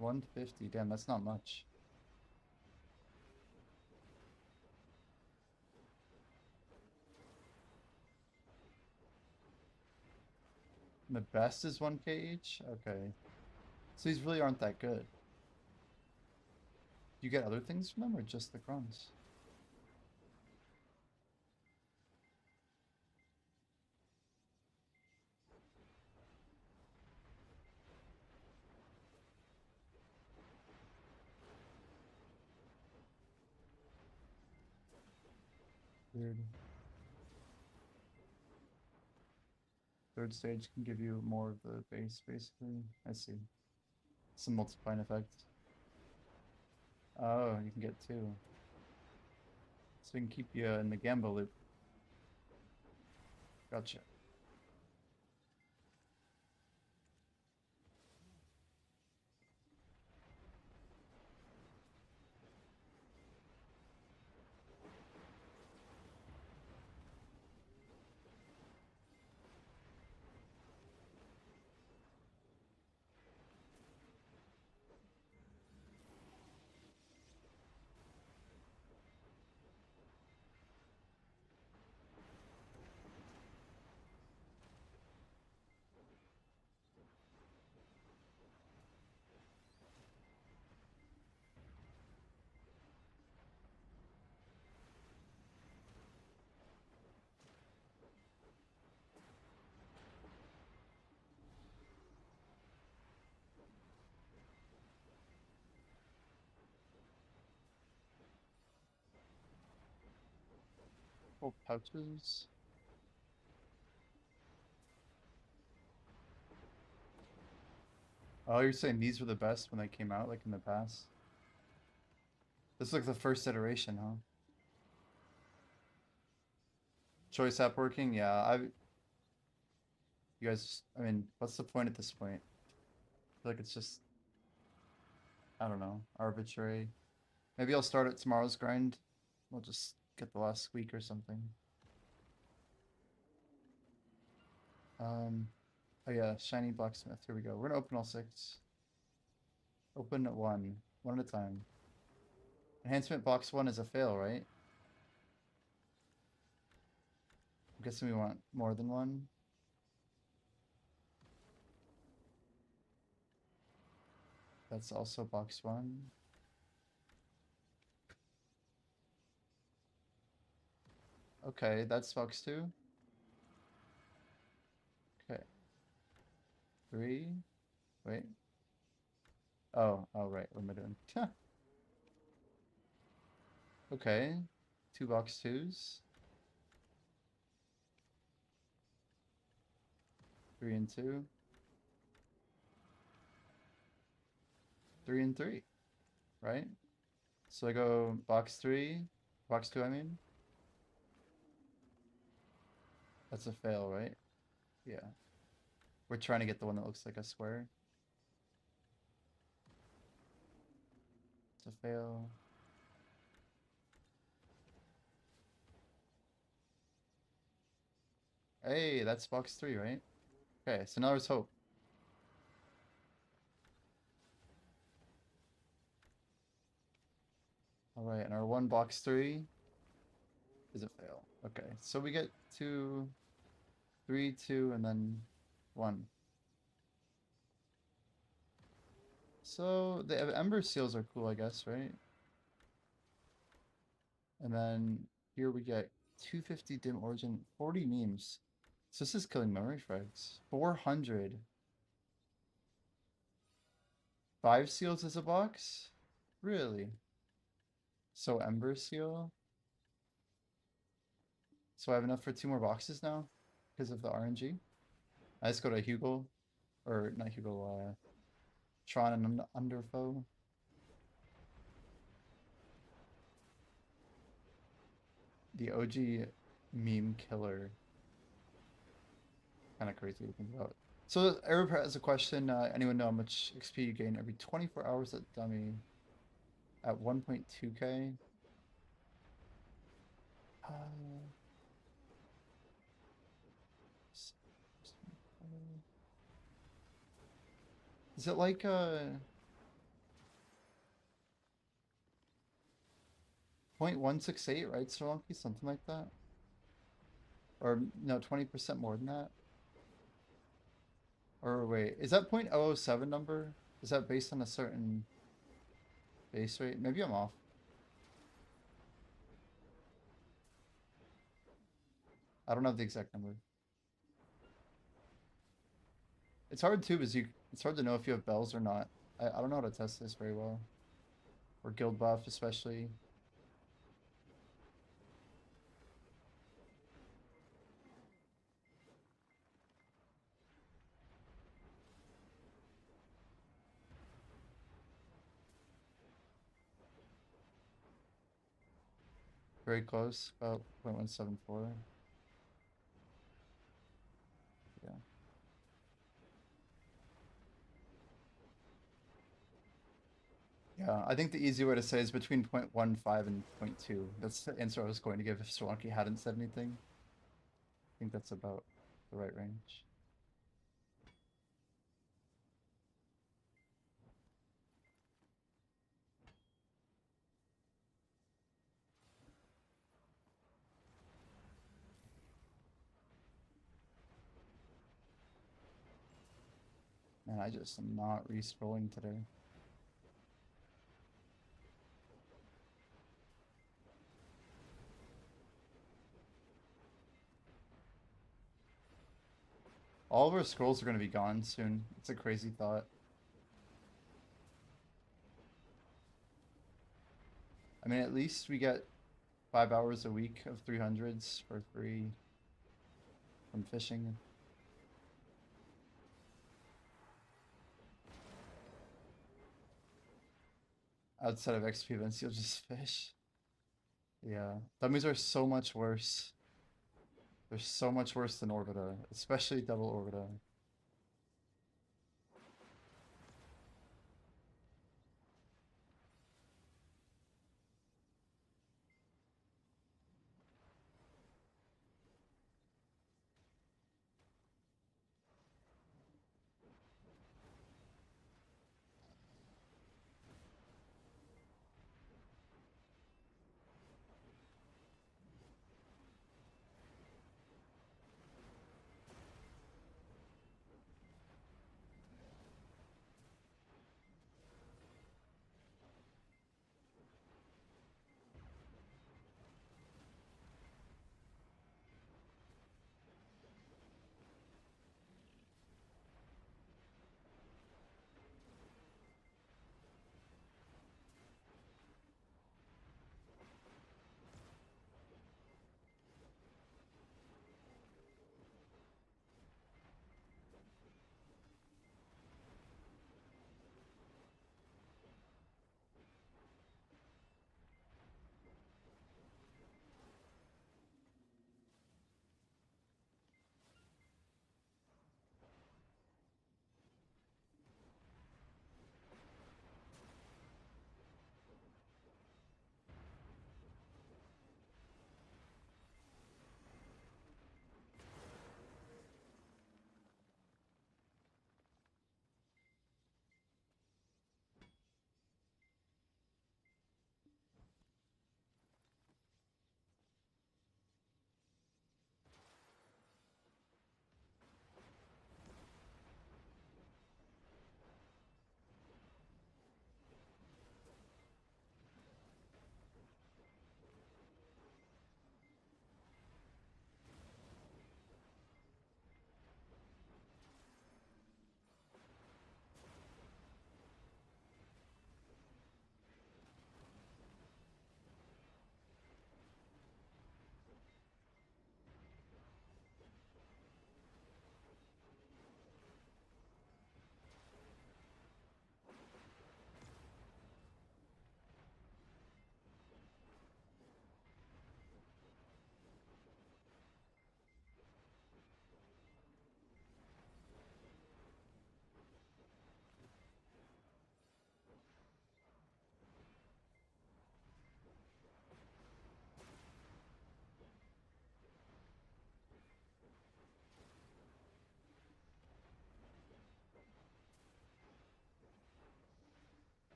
$150, damn, that's not much. And the best is 1k each? Okay. So these really aren't that good. Do you get other things from them or just the crons? Weird. Third stage can give you more of the base, basically. I see. Some multiplying effect. Oh, you can get 2. So we can keep you in the Gamba loop. Gotcha. couple pouches. Oh, you're saying these were the best when they came out, like in the past? This is like the first iteration, huh? Choice app working? Yeah, you guys, I mean, what's the point at this point? I feel like it's just, I don't know, arbitrary. Maybe I'll start at tomorrow's grind. We'll just get the last week or something. Oh yeah, shiny blacksmith. Here we go. We're gonna open all 6. Open one at a time. Enhancement box 1 is a fail, right? I'm guessing we want more than one. That's also box 1. Okay, that's box 2. Okay. 3. Wait. Oh, right. What am I doing? Okay. 2 box 2s. 3 and 2. 3 and 3. Right? So I go box 3. Box 2, I mean. That's a fail, right? Yeah. We're trying to get the one that looks like a square. It's a fail. Hey, that's box 3, right? Okay, so now there's hope. Alright, and our one box 3 is a fail. Okay, so we get 2, 3, 2, and then 1. So the ember seals are cool, I guess, right? And then here we get 250 dim origin, 40 memes. So this is killing memory frags. 400. 5 seals is a box? Really? So ember seal? So I have enough for 2 more boxes now? Because of the RNG? I just go to Hugo. Or not Hugo, Tron and Underfoe. The OG meme killer. Kind of crazy to think about. So Arab has a question. Anyone know how much XP you gain every 24 hours at dummy at 1.2k? Uh, is it like 0.168, right, Solanki? Something like that? Or no, 20% more than that? Or wait, is that 0.007 number? Is that based on a certain base rate? Maybe I'm off. I don't have the exact number. It's hard too, because it's hard to know if you have bells or not. I don't know how to test this very well. Or guild buff, especially. Very close, about 0.174. Yeah. Yeah, I think the easy way to say is between 0.15 and 0.2. That's the answer I was going to give if Swanky hadn't said anything. I think that's about the right range. Man, I just am not re-scrolling today. All of our scrolls are going to be gone soon. It's a crazy thought. I mean, at least we get 5 hours a week of 300s for free from fishing. Outside of XP events, you'll just fish. Yeah, dummies are so much worse. They're so much worse than Orbita, especially double Orbita.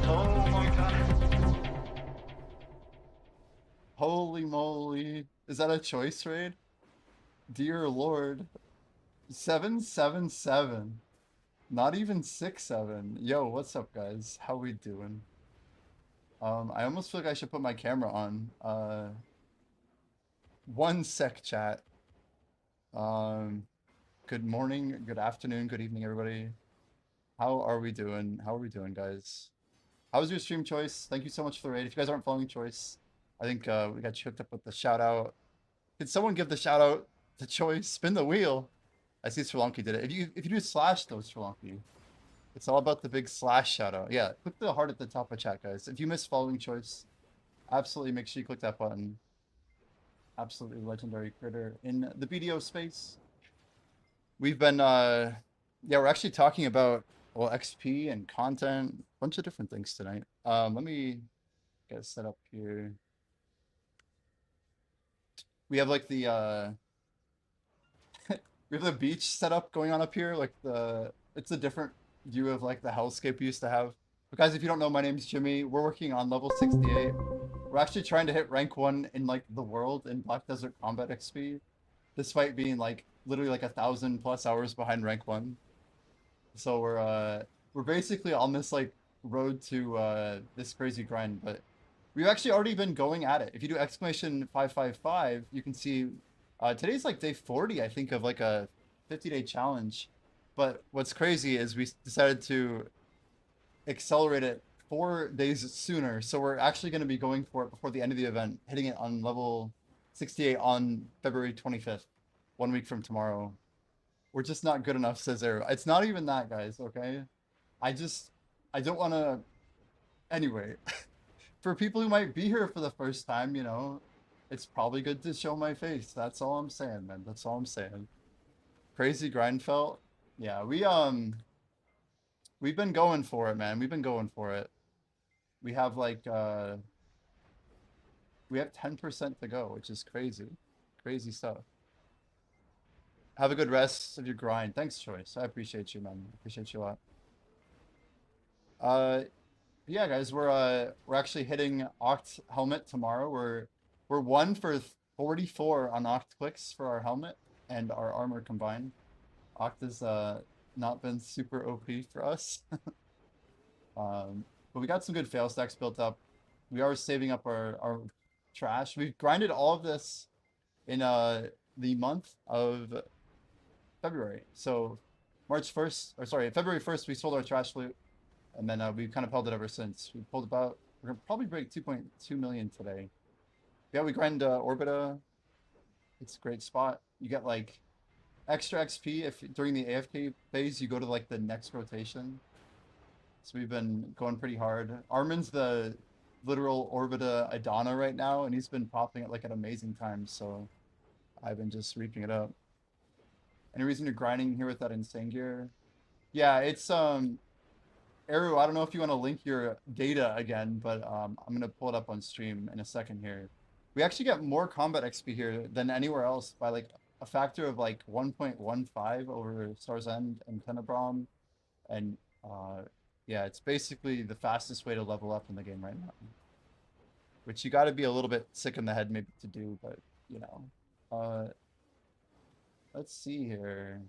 Oh my god. Holy moly. Is that a choice raid? Dear lord. 777. Not even 6-7. Yo, what's up guys? How we doing? I almost feel like I should put my camera on. One sec chat. Good morning, good afternoon, good evening everybody. How are we doing? How are we doing guys? How was your stream, Choice? Thank you so much for the raid. If you guys aren't following Choice, I think we got you hooked up with the shout out. Could someone give the shout out to Choice? Spin the wheel. I see Sri Lanka did it. If you do slash though, Sri Lanka, it's all about the big slash shout out. Yeah, click the heart at the top of chat, guys. If you miss following Choice, absolutely make sure you click that button. Absolutely legendary critter in the BDO space. We've been yeah, we're actually talking about well XP and content, a bunch of different things tonight. Let me get it set up here. We have like the we have the beach setup going on up here. Like it's a different view of like the hellscape we used to have. But guys, if you don't know, my name's Jimmy. We're working on level 68. We're actually trying to hit rank 1 in like the world in Black Desert Combat XP, despite being like literally like 1,000+ hours behind rank 1. So we're basically on this like road to this crazy grind, but We've actually already been going at it. If you do exclamation 555, you can see today's like day 40, I think, of like a 50-day challenge. But what's crazy is we decided to accelerate it 4 days sooner. So we're actually going to be going for it before the end of the event, hitting it on level 68 on February 25th, 1 week from tomorrow. We're just not good enough, says Arrow. It's not even that, guys, okay? I don't want to. Anyway, for people who might be here for the first time, you know, it's probably good to show my face. That's all I'm saying, man. That's all I'm saying. Crazy grind felt. Yeah, we've been going for it, man. We've been going for it. We have like we have 10% to go, which is crazy. Crazy stuff. Have a good rest of your grind. Thanks, Choice. I appreciate you, man. I appreciate you a lot. Yeah, guys, we're actually hitting Oct helmet tomorrow. We're 1 for 44 on Oct clicks for our helmet and our armor combined. Oct has not been super OP for us. But we got some good fail stacks built up. We are saving up our trash. We've grinded all of this in the month of February. So March 1st, or sorry, February 1st, we sold our trash loot. And then we've kind of held it ever since. We pulled about, we're going to probably break 2.2 million today. Yeah, we grind Orbita. It's a great spot. You get like extra XP if during the AFK phase you go to like the next rotation. So we've been going pretty hard. Armin's the literal Orbita Adonna right now, and he's been popping it like at amazing times. So I've been just reaping it up. Any reason you're grinding here with that insane gear? Yeah, it's Eru, I don't know if you want to link your data again, but I'm going to pull it up on stream in a second here. We actually get more combat XP here than anywhere else by like a factor of like 1.15 over Star's End and Tenebrom. And yeah, it's basically the fastest way to level up in the game right now. Which you got to be a little bit sick in the head maybe to do, but you know. Let's see here.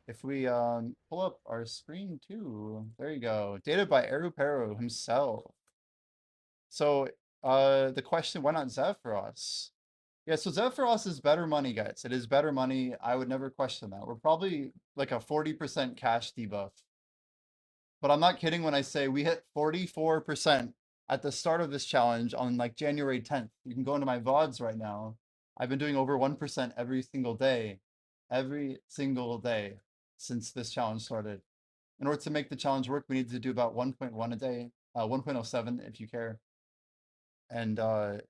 If we pull up our screen too, there you go. Data by Erupero himself. So the question, why not Zephyros? Yeah, so Zephyros is better money, guys. It is better money. I would never question that. We're probably like a 40% cash debuff. But I'm not kidding when I say we hit 44% at the start of this challenge on like January 10th. You can go into my VODs right now. I've been doing over 1% every single day. Every single day since this challenge started. In order to make the challenge work, we need to do about 1.1 a day, 1.07 if you care. And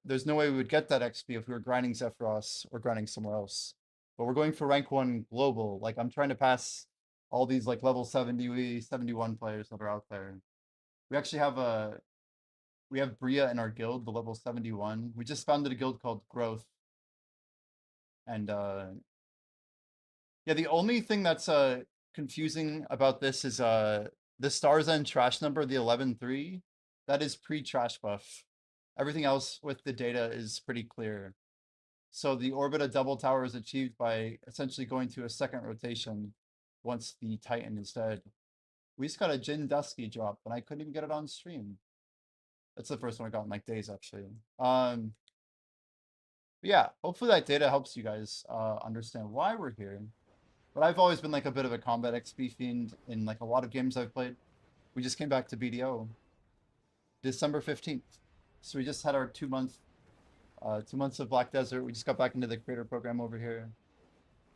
there's no way we would get that XP if we were grinding Zephyros or grinding somewhere else. But we're going for rank 1 global. Like I'm trying to pass all these like level 70, 71 players that are out there. We actually have we have Bria in our guild, the level 71. We just founded a guild called Growth. And yeah, the only thing that's confusing about this is the Stars End trash number, the 11.3. That is pre-trash buff. Everything else with the data is pretty clear. So the Orbita double tower is achieved by essentially going to a second rotation once the Titan is dead. We just got a Jin Dusky drop, and I couldn't even get it on stream. That's the first one I got in like days, actually. Yeah, hopefully that data helps you guys understand why we're here. But I've always been like a bit of a combat XP fiend in like a lot of games I've played. We just came back to BDO December 15th. So we just had our 2 months of Black Desert. We just got back into the creator program over here.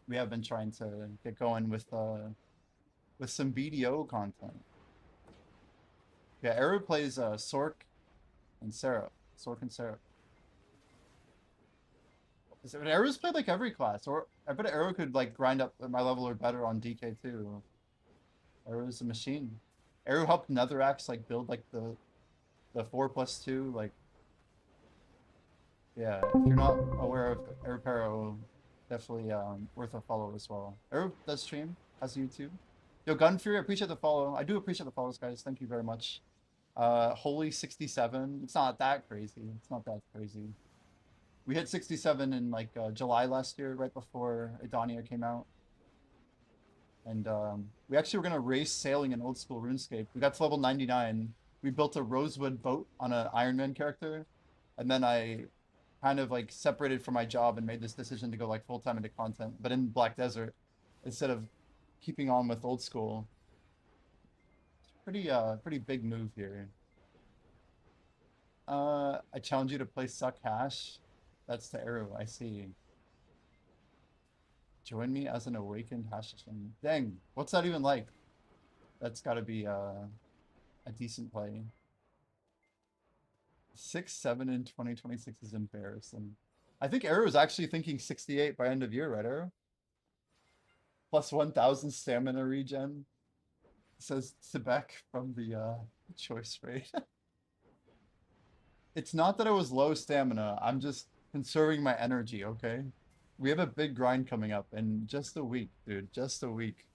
We have been trying to get going with some BDO content. Yeah, Eru plays Succ and Seraph. Succ and Seraph. Eru's played like every class, or I bet Eru could like grind up at my level or better on DK too. Eru's a machine. Eru helped Netherax like build like the 4+2 like. Yeah, if you're not aware of Erupero, definitely worth a follow as well. Eru does stream, has YouTube. Yo, Gun Fury, I appreciate the follow. I do appreciate the follows, guys. Thank you very much. Holy 67. It's not that crazy. It's not that crazy. We hit 67 in like July last year, right before Adonna came out. And we actually were gonna race sailing in old school RuneScape. We got to level 99. we built a rosewood boat on an Iron Man character, and then I kind of like separated from my job and made this decision to go like full time into content, but in Black Desert instead of keeping on with old school. Pretty big move here. I challenge you to play Succ Hash. That's the arrow, I see. Join me as an awakened Hashishim. Dang, what's that even like? That's gotta be a decent play. 6-7 in 2026 is embarrassing. I think Arrow is actually thinking 68 by end of year, right, Arrow? Plus 1000 stamina regen. Says Sebek from the choice raid. It's not that I was low stamina. I'm just conserving my energy, okay? We have a big grind coming up in just a week, dude. Just a week.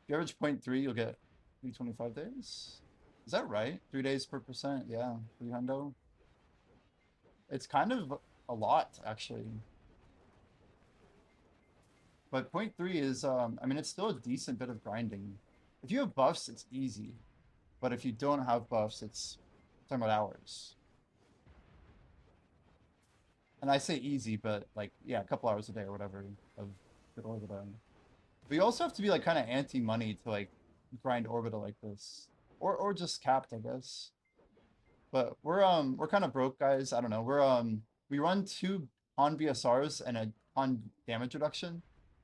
If you average 0.3, you'll get 325 days. Is that right? 3 days per percent. Yeah, 300. It's kind of a lot, actually. But 0.3 is, I mean, it's still a decent bit of grinding. If you have buffs, it's easy. But if you don't have buffs, it's talking about hours. And I say easy, but like, yeah, a couple hours a day or whatever of good Orbita. But you also have to be like kind of anti-money to like grind Orbita like this. Or just capped, I guess. But we're kind of broke, guys. I don't know. We run 2 on BSRs and a on damage reduction.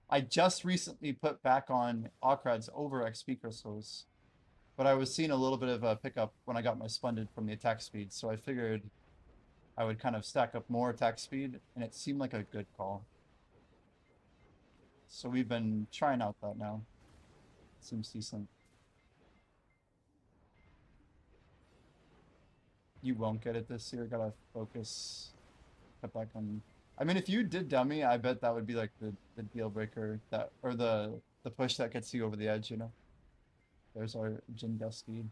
I just recently put back on Ocrads over XP crystals, but I was seeing a little bit of a pickup when I got my splendid from the attack speed, so I figured I would kind of stack up more attack speed, and it seemed like a good call. So we've been trying out that now. Seems decent. You won't get it this year. Gotta focus. Cut back on. I mean, if you did dummy, I bet that would be like the deal breaker that, or the push that gets you over the edge. You know. There's our Jin Dusky.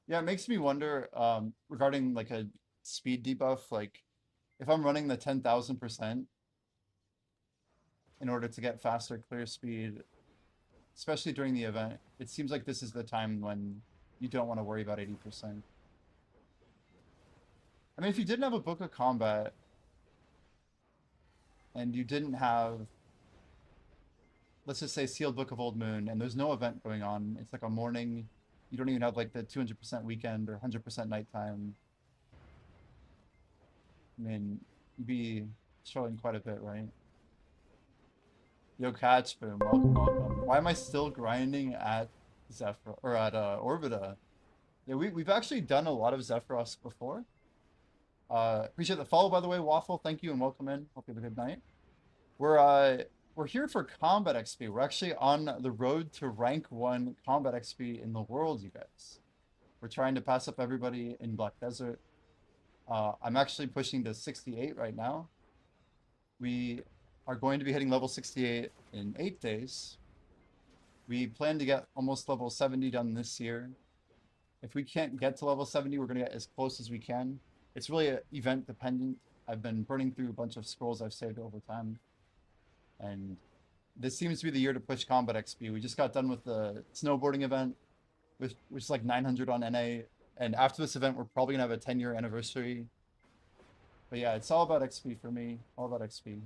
Yeah, it makes me wonder regarding like a speed debuff. Like, if I'm running the 10,000% in order to get faster clear speed, especially during the event, it seems like this is the time when you don't want to worry about 80%. I mean, if you didn't have a Book of Combat and you didn't have, let's just say, Sealed Book of Old Moon, and there's no event going on, it's like a morning, you don't even have like the 200% weekend or 100% nighttime. I mean, you'd be struggling quite a bit, right? Yo, Catch Boom, welcome, welcome. Why am I still grinding at Zephyr or at Orbita? Yeah, we've actually done a lot of Zephyros before. Appreciate the follow, by the way, Waffle. Thank you and welcome in. Hope you have a good night. We're here for combat XP. We're actually on the road to rank 1 combat XP in the world, you guys. We're trying to pass up everybody in Black Desert. I'm actually pushing to 68 right now. We are going to be hitting level 68 in 8 days. We plan to get almost level 70 done this year. If we can't get to level 70, we're going to get as close as we can. It's really event dependent. I've been burning through a bunch of scrolls I've saved over time. And this seems to be the year to push combat XP. We just got done with the snowboarding event, which is like 900 on NA. And after this event, we're probably going to have a 10-year anniversary. But yeah, it's all about XP for me. All about XP.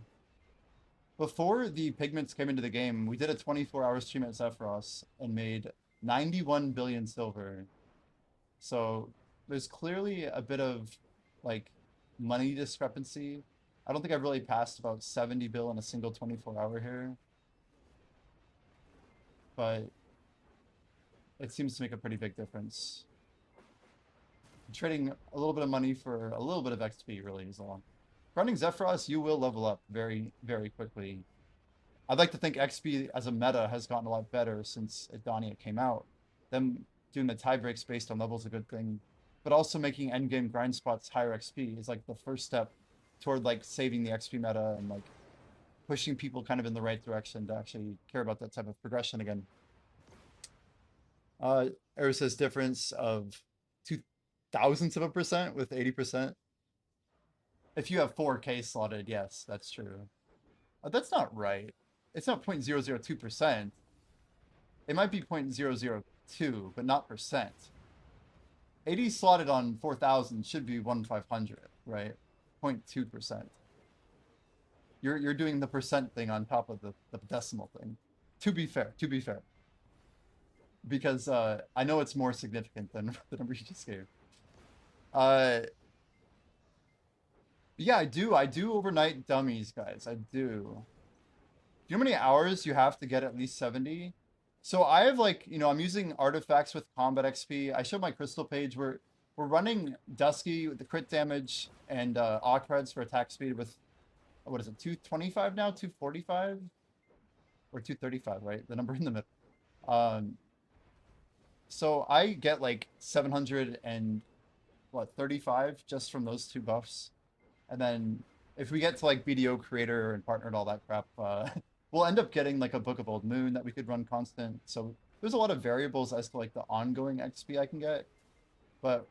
Before the pigments came into the game, we did a 24-hour stream at Zephyros and made 91 billion silver. So there's clearly a bit of like money discrepancy. I don't think I've really passed about 70 bill in a single 24-hour here. But it seems to make a pretty big difference. Trading a little bit of money for a little bit of XP really is all. Running Zephyros, you will level up very, very quickly. I'd like to think XP as a meta has gotten a lot better since Adonna came out. Them doing the tie breaks based on level is a good thing. But also making endgame grind spots higher XP is like the first step toward like saving the XP meta and like pushing people kind of in the right direction to actually care about that type of progression again. Error says difference of 0.002% with 80%. If you have 4K slotted, yes, that's true. That's not right. It's not 0.002%. It might be 0.002, but not percent. 80 slotted on 4,000 should be 1/500, right? 0.2%. You're doing the percent thing on top of the decimal thing. To be fair, because I know it's more significant than the number you just gave. Yeah, I do overnight dummies, guys. I do. Do you know how many hours you have to get at least 70? So I have like, I'm using artifacts with combat XP. I showed my crystal page. We're running Dusky with the crit damage and Ockreds for attack speed with, what is it, 225 now? 245? Or 235, right? The number in the middle. So I get like 735 just from those two buffs. And then if we get to like BDO creator and partner and all that crap, we'll end up getting like a Book of Old Moon that we could run constant. So there's a lot of variables as to like the ongoing XP I can get. But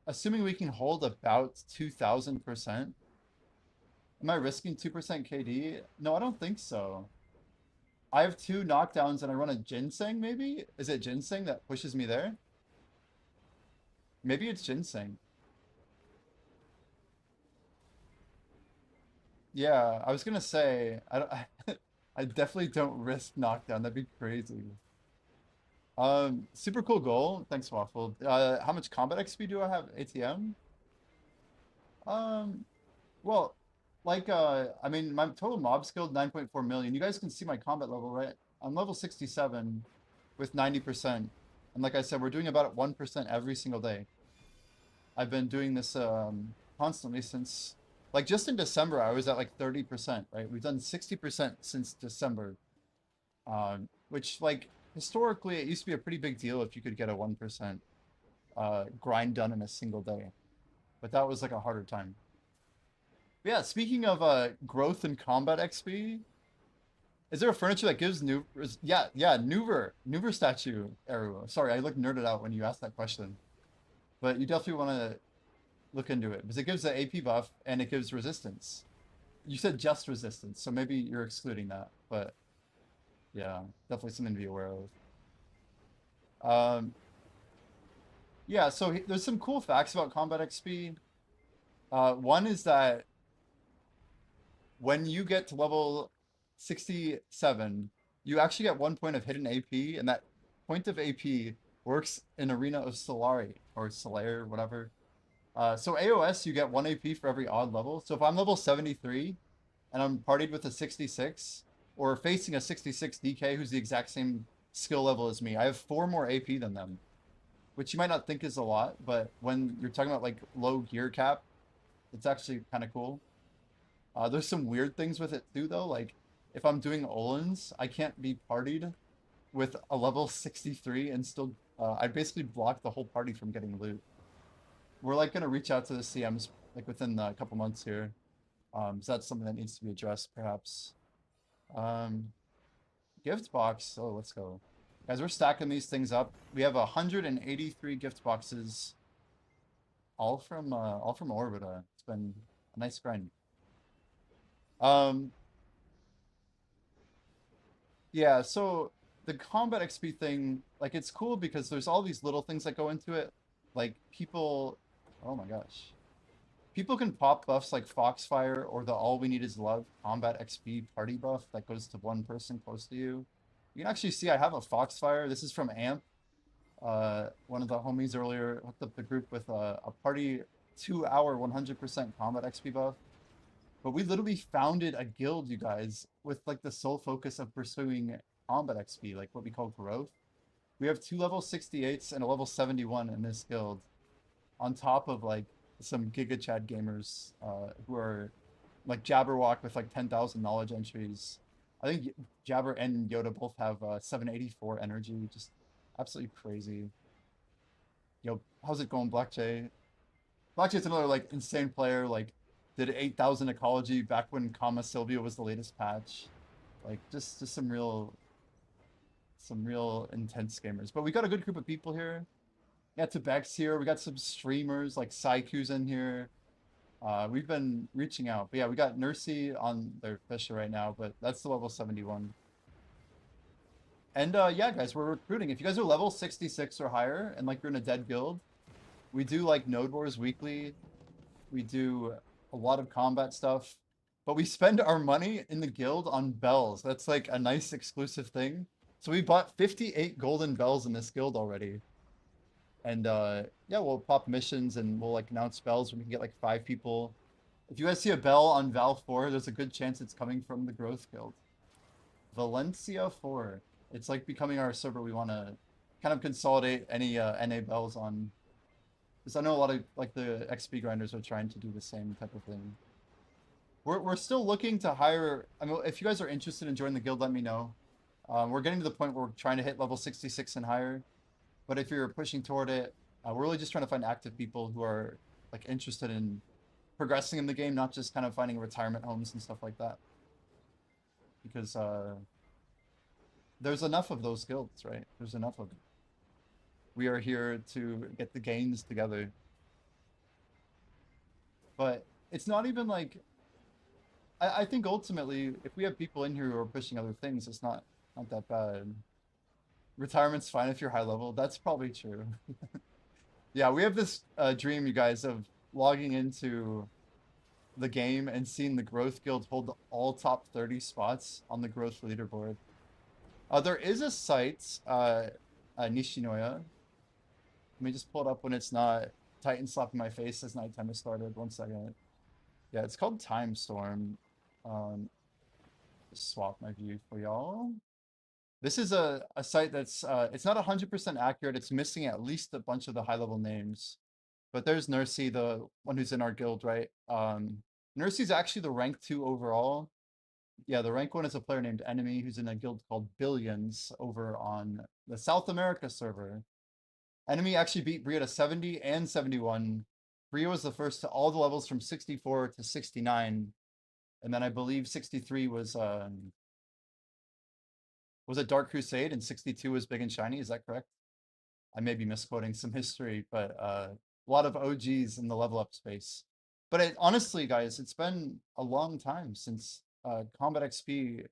assuming we can hold about 2000%, am I risking 2% KD? No, I don't think so. I have 2 knockdowns and I run a Ginseng maybe? Is it Ginseng that pushes me there? Maybe it's Ginseng. Yeah, I was gonna say I don't, I definitely don't risk knockdown. That'd be crazy. Super cool goal. Thanks, Waffle. How much combat XP do I have? ATM? Um, well, like I mean, my total mob skill 9.4 million. You guys can see my combat level, right? I'm level 67 with 90%. And like I said, we're doing about 1% every single day. I've been doing this constantly since, like, just in December I was at like 30%, right? We've done 60% since December. Which, like, historically it used to be a pretty big deal if you could get a 1% grind done in a single day. But that was like a harder time. But yeah, speaking of growth in combat XP, is there a furniture that gives new? Yeah, Nuver statue, Eru. Sorry, I looked nerded out when you asked that question, but you definitely want to look into it because it gives the AP buff and it gives resistance. You said just resistance, so maybe you're excluding that, but yeah, definitely something to be aware of. Yeah, so there's some cool facts about combat XP. One is that when you get to level 67, you actually get 1 point of hidden AP, and that point of AP works in Arena of Solari, or Solaire, whatever. So AOS, you get 1 AP for every odd level. So if I'm level 73, and I'm partied with a 66, or facing a 66 DK who's the exact same skill level as me, I have 4 more AP than them. Which you might not think is a lot, but when you're talking about like low gear cap, it's actually kind of cool. There's some weird things with it too, though. Like if I'm doing Olins, I can't be partied with a level 63 and still. I basically block the whole party from getting loot. We're like gonna reach out to the CMs like within a couple months here. So that's something that needs to be addressed, perhaps. Gift box. Oh, let's go. Guys, we're stacking these things up. We have 183 gift boxes, all from Orbita. It's been a nice grind. Yeah, so the combat XP thing, like it's cool because there's all these little things that go into it. Like people, oh my gosh. People can pop buffs like Foxfire or the All We Need Is Love combat XP party buff that goes to one person close to you. You can actually see I have a Foxfire. This is from Amp. One of the homies earlier hooked up the group with a party 2-hour 100% combat XP buff. But we literally founded a guild, you guys, with like the sole focus of pursuing combat XP, like what we call growth. We have 2 level 68s and a level 71 in this guild, on top of like some Giga Chad gamers who are like Jabberwock with like 10,000 knowledge entries. I think Jabber and Yoda both have 784 energy, just absolutely crazy. Yo, how's it going, Black Jay? Black Jay's another like insane player, like did 8,000 ecology back when Kama Sylvia was the latest patch. Like just some real intense gamers. But we got a good group of people here. We got Tabex here. We got some streamers like Saiku's in here. We've been reaching out, but yeah, we got Nursey on their Fisher right now, but that's the level 71. And yeah, guys, we're recruiting. If you guys are level 66 or higher, and like you're in a dead guild, we do like Node Wars weekly. We do a lot of combat stuff, but we spend our money in the guild on bells. That's like a nice exclusive thing. So we bought 58 golden bells in this guild already. And yeah, we'll pop missions and we'll like announce bells when we can get like 5 people. If you guys see a bell on Val 4, there's a good chance it's coming from the Growth Guild. Valencia 4. It's like becoming our server we want to kind of consolidate any NA bells on. Because I know a lot of like the XP grinders are trying to do the same type of thing. We're still looking to hire. I mean, if you guys are interested in joining the guild, let me know. We're getting to the point where we're trying to hit level 66 and higher. But if you're pushing toward it, we're really just trying to find active people who are like interested in progressing in the game, not just kind of finding retirement homes and stuff like that. Because there's enough of those guilds, right? There's enough of them. We are here to get the gains together. But it's not even like I think ultimately if we have people in here who are pushing other things, it's not that bad. Retirement's fine if you're high level. That's probably true. Yeah, we have this dream, you guys, of logging into the game and seeing the Growth Guild hold all top 30 spots on the Growth leaderboard. There is a site, Nishinoya. Let me just pull it up when it's not Titan slapping my face as nighttime has started. 1 second. Yeah, it's called Time Storm. Just swap my view for y'all. This is a site that's it's not 100% accurate. It's missing at least a bunch of the high level names. But there's Nursey, the one who's in our guild, right? Nursey's actually the rank 2 overall. Yeah, the rank 1 is a player named Enemy who's in a guild called Billions over on the South America server. Enemy actually beat Bria to 70 and 71. Bria was the first to all the levels from 64 to 69. And then I believe 63 was it Dark Crusade and 62 was Big and Shiny? Is that correct? I may be misquoting some history, but a lot of OGs in the level up space. But honestly, guys, it's been a long time since Combat XP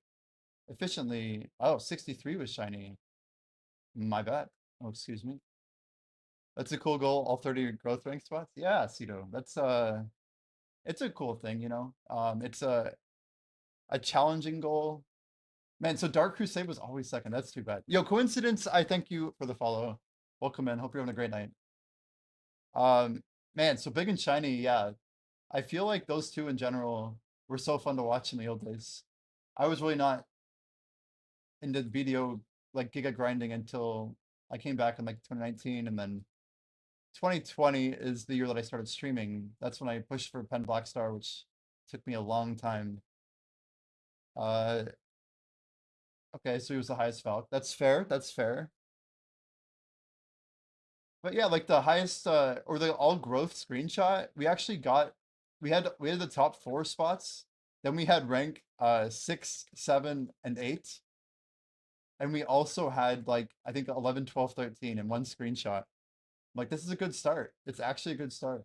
efficiently. Oh, 63 was Shiny. My bad. Oh, excuse me. That's a cool goal. All 30 growth rank spots. Yeah, Cito. That's it's a cool thing, you know. It's a challenging goal. Man, so Dark Crusade was always second. That's too bad. Yo, coincidence. I thank you for the follow. Welcome in. Hope you're having a great night. Man, so Big and Shiny, yeah. I feel like those two in general were so fun to watch in the old days. I was really not into video like giga grinding until I came back in like 2019, and then 2020 is the year that I started streaming. That's when I pushed for Pen Blackstar, which took me a long time. Okay, so he was the highest Falc. That's fair. That's fair. But yeah, like the highest or the all growth screenshot, we actually got we had the top 4 spots. Then we had rank 6, 7, and 8. And we also had like I think 11, 12, 13 in one screenshot. Like this is a good start. It's actually a good start.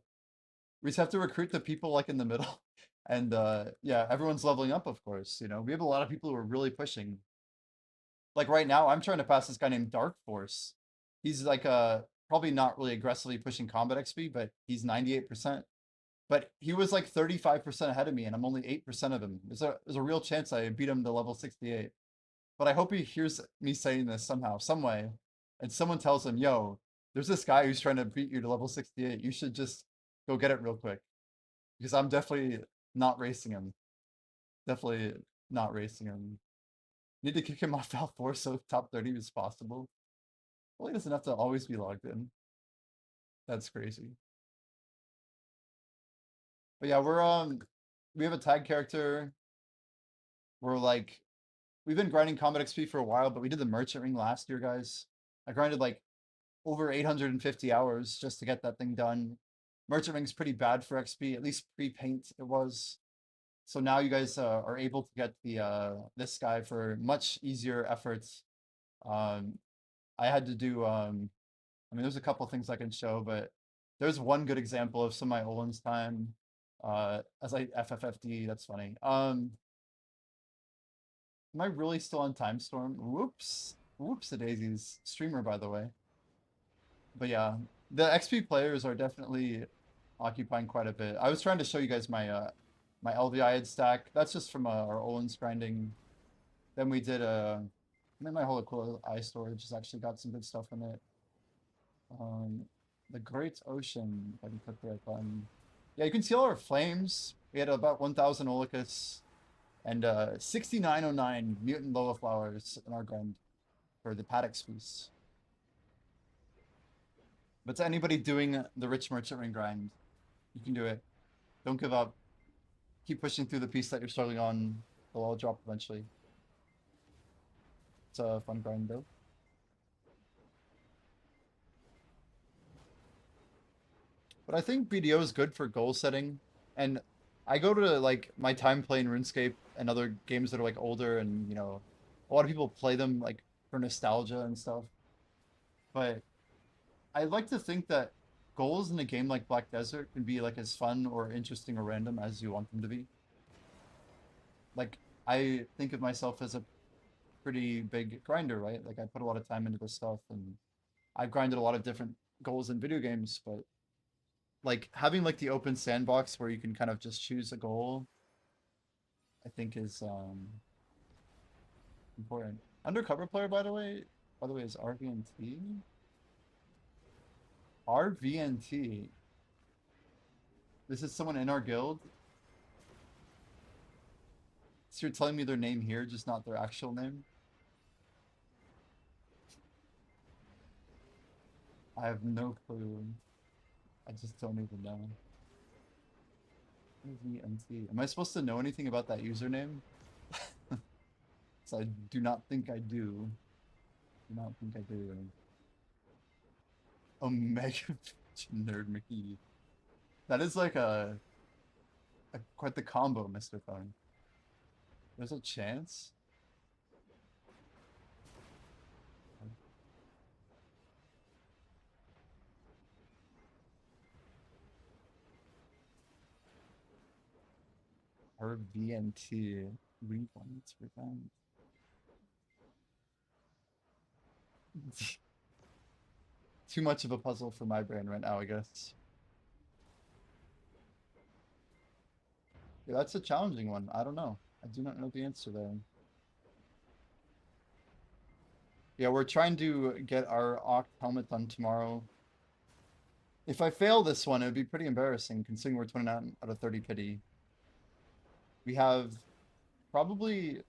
We just have to recruit the people like in the middle. And yeah, everyone's leveling up, of course. You know, we have a lot of people who are really pushing. Like right now, I'm trying to pass this guy named Dark Force. He's like probably not really aggressively pushing combat XP, but he's 98%. But he was like 35% ahead of me, and I'm only 8% of him. There's a real chance I beat him to level 68. But I hope he hears me saying this somehow, some way, and someone tells him, "Yo, there's this guy who's trying to beat you to level 68. You should just go get it real quick," because I'm definitely not racing him. Definitely not racing him. Need to kick him off Val 4 so top 30 is possible. Well, he doesn't have to always be logged in. That's crazy. But yeah, we have a tag character. We're like we've been grinding combat XP for a while, but we did the merchant ring last year, guys. I grinded like over 850 hours just to get that thing done. Merchant ring's pretty bad for XP, at least pre-paint it was. So now you guys are able to get the this guy for much easier efforts. I had to do I mean there's a couple things I can show, but there's one good example of some of my Olin's time. As I FFFD, that's funny. Am I really still on Time Storm? Whoops. Whoops a daisies. Streamer, by the way. But yeah, the XP players are definitely occupying quite a bit. I was trying to show you guys my my LV68 stack. That's just from our Olin's grinding. Then we did I mean, my whole cool eye storage has actually got some good stuff in it. The Great Ocean, if I can click the right button. Yeah, you can see all our flames. We had about 1,000 Olicus and 6909 Mutant Loa Flowers in our grind for the Paddock piece. But to anybody doing the Rich Merchant Ring grind, you can do it. Don't give up. Keep pushing through the piece that you're struggling on. They'll all drop eventually. It's a fun grind though. But I think BDO is good for goal setting. And I go to like my time playing RuneScape and other games that are like older and you know, a lot of people play them like for nostalgia and stuff. But I like to think that goals in a game like Black Desert can be like as fun or interesting or random as you want them to be. Like I think of myself as a pretty big grinder, right? Like I put a lot of time into this stuff and I've grinded a lot of different goals in video games, but like having like the open sandbox where you can kind of just choose a goal, I think is important. Undercover player, by the way, is RVNT. RVNT. This is someone in our guild. So you're telling me their name here, just not their actual name? I have no clue. I just don't even know. RVNT. Am I supposed to know anything about that username? So I do not think I do. Do not think I do. Omega Nerd McGee. That is like a quite the combo, Mr. Phone. There's a chance. Her VNT refunds revenge. Too much of a puzzle for my brain right now, I guess. Yeah, that's a challenging one. I don't know. I do not know the answer there. Yeah, we're trying to get our Oct helmet done tomorrow. If I fail this one, it would be pretty embarrassing considering we're 29 out of 30 pity. We have probably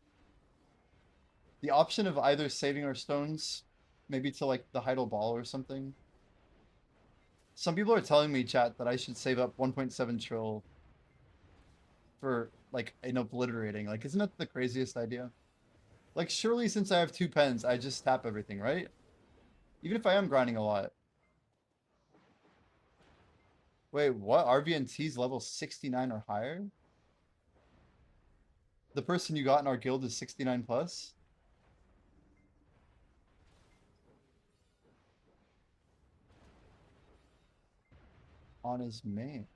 the option of either saving our stones, maybe to like the Heidel Ball or something. Some people are telling me, chat, that I should save up 1.7 trill for like an obliterating. Like, isn't that the craziest idea? Like, surely since I have 2 pens, I just tap everything, right? Even if I am grinding a lot. Wait, what? RVNT's level 69 or higher? The person you got in our guild is 69 plus? On his main.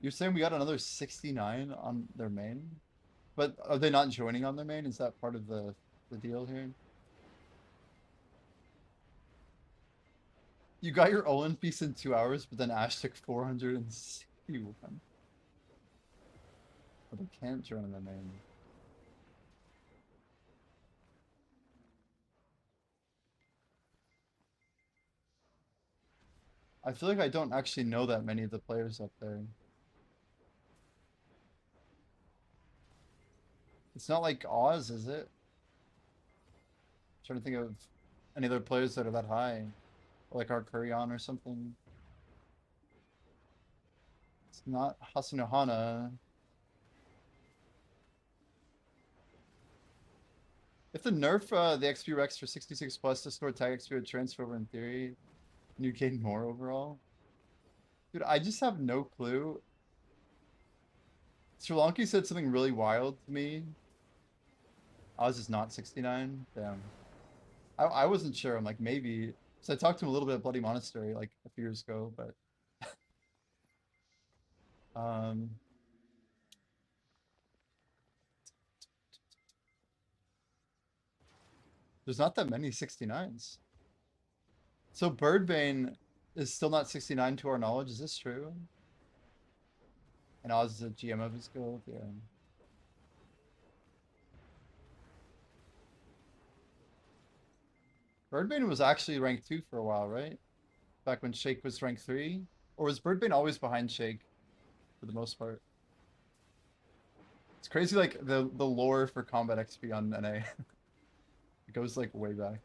You're saying we got another 69 on their main? But are they not joining on their main? Is that part of the deal here? You got your Olin piece in 2 hours, but then Ash took 461. But they can't join on their main. I feel like I don't actually know that many of the players up there. It's not like Oz, is it? Trying to think of any other players that are that high. Or like our Kurion or something. It's not Hasunohana. If the nerf the XP Rex for 66 plus to store tag XP would transfer over in theory, and you gain more overall. Dude, I just have no clue. Sri Lanka said something really wild to me. Oz is not 69. Damn. I wasn't sure. I'm like, maybe. So I talked to him a little bit at Bloody Monastery like a few years ago, but um, there's not that many 69s. So Birdbane is still not 69 to our knowledge. Is this true? And Oz is a GM of his guild. Yeah. Birdbane was actually rank 2 for a while, right? Back when Shake was rank 3? Or was Birdbane always behind Shake for the most part? It's crazy, like, the lore for combat XP on NA. It goes, like, way back.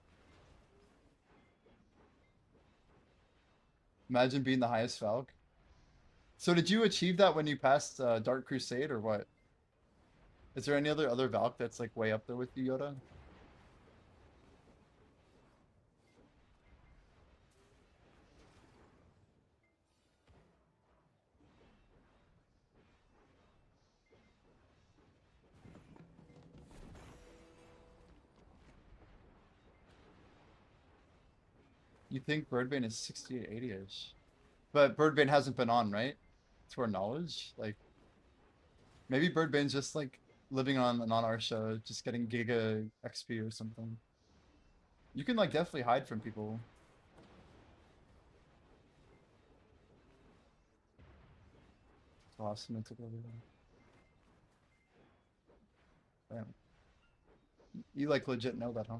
Imagine being the highest Valk. So did you achieve that when you passed Dark Crusade, or what? Is there any other Valk that's, like, way up there with you, Yoda? You think Birdbane is 68, 80-ish? But Birdbane hasn't been on, right? To our knowledge? Like, maybe Birdbane's just, like, living on our show, just getting Giga XP or something. You can, like, definitely hide from people. Awesome, took over. Damn. You, like, legit know that, huh?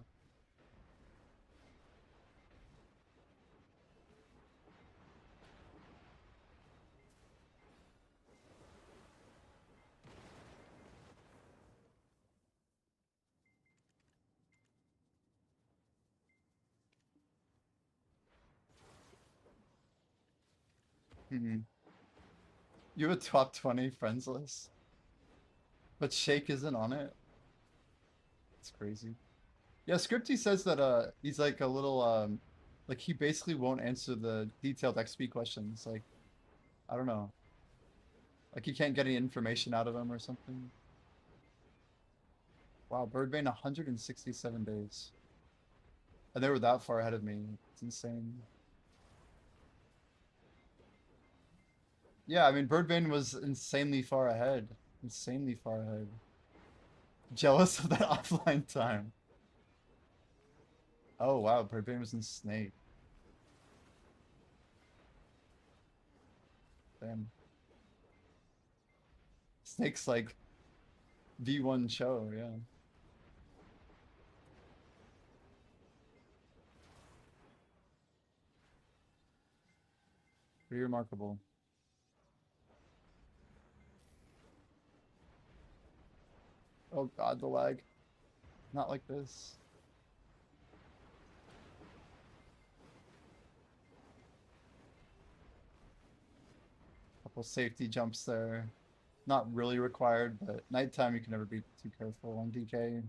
Hmm. You have a top 20 friends list, but Shake isn't on it. It's crazy. Yeah, Scripty says that he's like a little like he basically won't answer the detailed XP questions. Like, I don't know. Like you can't get any information out of him or something. Wow, Birdbane 167 days. And they were that far ahead of me. It's insane. Yeah, I mean Birdbane was insanely far ahead. Insanely far ahead. Jealous of that offline time. Oh wow, Birdbane was in Snake. Damn. Snake's like V1 show, yeah. Pretty remarkable. Oh god, the lag. Not like this. Couple safety jumps there. Not really required, but nighttime you can never be too careful on DK.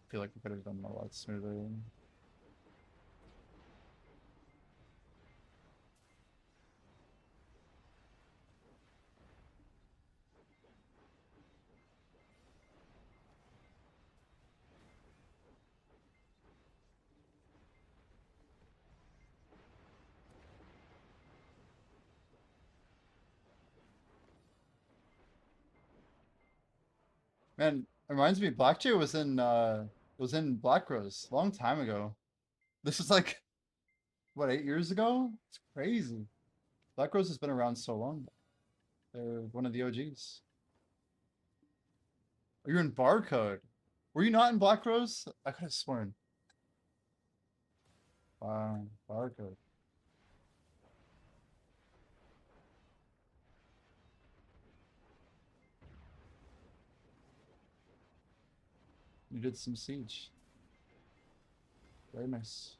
Feel like we could have done a lot smoother. Man, it reminds me, Blackjay was in Black Rose a long time ago. This was like what, 8 years ago? It's crazy. Black Rose has been around so long. They're one of the OGs. Oh, you're in Barcode. Were you not in Black Rose? I could have sworn. Wow, Barcode. You did some Siege. Very nice.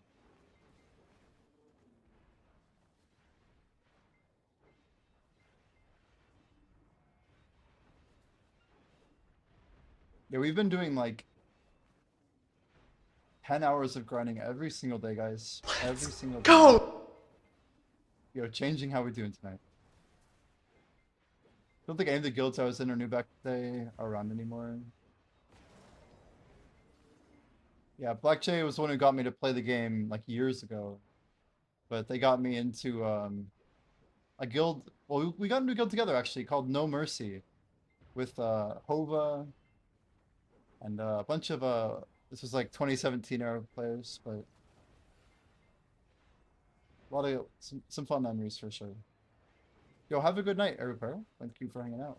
Yeah, we've been doing like 10 hours of grinding every single day, guys. Every single day. Go! Yo, changing how we're doing tonight. I don't think any of the guilds I was in or knew back today are around anymore. Yeah, Black Jay was the one who got me to play the game like years ago. But they got me into a guild. Well, we got into a guild together actually called No Mercy with Hova and a bunch of this was like 2017 era players, but a lot of some fun memories for sure. Yo, have a good night, everybody. Thank you for hanging out.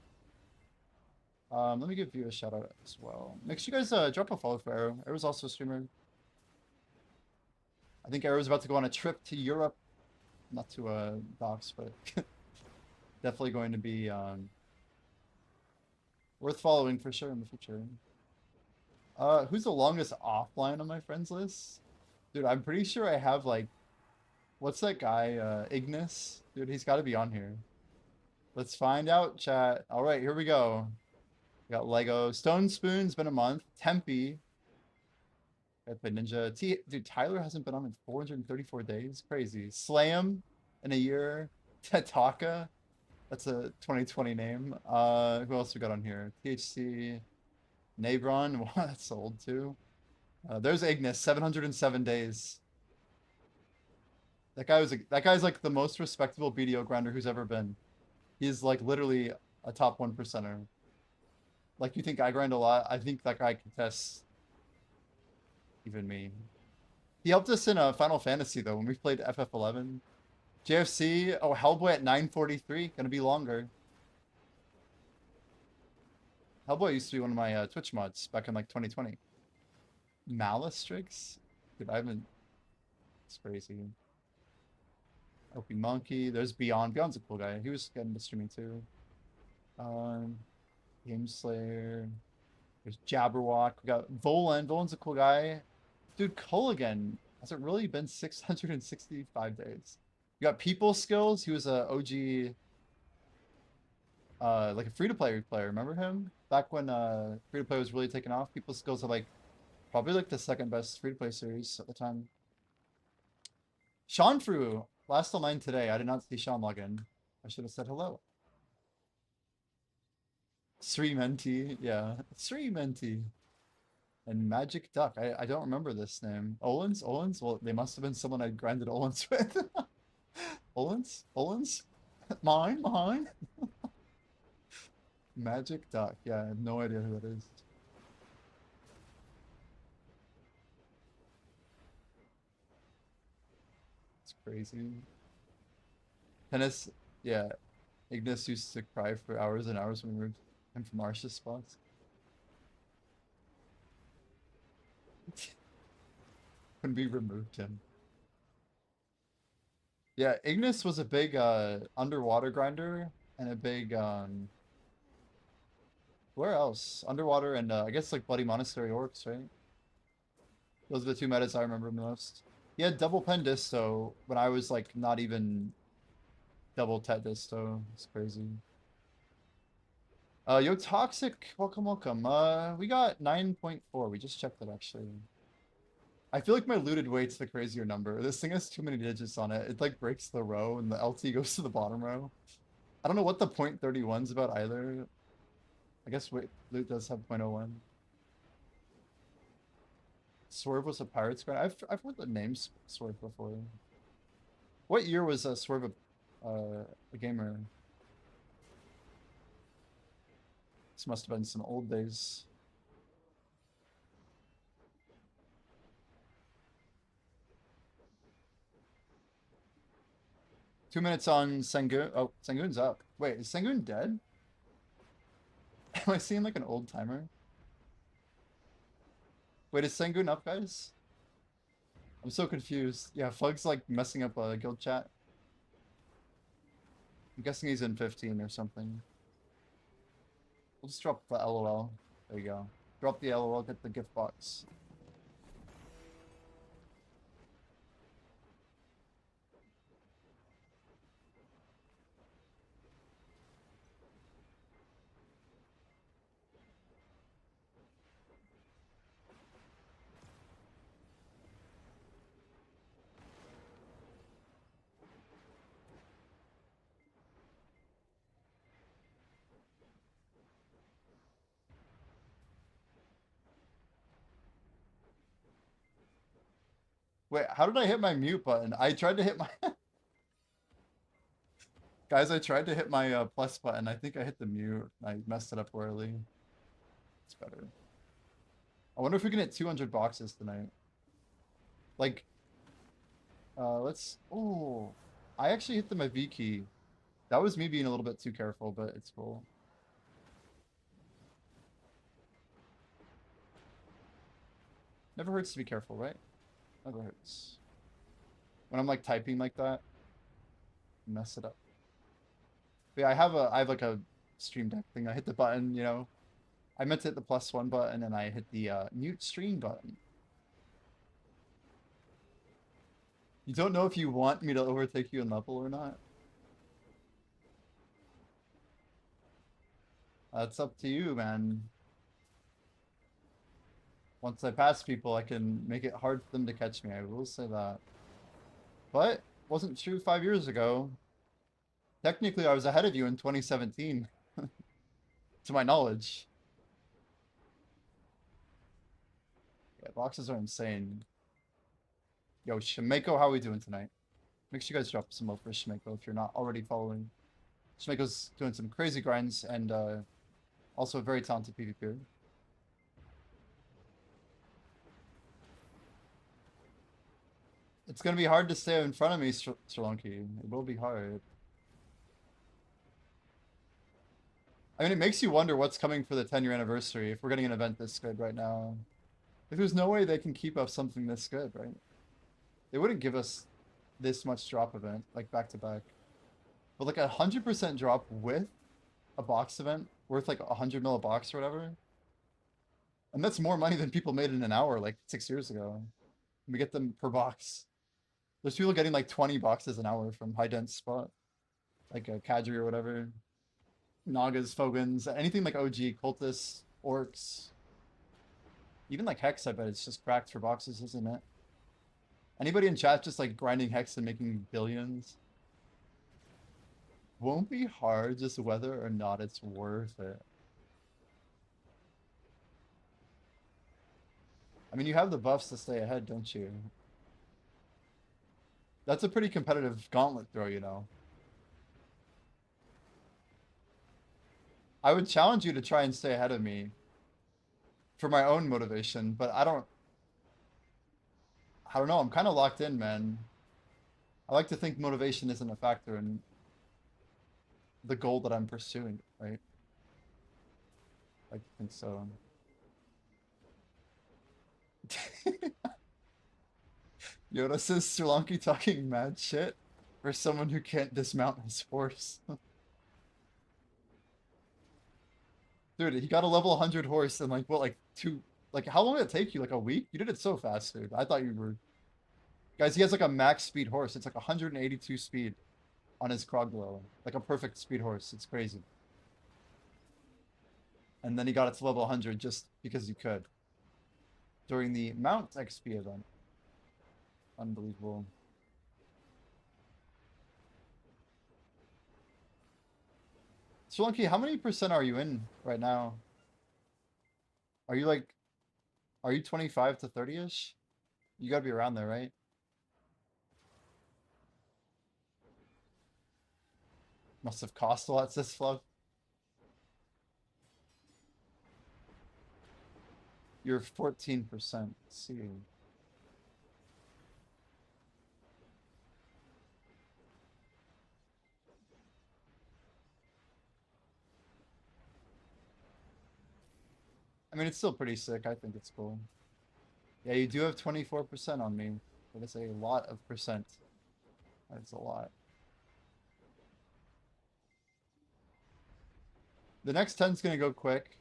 Let me give you a shout out as well. Make sure you guys drop a follow for Arrow. Arrow's also a streamer. I think Arrow's about to go on a trip to Europe. Not to docs, but definitely going to be worth following for sure in the future. Who's the longest offline on my friends list? Dude, I'm pretty sure I have like, what's that guy, Ignis? Dude, he's got to be on here. Let's find out, chat. All right, here we go. We got Lego. Stone Spoon's been a month. Tempe. Got the Ninja. Dude, Tyler hasn't been on in 434 days. Crazy. Slam in a year. Tataka. That's a 2020 name. Who else we got on here? THC. Nabron. Wow, that's old too. There's Ignis. 707 days. That guy's like the most respectable BDO grinder who's ever been. He's like literally a top 1%er. Like you think I grind a lot? I think that guy contests even me. He helped us in Final Fantasy though when we played FF11. JFC, oh Hellboy at 943, gonna be longer. Hellboy used to be one of my Twitch mods back in like 2020. Malistrix? Dude, I haven't. It's crazy. Opie Monkey. There's Beyond. Beyond's a cool guy. He was getting to streaming too. Game Slayer. There's Jabberwock. We got Volan. Volan's a cool guy. Dude, Culligan. Has it really been 665 days? You got People Skills. He was a OG, like a free-to-play player. Remember him? Back when free-to-play was really taking off. People Skills are like probably like the second best free-to-play series at the time. Sean Fru. Last online today. I did not see Sean log in. I should have said hello. Sri Menti. Yeah. Sri Menti. And Magic Duck. I don't remember this name. Olens? Olens? Well, they must have been someone I grinded Olens with. Olens? Olens? Mine? Mine? Magic Duck. Yeah, I have no idea who that is. It's crazy. Tennis. Yeah. Ignis used to cry for hours and hours when we moved him from Arsha's spots. When we removed him. Yeah, Ignis was a big underwater grinder and a big where else? Underwater and I guess like Bloody Monastery Orcs, right? Those are the two metas I remember most. He had double pen disto when I was like not even double tet disto. It's crazy. Yo Toxic, welcome, welcome. We got 9.4. We just checked it actually. I feel like my looted weight's the crazier number. This thing has too many digits on it. It like breaks the row and the LT goes to the bottom row. I don't know what the .31's about either. I guess wait, loot does have .01. Swerve was a pirate's grind. I've heard the name Swerve before. What year was Swerve a gamer? This must have been some old days. Two minutes on Sengun. Oh, Sengun's up. Wait, is Sengun dead? Am I seeing like an old timer? Wait, is Sengun up, guys? I'm so confused. Yeah, Fug's like messing up a guild chat. I'm guessing he's in 15 or something. We'll just drop the LOL. There you go. Drop the LOL, get the gift box. Wait, how did I hit my mute button? I tried to hit my... Guys, I tried to hit my plus button. I think I hit the mute. I messed it up royally. It's better. I wonder if we can hit 200 boxes tonight. Like, let's... Oh, I actually hit my V key. That was me being a little bit too careful, but it's cool. Never hurts to be careful, right? Never hurts. When I'm like typing like that, mess it up. But yeah, I have like a stream deck thing. I hit the button, you know. I meant to hit the +1 button and I hit the mute stream button. You don't know if you want me to overtake you in level or not? That's up to you, man. Once I pass people, I can make it hard for them to catch me. I will say that. But wasn't true 5 years ago. Technically, I was ahead of you in 2017. To my knowledge. Yeah, boxes are insane. Yo, Shimeko, how are we doing tonight? Make sure you guys drop some love for Shimeko if you're not already following. Shimeko's doing some crazy grinds and also a very talented PvPer. It's going to be hard to stay in front of me, Shalonki. It will be hard. I mean, it makes you wonder what's coming for the 10-year anniversary if we're getting an event this good right now. If there's no way they can keep up something this good, right? They wouldn't give us this much drop event, like back-to-back. But like 100% drop with a box event worth like 100 mil a box or whatever. And that's more money than people made in an hour like 6 years ago. We get them per box. There's people getting like 20 boxes an hour from high dense spot. Like a Kadri or whatever. Nagas, Fogans, anything like OG, Cultists, Orcs. Even like Hex, I bet it's just cracked for boxes, isn't it? Anybody in chat just like grinding Hex and making billions? Won't be hard, just whether or not it's worth it. I mean, you have the buffs to stay ahead, don't you? That's a pretty competitive gauntlet throw, you know. I would challenge you to try and stay ahead of me for my own motivation, but I don't know. I'm kind of locked in, man. I like to think motivation isn't a factor in the goal that I'm pursuing, right? I think so. Yoda says Sri Lanka talking mad shit for someone who can't dismount his horse. Dude, he got a level 100 horse in like, what, like how long did it take you? Like a week? You did it so fast, dude. I thought you were... Guys, he has like a max speed horse. It's like 182 speed on his Kroglow. Like a perfect speed horse. It's crazy. And then he got it to level 100 just because he could. During the Mount XP event. Unbelievable. Solanki, how many % are you in right now? Are you like... Are you 25 to 30-ish? You gotta be around there, right? Must have cost a lot, says Fluff. You're 14%. Let's see. I mean, it's still pretty sick. I think it's cool. Yeah, you do have 24% on me. That is a lot of percent. That's a lot. The next 10's gonna go quick.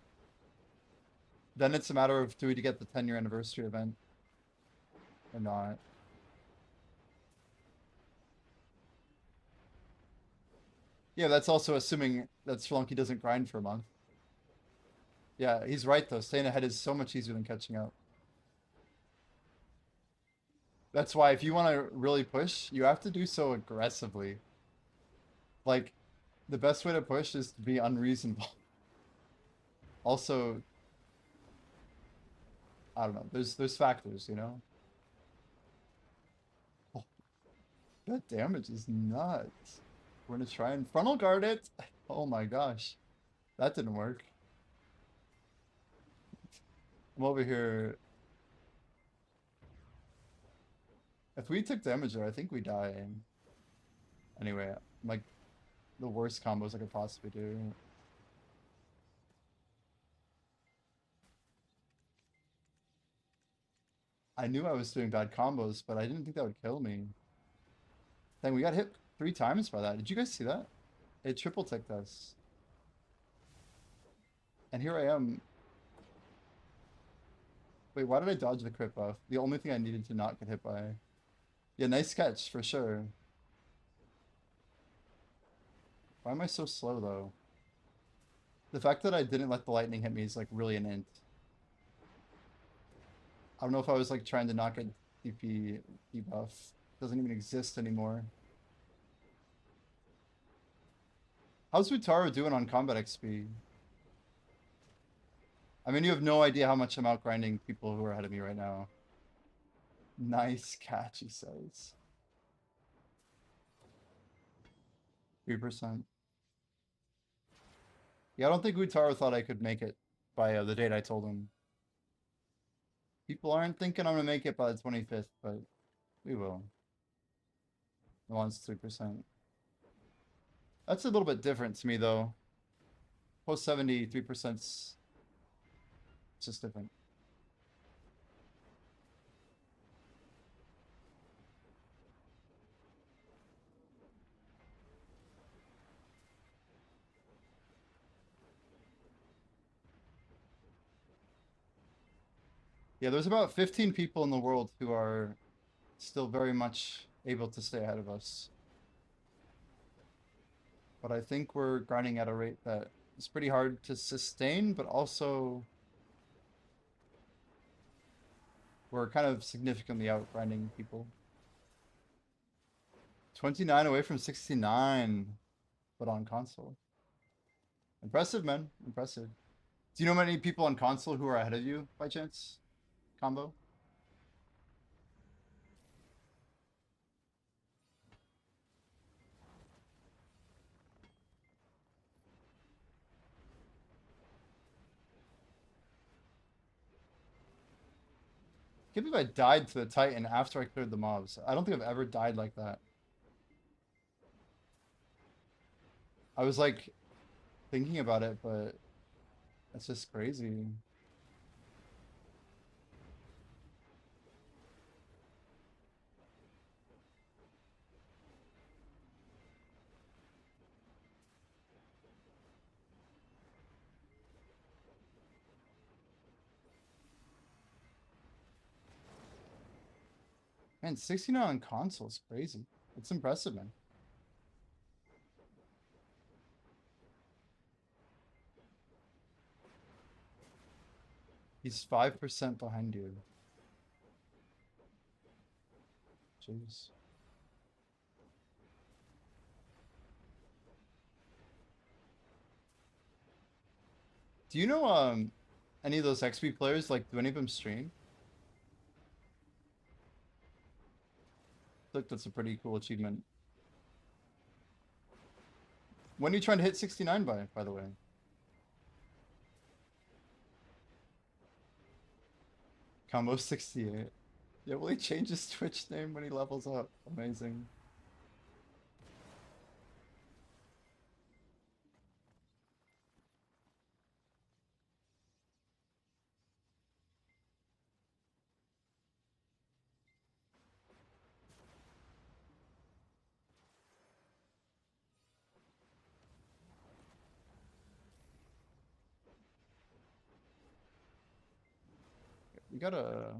Then it's a matter of do we get the 10-year anniversary event or not. Yeah, that's also assuming that Spelunky doesn't grind for a month. Yeah, he's right though. Staying ahead is so much easier than catching up. That's why if you want to really push, you have to do so aggressively. Like, the best way to push is to be unreasonable. Also, I don't know. There's factors, you know? That damage is nuts. We're gonna try and frontal guard it. Oh my gosh. That didn't work. I'm over here. If we took damage there, I think we die. Anyway, like the worst combos I could possibly do. I knew I was doing bad combos, but I didn't think that would kill me. Dang, we got hit 3 times by that. Did you guys see that? It triple ticked us. And here I am. Wait, why did I dodge the crit buff? The only thing I needed to not get hit by. Yeah, nice sketch, for sure. Why am I so slow, though? The fact that I didn't let the lightning hit me is, like, really an int. I don't know if I was, like, trying to not get DP debuff. It doesn't even exist anymore. How's Utaro doing on combat XP? I mean, you have no idea how much I'm outgrinding people who are ahead of me right now. Nice catch, he says. 3%. Yeah, I don't think Utaro thought I could make it by the date I told him. People aren't thinking I'm gonna make it by the 25th, but we will. Milan's 3%. That's a little bit different to me, though. Post 70, 3%'s just different. Yeah, there's about 15 people in the world who are still very much able to stay ahead of us. But I think we're grinding at a rate that is pretty hard to sustain, but also we're kind of significantly out grinding people. 29 away from 69, but on console. Impressive, man. Impressive. Do you know many people on console who are ahead of you by chance? Combo? Can't believe I died to the Titan after I cleared the mobs. I don't think I've ever died like that. I was like thinking about it, but that's just crazy. Man, 69 on console is crazy. It's impressive, man. He's 5% behind you. Jeez. Do you know any of those XP players? Like, do any of them stream? Look, that's a pretty cool achievement. When are you trying to hit 69 by the way? Combo 68. Yeah, will he change his Twitch name when he levels up? Amazing. We gotta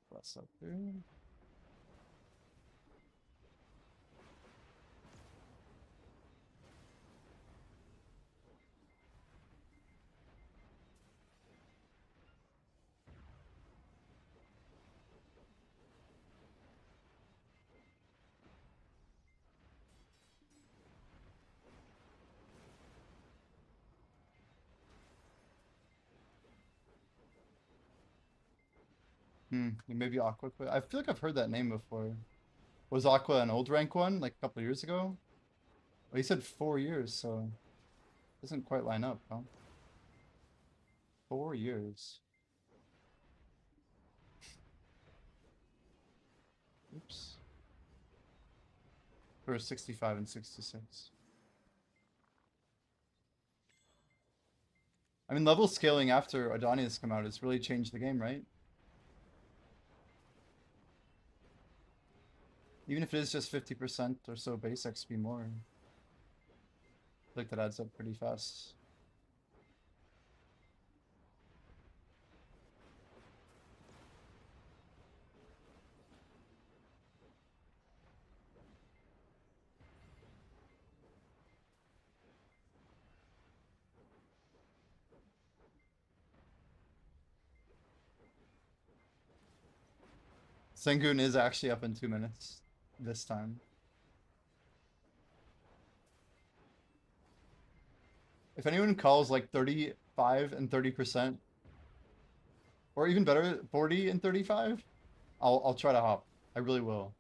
press up here. Maybe Aqua. I feel like I've heard that name before. Was Aqua an old rank one, like a couple of years ago? Well, he said 4 years, so doesn't quite line up, huh? 4 years. Oops. For 65 and 66. I mean, level scaling after Adonna has come out has really changed the game, right? Even if it is just 50% or so base XP more. I feel like that adds up pretty fast. Sengun is actually up in 2 minutes this time. If anyone calls like 35 and 30%, or even better, 40 and 35, I'll try to hop. I really will.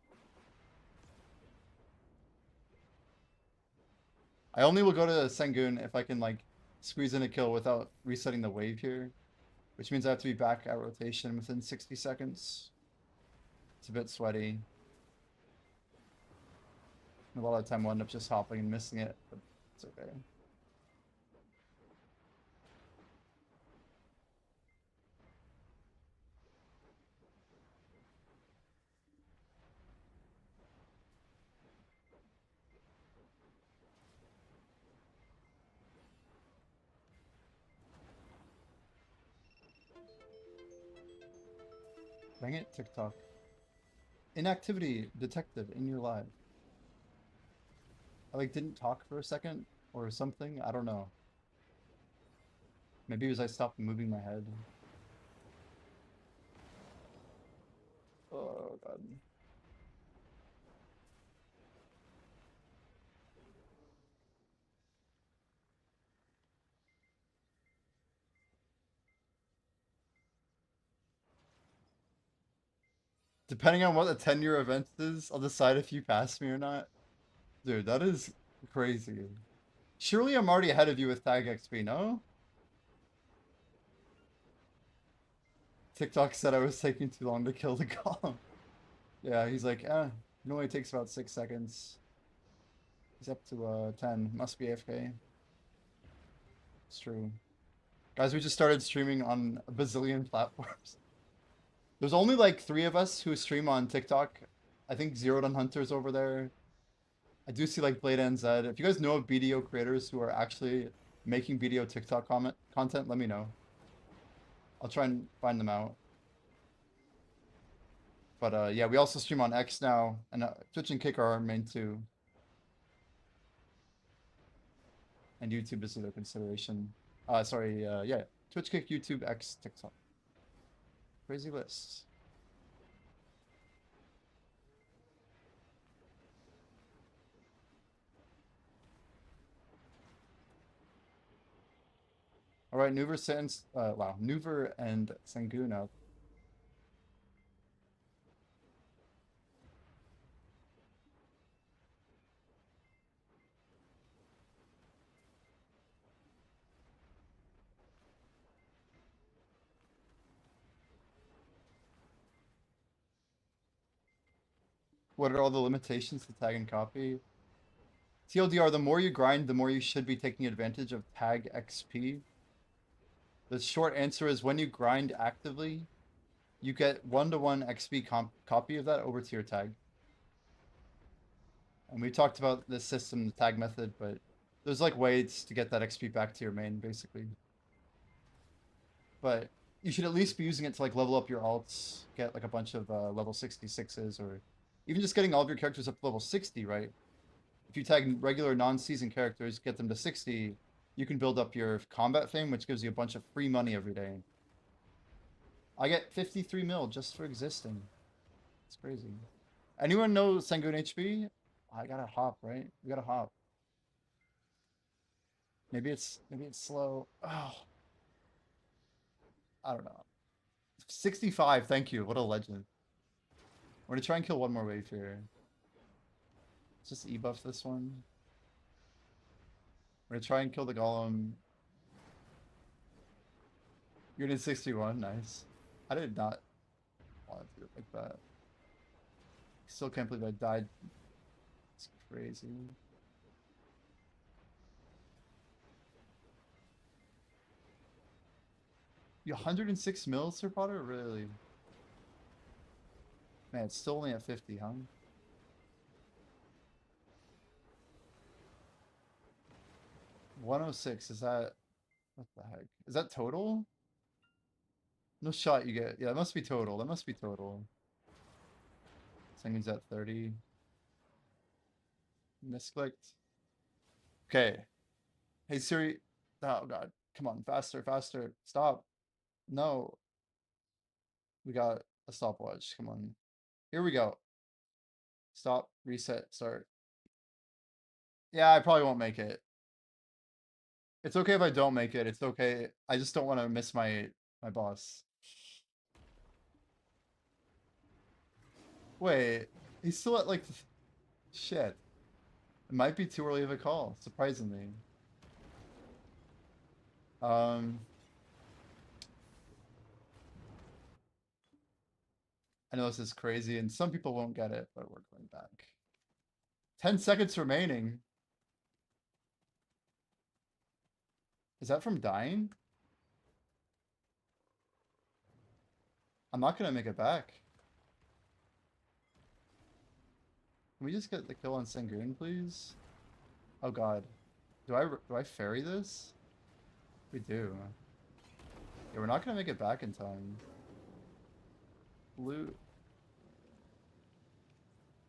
I only will go to Sengun if I can like squeeze in a kill without resetting the wave here, which means I have to be back at rotation within 60 seconds. It's a bit sweaty. A lot of the time I'll end up just hopping and missing it, but it's okay. Dang it, TikTok. Inactivity detected in your live. I like didn't talk for a second or something. I don't know. Maybe it was I stopped moving my head. Oh god. Depending on what the 10-year event is, I'll decide if you pass me or not. Dude, that is crazy. Surely I'm already ahead of you with tag XP, no? TikTok said I was taking too long to kill the golem. Yeah, he's like, it only takes about 6 seconds. He's up to 10. Must be AFK. It's true. Guys, we just started streaming on a bazillion platforms. There's only like 3 of us who stream on TikTok. I think Zeroed on Hunter's over there. I do see like Blade NZ. If you guys know of BDO creators who are actually making BDO TikTok content, let me know. I'll try and find them out. But yeah, we also stream on X now, and Twitch and Kick are our main 2. And YouTube is a consideration. Yeah, Twitch, Kick, YouTube, X, TikTok. Crazy list. All right, Nuver and Sengun up. What are all the limitations to tag and copy? TLDR, the more you grind, the more you should be taking advantage of tag XP. The short answer is when you grind actively, you get 1-to-1 XP copy of that over to your tag. And we talked about this system, the tag method, but there's like ways to get that XP back to your main, basically. But you should at least be using it to like level up your alts, get like a bunch of level 66s, or even just getting all of your characters up to level 60, right? If you tag regular non-season characters, get them to 60, you can build up your combat fame, which gives you a bunch of free money every day. I get 53 mil just for existing. It's crazy. Anyone know Sengun HB? I gotta hop, right? We gotta hop. Maybe it's slow. Oh, I don't know. 65, thank you. What a legend. We're gonna try and kill one more wave here. Just e-buff this one. We're gonna try and kill the golem. You're in 61, nice. I did not want to do it like that. Still can't believe I died. It's crazy. You 106 mils, Sir Potter? Really? Man, it's still only at 50, huh? $106, is that... What the heck? Is that total? No shot you get. Yeah, that must be total. That must be total. Singing's at 30. Misclicked. Okay. Hey Siri. Oh god. Come on. Faster, faster. Stop. No. We got a stopwatch. Come on. Here we go. Stop. Reset. Start. Yeah, I probably won't make it. It's okay if I don't make it. It's okay. I just don't want to miss my boss. Wait. He's still at like... Shit. It might be too early of a call, surprisingly. I know this is crazy, and some people won't get it, but we're going back. 10 seconds remaining. Is that from dying? I'm not gonna make it back. Can we just get the kill on Sangoon, please? Oh god. Do I ferry this? We do. Yeah, we're not gonna make it back in time. Loot.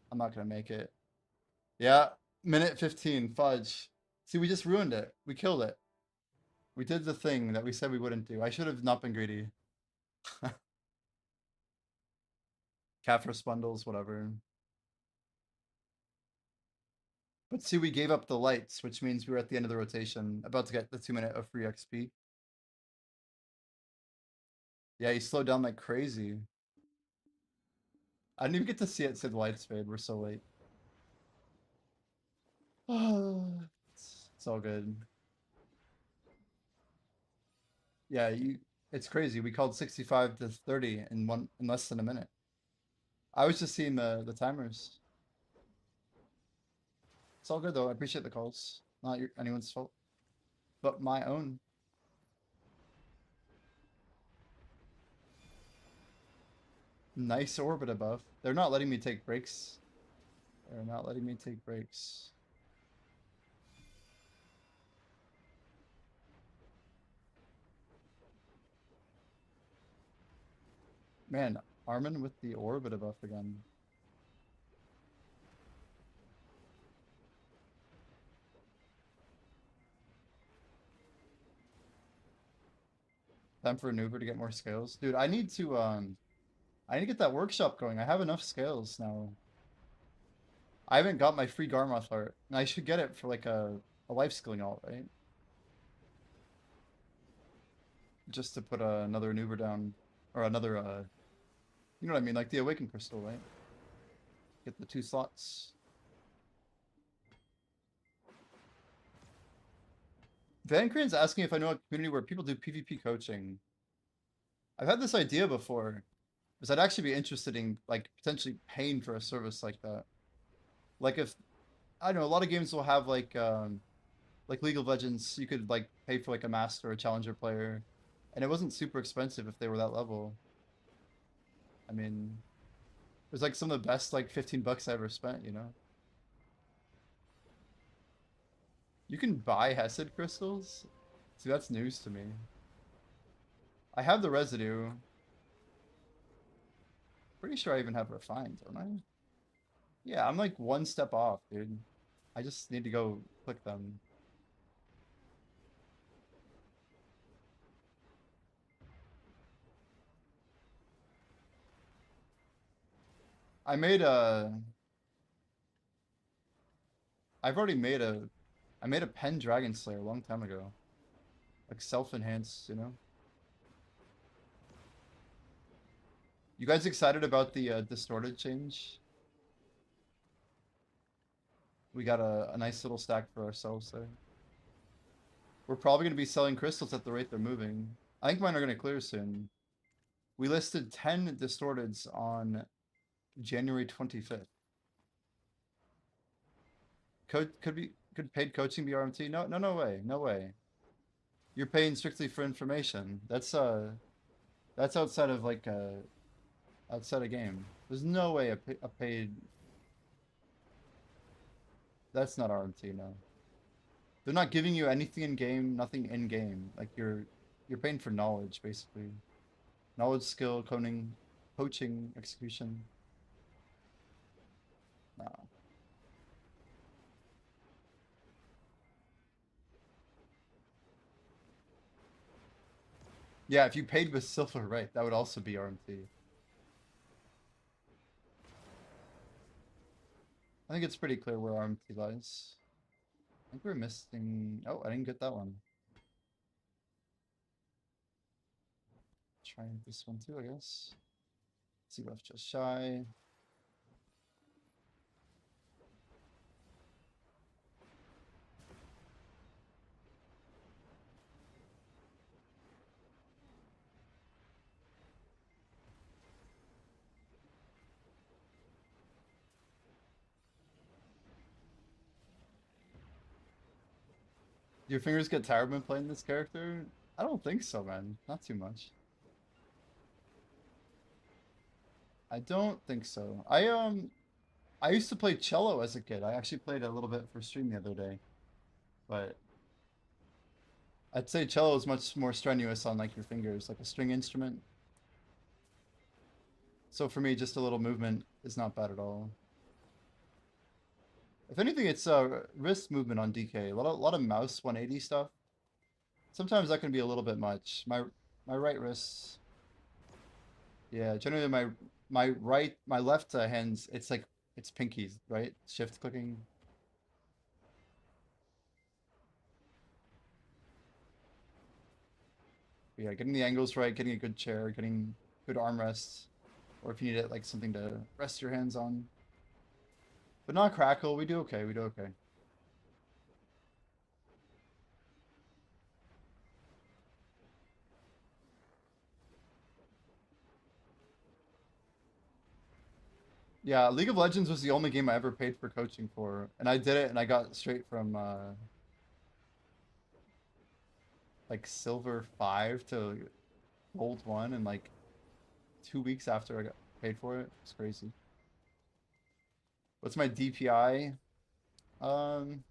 I'm not gonna make it. Yeah, minute 15, fudge. See, we just ruined it. We killed it. We did the thing that we said we wouldn't do. I should have not been greedy. Caphras bundles, whatever. But see, we gave up the lights, which means we were at the end of the rotation, about to get the 2 minute of free XP. Yeah, he slowed down like crazy. I didn't even get to see it say the lights fade. We're so late. It's all good. Yeah, it's crazy. We called 65 to 30 in less than a minute. I was just seeing the timers. It's all good though. I appreciate the calls. Not anyone's fault, but my own. Nice orbit above. They're not letting me take breaks. They're not letting me take breaks. Man, Armin with the orbit buff again. Time for an Uber to get more scales. Dude, I need to get that workshop going. I have enough scales now. I haven't got my free Garmoth art. And I should get it for like a life skilling alt, right? Just to put another Uber down. Or another you know what I mean, like the Awakened Crystal, right? Get the 2 slots. Van Crane's asking if I know a community where people do PvP coaching. I've had this idea before, because I'd actually be interested in like potentially paying for a service like that. Like if I don't know, a lot of games will have like League of Legends, you could like pay for like a master or a challenger player, and it wasn't super expensive if they were that level. I mean, it was like some of the best like 15 bucks I ever spent, you know? You can buy Hesed crystals? See, that's news to me. I have the residue. Pretty sure I even have refined, don't I? Yeah, I'm like 1 step off, dude. I just need to go click them. I made a... I've already made a... I made a Pen Dragon Slayer a long time ago. Like self-enhanced, you know? You guys excited about the distorted change? We got a nice little stack for ourselves there. We're probably going to be selling crystals at the rate they're moving. I think mine are going to clear soon. We listed 10 distorteds on January 25th. Could paid coaching be RMT? No way. No way. You're paying strictly for information. That's outside of like outside a game. There's no way a paid. That's not RMT, no. They're not giving you anything in game, nothing in game. Like you're paying for knowledge basically. Knowledge, skill, coaching, execution. Nah. Yeah, if you paid with silver, right, that would also be RMT. I think it's pretty clear where RMT lies. I think we're missing... Oh, I didn't get that one. Try this one too, I guess. See left just shy. Do your fingers get tired when playing this character? I don't think so, man. Not too much. I don't think so. I used to play cello as a kid. I actually played a little bit for stream the other day. But I'd say cello is much more strenuous on like your fingers, like a string instrument. So for me, just a little movement is not bad at all. If anything, it's wrist movement on DK. A lot of mouse 180 stuff. Sometimes that can be a little bit much. My right wrist. Yeah, generally my left hands. It's like it's pinkies, right? Shift clicking. Yeah, getting the angles right, getting a good chair, getting good armrests, or if you need it like something to rest your hands on. But not crackle. We do okay. We do okay. Yeah, League of Legends was the only game I ever paid for coaching for, and I did it, and I got straight from like silver 5 to gold 1 in like 2 weeks after I got paid for it. It's crazy. What's my DPI? Um,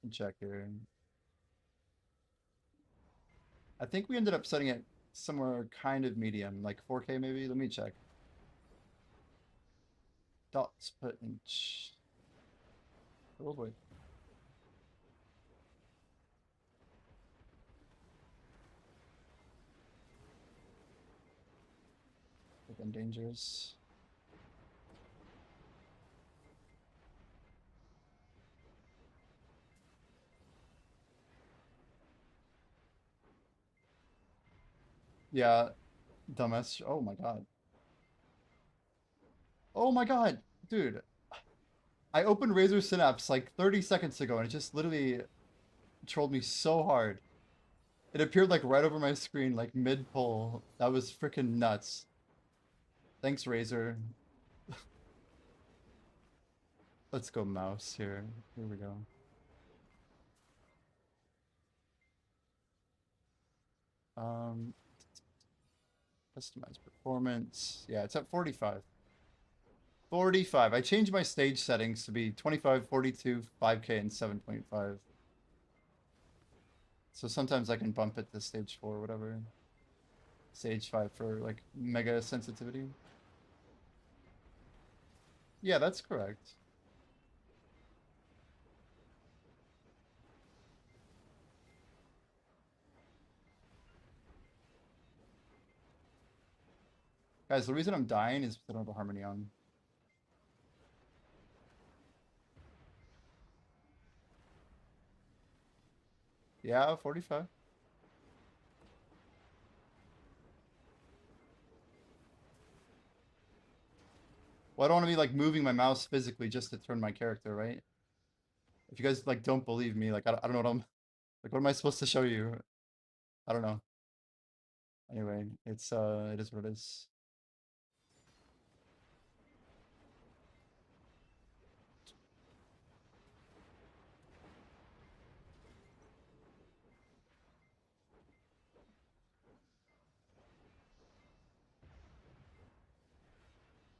check here. I think we ended up setting it somewhere kind of medium, like 4K maybe. Let me check. Dots per inch. Oh boy. Again, dangerous. Yeah, dumbass. Oh my god. Oh my god, dude. I opened Razor Synapse like 30 seconds ago and it just literally trolled me so hard. It appeared like right over my screen, like mid-pull. That was freaking nuts. Thanks, Razor. Let's go mouse here. Here we go. Um, customize performance. Yeah, it's at 45. 45. I changed my stage settings to be 25, 42, 5K, and 7.5. So sometimes I can bump it to stage 4 or whatever. Stage 5 for like mega sensitivity. Yeah, that's correct. Guys, the reason I'm dying is because I don't have a harmony on. Yeah, 45. Well, I don't want to be like moving my mouse physically just to turn my character, right? If you guys like don't believe me, like I don't know what I'm like. What am I supposed to show you? I don't know. Anyway, it is what it is.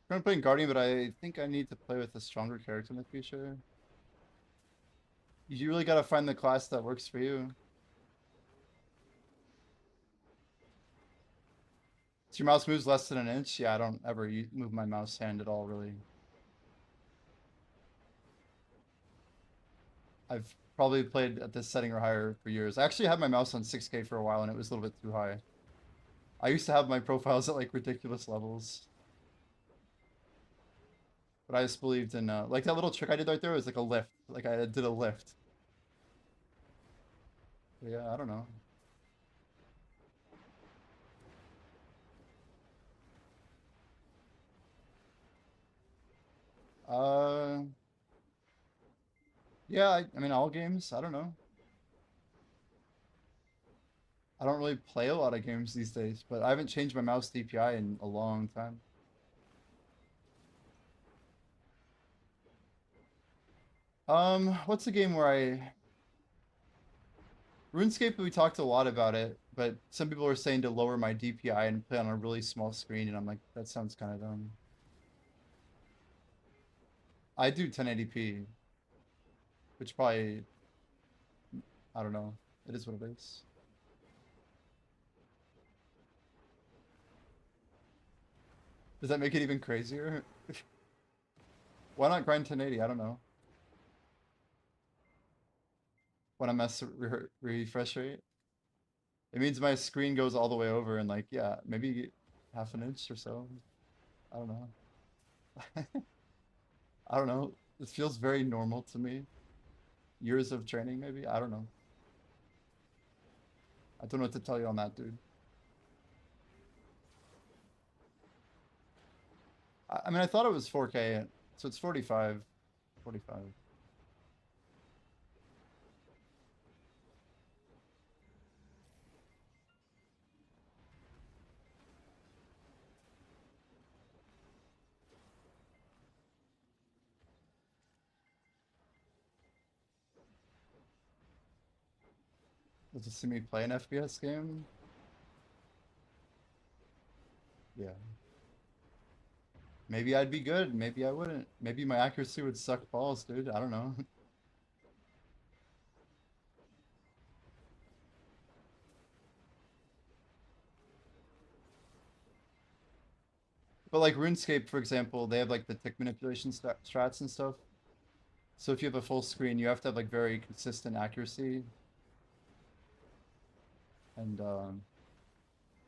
I'm playing Guardian, but I think I need to play with a stronger character in the future. You really gotta find the class that works for you. So your mouse moves less than an inch? Yeah, I don't ever move my mouse hand at all, really. I've probably played at this setting or higher for years. I actually had my mouse on 6K for a while, and it was a little bit too high. I used to have my profiles at like ridiculous levels. But I just believed in, like that little trick I did right there was like a lift. Like I did a lift. But yeah, I don't know. Uh, yeah, I mean, all games, I don't know. I don't really play a lot of games these days, but I haven't changed my mouse DPI in a long time. What's the game where RuneScape, we talked a lot about it, but some people are saying to lower my DPI and play on a really small screen, and I'm like, that sounds kind of dumb. I do 1080p, which probably, I don't know. It is what it is. Does that make it even crazier? Why not grind 1080? I don't know. When I mess refresh rate, it means my screen goes all the way over and like, yeah, maybe half an inch or so. I don't know. I don't know. This feels very normal to me. Years of training, maybe? I don't know. I don't know what to tell you on that, dude. I mean, I thought it was 4K, so it's 45. 45. Does it see me play an FPS game? Yeah. Maybe I'd be good. Maybe I wouldn't. Maybe my accuracy would suck balls, dude. I don't know. But like RuneScape, for example, they have like the tick manipulation strats and stuff. So if you have a full screen, you have to have like very consistent accuracy. And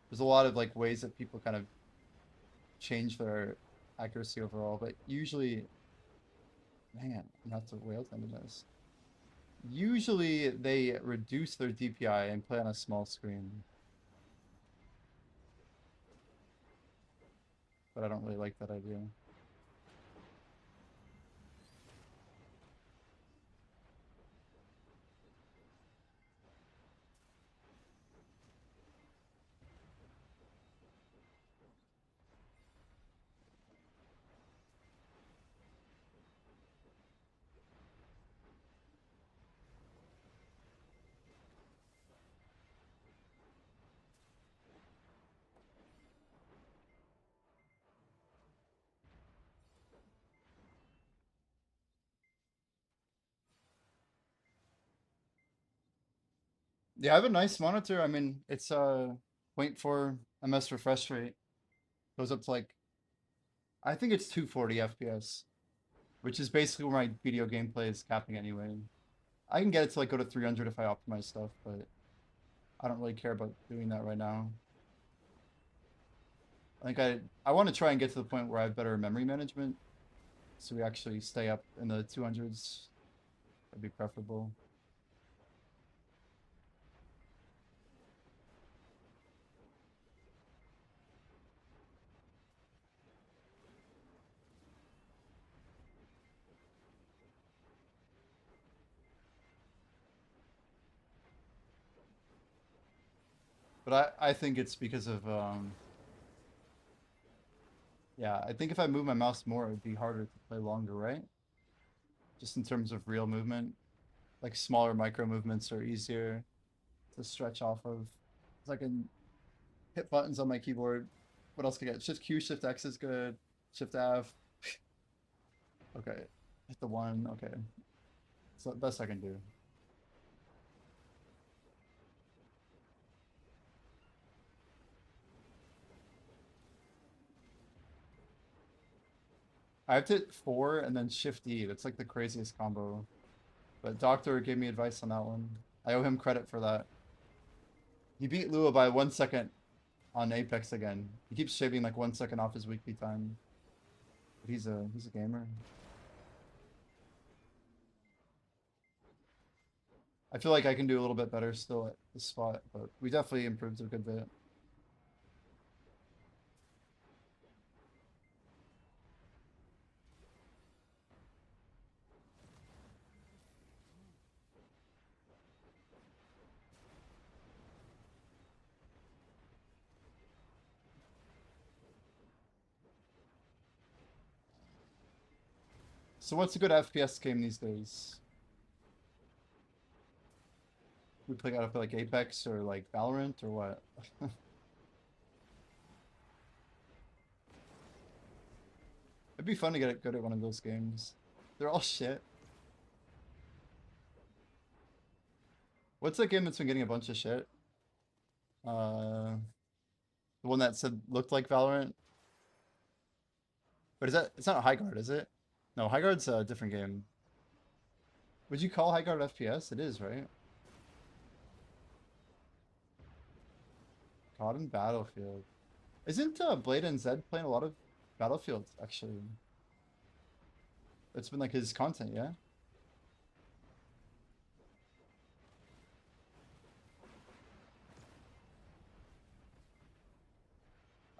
there's a lot of like ways that people kind of change their accuracy overall. But usually, man, I'm not to whale into this. Usually they reduce their DPI and play on a small screen. But I don't really like that idea. Yeah, I have a nice monitor. I mean, it's 0.4 ms refresh rate. Goes up to like, I think it's 240 FPS, which is basically where my video gameplay is capping anyway. I can get it to like go to 300 if I optimize stuff, but I don't really care about doing that right now. I think I want to try and get to the point where I have better memory management, so we actually stay up in the 200s. That'd be preferable. But I think it's because of yeah, I think if I move my mouse more, it would be harder to play longer, right? Just in terms of real movement. Like smaller micro movements are easier to stretch off of. So I can hit buttons on my keyboard. What else can I get? Shift Q, Shift X is good. Shift F. Okay. Hit the one. Okay. So best I can do. I have to hit 4 and then Shift E. That's like the craziest combo. But Doctor gave me advice on that one. I owe him credit for that. He beat Lua by 1 second on Apex again. He keeps shaving like 1 second off his weekly time. But he's a gamer. I feel like I can do a little bit better still at this spot, but we definitely improved a good bit. So what's a good FPS game these days? We play out of like Apex or like Valorant or what? It'd be fun to get good at one of those games. They're all shit. What's that game that's been getting a bunch of shit? The one that said looked like Valorant. But is that it's not High Guard, is it? No, High Guard's a different game. Would you call High Guard FPS? It is, right? COD and Battlefield. Isn't Blade and Zed playing a lot of Battlefield, actually? It's been like his content, yeah?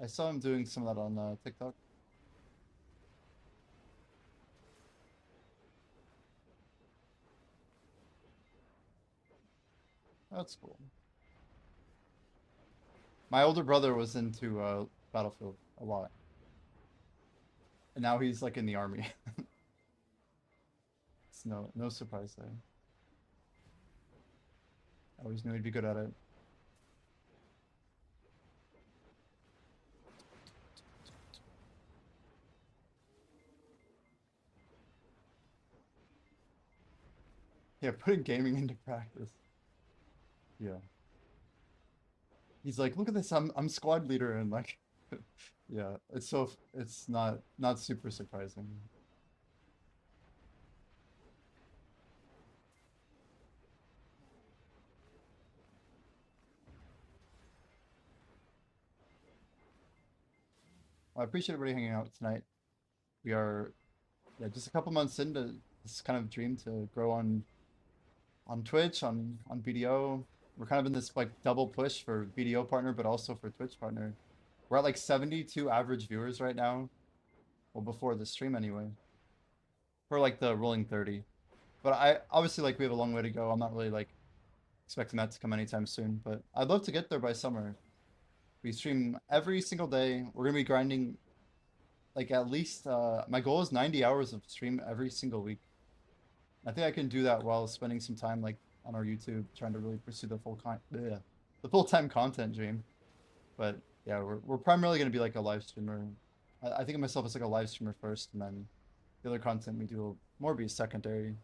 I saw him doing some of that on TikTok. That's cool. My older brother was into Battlefield a lot. And now he's like in the army. It's no surprise there. I always knew he'd be good at it. Yeah, putting gaming into practice. Yeah. He's like, look at this, I'm squad leader and like yeah, it's not super surprising. Well, I appreciate everybody hanging out tonight. We are yeah, just a couple months into this kind of dream to grow on Twitch, on BDO. We're kind of in this like double push for BDO partner, but also for Twitch partner. We're at like 72 average viewers right now. Well, before the stream anyway. For like the rolling 30. But I obviously like we have a long way to go. I'm not really like expecting that to come anytime soon, but I'd love to get there by summer. We stream every single day. We're gonna be grinding like at least my goal is 90 hours of stream every single week. I think I can do that while spending some time like on our YouTube trying to really pursue the the full-time content dream. But yeah, we're primarily gonna be like a live streamer. I think of myself as like a live streamer first, and then the other content we do will more be secondary.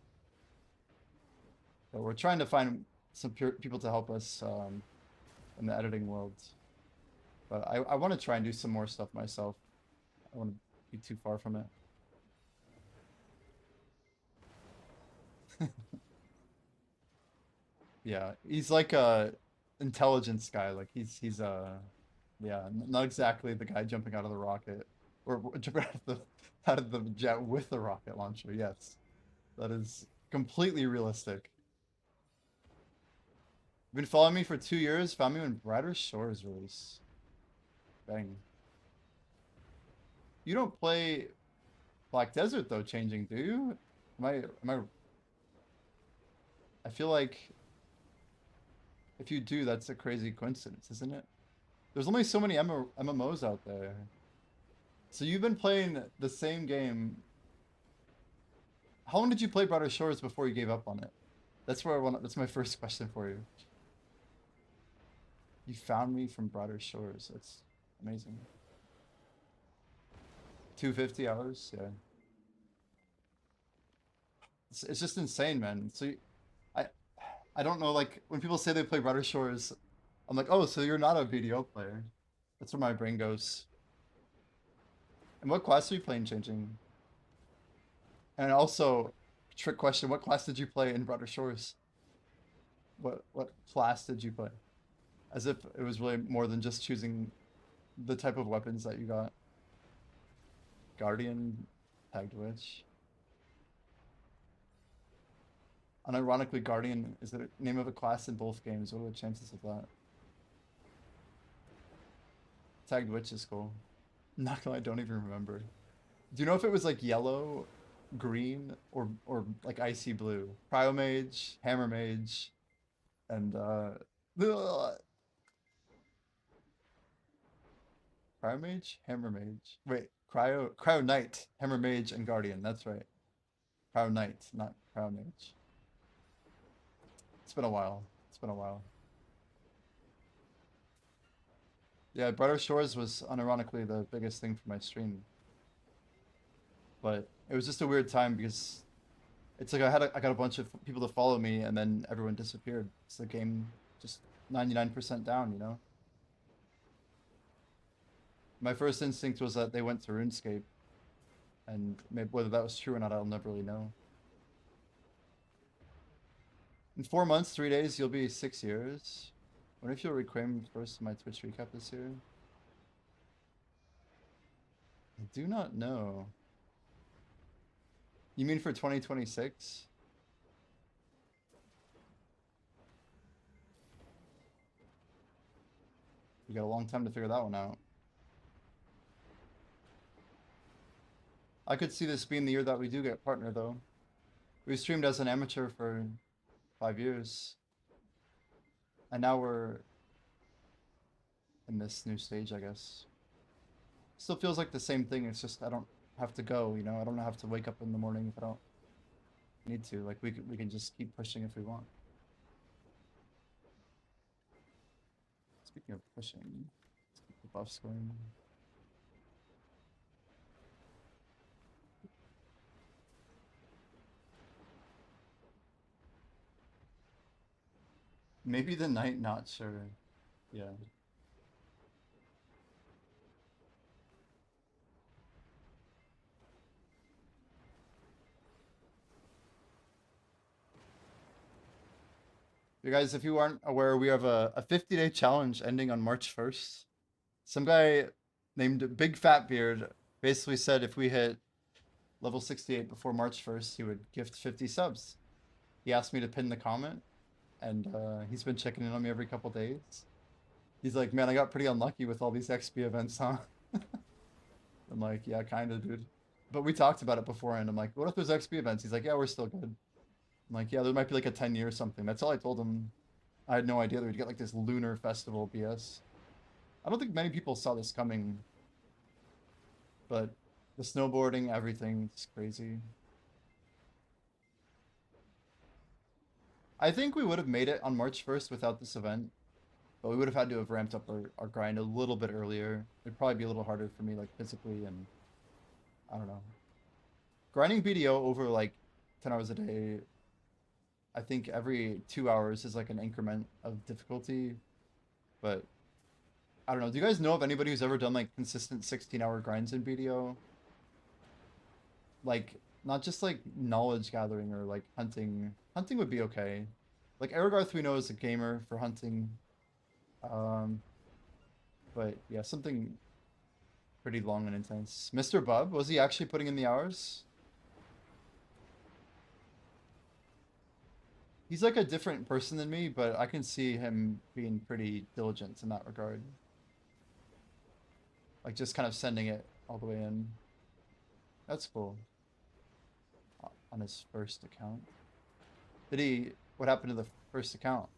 But we're trying to find some people to help us in the editing world. But I want to try and do some more stuff myself. I want to be too far from it. Yeah, he's like a intelligence guy. Like he's yeah, not exactly the guy jumping out of the rocket or jumping out of the jet with the rocket launcher. Yes, that is completely realistic. Been following me for 2 years. Found me when Brighter Shores release. Bang. You don't play Black Desert though, changing, do you? I feel like if you do, that's a crazy coincidence, isn't it? There's only so many MMOs out there. So you've been playing the same game. How long did you play Broader Shores before you gave up on it? That's where I want. That's my first question for you. You found me from Broader Shores. That's amazing. 250 hours, yeah. It's just insane, man. So I I don't know, like when people say they play Broader Shores, I'm like, oh, so you're not a VDO player. That's where my brain goes. And what class are you playing changing? And also, trick question, what class did you play in Broader Shores? What class did you play? As if it was really more than just choosing the type of weapons that you got. Guardian, Tagged Witch. Unironically, Guardian is the name of a class in both games. What are the chances of that? Tagged Witch is cool. Not gonna lie, I don't even remember. Do you know if it was like yellow, green, or like icy blue? Cryo Mage, Hammer Mage, and Cryo Mage, Hammer Mage. Wait, Cryo Knight, Hammer Mage, and Guardian. That's right. Cryo Knight, not Cryo Mage. It's been a while. It's been a while. Yeah, Brighter Shores was unironically the biggest thing for my stream. But it was just a weird time because it's like I got a bunch of people to follow me and then everyone disappeared. It's the game just 99% down, you know? My first instinct was that they went to RuneScape. And maybe whether that was true or not, I'll never really know. In 4 months, 3 days, you'll be 6 years. What if you'll reclaim first my Twitch recap this year? I do not know. You mean for 2026? You got a long time to figure that one out. I could see this being the year that we do get partner though. We streamed as an amateur for 5 years. And now we're in this new stage, I guess. Still feels like the same thing. It's just I don't have to go, you know. I don't have to wake up in the morning if I don't need to. Like we can just keep pushing if we want. Speaking of pushing, let's keep the buffs going. Maybe the night, not sure. Yeah. You guys, if you aren't aware, we have a 50-day challenge ending on March 1st. Some guy named Big Fat Beard basically said if we hit level 68 before March 1st, he would gift 50 subs. He asked me to pin the comment, and he's been checking in on me every couple days. He's like, man, I got pretty unlucky with all these XP events, huh? I'm like, yeah, kind of, dude. But we talked about it beforehand. I'm like, what if there's XP events? He's like, yeah, we're still good. I'm like, yeah, there might be like a 10-year or something. That's all I told him. I had no idea that we'd get like this lunar festival BS. I don't think many people saw this coming. But the snowboarding, everything, it's crazy. I think we would have made it on March 1st without this event. But we would have had to have ramped up our grind a little bit earlier. It'd probably be a little harder for me, like, physically, and I don't know. Grinding BDO over, like, 10 hours a day, I think every 2 hours is, like, an increment of difficulty. But, I don't know. Do you guys know of anybody who's ever done, like, consistent 16-hour grinds in BDO? Like, not just, like, knowledge gathering or, like, hunting. Hunting would be okay. Like, Aragarth we know is a gamer for hunting. But yeah, something pretty long and intense. Mr. Bub, was he actually putting in the hours? He's like a different person than me, but I can see him being pretty diligent in that regard. Like just kind of sending it all the way in. That's cool. On his first account. What happened to the first account?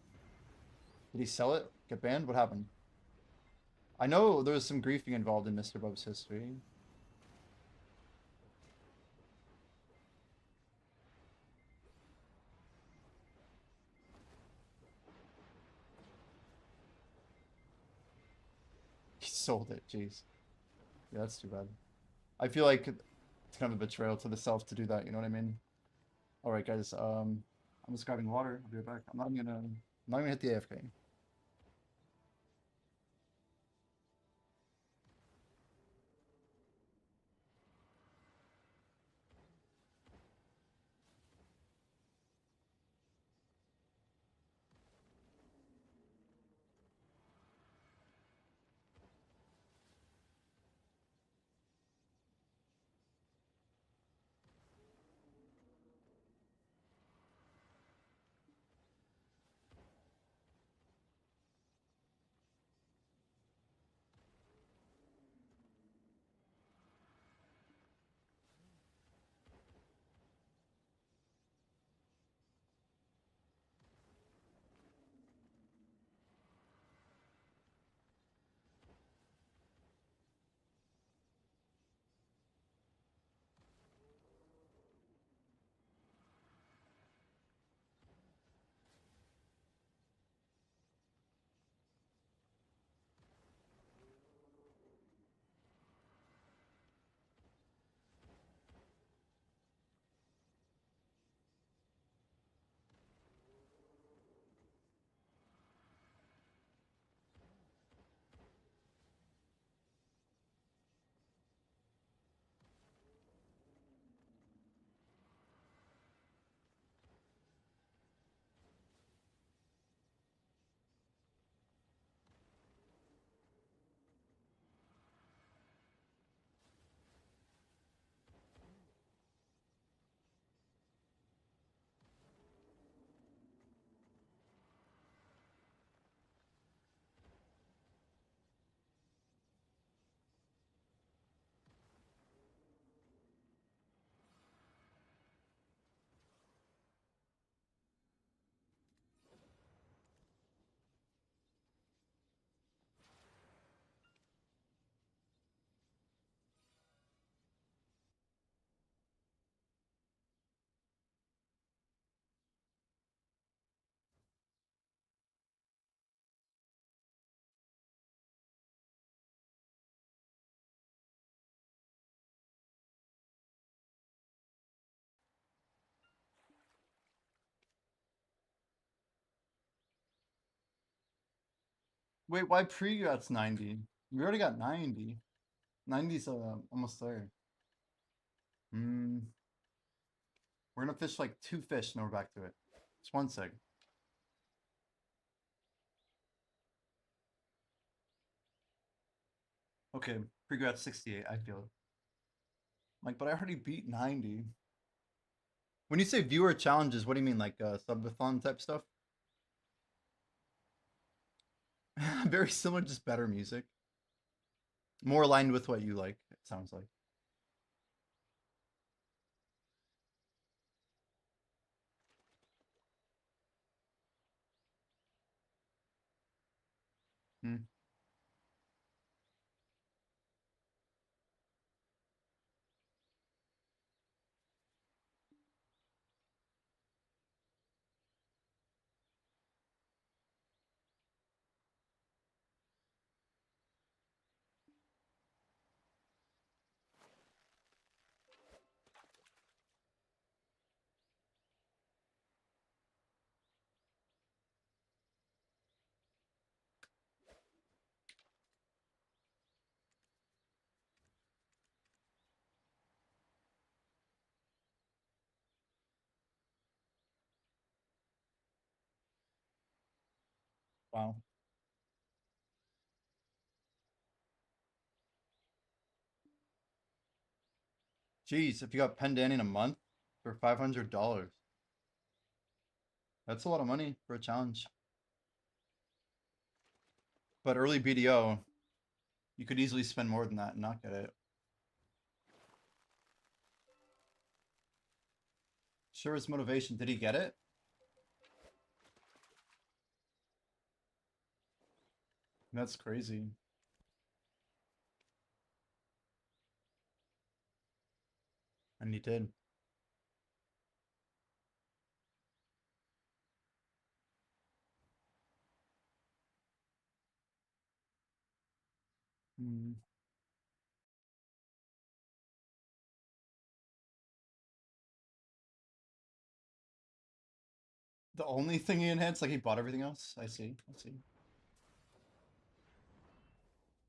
Did he sell it? Get banned? What happened? I know there was some griefing involved in Mr. Bub's history. He sold it, jeez. Yeah, that's too bad. I feel like it's kind of a betrayal to the self to do that, you know what I mean? Alright guys, I'm just grabbing water. I'll be right back. I'm not gonna hit the AFK. Wait, why pre-grat's 90? We already got 90. 90's almost there. We're gonna fish like 2 fish and we're back to it. Just 1 sec. Okay, pre-grat's 68, I feel it. Like, but I already beat 90. When you say viewer challenges, what do you mean? Like subathon type stuff? Very similar, just better music. More aligned with what you like, it sounds like. Hmm. Wow. Jeez, if you got Pen Danny in a month for $500, that's a lot of money for a challenge. But early BDO, you could easily spend more than that and not get it. Sure, his motivation. Did he get it? That's crazy. And he did. Hmm. The only thing he enhanced, like he bought everything else? I see, I see.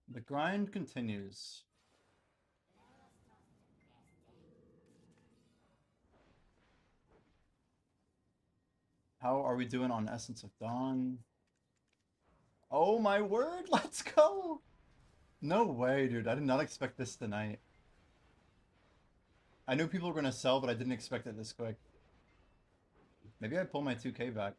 The grind continues. How are we doing on Essence of Dawn? Oh my word, let's go! No way, dude. I did not expect this tonight. I knew people were gonna sell, but I didn't expect it this quick. Maybe I pull my 2K back.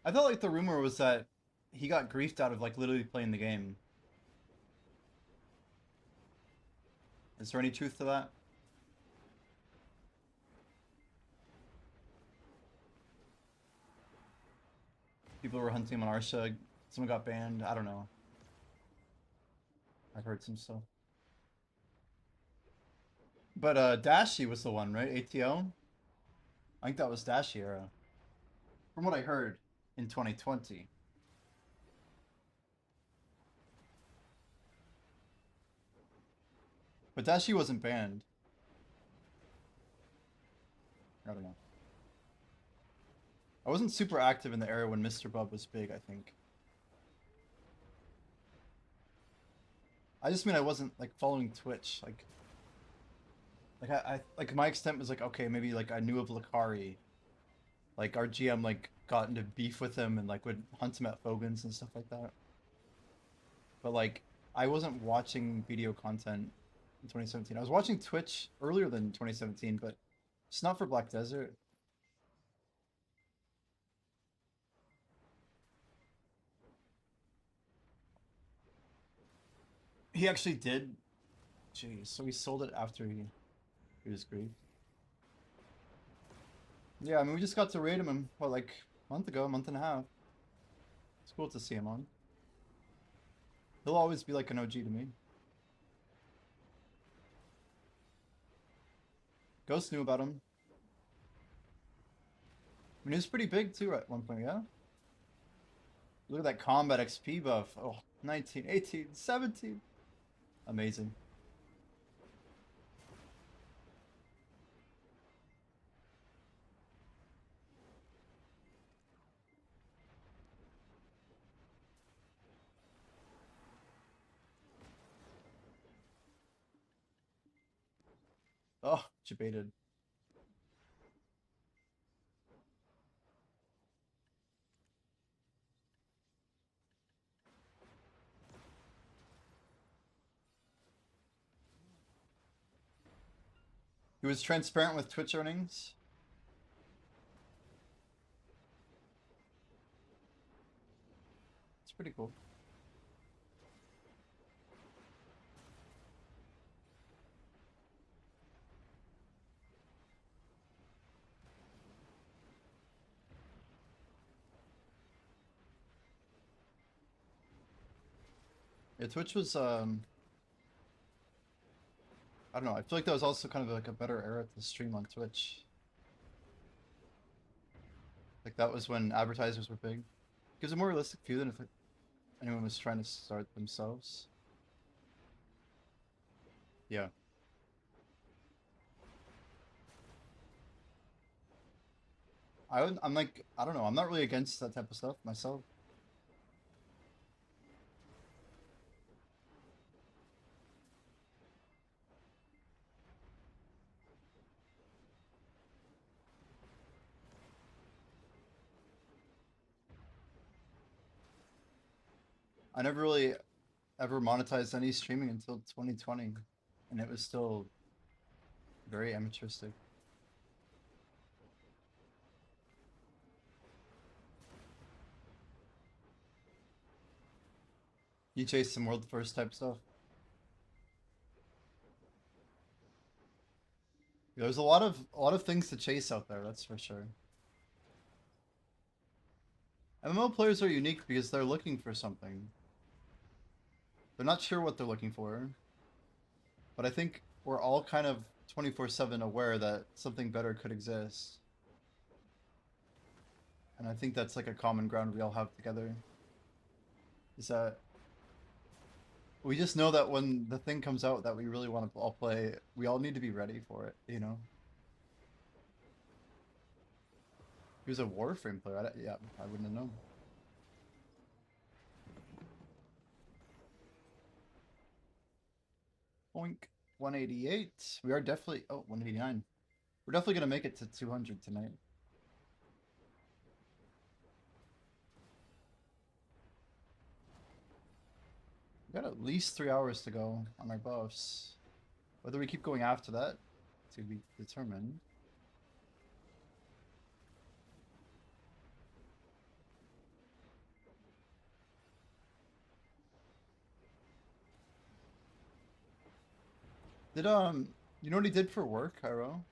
I felt like the rumor was that he got griefed out of like literally playing the game. Is there any truth to that? People were hunting him on Arsha. Someone got banned. I don't know. I've heard some stuff. But Dashi was the one, right? ATO? I think that was Dashi era. From what I heard in 2020. But Dashi wasn't banned. I don't know. I wasn't super active in the era when Mr. Bub was big, I think. I just mean I wasn't like following Twitch. I like my extent was like, okay, maybe like I knew of Lakari. Like our GM like got into beef with him and like would hunt him at Fogan's and stuff like that. But like I wasn't watching video content in 2017. I was watching Twitch earlier than 2017, but it's not for Black Desert. He actually did. Jeez, so he sold it after he was grieved. Yeah, I mean we just got to raid him what like a month ago, a month and a half. It's cool to see him on. He'll always be like an OG to me. Ghost knew about him. I mean, he was pretty big too at one point, yeah? Look at that combat XP buff. Oh, 19, 18, 17. Amazing. Oh, debated. He was transparent with Twitch earnings. It's pretty cool. Yeah, Twitch was I don't know, I feel like that was also kind of like a better era to stream on Twitch. Like that was when advertisers were big. Gives a more realistic view than if anyone was trying to start themselves. Yeah. I'm like, I don't know, I'm not really against that type of stuff myself. I never really ever monetized any streaming until 2020, and it was still very amateuristic. You chase some world first type stuff. There's a lot of things to chase out there, that's for sure. MMO players are unique because they're looking for something. They're not sure what they're looking for, but I think we're all kind of 24/7 aware that something better could exist. And I think that's like a common ground we all have together. Is that we just know that when the thing comes out that we really want to all play, we all need to be ready for it, you know? He was a Warframe player. Yeah, I wouldn't have known. Boink. 188. We are definitely... Oh, 189. We're definitely going to make it to 200 tonight. We got at least 3 hours to go on our buffs. Whether we keep going after that, to be determined. Did, you know what he did for work, Cairo?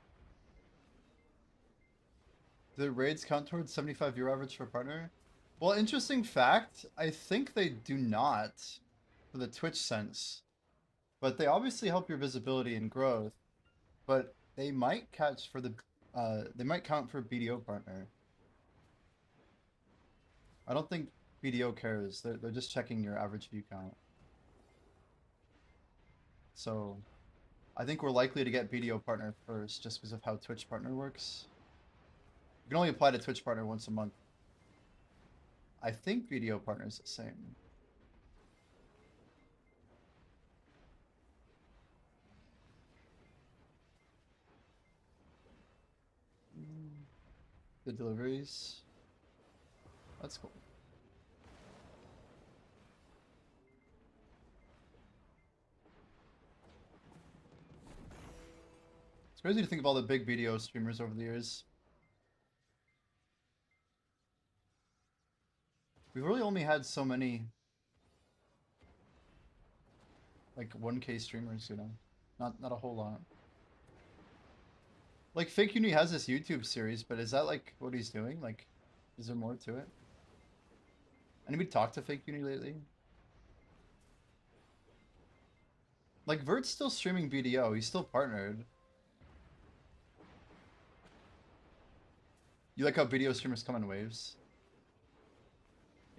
Did raids count towards 75 euro average for partner? Well, interesting fact, I think they do not for the Twitch sense. But they obviously help your visibility and growth. But they might catch for the they might count for BDO partner. I don't think BDO cares. They're just checking your average view count. So I think we're likely to get BDO partner first just because of how Twitch partner works. You can only apply to Twitch partner once a month. I think BDO partner is the same. The deliveries. That's cool. It's crazy to think of all the big BDO streamers over the years. We've really only had so many like 1K streamers, you know. Not a whole lot. Like Fake Uni has this YouTube series, but is that like what he's doing? Like, is there more to it? Anybody talk to Fake Uni lately? Like Vert's still streaming BDO, he's still partnered. You like how BDO streamers come in waves?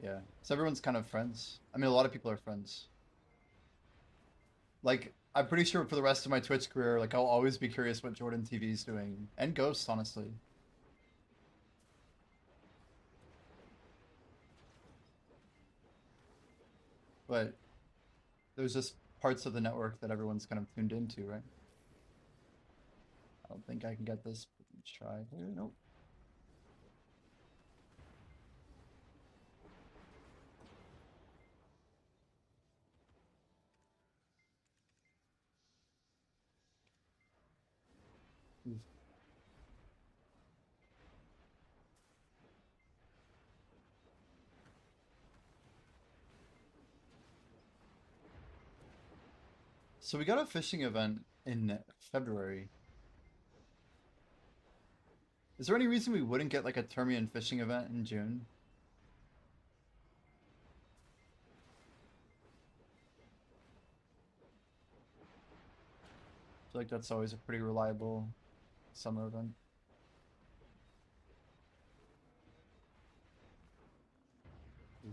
Yeah, so everyone's kind of friends. I mean, a lot of people are friends. Like, I'm pretty sure for the rest of my Twitch career, like, I'll always be curious what Jordan TV is doing. And Ghost, honestly. But there's just parts of the network that everyone's kind of tuned into, right? I don't think I can get this. Let's try here. Nope. Oof. So we got a fishing event in February. Is there any reason we wouldn't get like a Termian fishing event in June? I feel like that's always a pretty reliable summer event.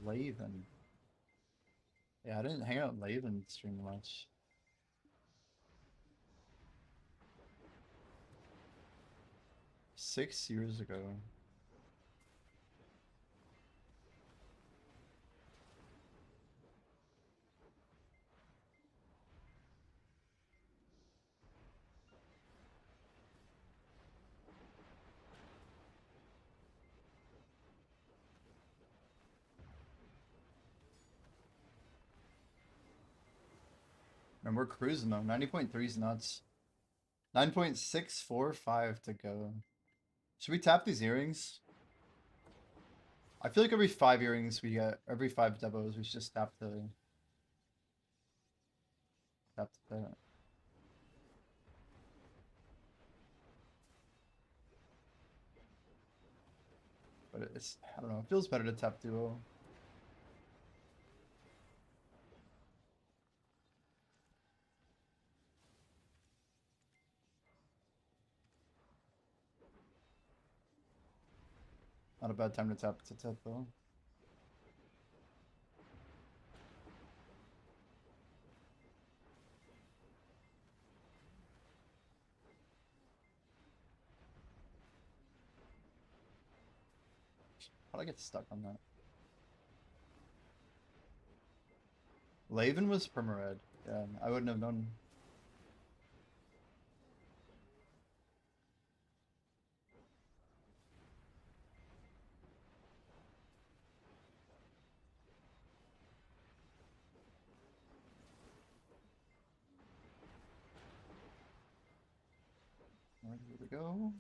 Laven. Yeah, I didn't hang out in Laven stream much. Six years ago. And we're cruising though. 90.3 is nuts. 9.645 to go. Should we tap these earrings? I feel like every 5 earrings we get, every 5 devos, we should just tap the pet. But it's, I don't know, it feels better to tap duo. Not a bad time to tap though. How'd I get stuck on that? Laven was permared. Yeah, I wouldn't have known. Alright, here we go.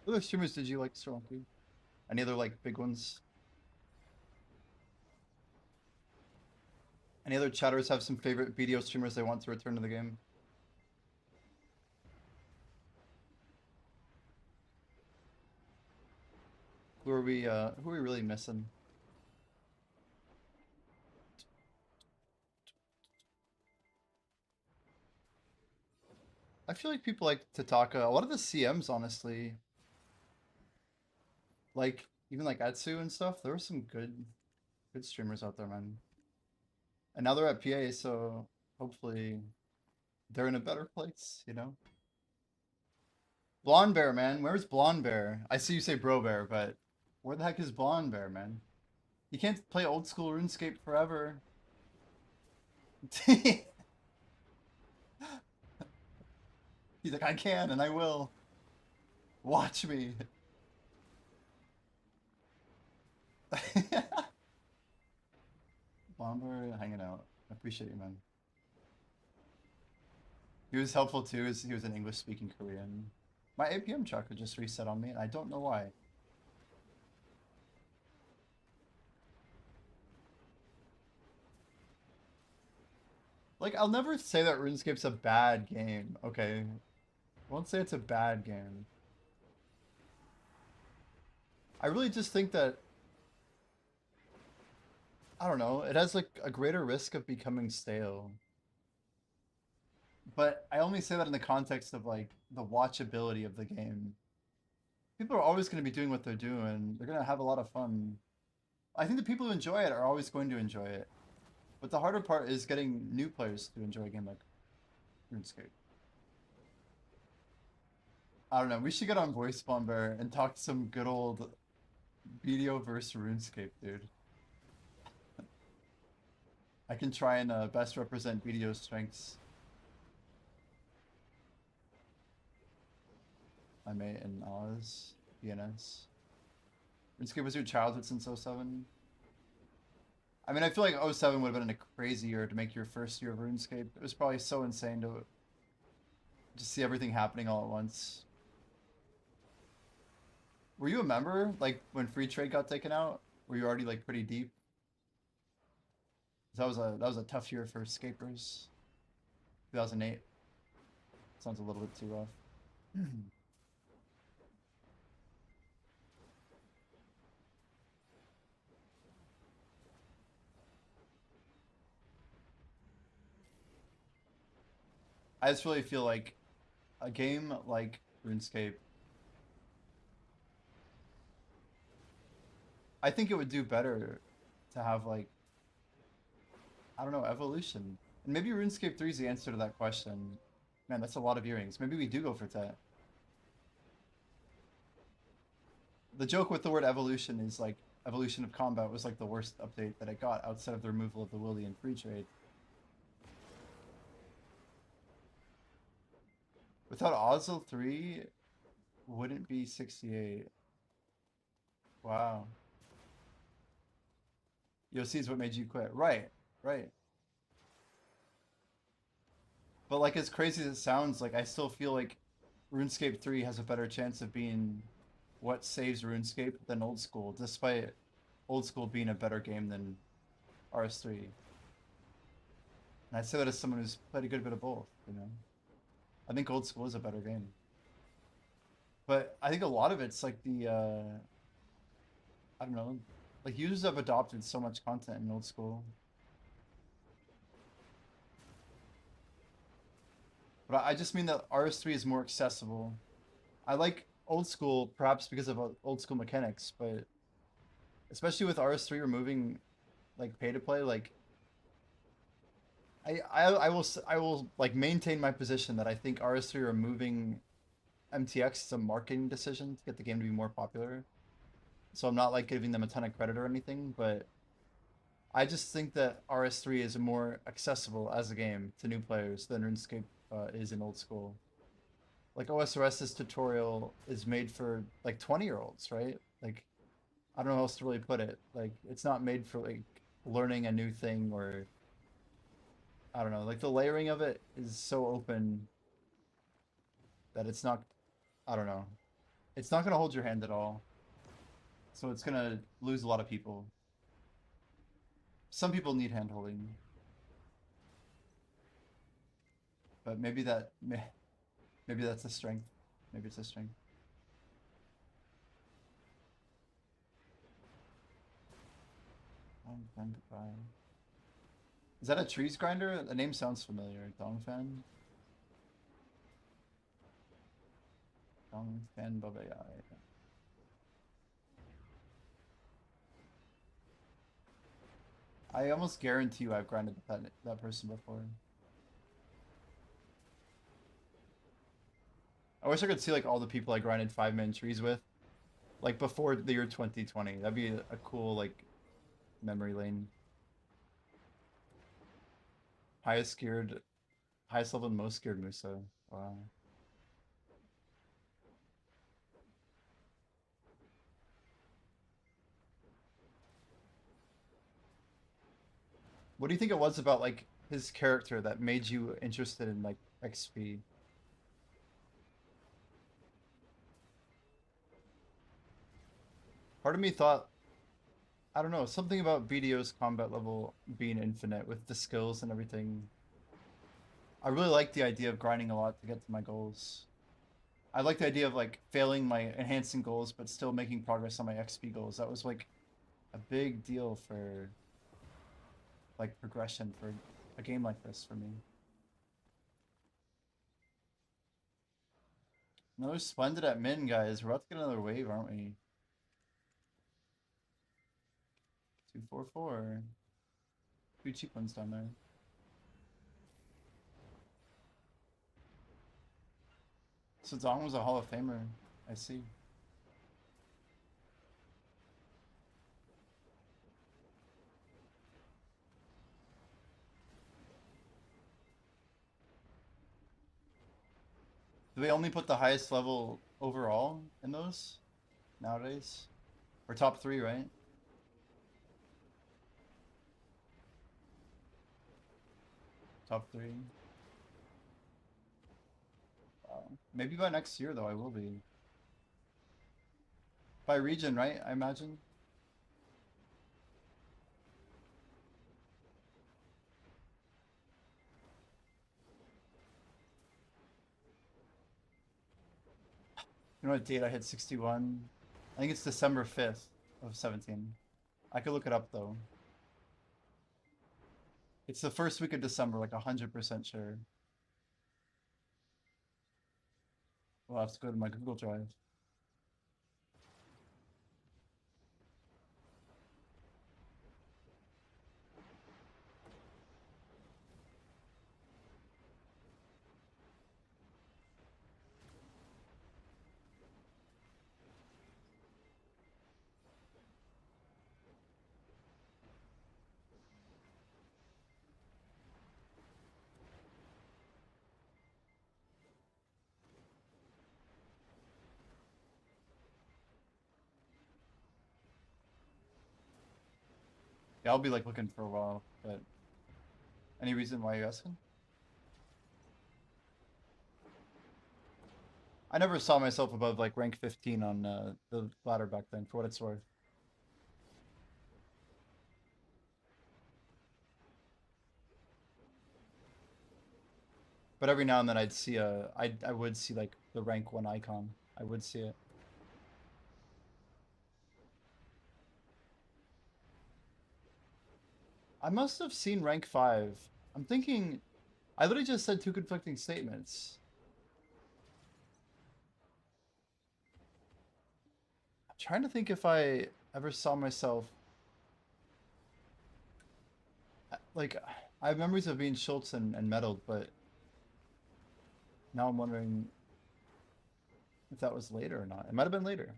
What other streamers did you like, Swampy? Any other like big ones? Any other chatters have some favorite BDO streamers they want to return to the game? Who are we really missing? I feel like people like Tataka. A lot of the CMs, honestly. Like, even like Atsu and stuff, there were some good streamers out there, man. And now they're at PA, so hopefully they're in a better place, you know? Blonde Bear, man. Where's Blonde Bear? I see you say Bro Bear, but where the heck is Blonde Bear, man? You can't play old school RuneScape forever. He's like, I can and I will. Watch me. Bomber hanging out. I appreciate you, man. He was helpful too, as he was an English speaking Korean. My APM chakra just reset on me, and I don't know why. Like, I'll never say that RuneScape's a bad game, okay? I won't say it's a bad game. I really just think that, I don't know, it has like a greater risk of becoming stale. But I only say that in the context of like the watchability of the game. People are always going to be doing what they're doing. They're going to have a lot of fun. I think the people who enjoy it are always going to enjoy it. But the harder part is getting new players to enjoy a game like RuneScape. I don't know. We should get on Voice Bomber and talk some good old BDO versus RuneScape, dude. I can try and best represent BDO's strengths. I mate in Oz, DNS. RuneScape was your childhood since 07? I mean, I feel like 07 would have been a crazy year to make your first year of RuneScape. It was probably so insane to just see everything happening all at once. Were you a member, like, when free trade got taken out? Were you already, like, pretty deep? That was a tough year for scapers. 2008. Sounds a little bit too rough. I just really feel like a game like RuneScape, I think it would do better to have like, I don't know, evolution. And maybe RuneScape 3 is the answer to that question. Man, that's a lot of earrings. Maybe we do go for that. The joke with the word evolution is like evolution of combat was like the worst update that it got outside of the removal of the Willy and free trade. Without Ozil 3, wouldn't be 68. Wow. Yossi is what made you quit. Right, right. But like as crazy as it sounds, like I still feel like RuneScape 3 has a better chance of being what saves RuneScape than old school, despite old school being a better game than RS3. And I say that as someone who's played a good bit of both, you know. I think old school is a better game. But I think a lot of it's like the I don't know, like users have adopted so much content in old school. But I just mean that RS3 is more accessible. I like old school perhaps because of old school mechanics, but especially with RS3 removing like pay to play, like I will like maintain my position that I think RS3 removing MTX is a marketing decision to get the game to be more popular. So I'm not like giving them a ton of credit or anything, but I just think that RS3 is more accessible as a game to new players than RuneScape is in old school. Like OSRS's tutorial is made for like 20-year-olds, right? Like I don't know how else to really put it. Like it's not made for like learning a new thing or I don't know. Like the layering of it is so open that it's not I don't know. It's not gonna hold your hand at all. So it's gonna lose a lot of people. Some people need hand holding, but maybe that's a strength. Maybe it's a strength. Dongfan goodbye. Is that a trees grinder? The name sounds familiar. Dongfan. Dongfan Babayai. I almost guarantee you I've grinded that person before. I wish I could see like all the people I grinded 5-man trees with, like before the year 2020. That'd be a cool like memory lane. Highest scared, highest level and most scared Musa. Wow. What do you think it was about like his character that made you interested in like XP? Part of me thought, I don't know, something about BDO's combat level being infinite with the skills and everything. I really like the idea of grinding a lot to get to my goals. I like the idea of like failing my enhancing goals but still making progress on my XP goals. That was like a big deal for like progression for a game like this for me. Another splendid at min, guys. We're about to get another wave, aren't we? 244. Two cheap ones down there. So Dong was a Hall of Famer. I see. Do they only put the highest level overall in those nowadays? Or top 3, right? Top 3. Wow. Maybe by next year, though, I will be. By region, right? I imagine. You know what date I hit 61? I think it's December 5th of 17. I could look it up, though. It's the first week of December, like 100% sure. We'll have to go to my Google Drive. Yeah, I'll be like looking for a while, but any reason why you're asking? I never saw myself above like rank 15 on the ladder back then, for what it's worth. But every now and then I'd see I would see like the rank 1 icon. I would see it. I must have seen rank 5. I'm thinking, I literally just said two conflicting statements. I'm trying to think if I ever saw myself, like, I have memories of being Schultz and medaled, but now I'm wondering if that was later or not. It might have been later.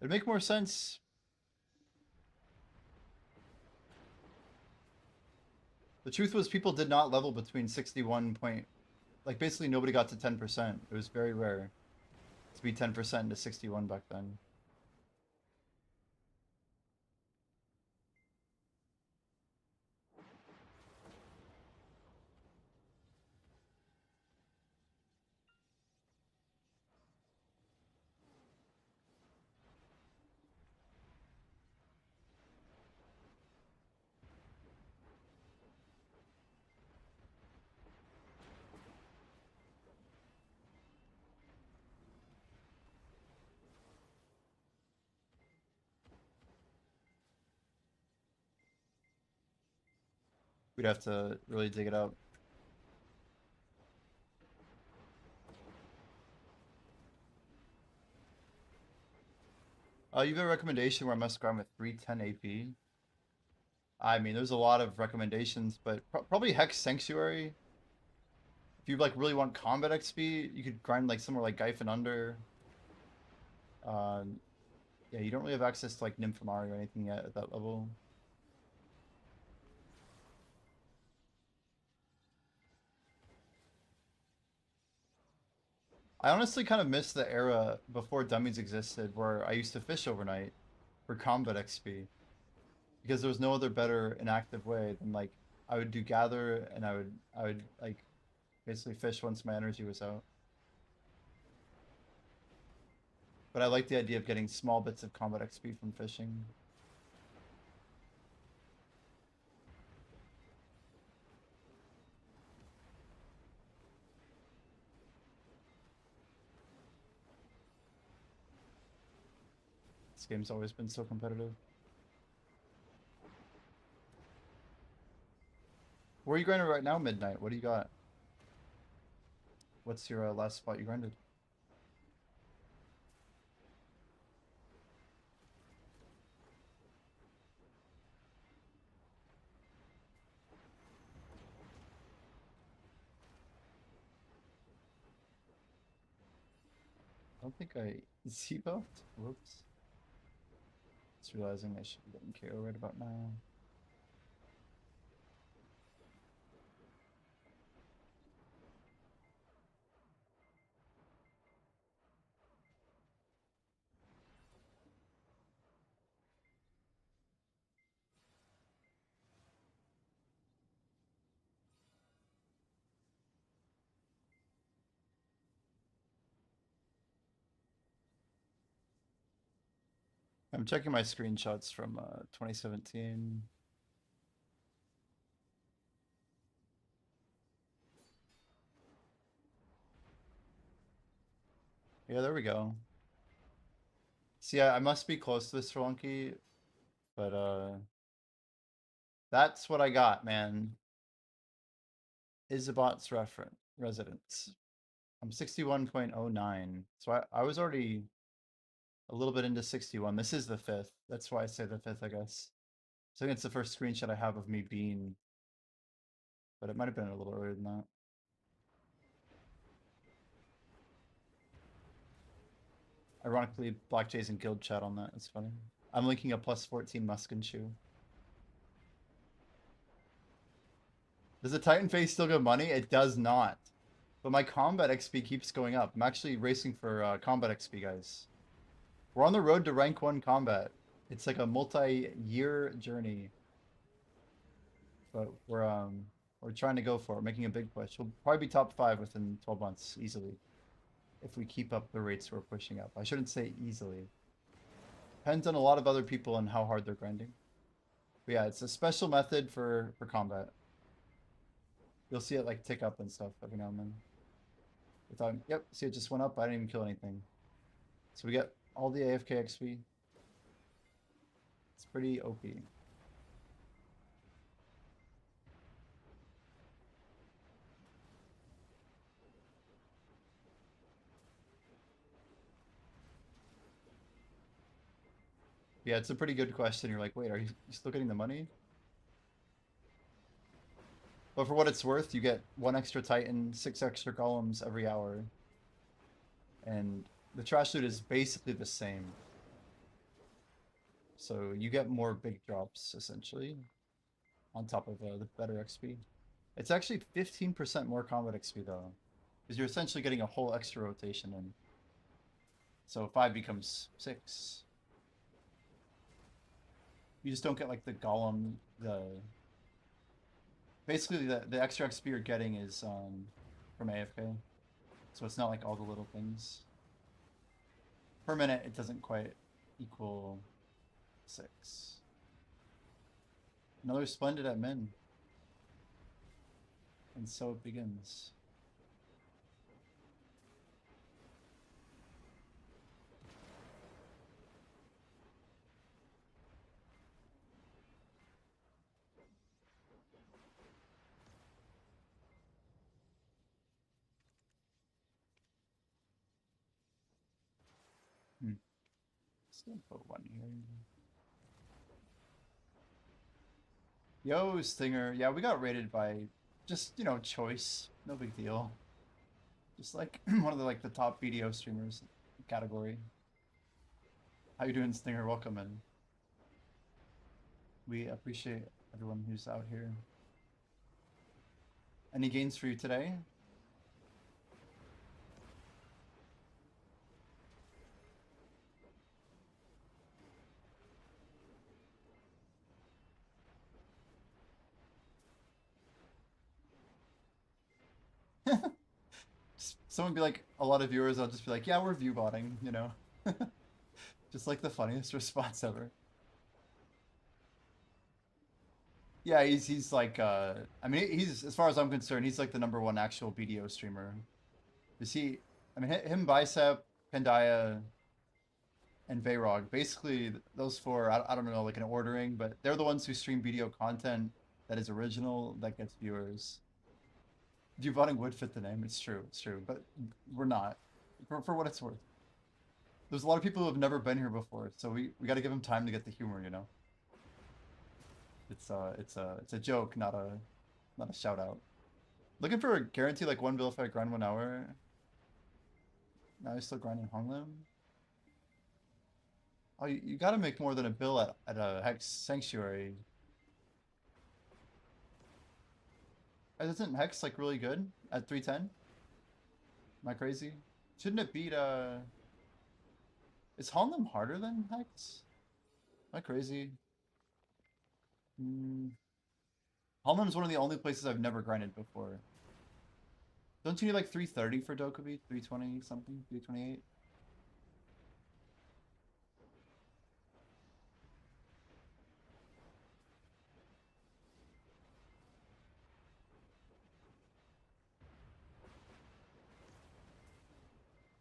It'd make more sense. The truth was people did not level between 61 point, like basically nobody got to 10%. It was very rare to be 10% to 61 back then. We'd have to really dig it up. You have a recommendation where I must grind with 310 AP? I mean, there's a lot of recommendations, but probably Hex Sanctuary. If you like really want combat XP, you could grind like somewhere like Gyfe and under. Yeah, you don't really have access to like Nymphomari or anything yet at that level. I honestly kind of miss the era before dummies existed where I used to fish overnight for combat XP. Because there was no other better inactive way than like I would do gather and I would like basically fish once my energy was out. But I like the idea of getting small bits of combat XP from fishing. This game's always been so competitive. Where are you grinding right now, Midnight? What do you got? What's your last spot you grinded? I don't think I Z-buffed. Whoops. Just realizing I should be getting KO right about now. I'm checking my screenshots from 2017. Yeah, there we go. See, I must be close to this Flunky, but that's what I got, man. Isabot's residence. I'm 61.09. So I was already a little bit into 61. This is the 5th. That's why I say the 5th, I guess. So I think it's the first screenshot I have of me being, but it might have been a little earlier than that. Ironically, Black Jay's in guild chat on that. It's funny. I'm linking a plus 14 Muskin shoe. Does the Titan face still give money? It does not. But my combat XP keeps going up. I'm actually racing for combat XP, guys. We're on the road to rank 1 combat. It's like a multi-year journey. but we're trying to go for it, making a big push. We'll probably be top 5 within 12 months easily, if we keep up the rates we're pushing up. I shouldn't say easily. Depends on a lot of other people and how hard they're grinding. But yeah, it's a special method for combat. You'll see it like tick up and stuff every now and then. Without, yep, see it just went up. I didn't even kill anything. So we get all the AFK XP. It's pretty OP. Yeah, it's a pretty good question. You're like, wait, are you still getting the money? But for what it's worth, you get 1 extra Titan, 6 extra golems every hour. And the trash loot is basically the same. So you get more big drops, essentially, on top of the better XP. It's actually 15% more combat XP, though. Because you're essentially getting a whole extra rotation in. So 5 becomes 6. You just don't get, like, the golem, Basically, the extra XP you're getting is from AFK. So it's not like all the little things. Per minute, it doesn't quite equal 6. Another splendid at min. And so it begins. Just gonna put 1 here. Yo, Stinger. Yeah, we got rated by just, you know, choice. No big deal. Just like one of the top video streamers category. How you doing, Stinger? Welcome in. We appreciate everyone who's out here. Any gains for you today? Someone be like, a lot of viewers, I'll just be like, yeah, we're view botting, you know? Just like the funniest response ever. Yeah, he's like, I mean, he's, as far as I'm concerned, he's like the #1 actual BDO streamer. Is he, I mean, him, Bicep, Pendaya, and Vayrog, basically those 4, I don't know, like an ordering, but they're the ones who stream BDO content that is original, that gets viewers. Voting would fit the name, it's true, but we're not, for what it's worth. There's a lot of people who have never been here before, so we got to give them time to get the humor, you know? It's a joke, not a shout out. Looking for a guarantee like 1 bill if I grind 1 hour. Now he's still grinding Honglim. Oh, you gotta make more than a bill at a Hex Sanctuary. Isn't Hex like really good at 310? Am I crazy? Shouldn't it beat Is Honglim harder than Hex? Am I crazy? Honglim is one of the only places I've never grinded before. Don't you need like 330 for Dokkaebi? 320 something? 328?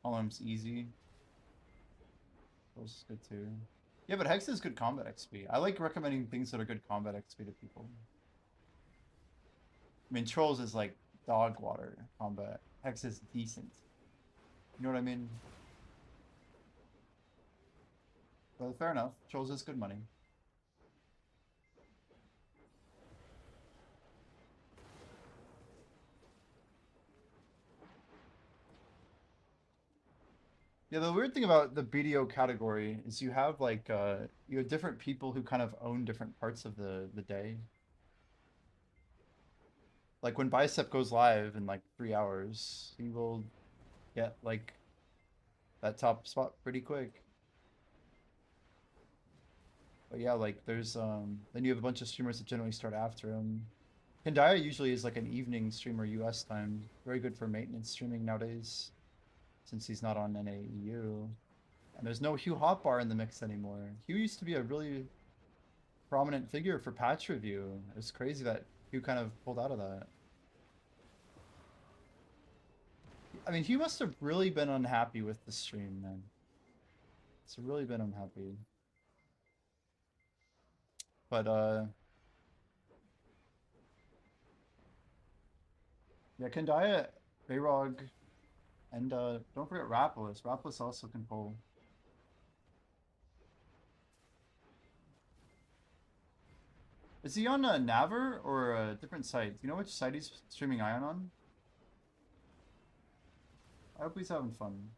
Honglim's easy. Those is good too. Yeah, but Hex is good combat XP. I like recommending things that are good combat XP to people. I mean, Trolls is like dog water combat. Hex is decent. You know what I mean? But fair enough. Trolls is good money. Yeah, the weird thing about the BDO category is you have like you have different people who kind of own different parts of the day. Like when Bicep goes live in like 3 hours, he will get like that top spot pretty quick. But yeah, like there's then you have a bunch of streamers that generally start after him. Kendaya usually is like an evening streamer US time. Very good for maintenance streaming nowadays, since he's not on NAEU. And there's no Hugh Hotbar in the mix anymore. Hugh used to be a really prominent figure for patch review. It's crazy that Hugh kind of pulled out of that. I mean, Hugh must have really been unhappy with the stream, man. It's really been unhappy. But, yeah, Kendaya, Bayrog, and, don't forget Rapolis. Rapolis also can pull. Is he on a Naver or a different site? Do you know which site he's streaming Ion on? I hope he's having fun.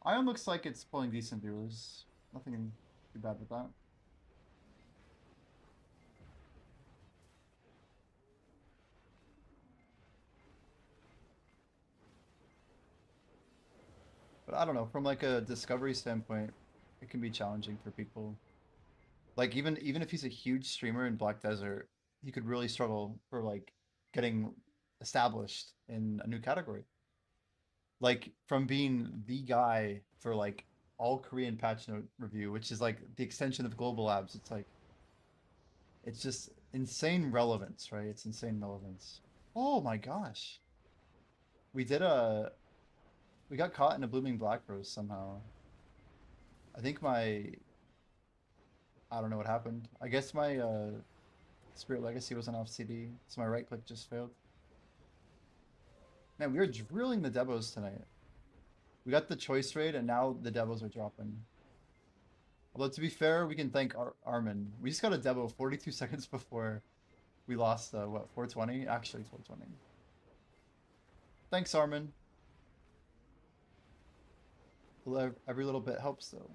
Ion looks like it's pulling decent viewers. Nothing too bad with that. But I don't know, from like a discovery standpoint, it can be challenging for people. Like even if he's a huge streamer in Black Desert, he could really struggle for like getting established in a new category. Like from being the guy for like all Korean patch note review, which is like the extension of Global Labs. It's like it's just insane relevance, right? It's insane relevance. Oh my gosh. We did a we got caught in a blooming black rose somehow. I think my I don't know what happened. I guess my Spirit Legacy wasn't off CD, so my right click just failed. Man, we were drilling the Devos tonight. We got the choice raid, and now the Devos are dropping. Although, to be fair, we can thank Armin. We just got a Devo 42 seconds before we lost, what, 420? Actually, 420. Thanks, Armin. Every little bit helps, though.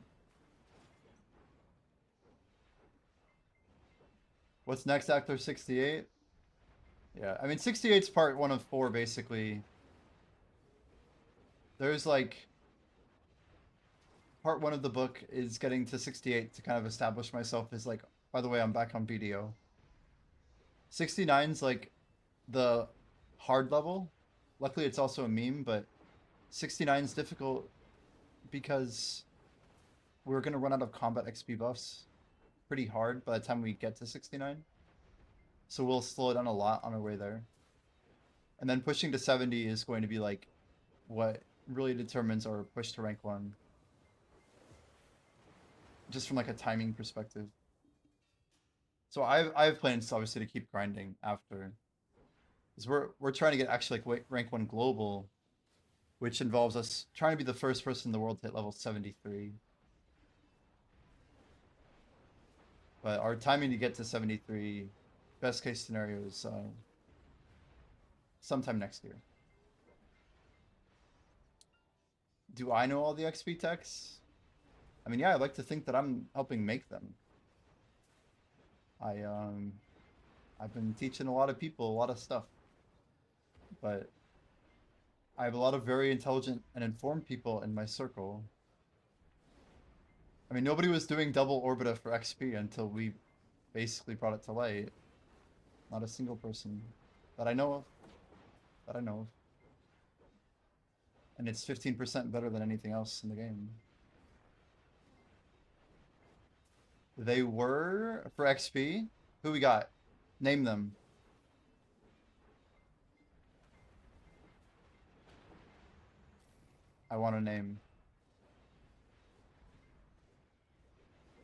What's next after 68? Yeah, I mean, 68's part 1 of 4, basically. There's, like... Part 1 of the book is getting to 68 to kind of establish myself as, like... By the way, I'm back on BDO. 69's, like, the hard level. Luckily, it's also a meme, but 69's difficult because we're going to run out of combat XP buffs pretty hard by the time we get to 69. So we'll slow it down a lot on our way there. And then pushing to 70 is going to be like what really determines our push to rank 1. Just from like a timing perspective. So I have plans obviously to keep grinding after. Because we're trying to get actually like rank 1 global, which involves us trying to be the first person in the world to hit level 73. But our timing to get to 73, best case scenario is sometime next year. Do I know all the XP techs? I mean, yeah, I like to think that I'm helping make them. I've been teaching a lot of people a lot of stuff, but I have a lot of very intelligent and informed people in my circle. I mean, nobody was doing double orbita for XP until we basically brought it to light. Not a single person that I know of. That I know of. And it's 15% better than anything else in the game. They were for XP. Who we got? Name them. I want a name.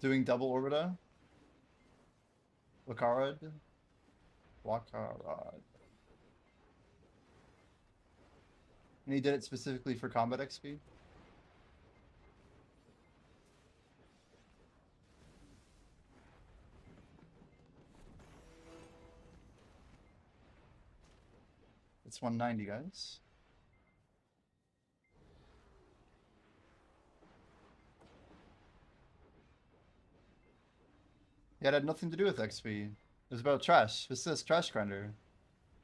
Doing double orbita? Wakarad? Wakarad. And he did it specifically for combat XP? It's 190, guys. Yeah, it had nothing to do with XP. It was about trash. This says trash grinder.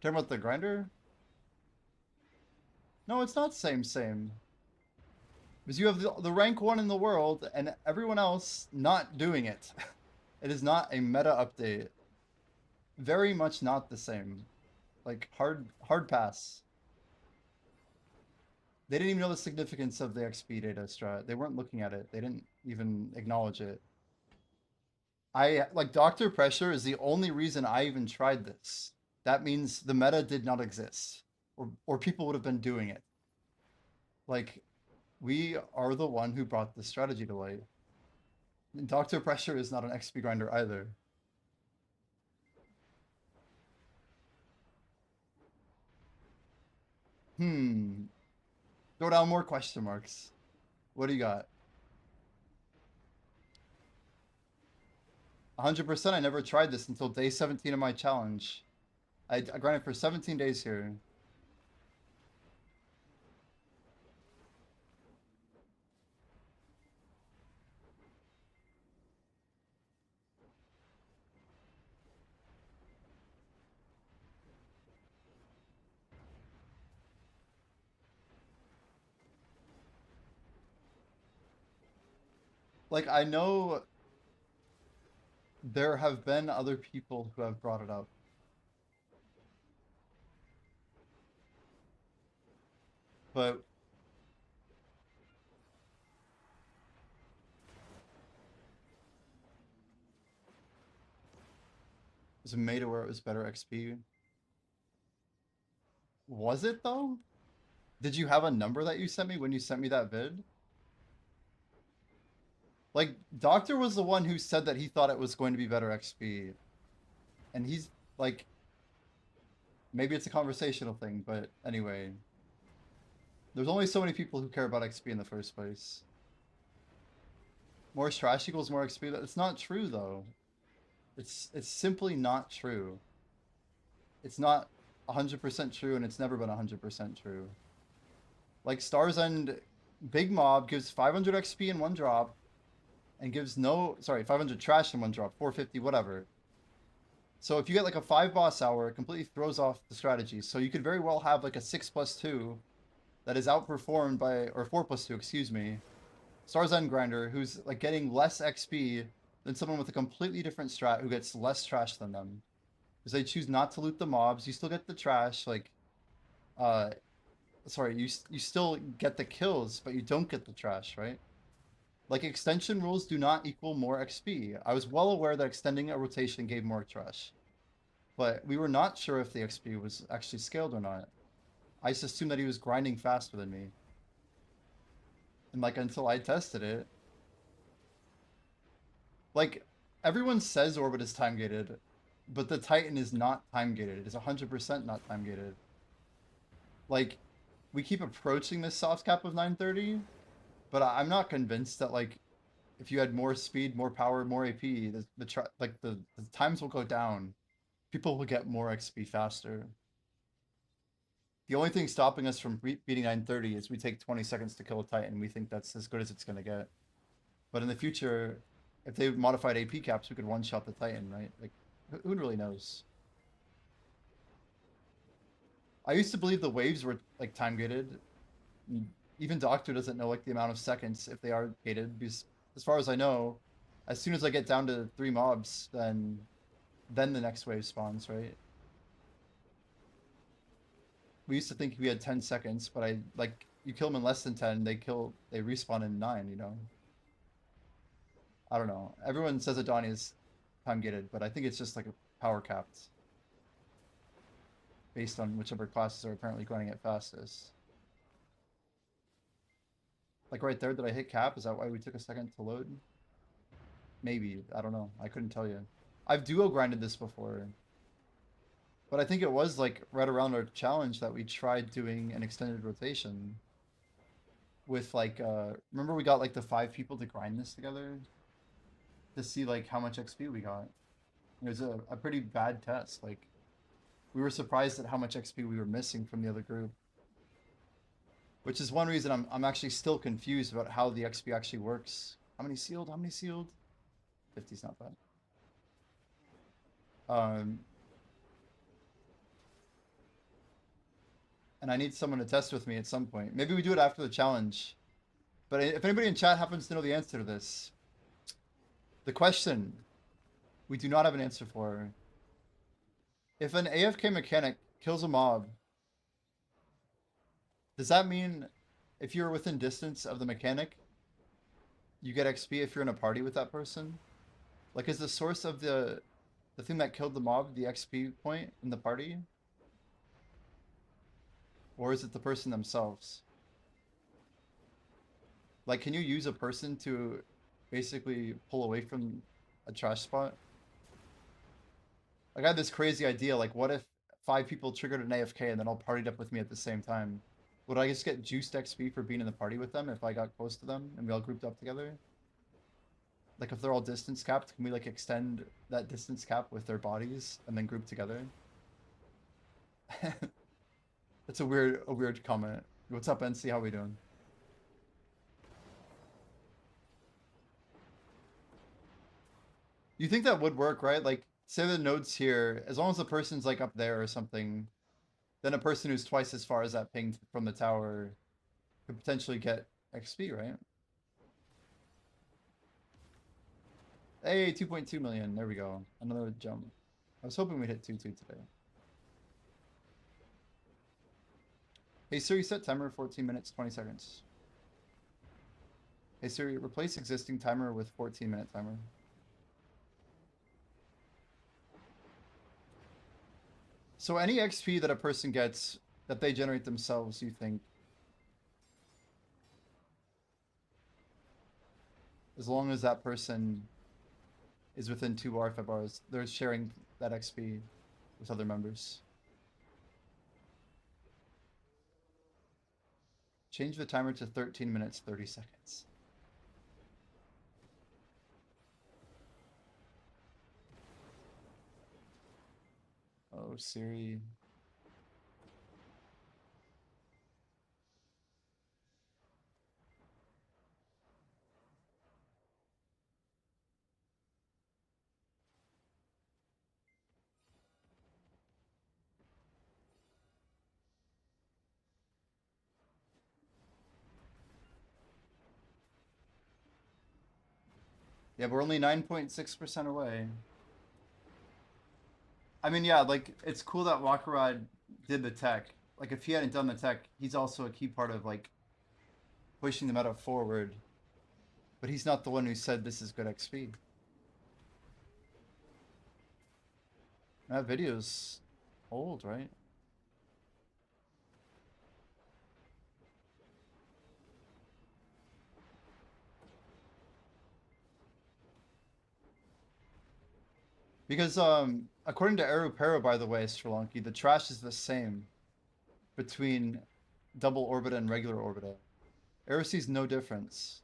Talking about the grinder? No, it's not same. Because you have the rank 1 in the world and everyone else not doing it. It is not a meta update. very much not the same. Like hard pass. They didn't even know the significance of the XP data strat. They weren't looking at it. They didn't even acknowledge it. I like Doctor Pressure is the only reason I even tried this. That means the meta did not exist, or people would have been doing it. Like, we are the one who brought this strategy to light. Doctor Pressure is not an XP grinder either. Throw down more question marks. What do you got? 100%. I never tried this until day 17 of my challenge. I grinded for 17 days here. Like, I know there have been other people who have brought it up. But was it made to where it was better XP? Was it though? Did you have a number that you sent me when you sent me that vid? Like, Doctor was the one who said that he thought it was going to be better XP. And he's like, maybe it's a conversational thing, but anyway. There's only so many people who care about XP in the first place. More trash equals more XP. It's not true though. It's simply not true. It's not 100% true, and it's never been 100% true. Like, Star's End Big Mob gives 500 XP in one drop, and gives 500 trash in one drop, 450, whatever. So if you get like a 5 boss hour, it completely throws off the strategy. So you could very well have like a 6+2 that is outperformed by, or 4+2, excuse me, Star's End grinder who's like getting less XP than someone with a completely different strat who gets less trash than them. Because they choose not to loot the mobs, you still get the trash, like, you still get the kills, but you don't get the trash, right? Like, extension rules do not equal more XP. I was well aware that extending a rotation gave more trash. But we were not sure if the XP was actually scaled or not. I just assumed that he was grinding faster than me. And like, until I tested it. Like, everyone says Orbit is time gated, but the Titan is not time gated. It is 100% not time gated. Like, we keep approaching this soft cap of 930. But I'm not convinced that, like, if you had more speed, more power, more AP, the times will go down. People will get more XP faster. The only thing stopping us from beating 930 is we take 20 seconds to kill a Titan. We think that's as good as it's going to get. But in the future, if they modified AP caps, we could one-shot the Titan, right? Like, who really knows? I used to believe the waves were, like, time-gated. Even Doctor doesn't know like the amount of seconds if they are gated, because as far as I know, as soon as I get down to 3 mobs, then the next wave spawns, right? We used to think we had 10 seconds, but you kill them in less than 10, they respawn in 9, you know? I don't know. Everyone says Adonna is time gated, but I think it's just like a power capped based on whichever classes are apparently grinding it fastest. Like right there, did I hit cap? Is that why we took a second to load? Maybe. I don't know. I couldn't tell you. I've duo grinded this before. But I think it was like right around our challenge that we tried doing an extended rotation. With like, remember we got like the 5 people to grind this together? To see like how much XP we got. It was a pretty bad test. Like, we were surprised at how much XP we were missing from the other group. Which is one reason I'm actually still confused about how the XP actually works. How many sealed? How many sealed? 50's not bad. And I need someone to test with me at some point. Maybe we do it after the challenge. But if anybody in chat happens to know the answer to this, the question we do not have an answer for. If an AFK mechanic kills a mob, does that mean if you're within distance of the mechanic, you get XP if you're in a party with that person? Like, is the source of the thing that killed the mob the XP point in the party? Or is it the person themselves? Like, can you use a person to basically pull away from a trash spot? Like, I had this crazy idea, like, what if 5 people triggered an AFK and then all partied up with me at the same time? Would I just get juiced XP for being in the party with them if I got close to them and we all grouped up together? Like, if they're all distance capped, can we, like, extend that distance cap with their bodies and then group together? That's a weird comment. What's up, NC? How we doing? You think that would work, right? Like, say the node's here, as long as the person's like up there or something, then a person who's twice as far as that ping from the tower could potentially get XP, right? Hey, 2.2 million. There we go. Another jump. I was hoping we'd hit 2-2 today. Hey Siri, set timer 14 minutes, 20 seconds. Hey Siri, replace existing timer with 14-minute timer. So any XP that a person gets that they generate themselves, you think, as long as that person is within 2 bar, 5 bars, they're sharing that XP with other members. Change the timer to 13 minutes, 30 seconds. Oh, Siri. Yeah, we're only 9.6% away. I mean, yeah, like, it's cool that Wakarad did the tech. Like, if he hadn't done the tech, he's also a key part of, like, pushing the meta forward. But he's not the one who said this is good XP. That video's old, right? Because according to Arupero, by the way, Sri Lanka, the trash is the same between double orbita and regular orbita. Aero sees no difference.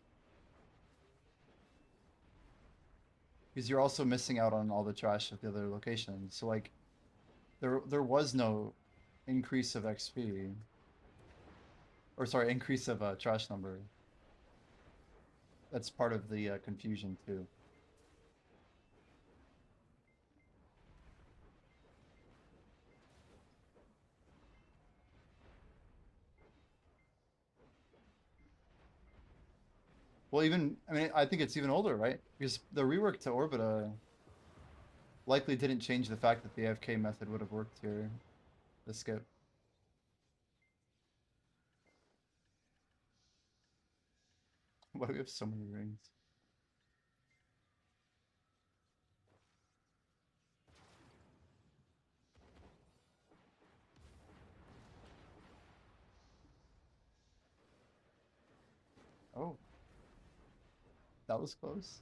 Because you're also missing out on all the trash of the other locations. So like there was no increase of XP. Or sorry, increase of trash number. That's part of the confusion too. Well, even, I mean, I think it's even older, right? Because the rework to Orbita likely didn't change the fact that the AFK method would have worked here. The skip. Why do we have so many rings? Oh, that was close.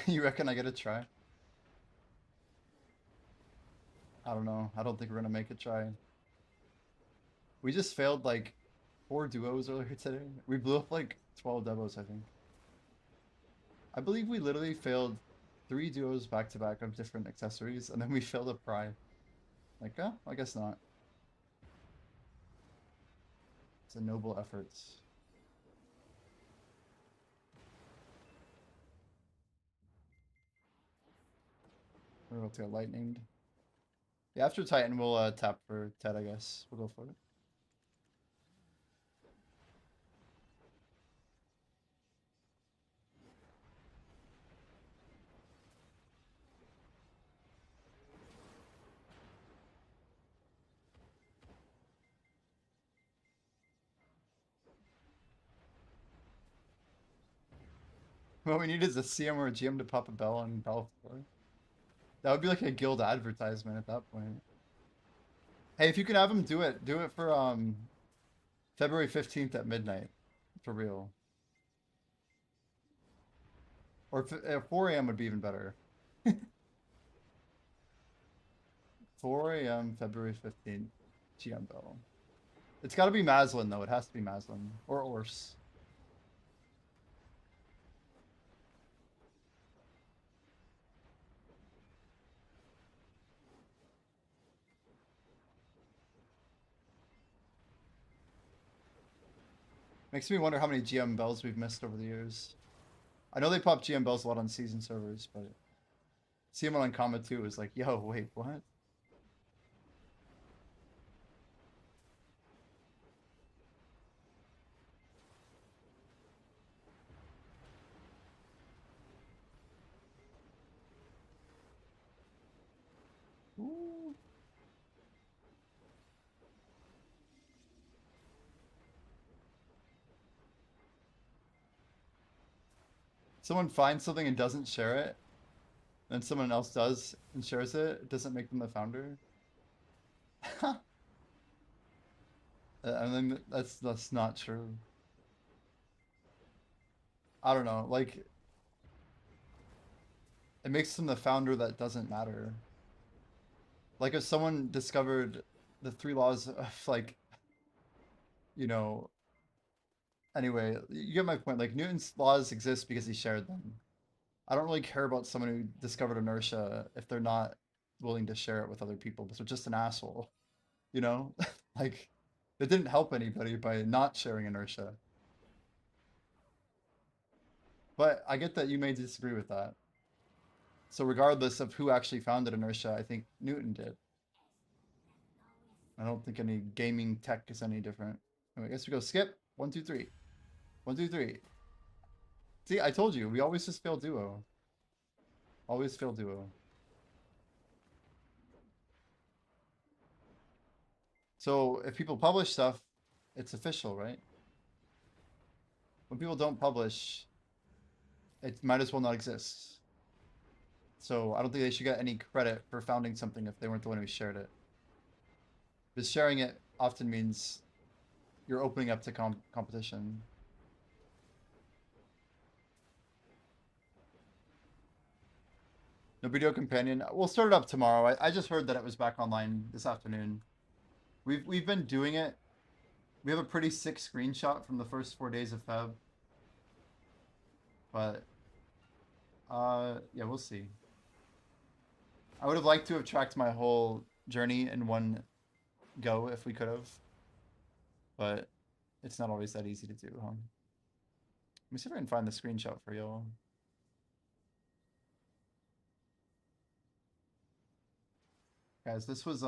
You reckon I get a try? I don't know. I don't think we're gonna make a try. We just failed like 4 duos earlier today. We blew up like 12 devos, I think. I believe we literally failed 3 duos back to back of different accessories, and then we failed a pry. Like, oh, I guess not. It's a noble effort. We're about to get lightninged. Yeah, after Titan, we'll tap for Ted, I guess. We'll go for it. What we need is a CM or a GM to pop a bell on Belfort. That would be like a guild advertisement at that point. Hey, if you can have him do it for February 15th at midnight. For real. Or 4 a.m. would be even better. 4 a.m. February 15th. GM bell. It's got to be Maslin though. It has to be Maslin or Ors. Makes me wonder how many GM bells we've missed over the years. I know they pop GM bells a lot on season servers, but see them on Comma 2 is like, yo, wait, what? Ooh. Someone finds something and doesn't share it, then someone else does and shares it, it doesn't make them the founder. I mean, that's not true. I don't know, like it makes them the founder that doesn't matter. Like if someone discovered the 3 laws of like, you know, anyway, you get my point. Like Newton's laws exist because he shared them. I don't really care about someone who discovered inertia if they're not willing to share it with other people, but they're just an asshole. You know? Like it didn't help anybody by not sharing inertia. But I get that you may disagree with that. So regardless of who actually founded inertia, I think Newton did. I don't think any gaming tech is any different. I guess we go skip. 1, 2, 3. 1, 2, 3. See, I told you, we always just fail duo. Always fail duo. So if people publish stuff, it's official, right? When people don't publish, it might as well not exist. So I don't think they should get any credit for founding something if they weren't the one who shared it. Because sharing it often means you're opening up to competition. No video companion. We'll start it up tomorrow. I just heard that it was back online this afternoon. We've been doing it. We have a pretty sick screenshot from the first 4 days of Feb. But yeah, we'll see. I would have liked to have tracked my whole journey in one go if we could have. But it's not always that easy to do, huh? Let me see if I can find the screenshot for y'all. Guys, this was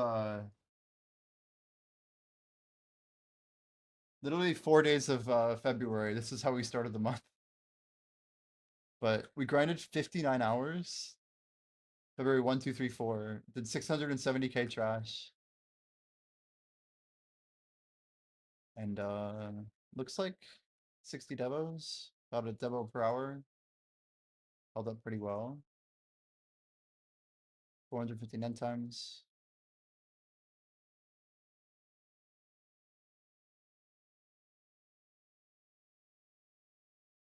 literally 4 days of February. This is how we started the month. But we grinded 59 hours. February 1, 2, 3, 4. Did 670k trash. And looks like 60 devos. About a devo per hour. Held up pretty well. 450 end times.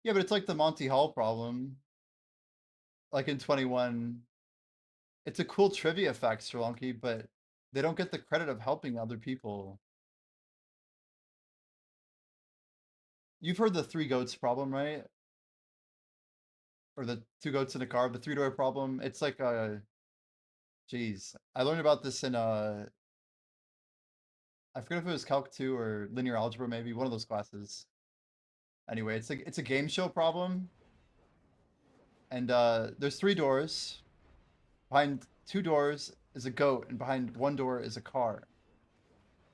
Yeah, but it's like the Monty Hall problem. Like in 21, it's a cool trivia fact, Sri Lanka, but they don't get the credit of helping other people. You've heard the 3 goats problem, right? Or the 2 goats in a car, the 3-door problem. It's like geez, I learned about this in I forget if it was Calc 2 or linear algebra, maybe one of those classes. Anyway, it's a game show problem, and there's 3 doors. Behind 2 doors is a goat, and behind 1 door is a car.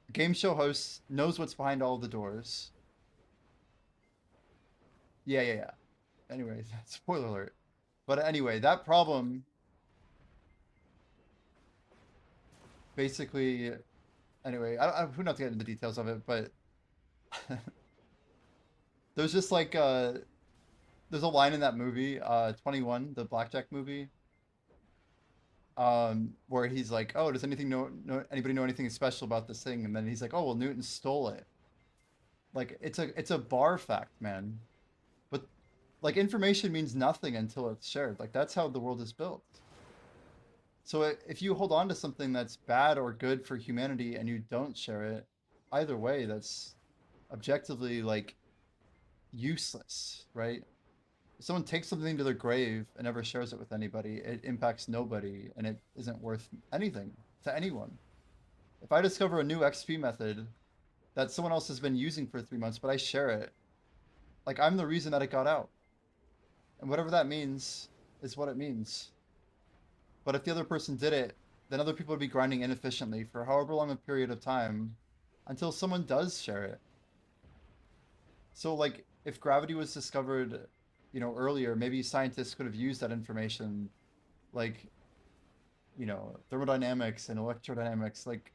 The game show host knows what's behind all the doors. Yeah. Anyway, spoiler alert. But anyway, that problem basically. Anyway, who not to get into the details of it, but there's just like there's a line in that movie, 21, the Blackjack movie, where he's like, "Oh, does anybody know anything special about this thing?" And then he's like, "Oh, well, Newton stole it." Like it's a bar fact, man. But like information means nothing until it's shared. Like that's how the world is built. So if you hold on to something that's bad or good for humanity and you don't share it, either way, that's objectively like useless, right? If someone takes something to their grave and never shares it with anybody, it impacts nobody and it isn't worth anything to anyone. If I discover a new XP method that someone else has been using for 3 months, but I share it, like I'm the reason that it got out. And whatever that means is what it means. But if the other person did it, then other people would be grinding inefficiently for however long a period of time until someone does share it. So like if gravity was discovered, earlier, maybe scientists could have used that information like, thermodynamics and electrodynamics, like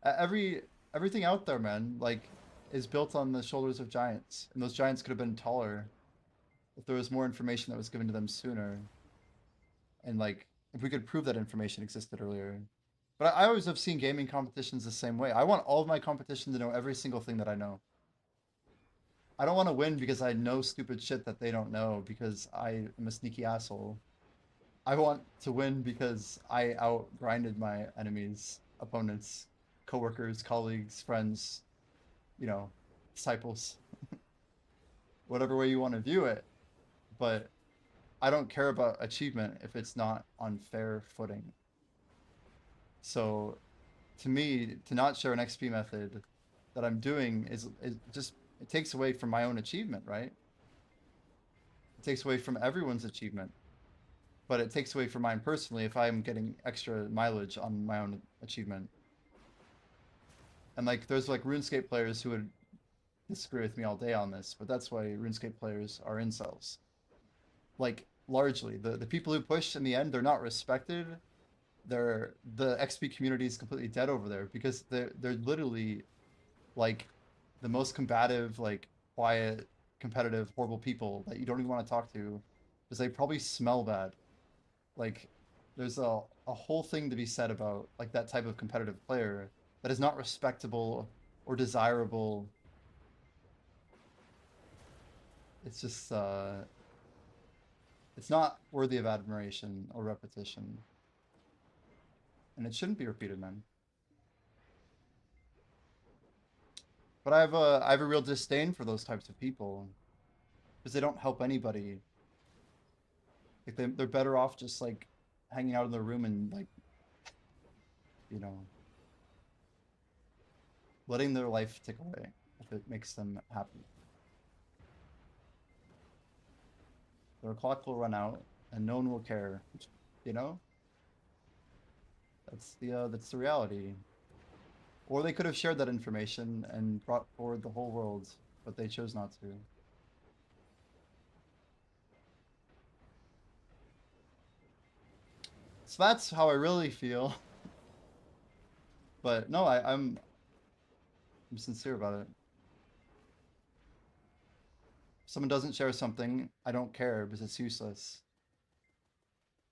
everything out there, man, like is built on the shoulders of giants. And those giants could have been taller if there was more information that was given to them sooner. And like if we could prove that information existed earlier. But I always have seen gaming competitions the same way. I want all of my competition to know every single thing that I know. I don't want to win because I know stupid shit that they don't know because I am a sneaky asshole. I want to win because I outgrinded my enemies, opponents, coworkers, colleagues, friends, you know, disciples, whatever way you want to view it. But I don't care about achievement if it's not on fair footing. So to me, to not share an XP method that I'm doing is just, it takes away from my own achievement, right? It takes away from everyone's achievement, but it takes away from mine personally if I'm getting extra mileage on my own achievement. And like, there's like RuneScape players who would disagree with me all day on this, but that's why RuneScape players are incels. Like, largely, the people who push in the end, they're not respected. The XP community is completely dead over there because they're literally like the most combative, like quiet, competitive, horrible people that you don't even want to talk to because they probably smell bad. Like there's a whole thing to be said about like that type of competitive player that is not respectable or desirable. It's just it's not worthy of admiration or repetition. And it shouldn't be repeated, man. But I have a real disdain for those types of people because they don't help anybody. Like they're better off just like hanging out in their room and like, you know, letting their life tick away if it makes them happy. Their clock will run out and no one will care, you know? That's the reality. Or they could have shared that information and brought forward the whole world, but they chose not to. So that's how I really feel. But no, I'm sincere about it. If someone doesn't share something, I don't care because it's useless.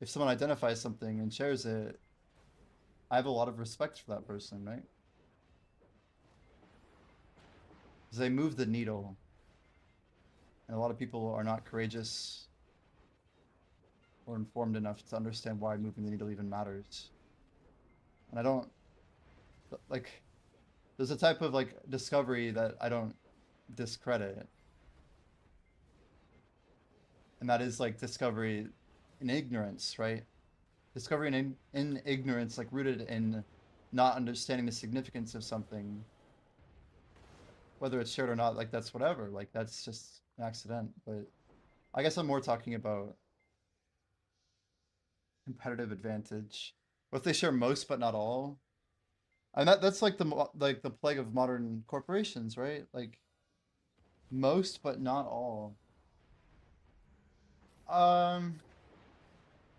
If someone identifies something and shares it, I have a lot of respect for that person, right? Because they move the needle. And a lot of people are not courageous or informed enough to understand why moving the needle even matters. And I don't, like, there's a type of, like, discovery that I don't discredit. And that is, like, discovery in ignorance, right? Discovery in ignorance, like, rooted in not understanding the significance of something. Whether it's shared or not, like, that's whatever. Like, that's just an accident. But I guess I'm more talking about competitive advantage. What if they share most but not all? And that's like the plague of modern corporations, right? Like most but not all. Um,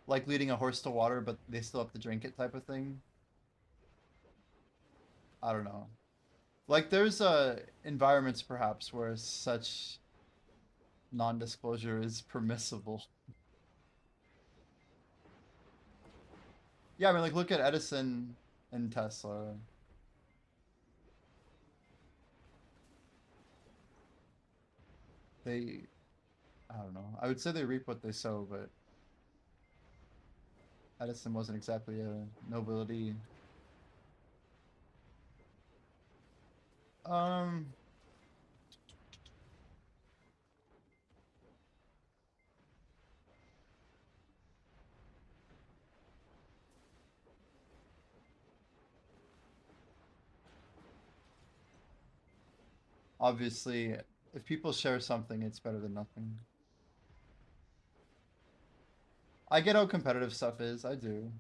like leading a horse to water, but they still have to drink it, type of thing. I don't know. Like there's environments perhaps where such non-disclosure is permissible. Yeah, I mean, like, look at Edison and Tesla. They, I don't know. I would say they reap what they sow, but Edison wasn't exactly a nobility. Um, Obviously, if people share something, it's better than nothing. I get how competitive stuff is. I do.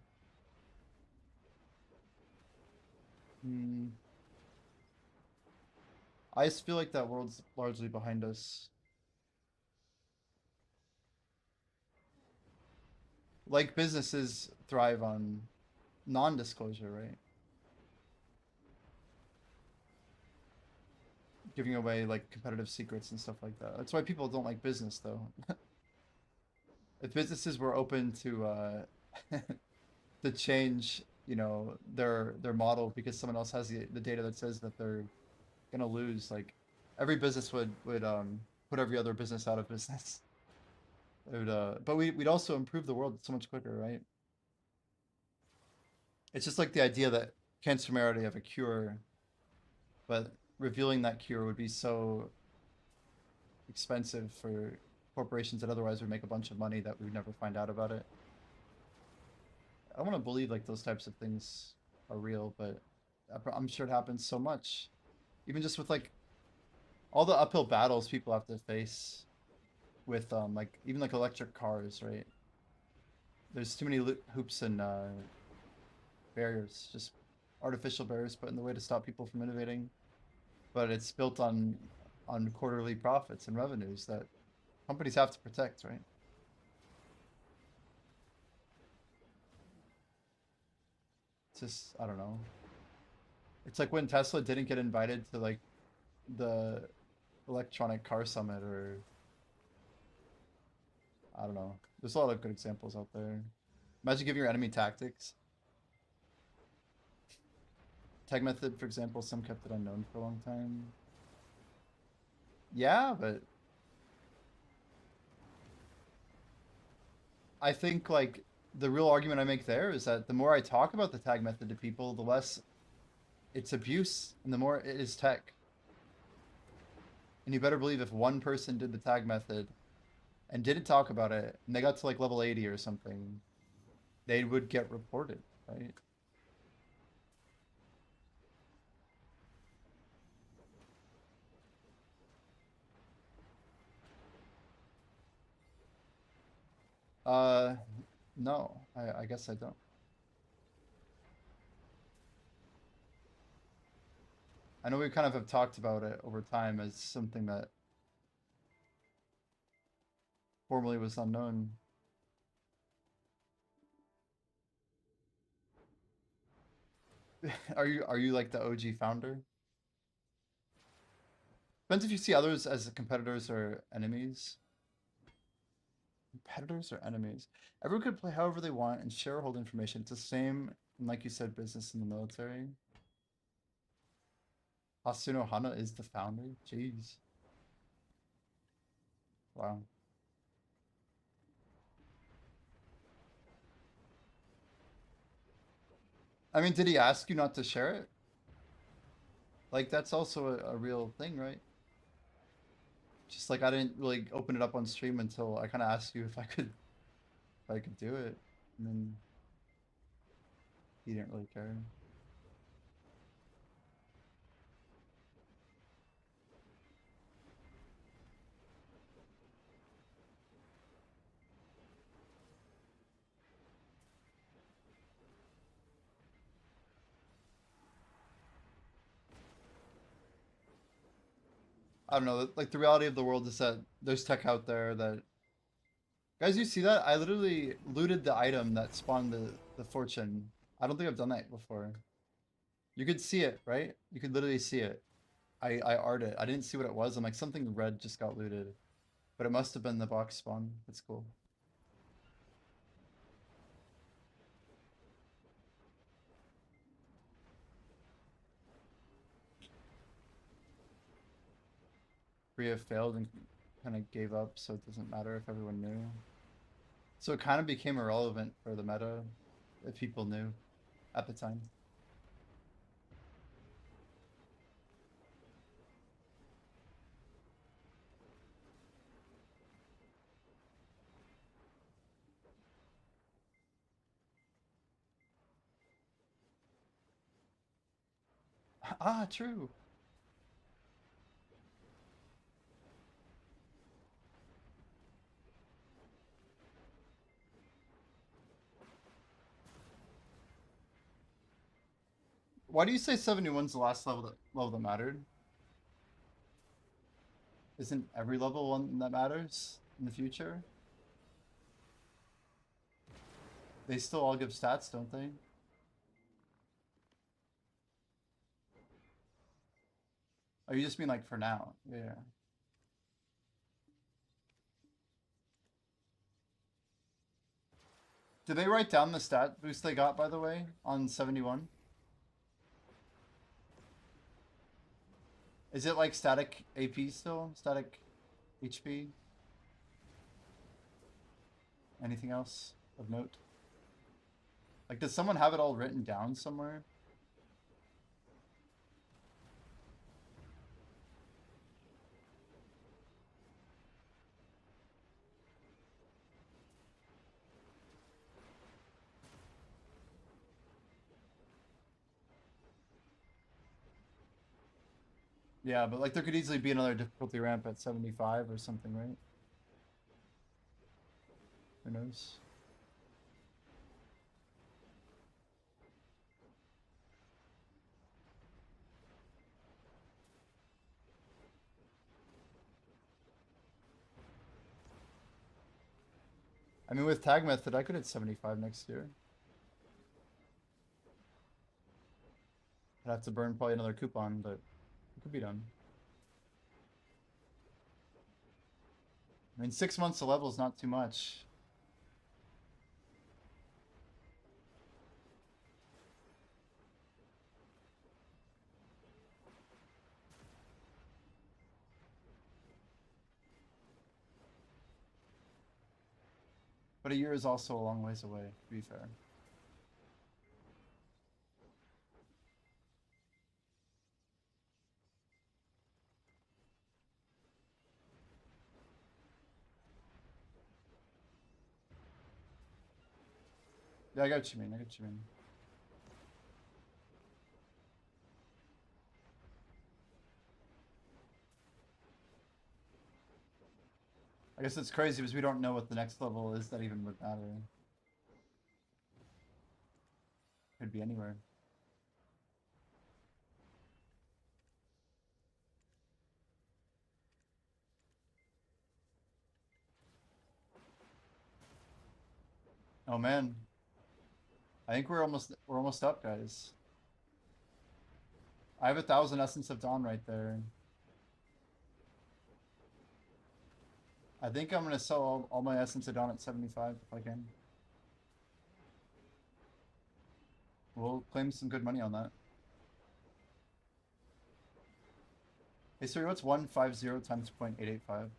Hmm. I just feel like that world's largely behind us. Like businesses thrive on non-disclosure, right? Giving away like competitive secrets and stuff like that. That's why people don't like business though. If businesses were open to change, you know, their model because someone else has the data that says that they're gonna lose, like every business would put every other business out of business. It would, but we'd also improve the world so much quicker, right? It's just like the idea that cancer may already have a cure, but revealing that cure would be so expensive for corporations that otherwise would make a bunch of money that we would never find out about it. I want to believe like those types of things are real, but I'm sure it happens so much. Even just with like all the uphill battles people have to face with like even like electric cars, right? There's too many hoops and barriers, just artificial barriers put in the way to stop people from innovating. But it's built on quarterly profits and revenues that companies have to protect, right? It's just I don't know. It's like when Tesla didn't get invited to like the electronic car summit, or I don't know. There's a lot of good examples out there. Imagine giving your enemy tactics. Tag method, for example, some kept it unknown for a long time. Yeah, but I think like the real argument I make there is that the more I talk about the tag method to people, the less it's abuse and the more it is tech. And you better believe if one person did the tag method and didn't talk about it and they got to like level 80 or something, they would get reported, right? Uh, no, I guess I don't. I know we kind of have talked about it over time as something that formerly was unknown. Are you like the OG founder? Depends if you see others as competitors or enemies. Competitors or enemies? Everyone could play however they want and share or hold information. It's the same, like you said, business in the military. Hasuno Hana is the founder? Jeez. Wow. I mean, did he ask you not to share it? Like, that's also a real thing, right? Just like I didn't really open it up on stream until I kind of asked you if I could do it, and then he didn't really care. I don't know. Like the reality of the world is that there's tech out there that guys. You see that? I literally looted the item that spawned the fortune. I don't think I've done that before. You could see it, right? You could literally see it. I art it. I didn't see what it was. I'm like something red just got looted. But it must have been the box spawn. That's cool. Rhea failed and kind of gave up, so it doesn't matter if everyone knew. So it kind of became irrelevant for the meta if people knew at the time. Ah, true. Why do you say 71's the last level that mattered? Isn't every level one that matters in the future? They still all give stats, don't they? Oh, you just mean like for now? Yeah. Did they write down the stat boost they got, by the way, on 71? Is it like static AP still? Static HP? Anything else of note? Like, does someone have it all written down somewhere? Yeah, but like there could easily be another difficulty ramp at 75 or something, right? Who knows? I mean, with tag method, I could hit 75 next year. I'd have to burn probably another coupon, but it could be done. I mean, 6 months to level is not too much. But a year is also a long ways away, to be fair. Yeah, I got what you mean. I got what you mean. I guess it's crazy because we don't know what the next level is that even would matter. Could be anywhere. Oh man. I think we're almost up, guys. I have 1,000 Essence of Dawn right there. I think I'm gonna sell all my Essence of Dawn at 75 if I can. We'll claim some good money on that. Hey Siri, what's 150 times 0.885?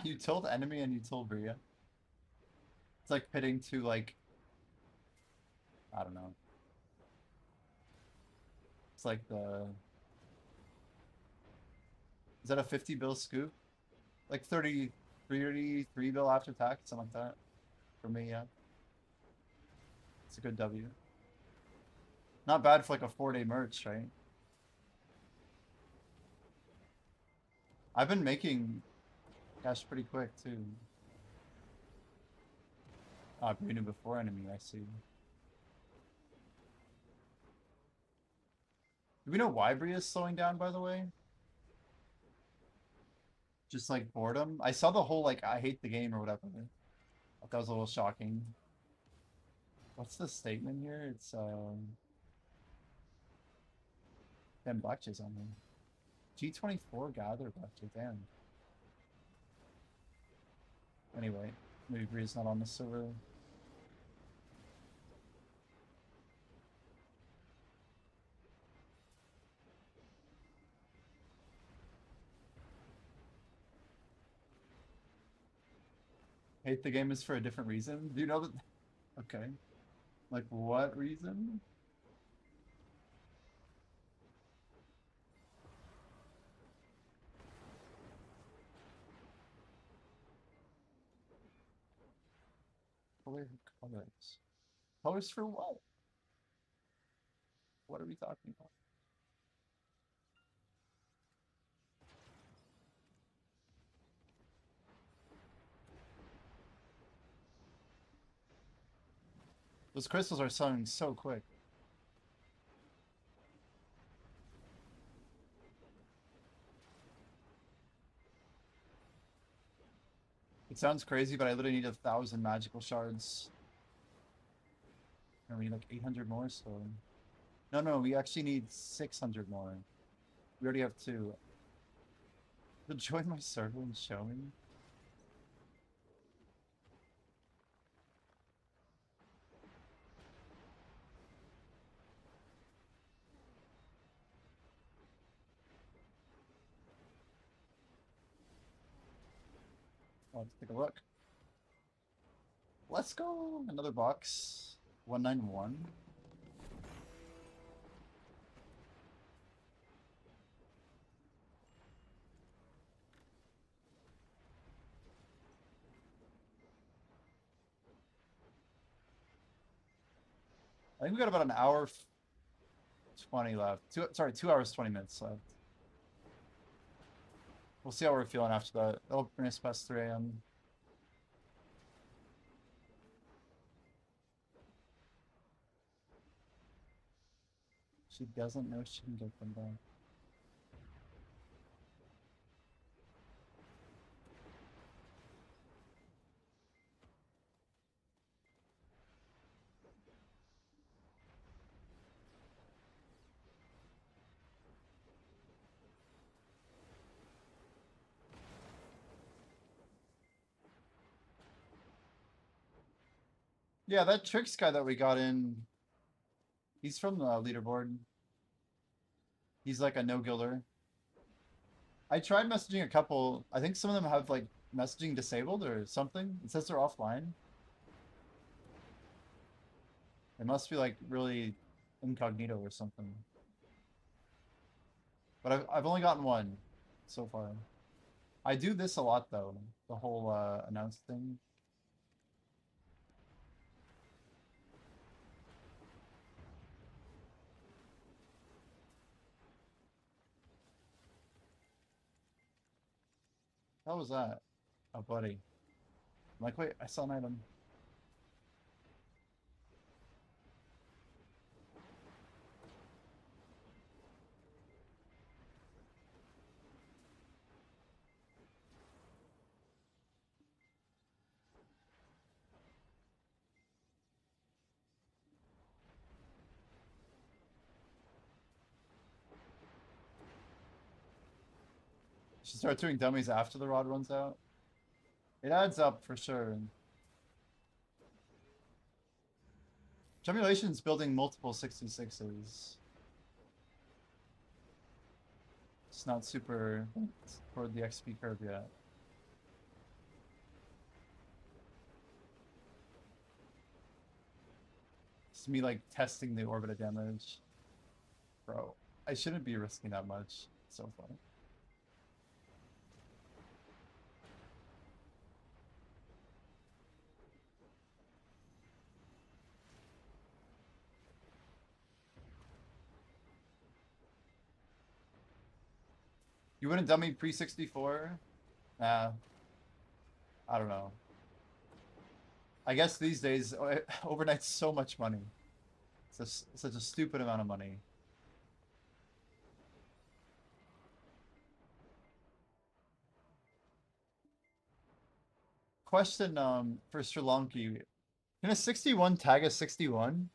You told enemy and you told Bria. It's like pitting two, like, I don't know. It's like the... Is that a 50 bill scoop? Like 33 bill after tax, something like that. For me, yeah. It's a good W. Not bad for like a 4-day merch, right? I've been making cash pretty quick too. Oh, Brina before enemy, I see. Do we know why Bree is slowing down, by the way? Just like boredom? I saw the whole like I hate the game or whatever. I thought that was a little shocking. What's the statement here? It's damn blackjack's on me. G24 gather blackjack, damn. Anyway, maybe Bree's not on the server. Hate the game is for a different reason. Do you know that? Okay. Like what reason? Colors. Colors for what? What are we talking about? Those crystals are selling so quick. It sounds crazy, but I literally need 1,000 magical shards. And we need like 800 more, so... No, we actually need 600 more. We already have 2. But join my server and show me? Let's take a look. Let's go! Another box. 191. I think we got about an hour 20 left. 2 hours 20 minutes left. We'll see how we're feeling after that. It'll bring us past 3 a.m. She doesn't know she can get them back. Yeah, that tricks guy that we got in, he's from the leaderboard. He's like a no-guilder. I tried messaging a couple. I think some of them have like messaging disabled or something. It says they're offline. It must be like really incognito or something. But I've only gotten one so far. I do this a lot though, the whole announce thing. How was that? Oh, buddy. I'm like, wait, I saw an item. Should start doing dummies after the rod runs out. It adds up for sure. Tribulation's building multiple 66s. It's not super toward the XP curve yet. It's me like testing the orbit of damage. Bro, I shouldn't be risking that much so far. You wouldn't dummy pre-64? I don't know. I guess these days, overnight's so much money. It's such a stupid amount of money. question for Sri Lanka. Can a 61 tag a 61?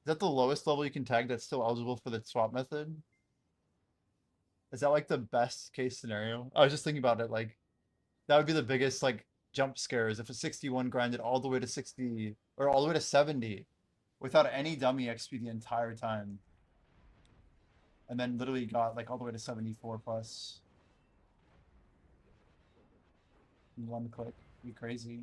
Is that the lowest level you can tag that's still eligible for the swap method? Is that like the best case scenario? I was just thinking about it, like that would be the biggest like jump scares if a 61 grinded all the way to 60 or all the way to 70 without any dummy XP the entire time. And then literally got like all the way to 74 plus. In one click. It'd be crazy.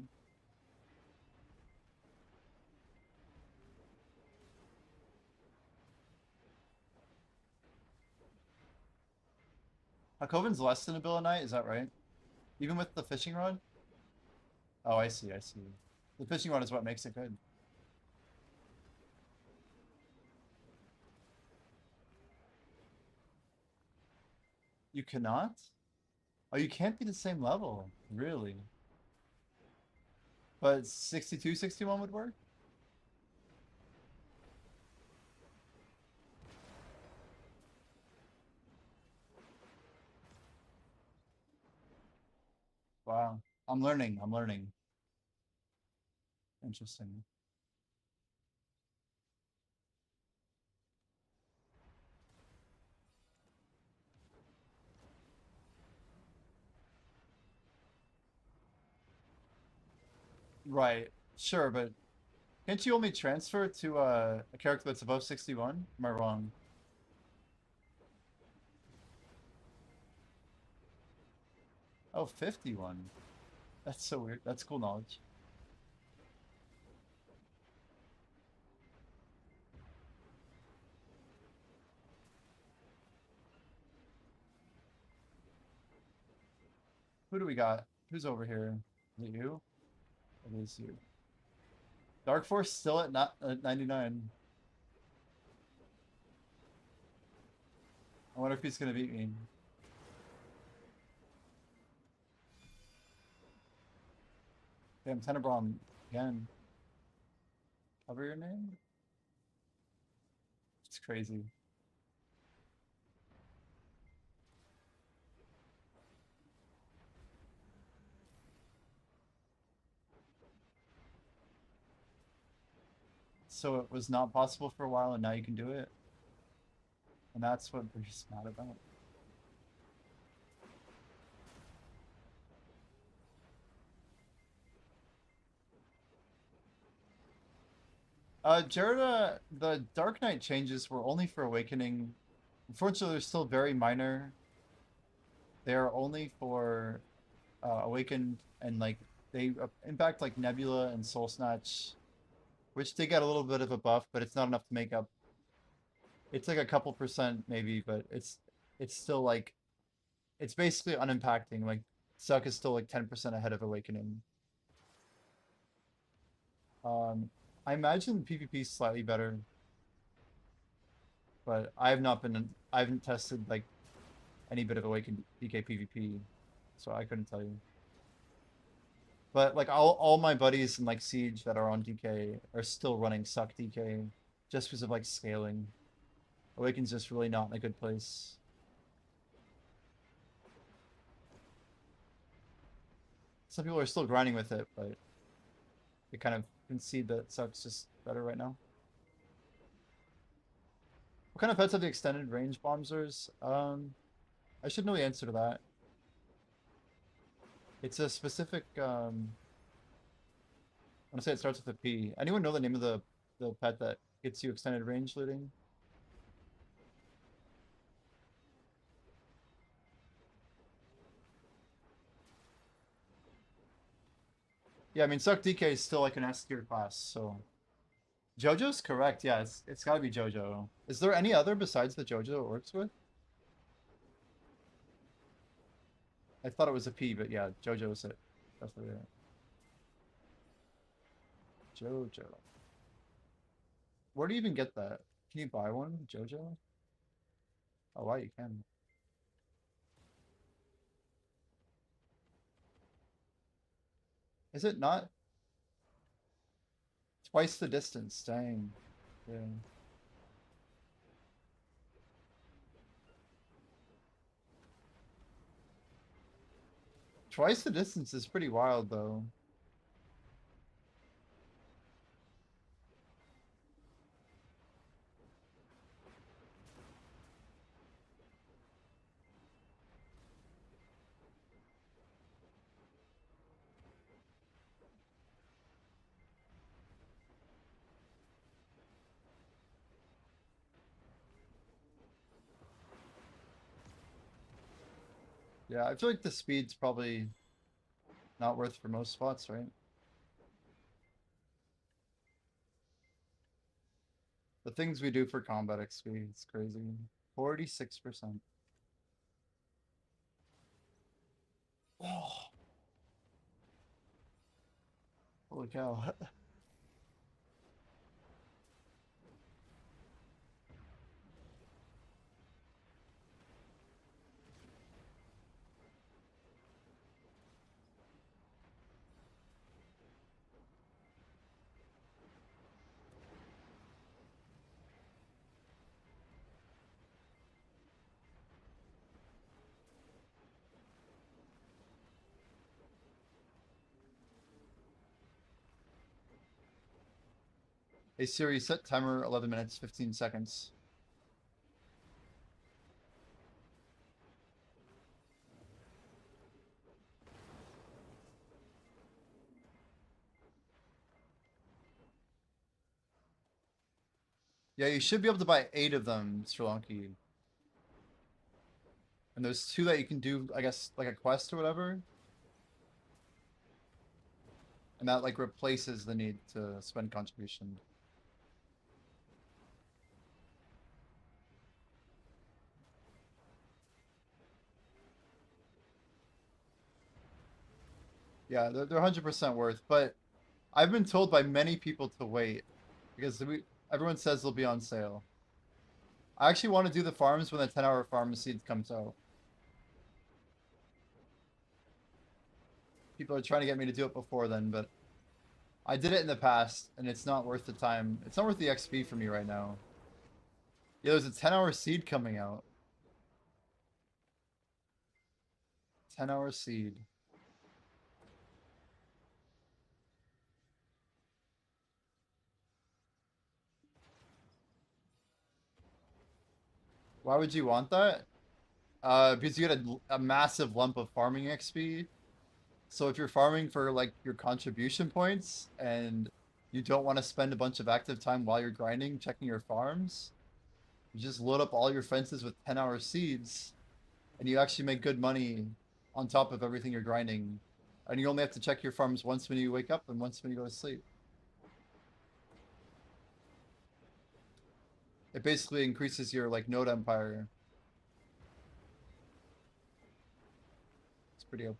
Hakoven's less than a bill a night, is that right? Even with the fishing rod? Oh, I see, I see. The fishing rod is what makes it good. You cannot? Oh, you can't be the same level. Really? But 62, 61 would work? Wow. I'm learning, I'm learning. Interesting. Right. Sure, but can't you only transfer to a character that's above 61? Am I wrong? Oh, 51. That's so weird. That's cool knowledge. Who do we got? Who's over here? Is it you? It is you. Dark Force still at, not, at 99. I wonder if he's gonna beat me. Damn, Tenebron again. Cover your name? It's crazy. So it was not possible for a while and now you can do it? And that's what we're just mad about. Jared, the Dark Knight changes were only for Awakening. Unfortunately, they're still very minor. They are only for Awakened and like they impact like Nebula and Soul Snatch, which they get a little bit of a buff, but it's not enough to make up. It's like a couple percent maybe, but it's still like it's basically unimpacting. Like Succ is still like 10% ahead of Awakening. Um, I imagine PvP is slightly better, but I haven't tested like any bit of Awakened DK PvP, so I couldn't tell you. But like all my buddies in like Siege that are on DK are still running Succ DK just because of like scaling. Awaken's just really not in a good place. Some people are still grinding with it, but they kind of concede that Succ's just better right now. What kind of pets have the extended range bombsers? I should know the answer to that. It's a specific I want to say it starts with a P. Anyone know the name of the pet that gets you extended range looting? Yeah, I mean Suck DK is still like an S tier class, so JoJo's correct. Yeah, it's got to be JoJo. Is there any other besides the JoJo it works with? I thought it was a P, but yeah, JoJo's it. Definitely it. JoJo. Where do you even get that? Can you buy one, JoJo? Oh, wow, you can. Is it not twice the distance? Dang. Yeah. Twice the distance is pretty wild, though. Yeah, I feel like the speed's probably not worth for most spots, right? The things we do for combat XP, it's crazy. 46%. Oh, holy cow. Hey Siri, set timer 11 minutes, 15 seconds. Yeah, you should be able to buy 8 of them, Sri Lanka. And there's 2 that you can do, I guess, like a quest or whatever. And that like replaces the need to spend contribution. Yeah, they're 100% worth, but I've been told by many people to wait because everyone says they'll be on sale. I actually want to do the farms when the 10-hour farm seed comes out. People are trying to get me to do it before then, but I did it in the past and it's not worth the time. It's not worth the XP for me right now. Yeah, there's a 10-hour seed coming out. 10-hour seed. Why would you want that? Because you get a massive lump of farming XP. So if you're farming for like your contribution points and you don't want to spend a bunch of active time while you're grinding, checking your farms, you just load up all your fences with 10-hour seeds and you actually make good money on top of everything you're grinding. And you only have to check your farms once when you wake up and once when you go to sleep. It basically increases your like node empire. It's pretty OP.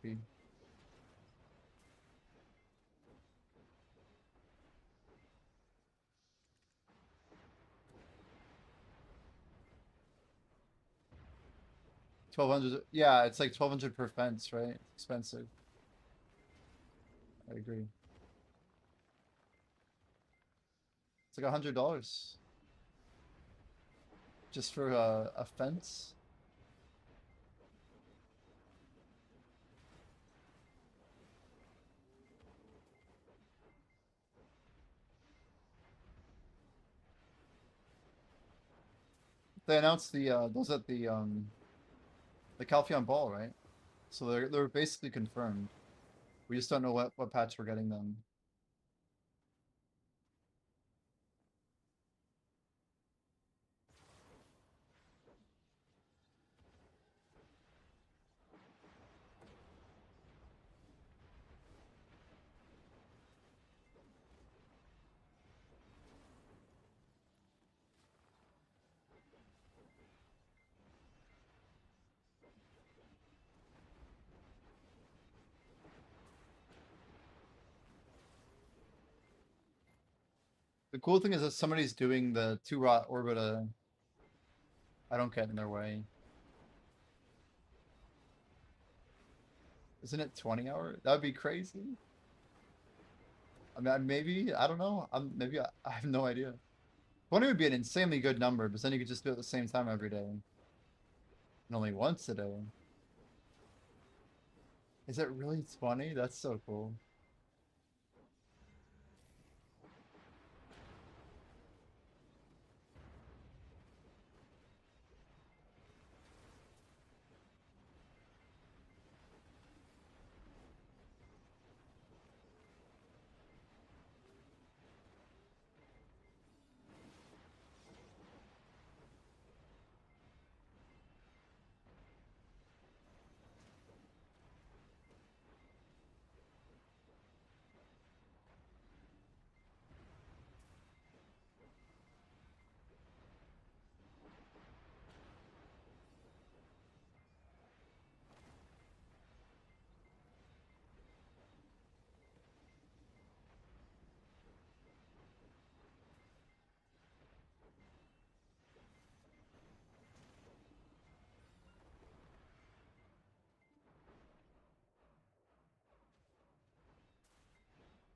$1,200. Yeah, it's like 1,200 per fence, right? It's expensive. I agree. It's like $100 just for a fence. They announced those at the Calpheon Ball, right? So they're basically confirmed. We just don't know what patch we're getting them. The cool thing is that somebody's doing the 2 rot orbita. I don't get in their way. Isn't it 20 hour? That would be crazy. I mean, maybe, I don't know. Maybe I have no idea. 20 would be an insanely good number, but then you could just do it at the same time every day. And only once a day. Is it really 20? That's so cool.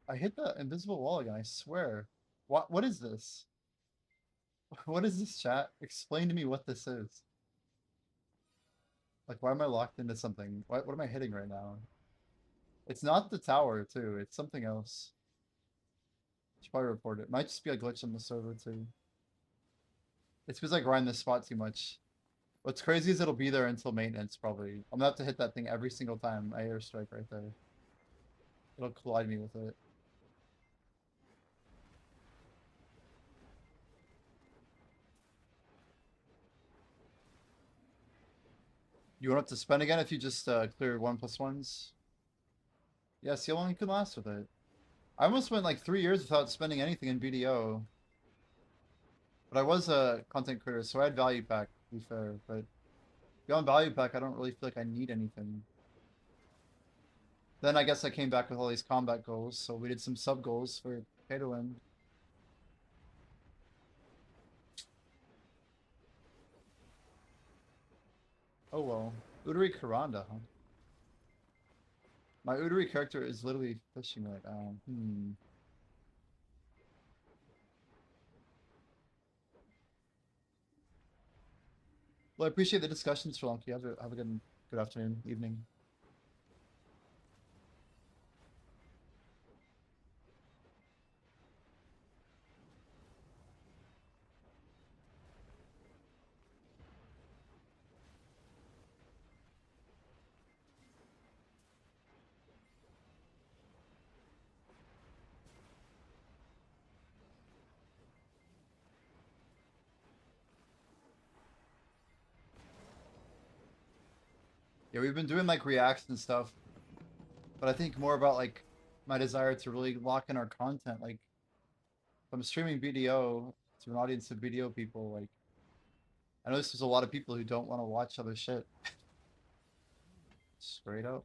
I hit the invisible wall again, I swear. What is this? What is this, chat? Explain to me what this is. Like, why am I locked into something? What am I hitting right now? It's not the tower, too. It's something else. Should probably report it. Might just be a glitch on the server, too. It's because I grind this spot too much. What's crazy is it'll be there until maintenance, probably. I'm gonna have to hit that thing every single time I airstrike right there. It'll collide me with it. You want it to spend again if you just clear 1+1s? Yeah, see how long you can last with it. I almost went like 3 years without spending anything in BDO. But I was a content creator, so I had value pack, to be fair. But beyond value pack, I don't really feel like I need anything. Then I guess I came back with all these combat goals, so we did some sub goals for pay to win. Oh well. Udari Karanda, huh? My Udari character is literally fishing right now. Well, I appreciate the discussions, Flunky. Have a good afternoon, evening. Yeah, we've been doing like reacts and stuff, but I think more about like my desire to really lock in our content. Like, if I'm streaming BDO to an audience of BDO people, like, I know there's a lot of people who don't want to watch other shit. Straight up.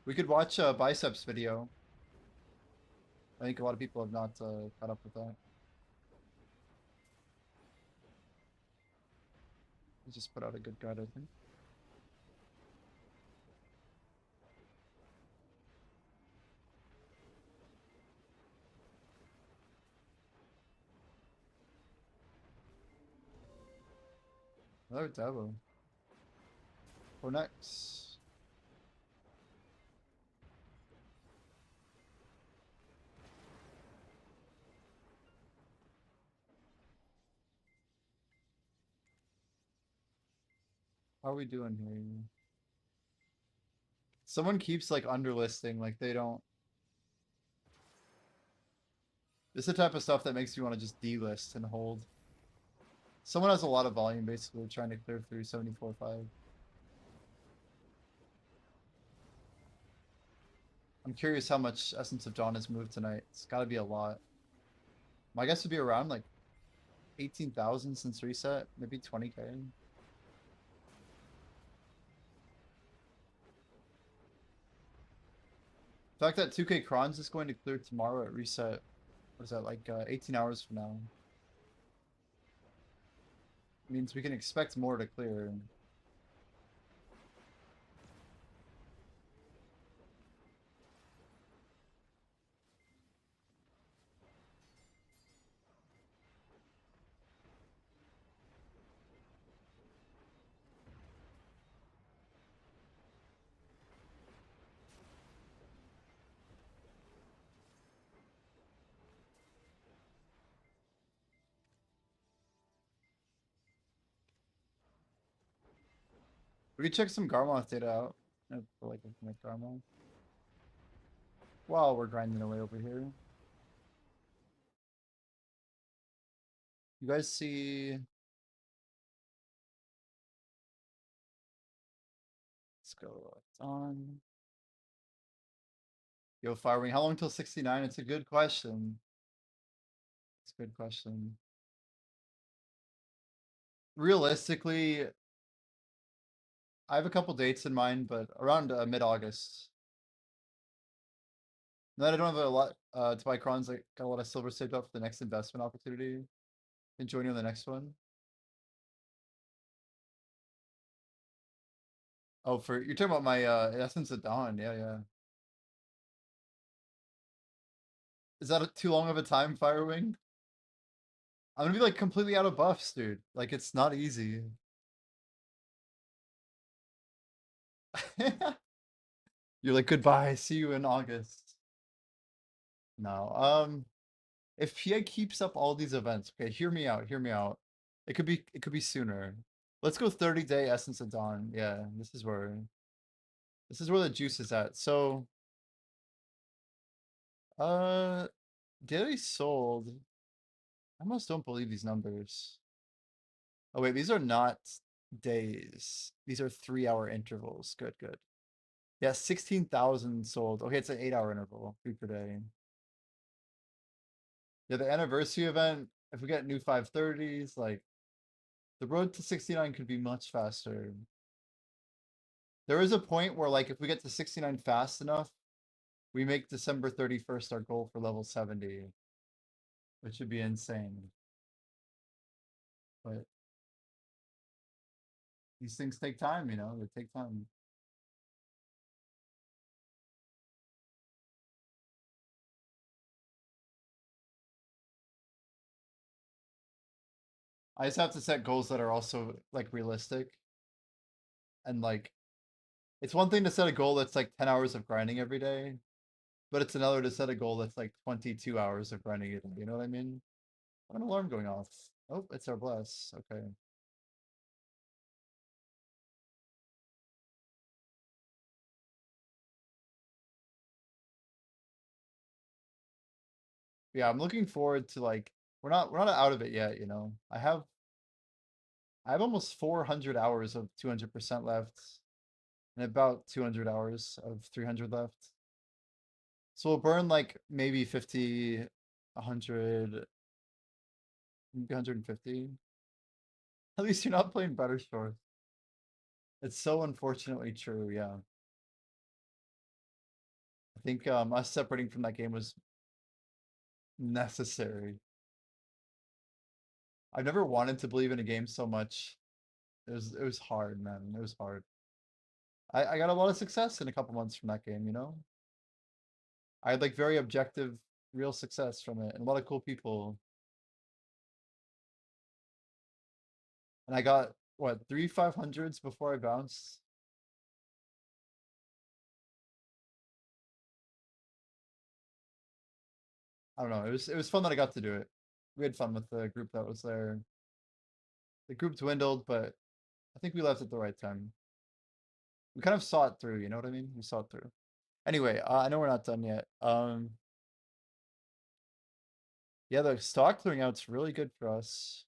We could watch a biceps video. I think a lot of people have not caught up with that. We just put out a good guide, I think. Another Davo. For next. How are we doing here? Someone keeps like underlisting, like they don't. This is the type of stuff that makes you want to just delist and hold. Someone has a lot of volume, basically, trying to clear through 74.5. I'm curious how much Essence of Dawn has moved tonight. It's got to be a lot. My guess would be around like 18,000 since reset, maybe 20k. The fact that 2k Crons is going to clear tomorrow at reset, what is that, like 18 hours from now? Means we can expect more to clear. We could check some Garmoth data out. I feel like looking at Garmoth. While we're grinding away over here. You guys see... Let's go. It's on. Yo, Firewing, how long till 69? It's a good question. It's a good question. Realistically, I have a couple dates in mind, but around mid-August. Now that I don't have a lot to buy crons, I got a lot of silver saved up for the next investment opportunity. And join you on the next one. Oh, for you're talking about my Essence of Dawn, yeah. Is that too long of a time, Firewing? I'm gonna be like completely out of buffs, dude. Like it's not easy. You're like goodbye, see you in August. No, if PA keeps up all these events, okay, hear me out, hear me out. It could be sooner. Let's go 30-day Essence of Dawn. Yeah, this is where the juice is at. So, daily sold. I almost don't believe these numbers. Oh wait, these are not days. These are 3-hour intervals. Good, good. Yeah, 16,000 sold. Okay, it's an 8-hour interval, 3 per day. Yeah, the anniversary event, if we get new 530s, like the road to 69 could be much faster. There is a point where like if we get to 69 fast enough, we make December 31st our goal for level 70, which would be insane. But these things take time, you know, they take time. I just have to set goals that are also like realistic. And like it's one thing to set a goal that's like 10 hours of grinding every day, but it's another to set a goal that's like 22 hours of grinding it. You know what I mean? An alarm going off. Oh, it's our bless. Okay. Yeah, I'm looking forward to like we're not out of it yet, you know. I have almost 400 hours of 200% left and about 200 hours of 300 left. So we'll burn like maybe 50, 100, maybe 150. At least you're not playing better short. It's so unfortunately true, yeah. I think us separating from that game was necessary. I've never wanted to believe in a game so much. It was hard, man. It was hard. I got a lot of success in a couple months from that game, you know? I had like very objective, real success from it and a lot of cool people. And I got what, 3 500s before I bounced? I don't know. It was fun that I got to do it. We had fun with the group that was there. The group dwindled, but I think we left at the right time. We kind of saw it through, you know what I mean? We saw it through. Anyway, I know we're not done yet. Yeah, the stock clearing out's really good for us.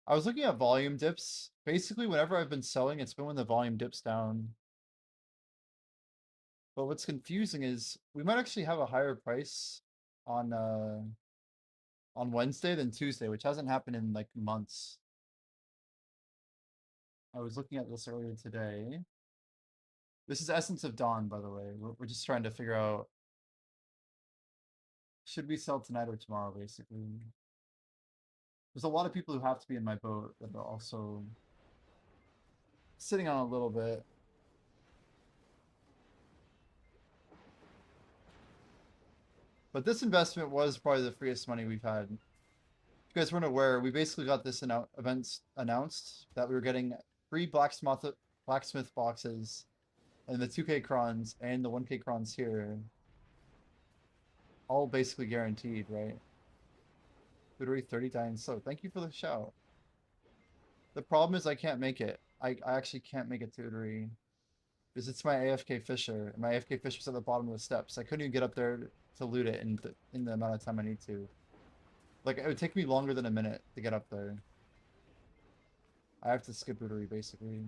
I was looking at volume dips. Basically, whenever I've been selling, it's been when the volume dips down. But what's confusing is we might actually have a higher price on Wednesday than Tuesday, which hasn't happened in like months. I was looking at this earlier today. This is Essence of Dawn, by the way. We're just trying to figure out should we sell tonight or tomorrow, basically. There's a lot of people who have to be in my boat that are also sitting on a little bit. But this investment was probably the freest money we've had. If you guys weren't aware, we basically got this event announced that we were getting free blacksmith boxes and the 2K crons and the 1K crons here. All basically guaranteed, right? Literally 30 times. So thank you for the shout. The problem is I can't make it. I actually can't make it to Utery. Because it's my AFK Fisher. And my AFK Fisher's at the bottom of the steps. I couldn't even get up there to loot it in the amount of time I need to. Like, it would take me longer than a minute to get up there. I have to skip Utery, basically.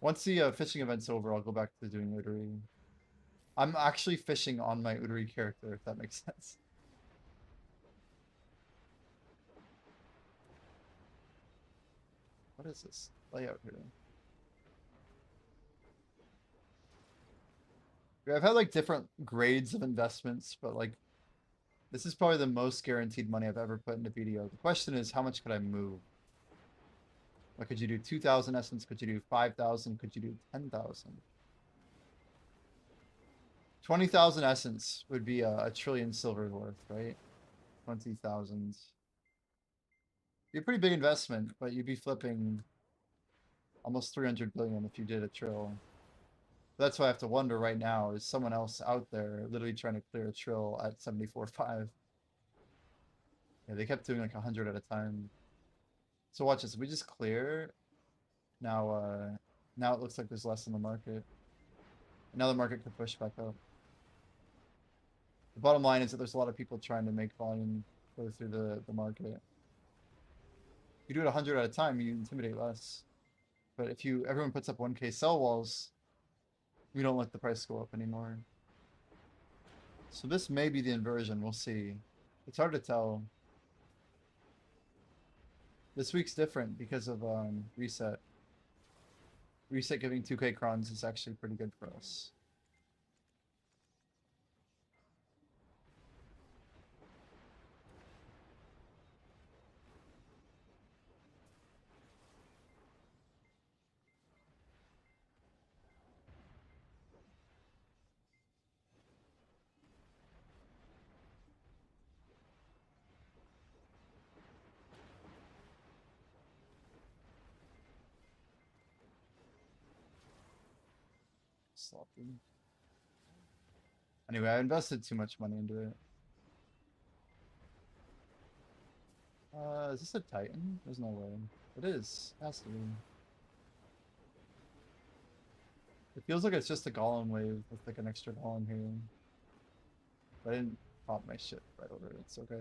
Once the fishing event's over, I'll go back to doing Utery. I'm actually fishing on my Utery character, if that makes sense. What is this layout here? Yeah, I've had like different grades of investments, but like this is probably the most guaranteed money I've ever put into video. The question is, how much could I move? Like, could you do 2,000 essence? Could you do 5,000? Could you do 10,000? 20,000 essence would be a trillion silver worth, right? 20,000. Be a pretty big investment, but you'd be flipping almost 300 billion if you did a trill. That's why I have to wonder right now, is someone else out there literally trying to clear a trill at 74.5? Yeah, they kept doing like 100 at a time. So watch this, we just clear. Now now it looks like there's less in the market. Now the market could push back up. The bottom line is that there's a lot of people trying to make volume go through the market. If you do it 100 at a time, you intimidate less. But if everyone puts up 1k sell walls, we don't let the price go up anymore. So this may be the inversion, we'll see. It's hard to tell. This week's different because of reset. Reset giving 2k crons is actually pretty good for us. Sloppy. Anyway, I invested too much money into it. Is this a Titan? There's no way. It is. It has to be. It feels like it's just a golem wave with like an extra golem here. But I didn't pop my shit right over it. It's okay.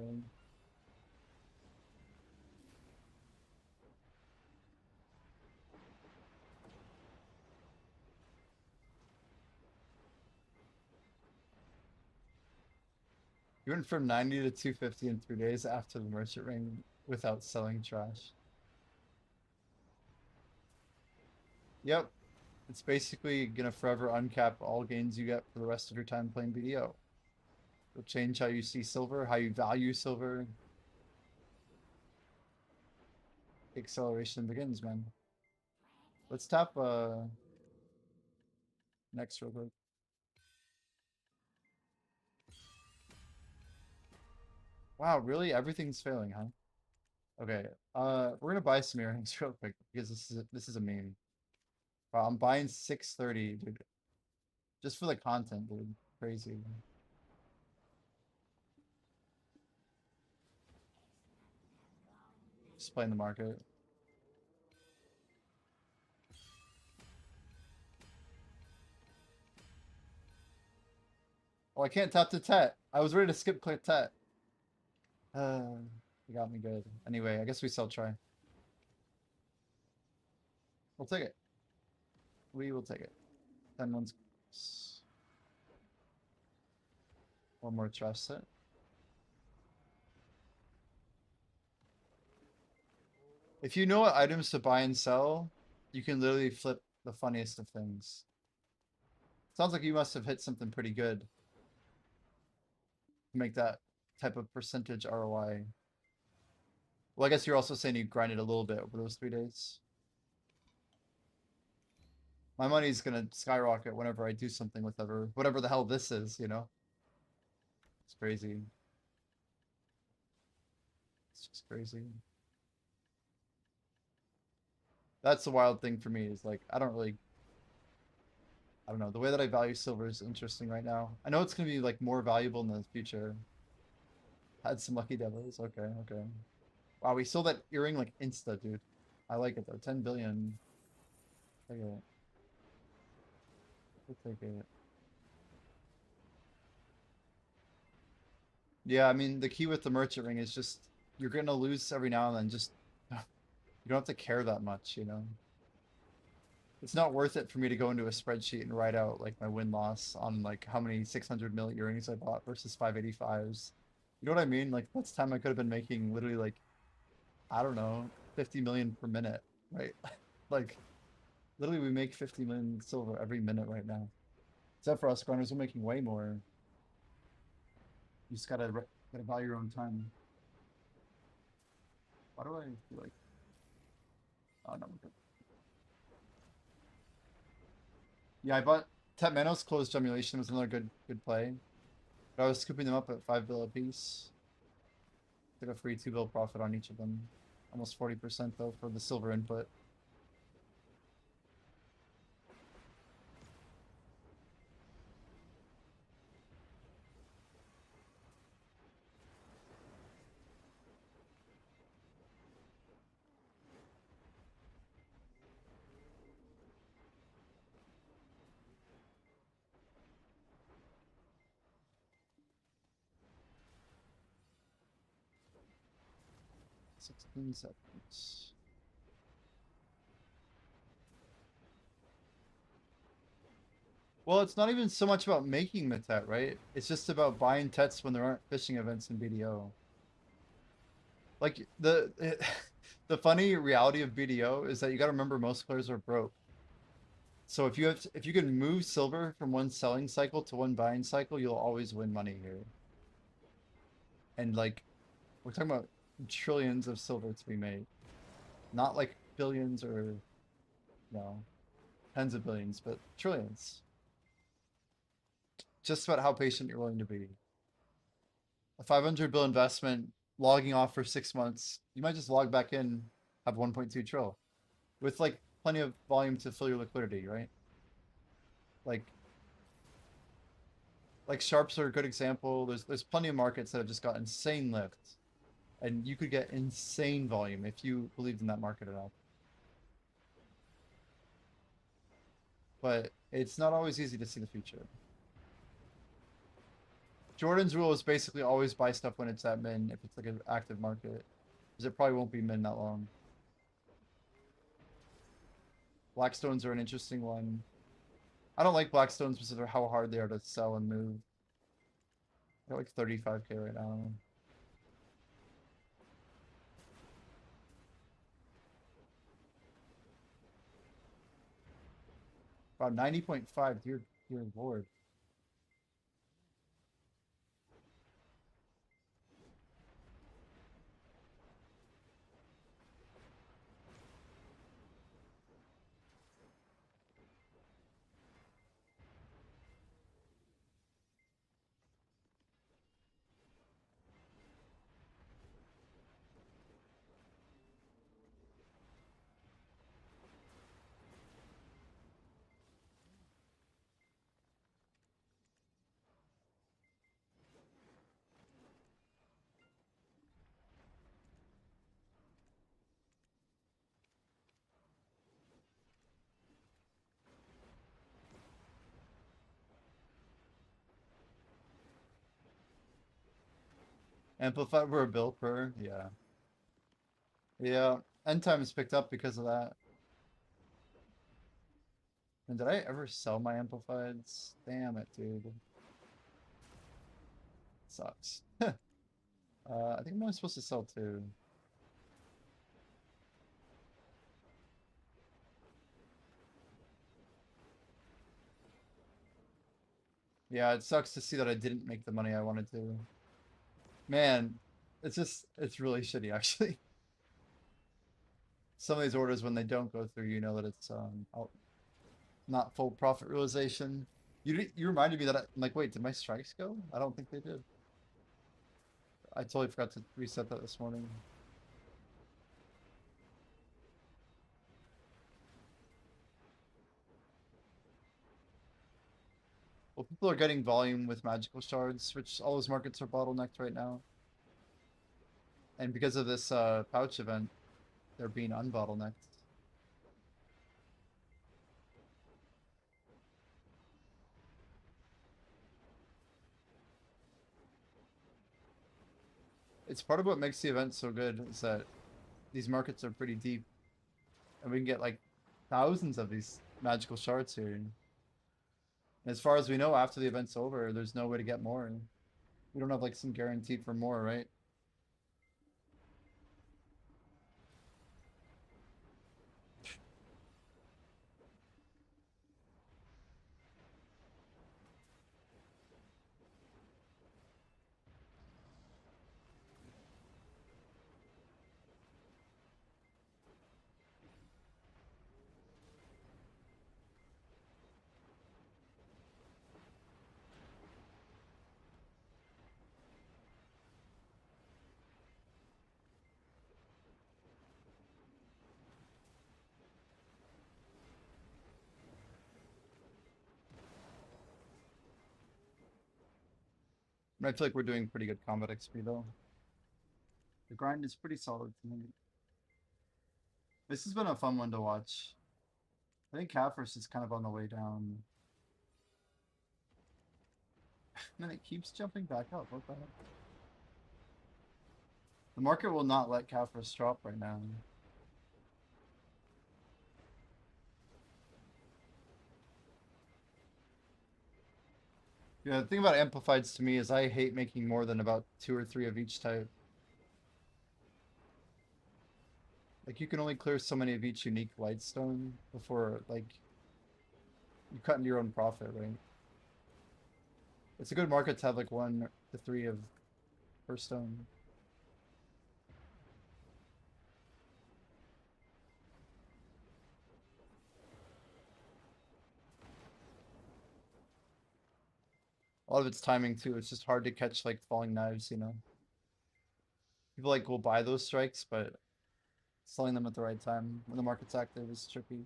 You went from 90 to 250 in 3 days after the merchant ring without selling trash. Yep. It's basically gonna forever uncap all gains you get for the rest of your time playing BDO. It'll change how you see silver, how you value silver. Acceleration begins, man. Let's tap next real quick. Wow, really? Everything's failing, huh? Okay. We're gonna buy some earrings real quick because this is a meme. Wow, I'm buying 630, dude. Just for the content, dude. Crazy. Just playing the market. Oh, I can't tap the tet. I was ready to skip click tet. You got me good. Anyway, I guess we still try. We'll take it. We will take it. 10 ones. One more trash set. If you know what items to buy and sell, you can literally flip the funniest of things. Sounds like you must have hit something pretty good to make that type of percentage ROI. Well, I guess you're also saying you grinded a little bit over those 3 days. My money's gonna skyrocket whenever I do something with whatever the hell this is, you know? It's crazy. It's just crazy. That's the wild thing for me is like, I don't know. The way that I value silver is interesting right now. I know it's gonna be like more valuable in the future. Had some lucky devils. Okay, okay. Wow, we sold that earring like insta, dude. I like it though. 10 billion. Take it. We'll take it. Yeah, I mean the key with the merchant ring is just you're gonna lose every now and then. Just you don't have to care that much, you know. It's not worth it for me to go into a spreadsheet and write out like my win-loss on like how many 600 mil earrings I bought versus 585s. You know what I mean? Like that's time I could have been making literally like, I don't know, 50 million per minute, right? Like literally we make 50 million silver every minute right now. Except for us grinders, we're making way more. You just gotta buy your own time. Why do I feel like, oh no, we're good. Yeah, I bought Tap Manos closed Gemulation was another good play. But I was scooping them up at 5 bill a piece. Took a free 2 bill profit on each of them. Almost 40% though for the silver input. Sixteen seconds. Well, it's not even so much about making the tet, right? It's just about buying tets when there aren't fishing events in BDO. Like the funny reality of BDO is that you got to remember most players are broke. So if you can move silver from one selling cycle to one buying cycle, you'll always win money here. And like we're talking about trillions of silver to be made, not like billions or no tens of billions, but trillions. Just about how patient you're willing to be. A 500 bill investment, logging off for 6 months, you might just log back in, have 1.2 trill, with like plenty of volume to fill your liquidity, right? Like sharps are a good example. There's plenty of markets that have just got insane lift, and you could get insane volume if you believed in that market enough. But it's not always easy to see the future. Jordan's rule is basically always buy stuff when it's at min if it's like an active market, because it probably won't be min that long. Blackstones are an interesting one. I don't like Blackstones because of how hard they are to sell and move. They're like 35k right now. About 90.5, dear lord. Amplified were a bill per, yeah. Yeah, end time is picked up because of that. And did I ever sell my amplifieds? Damn it, dude. Sucks. I think I'm only supposed to sell two. Yeah, it sucks to see that I didn't make the money I wanted to. Man, it's really shitty actually. Some of these orders, when they don't go through, you know that it's not full profit realization. You reminded me that I'm like, wait, did my strikes go? I don't think they did. I totally forgot to reset that this morning. Well, people are getting volume with magical shards, which all those markets are bottlenecked right now. And because of this pouch event, they're being unbottlenecked. It's part of what makes the event so good is that these markets are pretty deep, and we can get like thousands of these magical shards here. And as far as we know, after the event's over, there's no way to get more. We don't have like some guarantee for more, right? I feel like we're doing pretty good combat XP though. The grind is pretty solid to me. This has been a fun one to watch. I think Caphras is kind of on the way down. And then it keeps jumping back up. What the heck? The market will not let Caphras drop right now. Yeah, the thing about amplifieds to me is I hate making more than about 2 or 3 of each type. Like you can only clear so many of each unique lightstone before like you cut into your own profit, right? It's a good market to have like 1 to 3 of per stone. A lot of it's timing too. It's just hard to catch like falling knives, you know. People like will buy those strikes, but selling them at the right time when the market's active is tricky.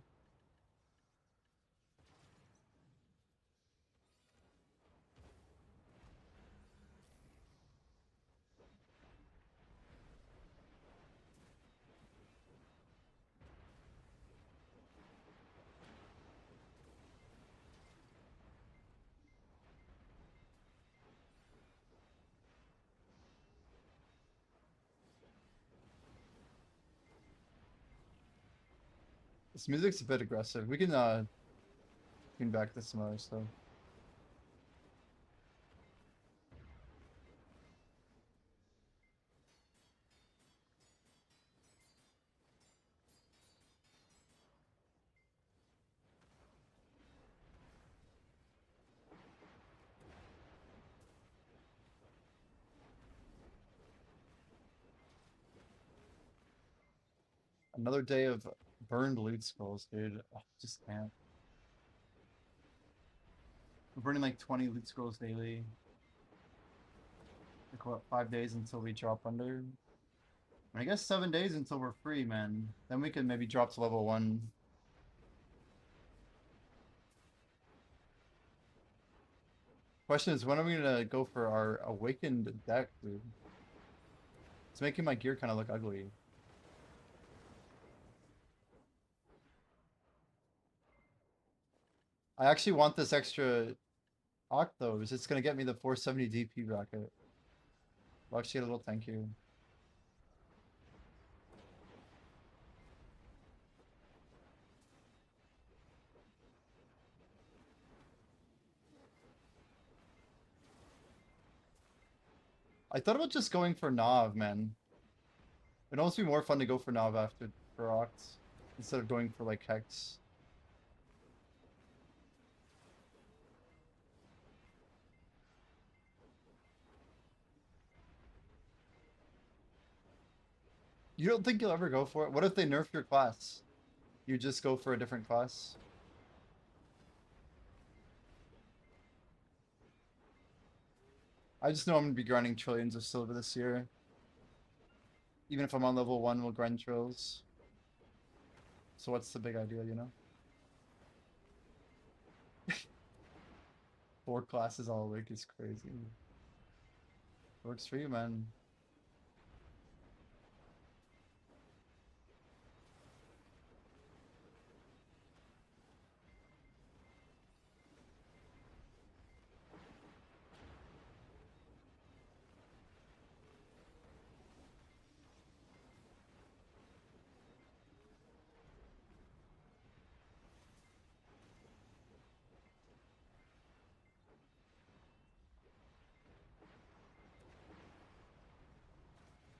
This music's a bit aggressive. We can back this some other stuff. Another day of burned loot skulls, dude. Oh, just can't. We're burning like 20 loot scrolls daily. Like what, 5 days until we drop under? I guess 7 days until we're free, man. Then we can maybe drop to level 1. Question is, when are we gonna go for our awakened deck, dude? It's making my gear kind of look ugly. I actually want this extra Octos. It's gonna get me the 470 DP bracket. I'll actually get a little thank you. I thought about just going for Nav, man. It'd almost be more fun to go for Nav after for Oct instead of going for like Hex. You don't think you'll ever go for it? What if they nerf your class? You just go for a different class? I just know I'm gonna be grinding trillions of silver this year. Even if I'm on level 1, we'll grind trills. So what's the big idea, you know? 4 classes all week is crazy. Works for you, man.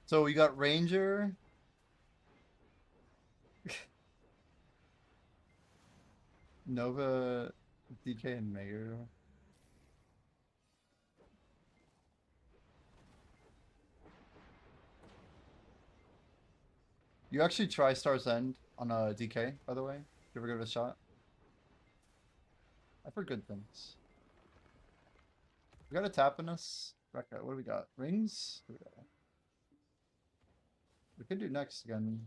So we got Ranger. Nova, DK, and Mayor. You actually try Star's End on a DK, by the way? You ever give it a shot? I've heard good things. We got a tap in us. What do we got? Rings? What do we got? We could do next again.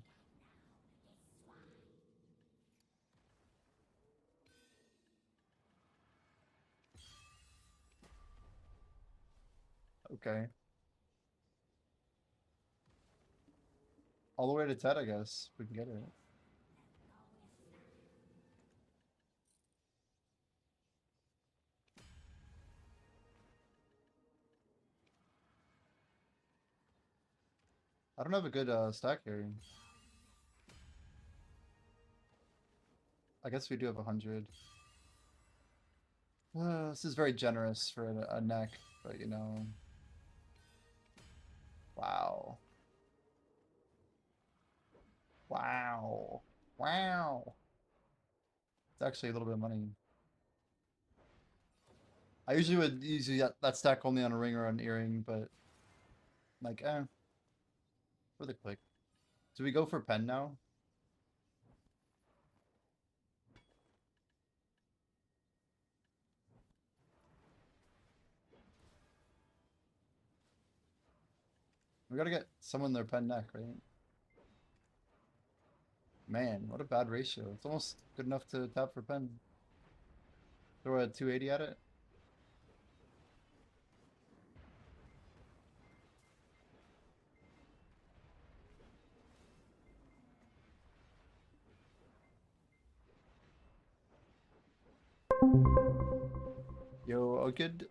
Okay. All the way to Ted, I guess. We can get it. I don't have a good stack here. I guess we do have 100. This is very generous for a neck, but you know. Wow. Wow. Wow. It's actually a little bit of money. I usually would use that stack only on a ring or an earring, but like, for the click. Do we go for pen now? We gotta get someone their pen neck, right? Man, what a bad ratio. It's almost good enough to tap for pen. Throw a 280 at it. Yo, oh good.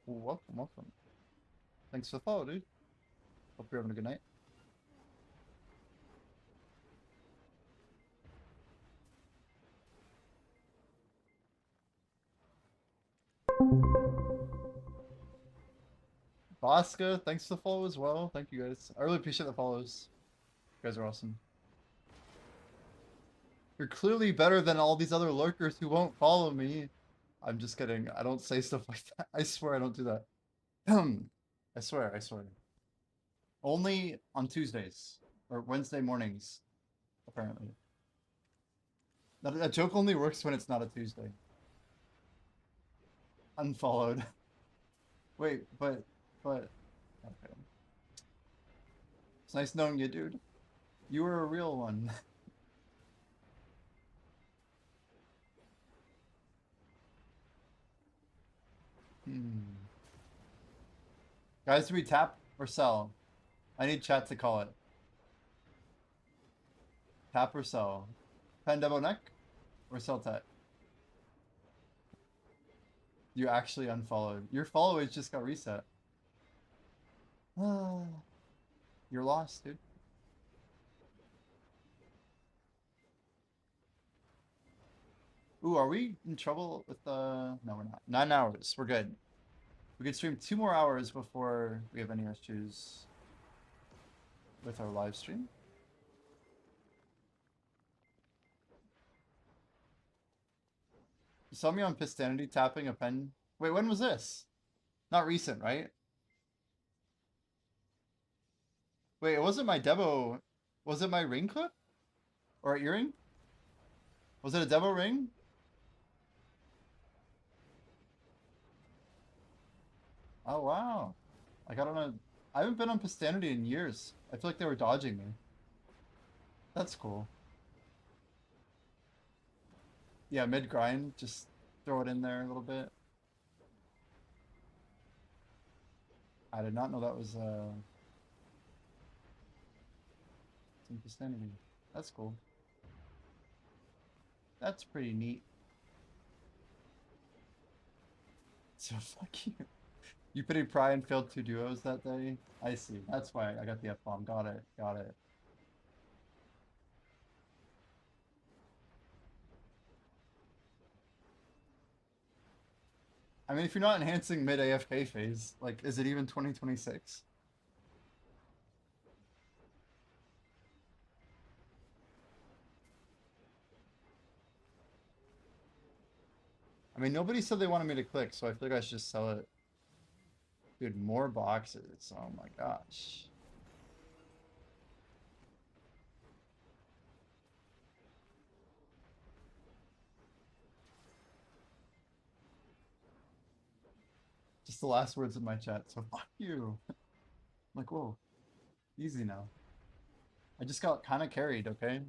Welcome, welcome. Thanks for the follow, dude. Hope you're having a good night. Bosca, thanks for the follow as well. Thank you guys. I really appreciate the follows. You guys are awesome. You're clearly better than all these other lurkers who won't follow me. I'm just kidding. I don't say stuff like that. I swear I don't do that. I swear, I swear. Only on Tuesdays or Wednesday mornings, apparently. That joke only works when it's not a Tuesday. Unfollowed. Wait, but okay. It's nice knowing you, dude. You were a real one. Guys, do we tap or sell? I need chat to call it. Tap or sell? Pen double neck or sell tet? You actually unfollowed. Your followers just got reset. You're lost, dude. Ooh, are we in trouble with the... No, we're not. 9 hours. We're good. We could stream 2 more hours before we have any issues with our live stream. You saw me on Pistanity tapping a pen. Wait, when was this? Not recent, right? Wait, it wasn't my Devo. Was it my ring clip? Or earring? Was it a Devo ring? Oh, wow. I got on a... I haven't been on Pistanity in years. I feel like they were dodging me. That's cool. Yeah, mid-grind. Just throw it in there a little bit. I did not know that was, some Pistanity. That's cool. That's pretty neat. So fuck you. You pitied Pry and failed 2 duos that day? I see. That's why I got the F-bomb. Got it. Got it. I mean, if you're not enhancing mid-AFK phase, like, is it even 2026? I mean, nobody said they wanted me to click, so I feel like I should just sell it. Dude, more boxes. Oh my gosh. Just the last words of my chat, so fuck you. I'm like, whoa. Easy now. I just got kind of carried, okay?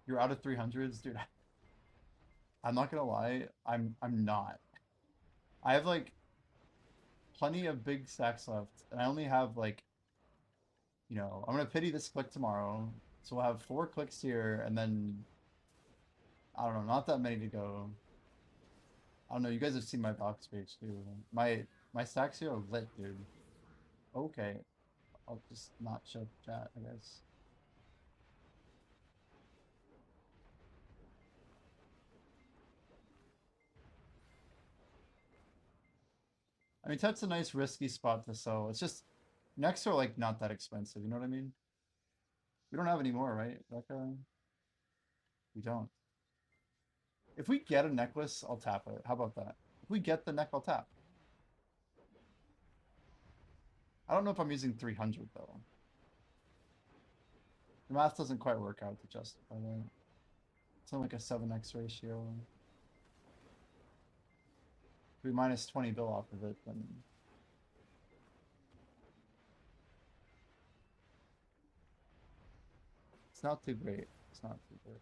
You're out of 300s, dude. I'm not gonna lie, I'm not. I have like plenty of big stacks left, and I only have like, you know, I'm gonna pity this click tomorrow. So we'll have 4 clicks here, and then I don't know, not that many to go. I don't know, you guys have seen my box page too. My stacks here are lit, dude. Okay. I'll just not show chat, I guess. I mean, that's a nice risky spot to sell. It's just necks are like not that expensive. You know what I mean? We don't have any more, right, Becca? We don't. If we get a necklace, I'll tap it. How about that? If we get the neck, I'll tap. I don't know if I'm using 300 though. The math doesn't quite work out to justify that. It's only like a 7x ratio. If we minus 20 bill off of it, then it's not too great. It's not too great.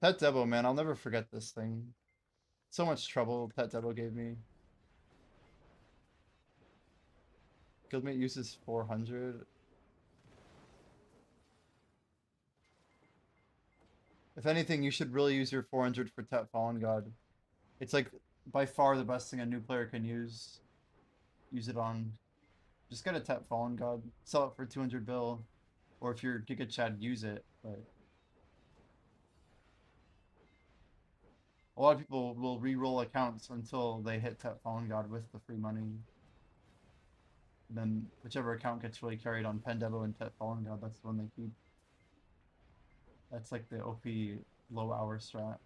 Pet Debo, man, I'll never forget this thing. So much trouble Pet Debo gave me. Guildmate uses 400. If anything, you should really use your 400 for Tet Fallen God. It's like by far the best thing a new player can use. Use it on. Just get a Tet Fallen God. Sell it for 200 bill. Or if you're Giga Chad, use it. But a lot of people will re-roll accounts until they hit Tet Fallen God with the free money. And then whichever account gets really carried on Pendevo and Tet Fallen God, that's the one they keep. That's like the OP low hour strat.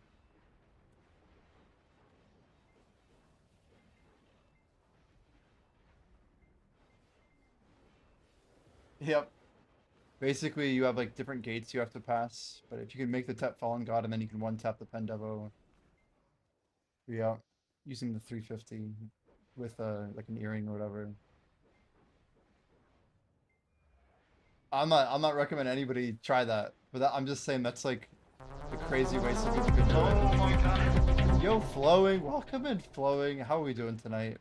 Yep. Basically, you have like different gates you have to pass, but if you can make the Tet Fallen God and then you can one tap the Pendevo. Yeah, using the 350 with like an earring or whatever. I'm not recommending anybody try that, but I'm just saying that's like the crazy way some people can do it. Yo, Flowing, welcome in, Flowing. How are we doing tonight?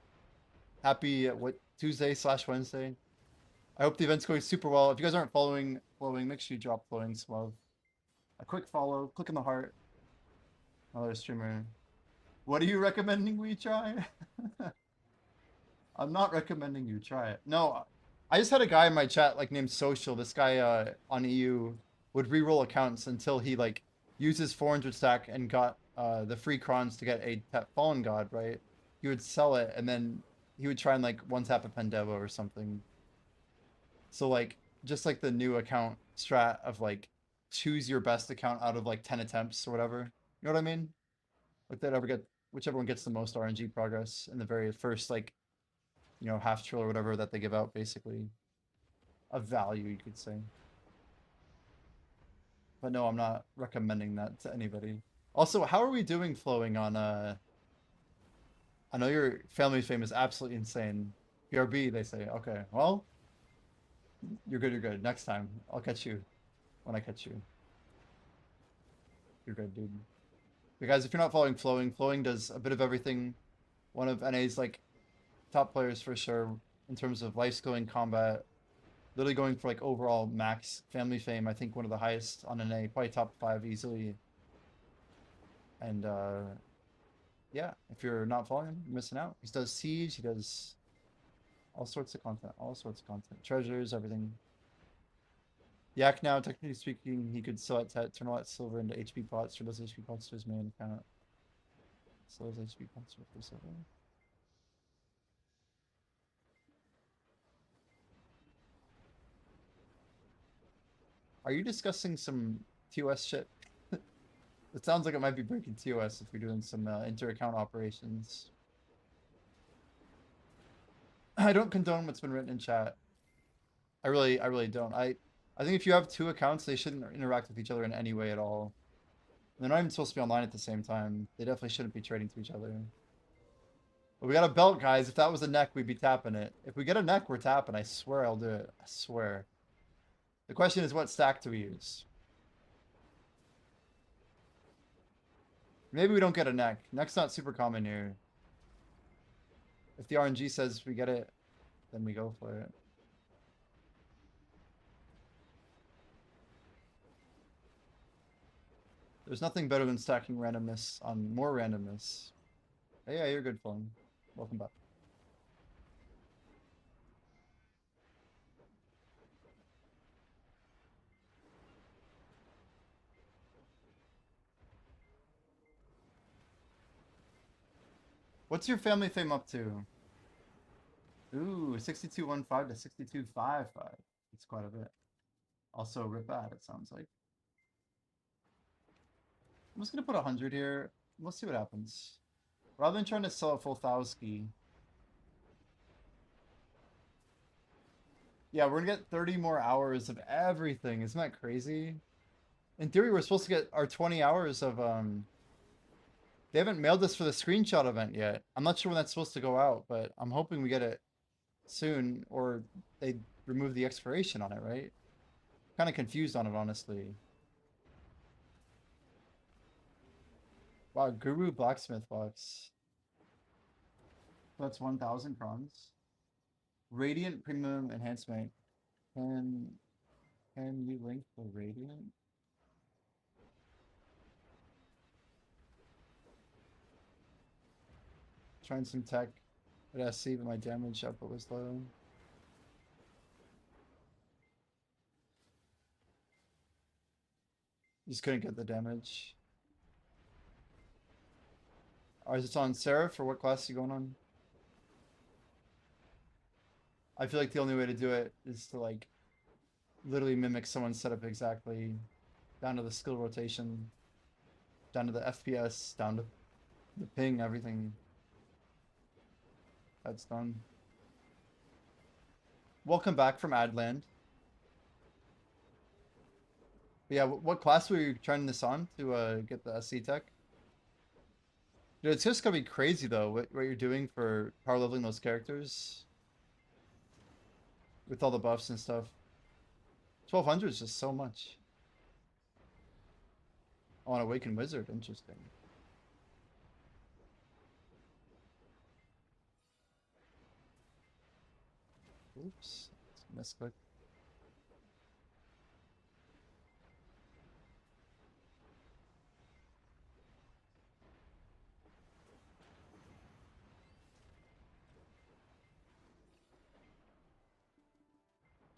Happy what Tuesday / Wednesday. I hope the event's going super well. If you guys aren't following Flowing, make sure you drop Flowing some love. A quick follow, click in the heart. Another streamer. What are you recommending we try? I'm not recommending you try it. No, I just had a guy in my chat like named Social. This guy on EU would re-roll accounts until he like used his 400 stack and got the free crons to get a Fallen God, right? He would sell it and then he would try and like one tap a Pendevo or something. So like just like the new account strat of like choose your best account out of like 10 attempts or whatever. You know what I mean? Like that ever get whichever one gets the most RNG progress in the very first like, you know, half trill or whatever that they give out, basically of value, you could say. But no, I'm not recommending that to anybody. Also, how are we doing Flowing on I know your family fame is absolutely insane. BRB, they say. Okay, well, you're good, you're good. Next time, I'll catch you when I catch you. You're good, dude. But guys, if you're not following Flowing, Flowing does a bit of everything. One of NA's like top players for sure in terms of life skilling, combat, literally going for like overall max family fame. I think one of the highest on NA, probably top 5 easily. And yeah, if you're not following him, you're missing out. He does Siege, he does all sorts of content, treasures, everything. Yak now, technically speaking, he could sell it, turn all that silver into HP pots, or those HP pots to his main account. So those HP pots are for silver. Are you discussing some TOS shit? It sounds like it might be breaking TOS if you're doing some inter-account operations. I don't condone what's been written in chat. I really don't. I think if you have two accounts, they shouldn't interact with each other in any way at all. They're not even supposed to be online at the same time. They definitely shouldn't be trading to each other. But we got a belt, guys. If that was a neck, we'd be tapping it. If we get a neck, we're tapping. I swear I'll do it. I swear. The question is, what stack do we use? Maybe we don't get a neck. Neck's not super common here. If the RNG says we get it, then we go for it. There's nothing better than stacking randomness on more randomness. Hey, yeah, you're good, Flung. Welcome back. What's your family fame up to? Ooh, 6215 to 6255. That's quite a bit. Also, rip ad, it sounds like. I'm just gonna put 100 here. We'll see what happens. Rather than trying to sell a full Thowski. Yeah, we're gonna get 30 more hours of everything. Isn't that crazy? In theory, we're supposed to get our 20 hours of They haven't mailed us for the screenshot event yet. I'm not sure when that's supposed to go out, but I'm hoping we get it soon, or they remove the expiration on it, right? Kind of confused on it, honestly. Wow, Guru Blacksmith box. That's 1,000 crowns. Radiant Premium Enhancement. Can you link the Radiant? Trying some tech at SC, but my damage output was low. Just couldn't get the damage. Is it on Seraph, or what class are you going on? I feel like the only way to do it is to like literally mimic someone's setup exactly, down to the skill rotation, down to the FPS, down to the ping, everything. That's done. Welcome back from Adland. But yeah, what class were you trying this on to get the SC tech? Dude, it's just gonna be crazy though, what you're doing for power leveling those characters. With all the buffs and stuff. 1200 is just so much. Oh, an Awakened Wizard, interesting. Oops, misclick.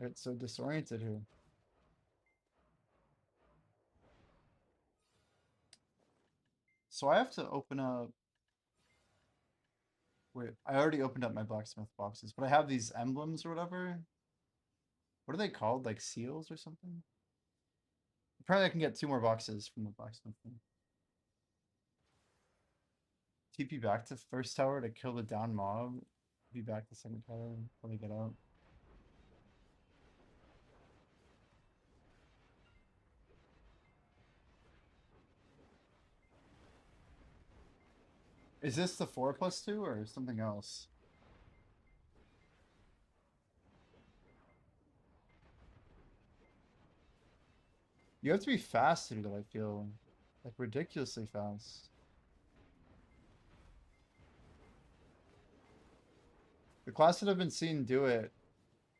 I get so disoriented here. So I have to open up. Wait, I already opened up my blacksmith boxes, but I have these emblems or whatever. What are they called? Like seals or something? Apparently I can get 2 more boxes from the blacksmith thing. TP back to first tower to kill the down mob. Be back to second tower when they get out. Is this the 4+2 or something else? You have to be fast to do that, I feel. Like ridiculously fast. The class that I've been seeing do it,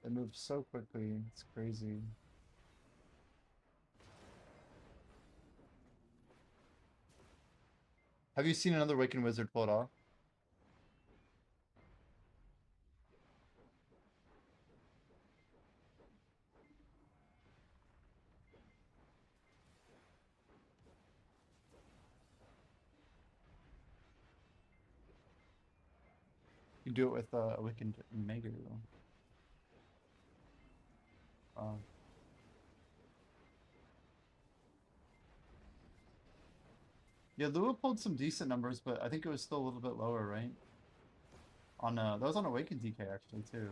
they move so quickly. It's crazy. Have you seen another Awakened Wizard pull it off? You do it with Awakened Mega. Yeah, Lua pulled some decent numbers, but I think it was still a little bit lower, right? On that was on Awaken DK actually too.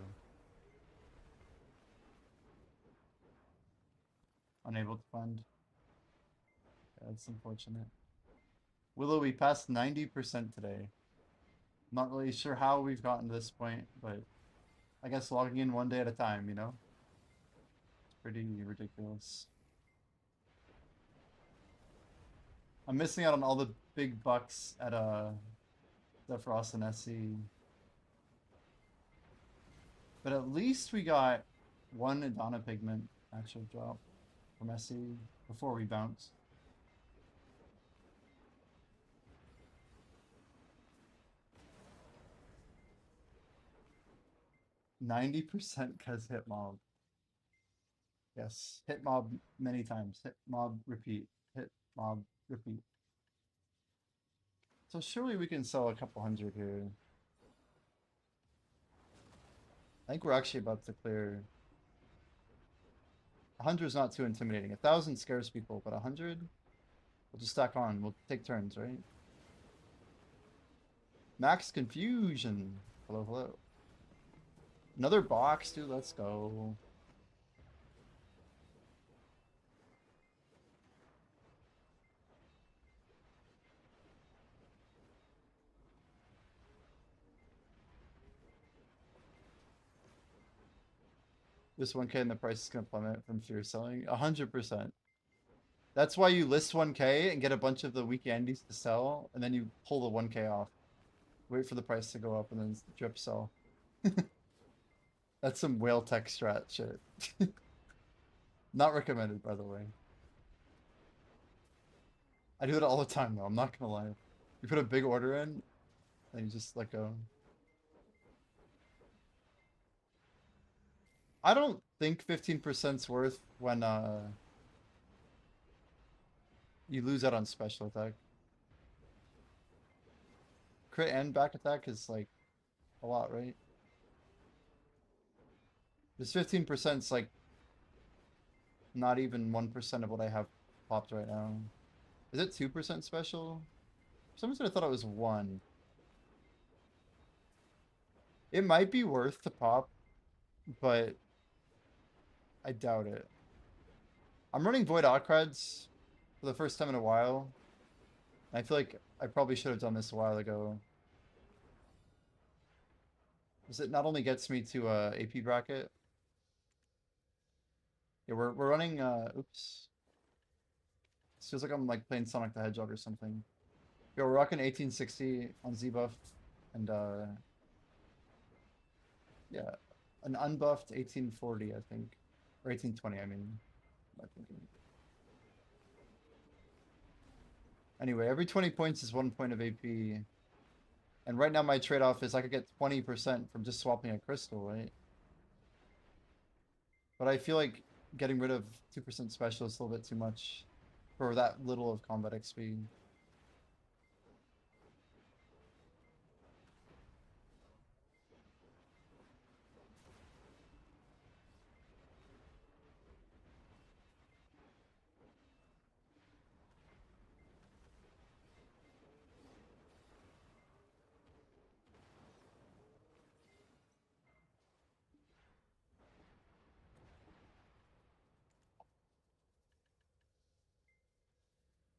Unable to fund. Yeah, that's unfortunate. Willow, we passed 90% today. Not really sure how we've gotten to this point, but I guess logging in one day at a time, you know? It's pretty ridiculous. I'm missing out on all the big bucks at Zephyros and SC. But at least we got one Adonna pigment actual drop from SC before we bounce. %, cause hit mob. Yes, hit mob many times. Hit mob, repeat. Hit mob, repeat. So surely we can sell a couple hundred here. I think we're actually about to clear. 100 is not too intimidating. 1,000 scares people, but 100? We'll just stack on. We'll take turns, right? Max confusion. Hello, hello. Another box, dude. Let's go. This 1K and the price is gonna plummet from fear selling. 100%. That's why you list 1K and get a bunch of the weak Andes to sell, and then you pull the 1K off. Wait for the price to go up and then drip sell. That's some whale tech strat shit. Not recommended, by the way. I do it all the time, though. I'm not gonna lie. You put a big order in, and you just let go. I don't think 15%'s worth when you lose out on special attack. Crit and back attack is like a lot, right? This 15%'s like not even 1% of what I have popped right now. Is it 2% special? For some reason I thought it was 1. It might be worth to pop, but I doubt it. I'm running Void Ockreds for the first time in a while. I feel like I probably should have done this a while ago. Because it not only gets me to AP bracket. Yeah, we're running oops. It feels like I'm like playing Sonic the Hedgehog or something. Yeah, we're rocking 1860 on Z buff and yeah, an unbuffed 1840, I think. Or 1820, I mean. I'm thinking. Anyway, every 20 points is 1 point of AP. And right now my trade-off is I could get 20% from just swapping a crystal, right? But I feel like getting rid of 2% special is a little bit too much for that little of combat XP.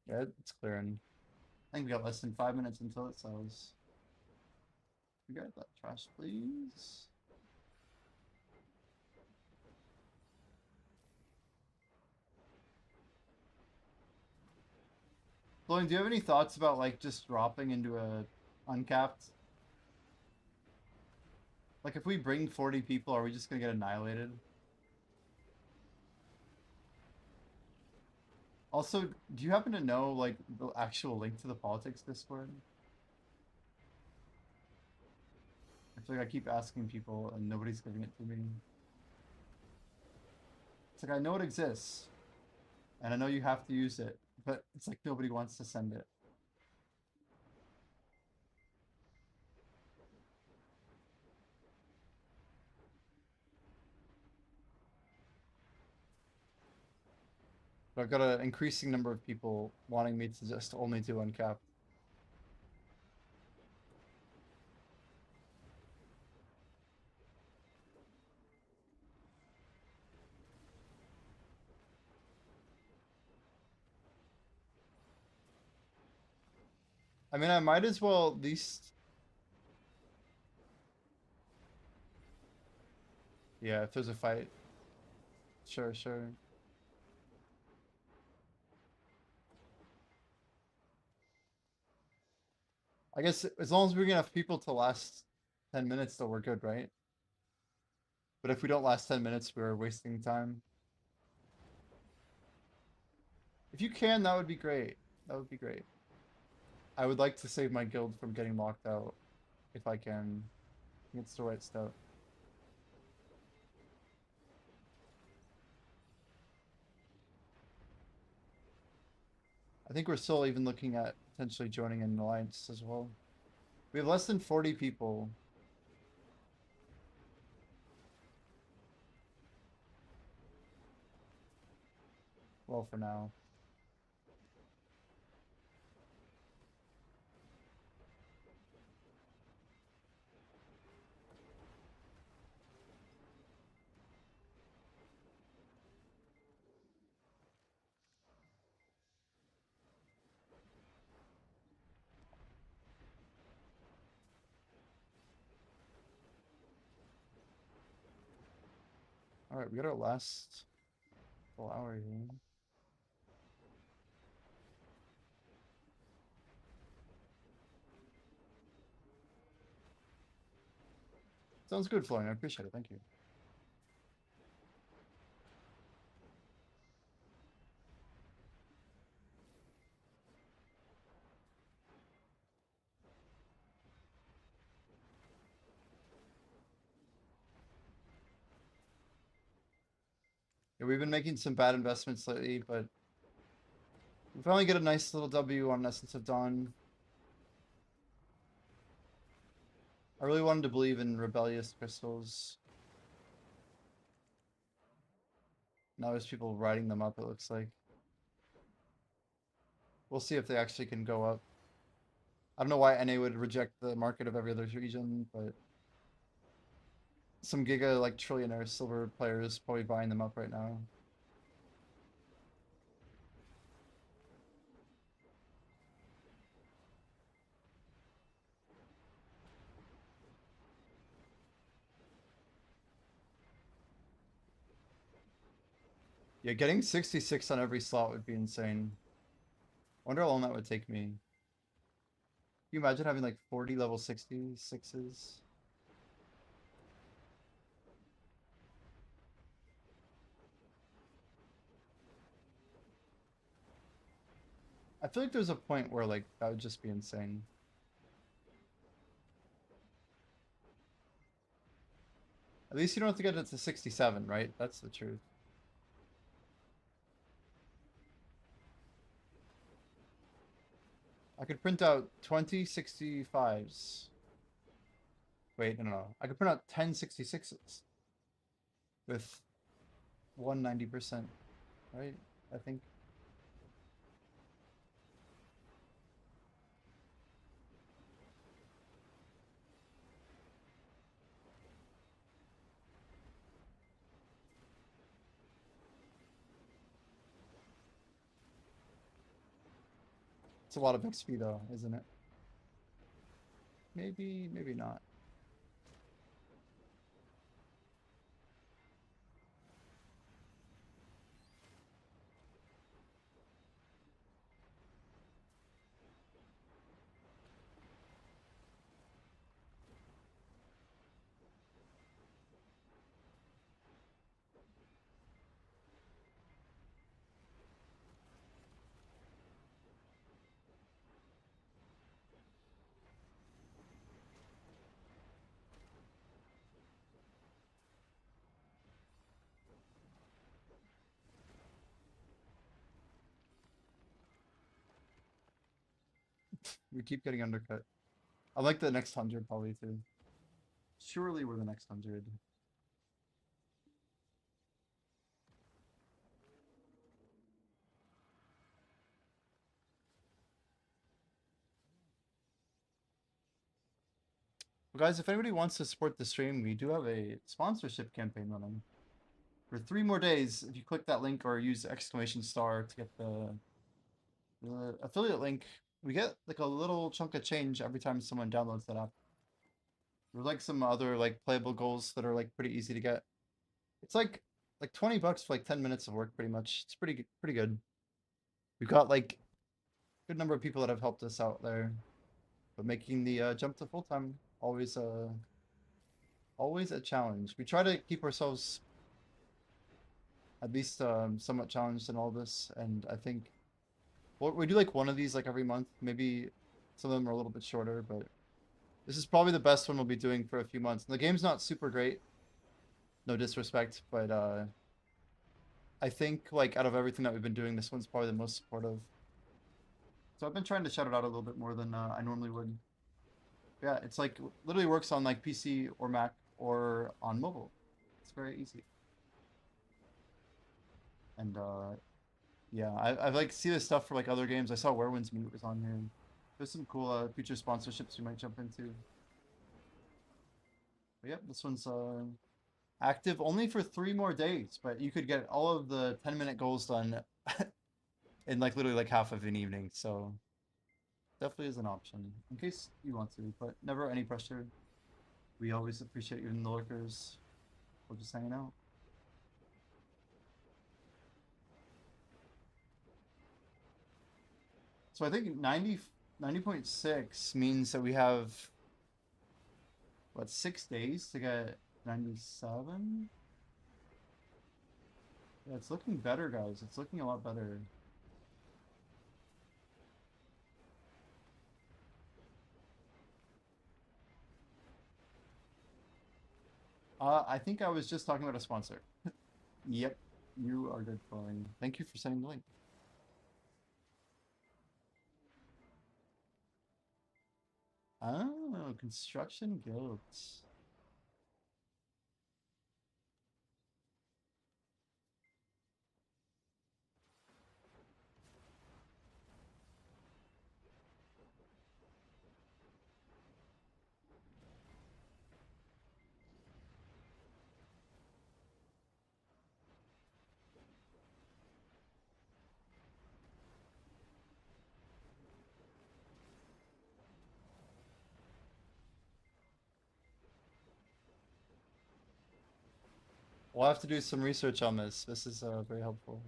Yeah, it's clearing. I think we got less than 5 minutes until it sells. We got that trash, please. Floyd, do you have any thoughts about like just dropping into a uncapped? Like if we bring 40 people, are we just gonna get annihilated? Also, do you happen to know like the actual link to the politics Discord? I feel like I keep asking people and nobody's giving it to me. It's like I know it exists, and I know you have to use it, but it's like nobody wants to send it. But I've got an increasing number of people wanting me to just only do uncapped. I mean, I might as well at least... Yeah, if there's a fight. Sure, sure. I guess as long as we get enough people to last 10 minutes, though, we're good, right? But if we don't last 10 minutes, we're wasting time. If you can, that would be great. That would be great. I would like to save my guild from getting locked out, if I can. It's the right stuff. I think we're still even looking at potentially joining an alliance as well. We have less than 40 people. Well, for now. Alright, we got our last full hour here. Sounds good, Florian. I appreciate it. Thank you. Yeah, we've been making some bad investments lately, but we finally get a nice little W on Essence of Dawn. I really wanted to believe in rebellious crystals. Now there's people riding them up, it looks like. We'll see if they actually can go up. I don't know why NA would reject the market of every other region, but some giga like trillionaire silver players probably buying them up right now. Yeah, getting 66 on every slot would be insane. Wonder how long that would take me. Can you imagine having like 40 level 66s? I feel like there's a point where like that would just be insane. At least you don't have to get it to 67, right? That's the truth. I could print out 20 65s. Wait, no. I could print out 10 66s with 190%, right? I think. It's a lot of XP though, isn't it? Maybe, maybe not. We keep getting undercut. I like the next 100 probably too. Surely we're the next 100. Well, guys, if anybody wants to support the stream, we do have a sponsorship campaign running for 3 more days. If you click that link or use exclamation star to get the affiliate link, we get like a little chunk of change every time someone downloads that app. There's like some other like playable goals that are like pretty easy to get. It's like $20 for like 10 minutes of work, pretty much. It's pretty good. We've got like a good number of people that have helped us out there, but making the jump to full time always a challenge. We try to keep ourselves at least somewhat challenged in all this, and I think we do like one of these like every month. Maybe some of them are a little bit shorter, but this is probably the best one we'll be doing for a few months. And the game's not super great, no disrespect, but I think like out of everything that we've been doing, this one's probably the most supportive. So I've been trying to shout it out a little bit more than I normally would. Yeah, it's like literally works on like PC or Mac or on mobile. It's very easy. And yeah, I've like see this stuff for like other games. I saw Werewin's Meat was on here. There's some cool future sponsorships we might jump into. But yep, this one's active only for 3 more days, but you could get all of the 10-minute goals done in like literally like half of an evening. So definitely is an option in case you want to, but never any pressure. We always appreciate even the lurkers. We're just hanging out. So I think 90.6 means that we have what, 6 days to get 97? Yeah, it's looking better, guys. It's looking a lot better. I think I was just talking about a sponsor. Yep, you are good flowing. Thank you for sending the link. Oh, construction guilds. We'll have to do some research on this. This is very helpful.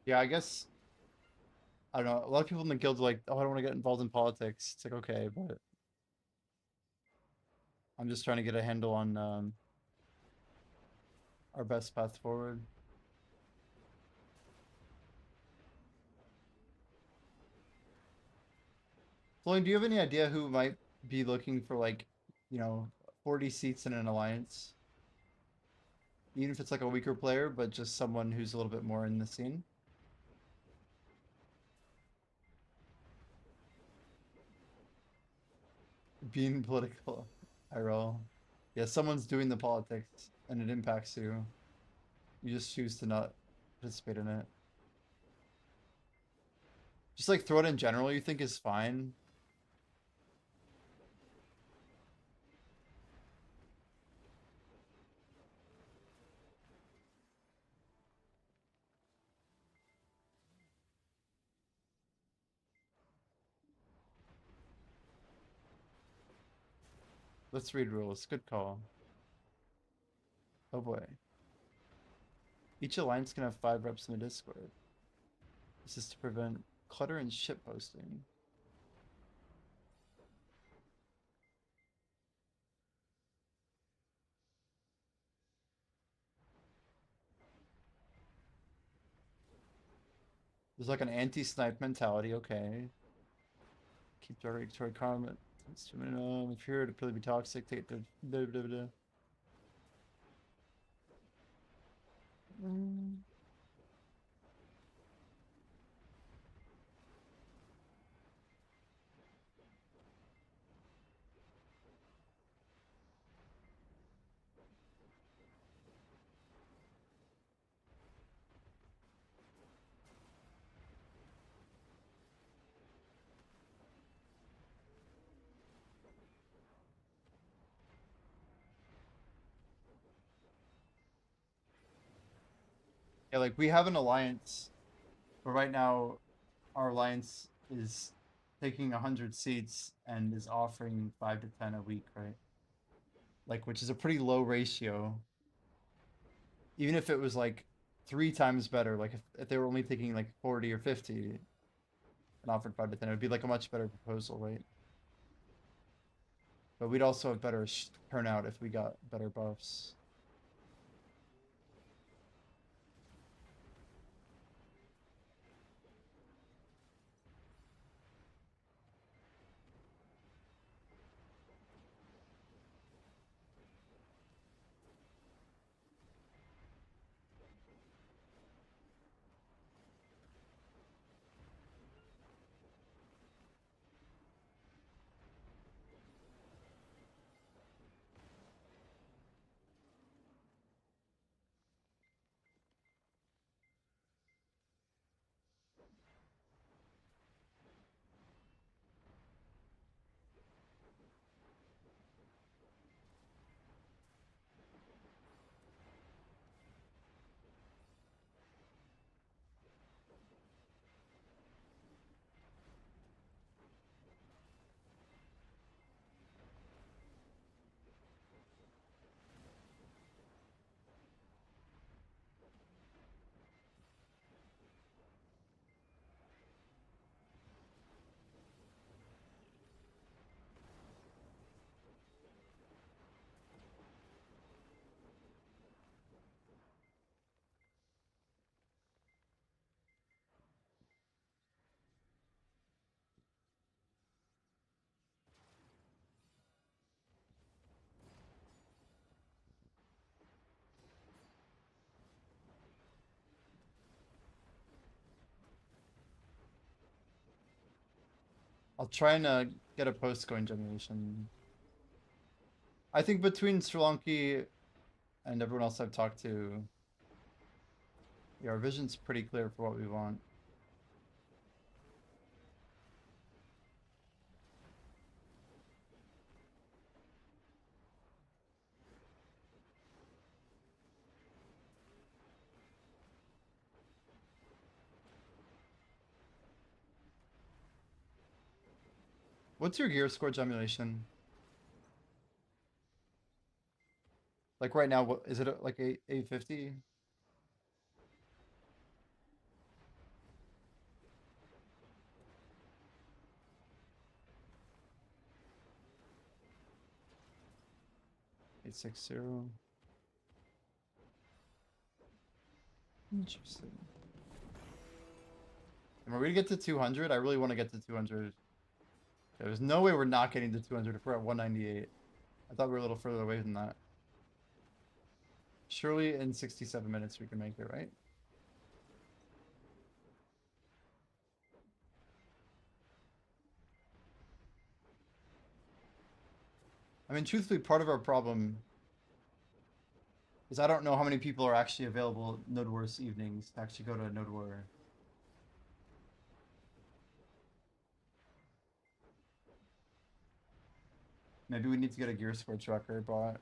Yeah, I guess I don't know. A lot of people in the guild are like, "Oh, I don't want to get involved in politics." It's like, okay, but I'm just trying to get a handle on our best path forward. Floyd, do you have any idea who might be looking for like, 40 seats in an alliance? Even if it's like a weaker player, but just someone who's a little bit more in the scene? Being political. I roll. Yeah, someone's doing the politics and it impacts you. You just choose to not participate in it. Just like throw it in general, you think is fine. Let's read rules. Good call. Oh boy. Each alliance can have 5 reps in the Discord. This is to prevent clutter and shit posting. There's like an anti-snipe mentality, okay. Keep directory comment. If you're here to purely be toxic, take the blah, blah, blah. Yeah, like we have an alliance, but right now our alliance is taking 100 seats and is offering 5 to 10 a week, right? Like, which is a pretty low ratio. Even if it was like 3 times better, like if they were only taking like 40 or 50 and offered 5 to 10, it would be like a much better proposal, right? But we'd also have better turnout if we got better buffs. I'll try and get a post going generation. I think between Sri and everyone else I've talked to, yeah, our vision's pretty clear for what we want. What's your gear score gemulation? Like right now, what is it like 850? $860. Interesting. And we're gonna get to 200. I really want to get to 200. There's no way we're not getting to 200 if we're at 198. I thought we were a little further away than that. Surely in 67 minutes we can make it, right? I mean, truthfully, part of our problem is I don't know how many people are actually available Node Wars evenings to actually go to Node War. Maybe we need to get a gear score tracker bot.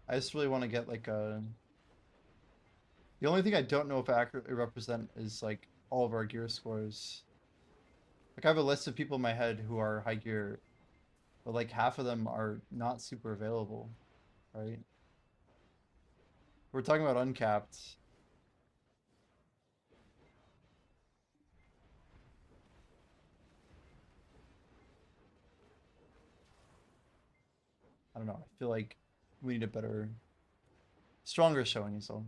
I just really want to get like a. The only thing I don't know if I accurately represent is like all of our gear scores. Like I have a list of people in my head who are high gear, but like half of them are not super available, right? We're talking about uncapped. I don't know. I feel like we need a better, stronger showing. So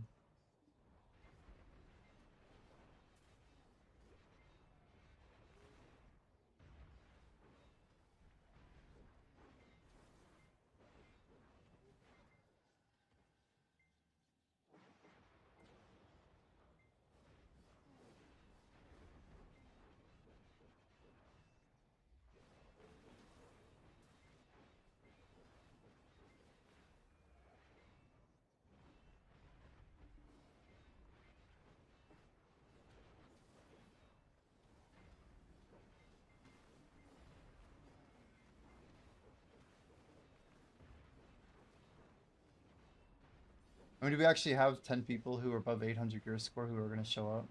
I mean, do we actually have 10 people who are above 800 gear score who are going to show up?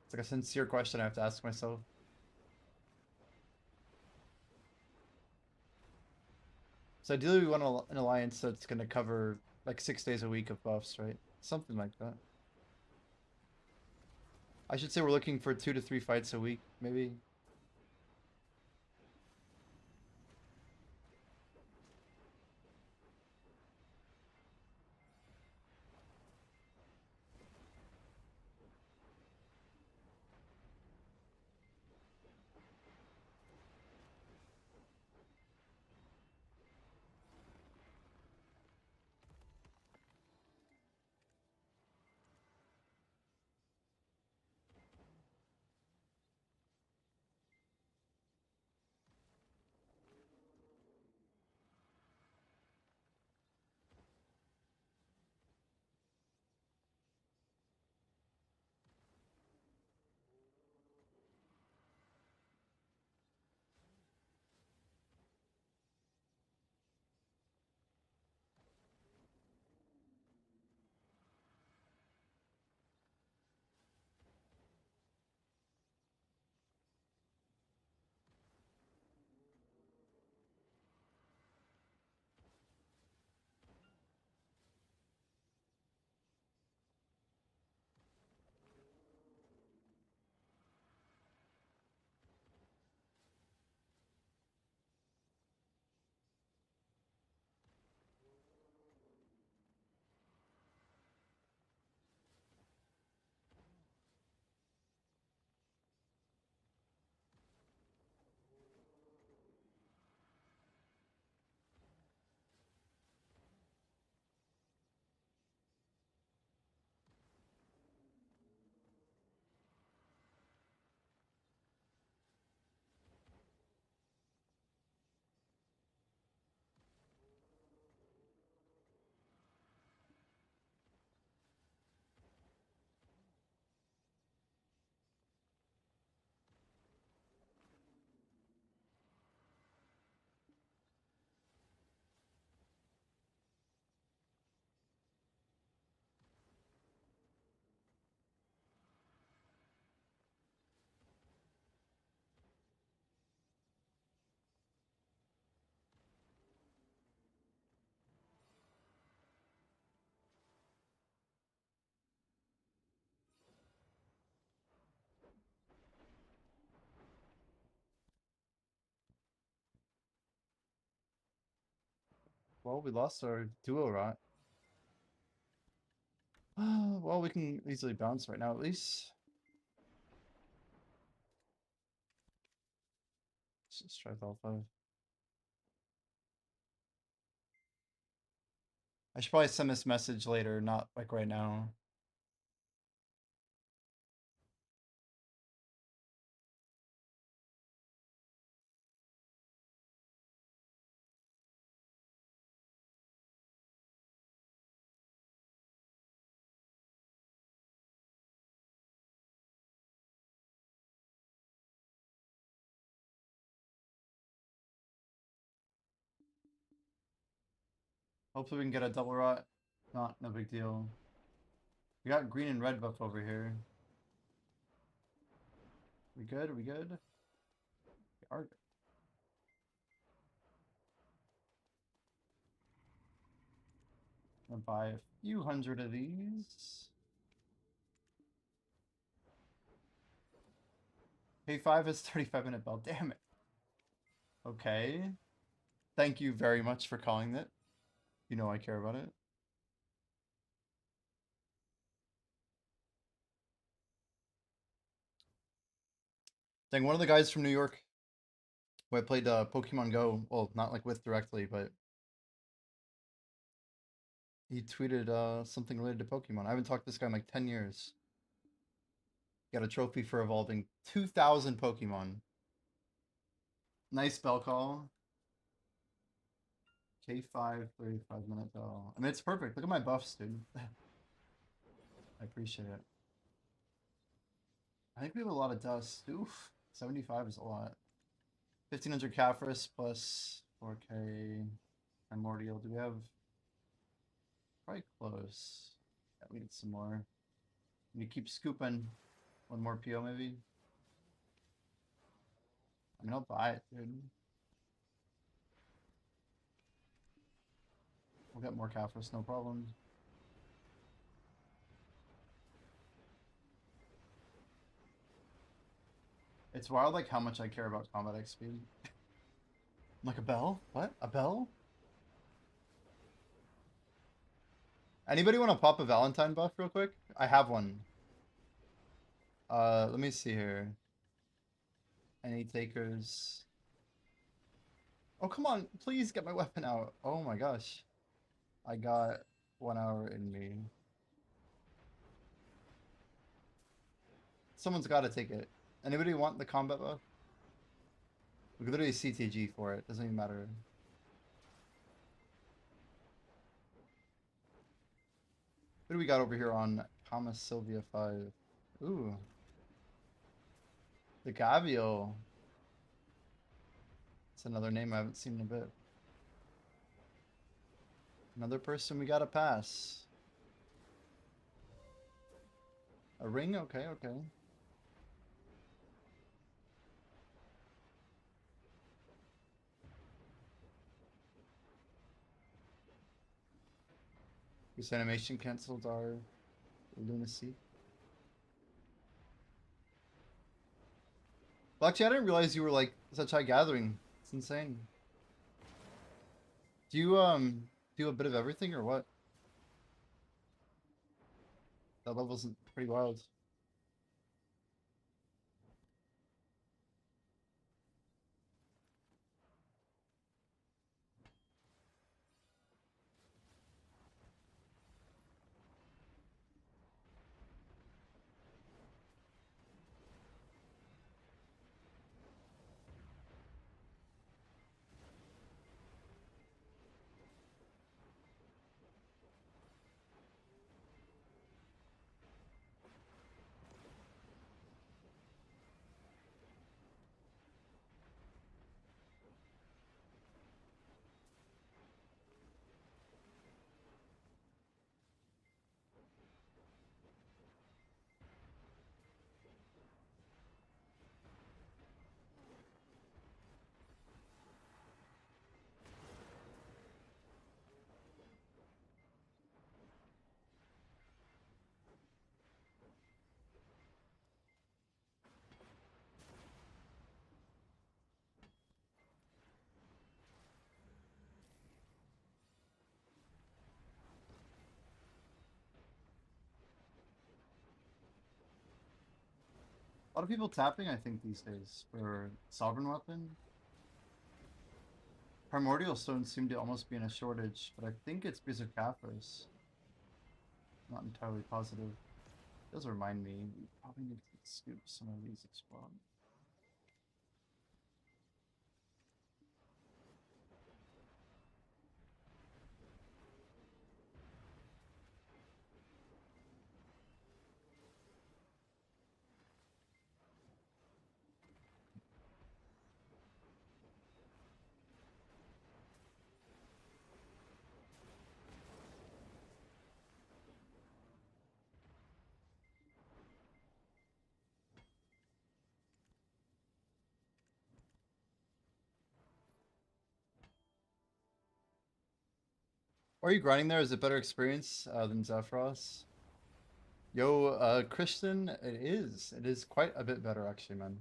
It's like a sincere question I have to ask myself. So ideally, we want an alliance that's going to cover like 6 days a week of buffs, right? Something like that. I should say we're looking for 2 to 3 fights a week, maybe. Well, we lost our duo rot. Well, we can easily bounce right now, at least. Let's just try with L5. I should probably send this message later, not like right now. Hopefully we can get a double rot. Not no big deal. We got green and red buff over here. We good? We good? We are good. I'm gonna buy a few hundred of these. K5 is 35-minute bell. Damn it. Okay. Thank you very much for calling it. You know I care about it. Dang, one of the guys from New York who I played Pokemon Go, well, not like with directly, but he tweeted something related to Pokemon. I haven't talked to this guy in like 10 years. Got a trophy for evolving 2,000 Pokemon. Nice spell call. K5, 35-minute bell. I mean, it's perfect. Look at my buffs, dude. I appreciate it. I think we have a lot of dust. Oof. 75 is a lot. 1,500 Caphras plus 4K Primordial. Do we have... Probably close. Yeah, we need some more. We need to keep scooping. One more PO maybe? I mean, I'll buy it, dude. We'll get more Caphras, no problem. It's wild, like, how much I care about combat XP. I'm like, a bell? What? A bell? Anybody want to pop a Valentine buff real quick? I have one. Let me see here. Any takers? Oh, come on. Please get my weapon out. Oh my gosh. I got 1 hour in me. Someone's got to take it. Anybody want the combat buff? We could literally CTG for it. Doesn't even matter. What do we got over here on Kama Sylvia 5? Ooh. The Gavio. It's another name I haven't seen in a bit. Another person we gotta pass. A ring? Okay, okay. This animation canceled our lunacy. Well, actually, I didn't realize you were like such high gathering. It's insane. Do you do a bit of everything or what? That level's pretty wild. A lot of people tapping, I think, these days for Sovereign Weapon. Primordial Stones seem to almost be in a shortage, but I think it's because of Caphras. Not entirely positive. It does remind me, we probably need to scoop some of these explode. Are you grinding there? Is it better experience than Zephyros? Yo, Christian, it is. It is quite a bit better, actually, man.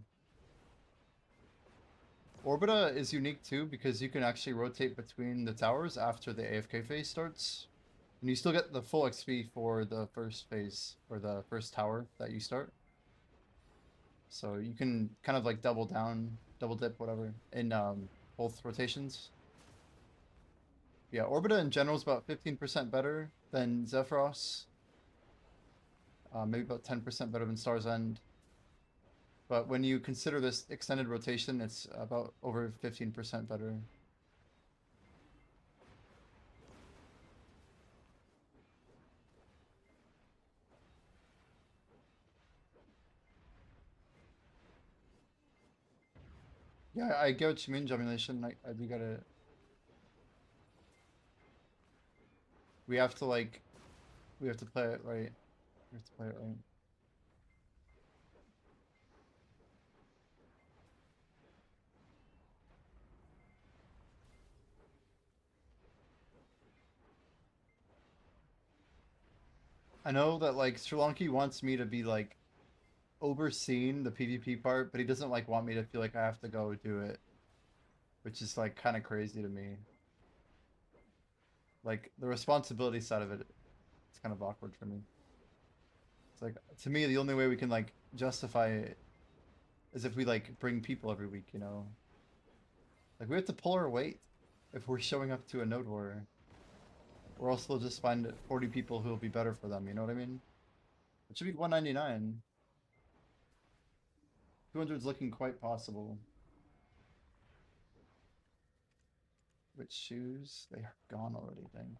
Orbita is unique, too, because you can actually rotate between the towers after the AFK phase starts. And you still get the full XP for the first phase, or the first tower that you start. So you can kind of like double down, double dip, whatever, in both rotations. Yeah, Orbita in general is about 15% better than Zephyros. Maybe about 10% better than Star's End. But when you consider this extended rotation, it's about over 15% better. Yeah, I get what you mean, Gemulation. I do gotta... We have to, like... We have to play it right. We have to play it right. I know that, like, Sri Lanka wants me to be, like, overseeing the PvP part, but he doesn't, like, want me to feel like I have to go do it. Which is, like, kind of crazy to me. Like, the responsibility side of it, it's kind of awkward for me. It's like, to me, the only way we can, like, justify it is if we, like, bring people every week, you know? Like, we have to pull our weight if we're showing up to a node war. Or else they'll just find 40 people who will be better for them, you know what I mean? It should be 199. 200 is looking quite possible. Which shoes? They are gone already, dang.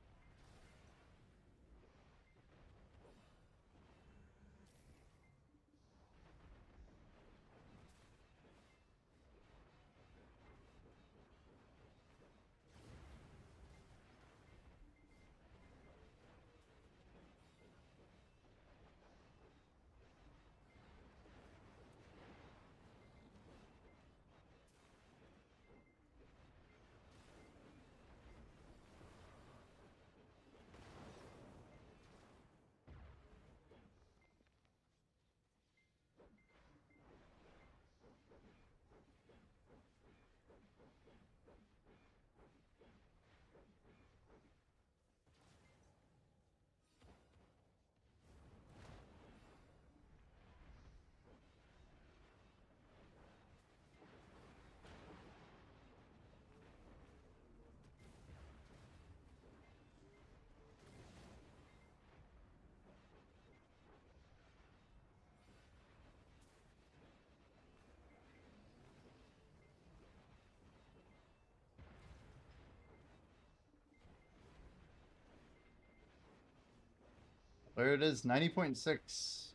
There it is, 90.6.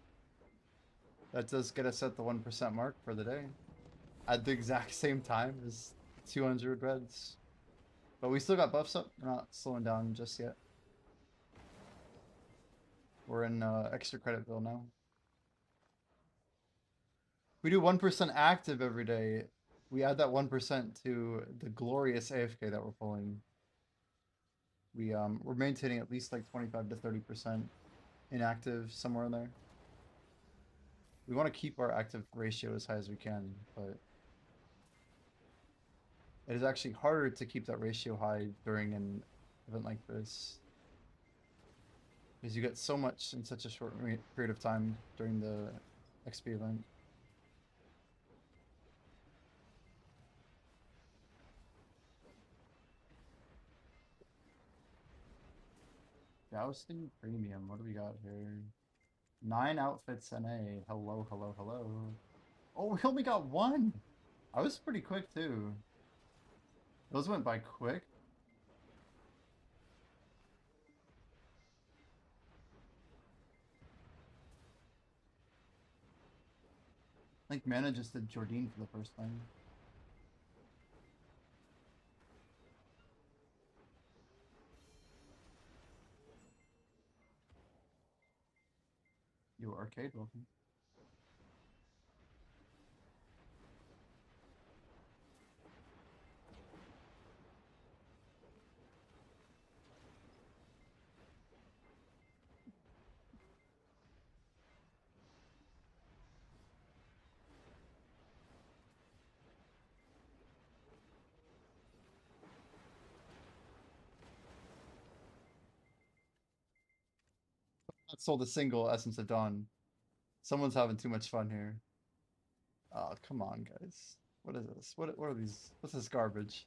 That does get us at the 1% mark for the day. At the exact same time as 200 reds. But we still got buffs up. We're not slowing down just yet. We're in extra creditville now. We do 1% active every day. We add that 1% to the glorious AFK that we're pulling. We're maintaining at least like 25 to 30% inactive, somewhere in there. We want to keep our active ratio as high as we can, but it is actually harder to keep that ratio high during an event like this. Because you get so much in such a short period of time during the XP event. Jousting Premium, what do we got here? 9 outfits and a hello, hello, hello. Oh, we only got one! I was pretty quick too. Those went by quick. I think Mana just did Jordine for the first time. You arcade, welcome. Not sold a single Essence of Dawn. Someone's having too much fun here. Oh, come on, guys. What is this? What are these? What's this garbage?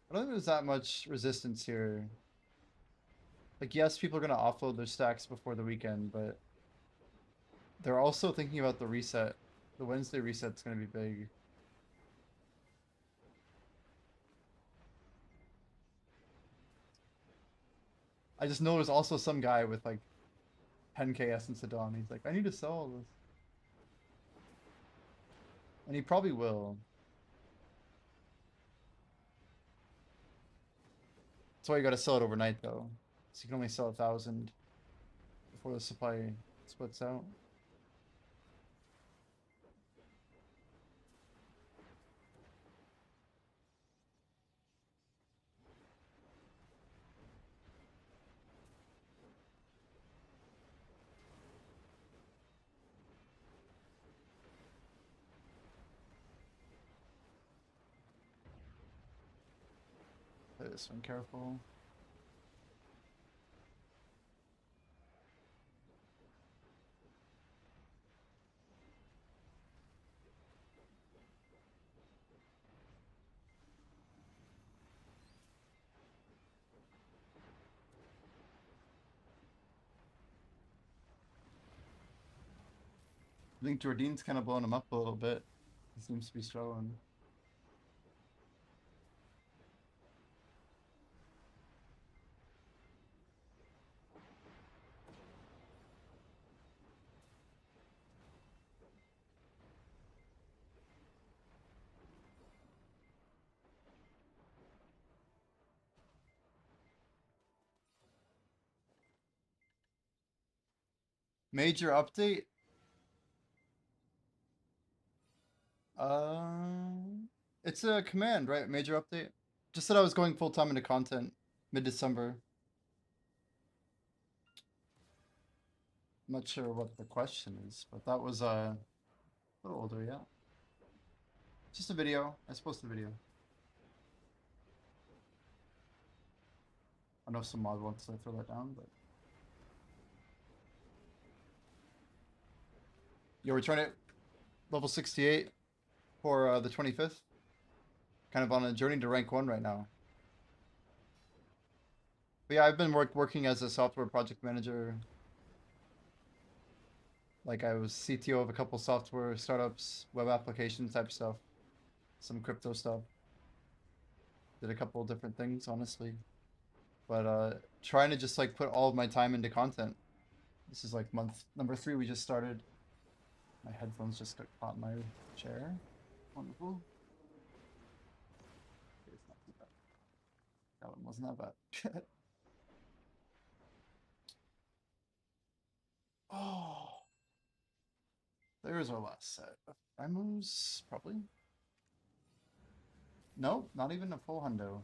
I don't think there's that much resistance here. Like, yes, people are gonna offload their stacks before the weekend, but they're also thinking about the reset. The Wednesday reset's gonna be big. I just know there's also some guy with like 10k Essence of Dawn. He's like, I need to sell all this. And he probably will. That's why you gotta sell it overnight though. So you can only sell 1,000 before the supply splits out. Play this one careful. I think Jordine's kind of blowing him up a little bit. He seems to be struggling. Major update? It's a command, right? Major update. Just said I was going full time into content mid-December. I'm not sure what the question is, but that was a little older, yeah. Just a video. I posted a video. I know some mod wants to throw that down, but yo, we're trying to level 68 for the 25th. Kind of on a journey to rank 1 right now. But yeah, I've been working as a software project manager. Like I was CTO of a couple software startups, web application type stuff, some crypto stuff. Did a couple different things, honestly. But trying to just like put all of my time into content. This is like month number 3 we just started. My headphones just got caught in my chair. Wonderful. It's not too bad. That one wasn't that bad. Oh, there's our last set of primos, probably. Nope, not even a full hundo.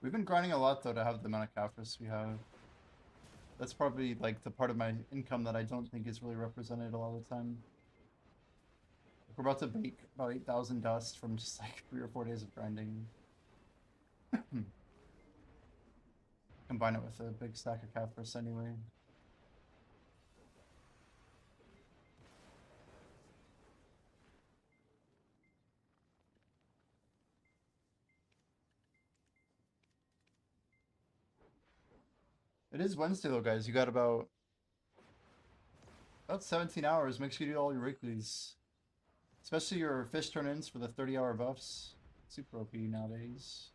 We've been grinding a lot though to have the amount of Caphras we have. That's probably like the part of my income that I don't think is really represented a lot of the time. We're about to bake about 8,000 dust from just like 3 or 4 days of grinding. Combine it with a big stack of Caphras anyway. It is Wednesday though, guys. You got about 17 hours. Make sure you do all your weeklies. Especially your fish turn-ins for the 30-hour buffs. Super OP nowadays.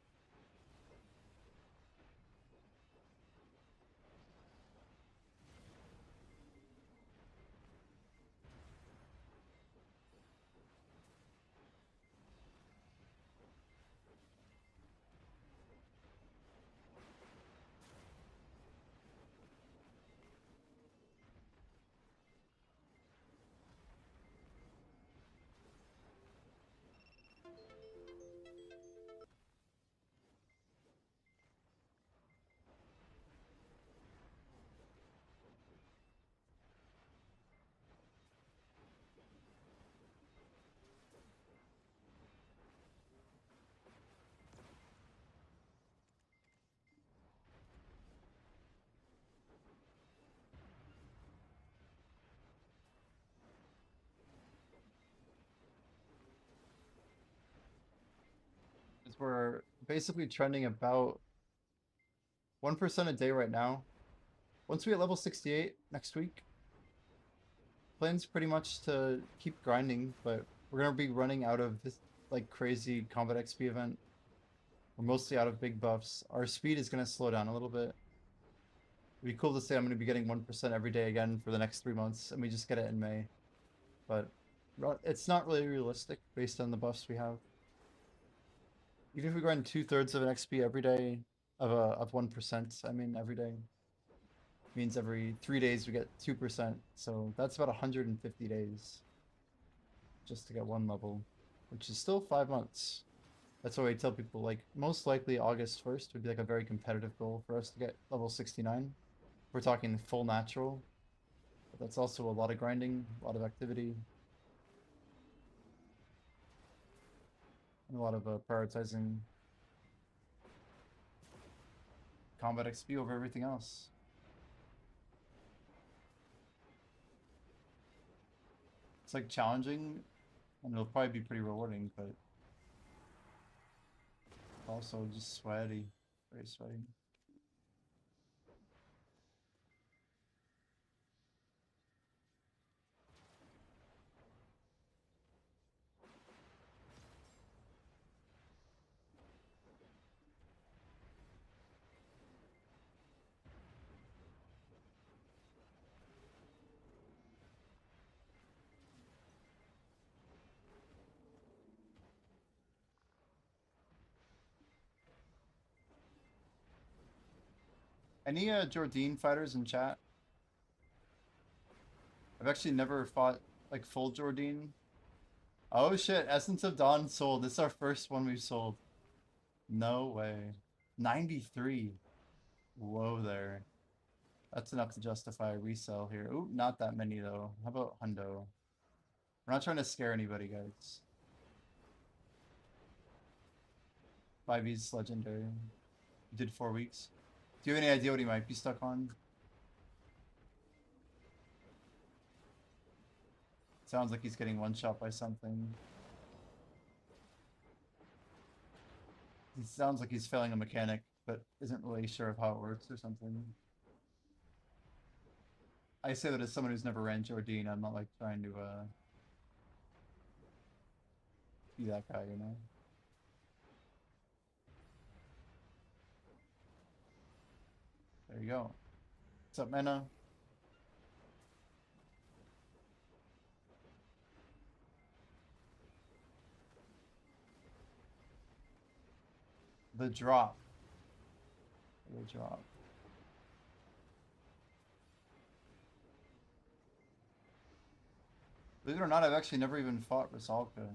we're basically trending about 1% a day right now. Once we hit level 68 next week, plan's pretty much to keep grinding, but we're gonna be running out of this like crazy combat XP event. We're mostly out of big buffs. Our speed is gonna slow down a little bit. It'd be cool to say I'm gonna be getting 1% every day again for the next 3 months, and we just get it in May. But it's not really realistic based on the buffs we have. Even if we grind 2/3 of an XP every day of 1%, I mean every day, means every 3 days we get 2%. So that's about 150 days just to get one level, which is still 5 months. That's why I tell people, like, most likely August 1st would be like a very competitive goal for us to get level 69. We're talking full natural, but that's also a lot of grinding, a lot of activity, and a lot of prioritizing combat XP over everything else. It's like challenging, and it'll probably be pretty rewarding, but also just sweaty, very sweaty. Any Jordan fighters in chat? I've actually never fought like full Jordan. Oh shit, Essence of Dawn sold. This is our first one we've sold. No way. 93. Whoa there. That's enough to justify a resell here. Ooh, not that many though. How about Hundo? We're not trying to scare anybody, guys. 5E's legendary. You did 4 weeks. Do you have any idea what he might be stuck on? Sounds like he's getting one shot by something. He sounds like he's failing a mechanic, but isn't really sure of how it works or something. I say that as someone who's never ran Jordan. I'm not like trying to be that guy, you know? There you go. What's up, Mena? The drop. The drop. Believe it or not, I've actually never even fought Rusalka.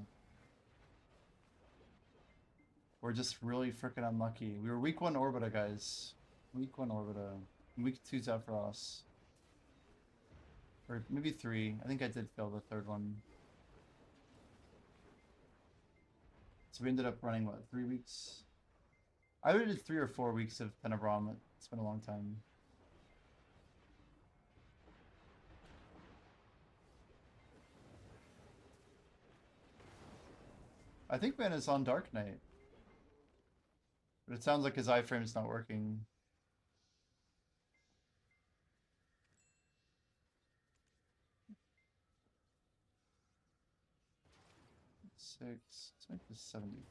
We're just really freaking unlucky. We were week 1 Orbita, guys. Week 1 Orbita. Week 2 Zephyros. Or maybe 3. I think I did fail the 3rd one. So we ended up running, what, 3 weeks? I either did 3 or 4 weeks of Tenebron. It's been a long time. I think Man is on Dark Knight. But it sounds like his iframe's not working. Let's make this 74.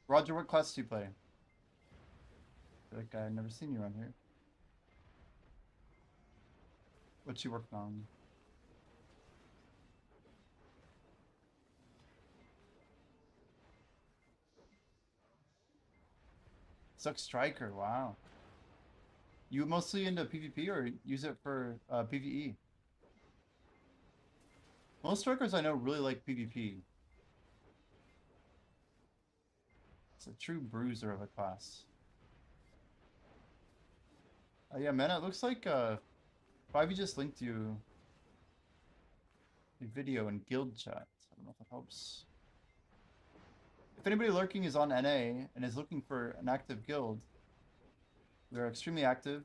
Roger, what class do you play? I feel like I've never seen you around here. What you working on? Succ Striker, wow. You mostly into PvP or use it for PvE? Most strikers I know really like PvP. It's a true bruiser of a class. Yeah, man, it looks like 5e just linked you. video and guild chat. I don't know if that helps. If anybody lurking is on NA and is looking for an active guild, we are extremely active.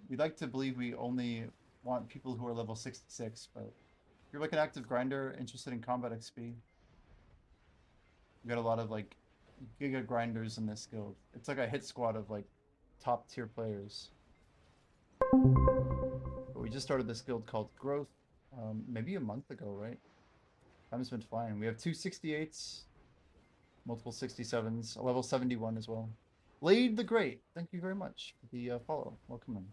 We'd like to believe we only want people who are level 66, but if you're like an active grinder interested in combat XP, we got a lot of like giga grinders in this guild. It's like a hit squad of like top tier players. But we just started this guild called Growth, maybe a month ago, right? Time's been flying. We have 2 68s, multiple 67s, a level 71 as well. Blade the Great, thank you very much for the follow. Welcome in.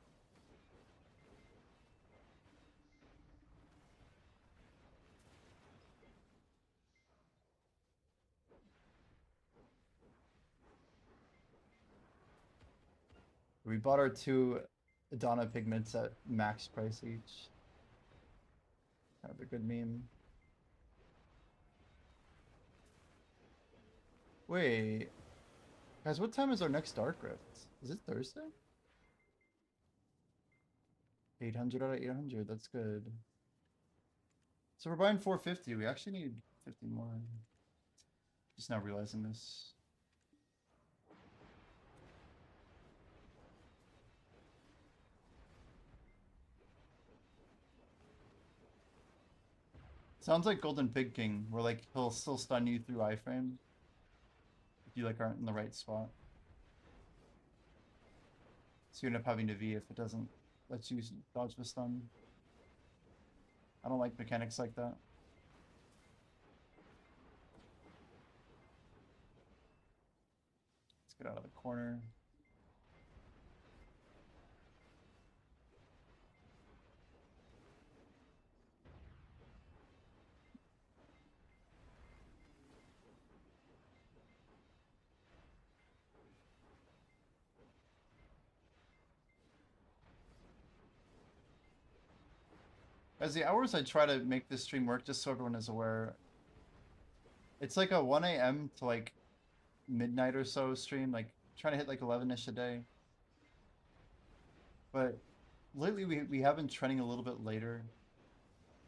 We bought our 2 Adonna pigments at max price each. Kind of a good meme. Wait, guys, what time is our next Dark Rift? Is it Thursday? 800 out of 800, that's good. So we're buying 450. We actually need 50 more. Just now realizing this. Sounds like Golden Pig King, where like he'll still stun you through iframe if you like aren't in the right spot. So you end up having to V if it doesn't let you dodge the stun. I don't like mechanics like that. Let's get out of the corner. As the hours I try to make this stream work, just so everyone is aware, it's like a 1 a.m. to like midnight or so stream, like trying to hit like 11-ish a day. But lately we have been trending a little bit later.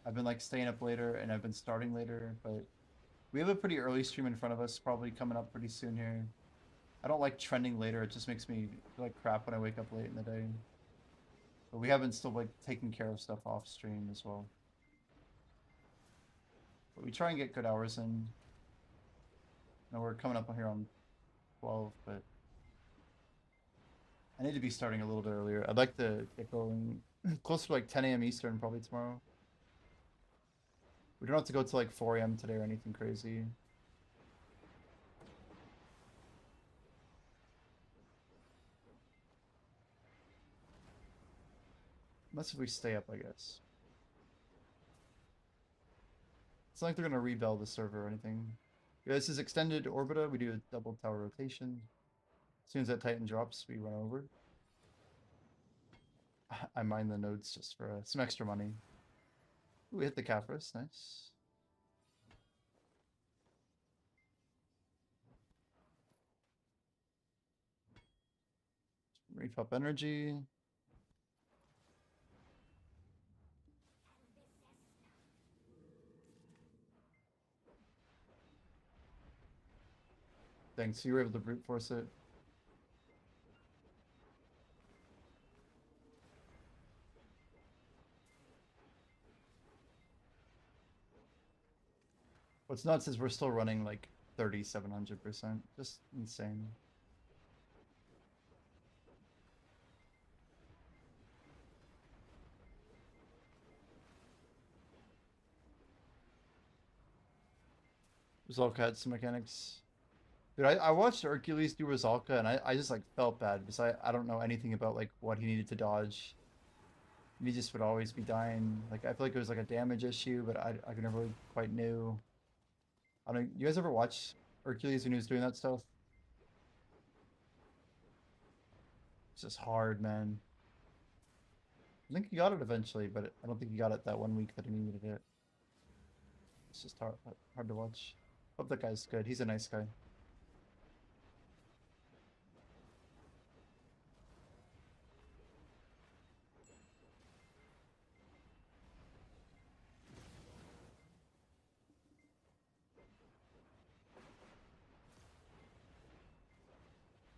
I've been like staying up later and I've been starting later, but we have a pretty early stream in front of us, probably coming up pretty soon here. I don't like trending later, it just makes me feel like crap when I wake up late in the day. But we have been still like taking care of stuff off stream as well. But we try and get good hours in. Now we're coming up on here on 12, but I need to be starting a little bit earlier. I'd like to get going closer to like 10 a.m. Eastern probably tomorrow. We don't have to go to like 4 a.m. today or anything crazy. Unless if we stay up, I guess. It's not like they're gonna rebel the server or anything. Yeah, this is extended orbita. We do a double tower rotation. As soon as that Titan drops, we run over. I mine the nodes just for some extra money. Ooh, we hit the Caphras, nice. Reef up energy. Thanks, you were able to brute force it. What's nuts is we're still running like 3,700%. Just insane. Rizalka had some mechanics. Dude, I watched Hercules do Rizalka and I just like felt bad because I don't know anything about like what he needed to dodge. And he just would always be dying. Like I feel like it was like a damage issue, but I never really quite knew. I don't. You guys ever watch Hercules when he was doing that stuff? It's just hard, man. I think he got it eventually, but I don't think he got it that 1 week that he needed it. It's just hard to watch. Hope that guy's good. He's a nice guy.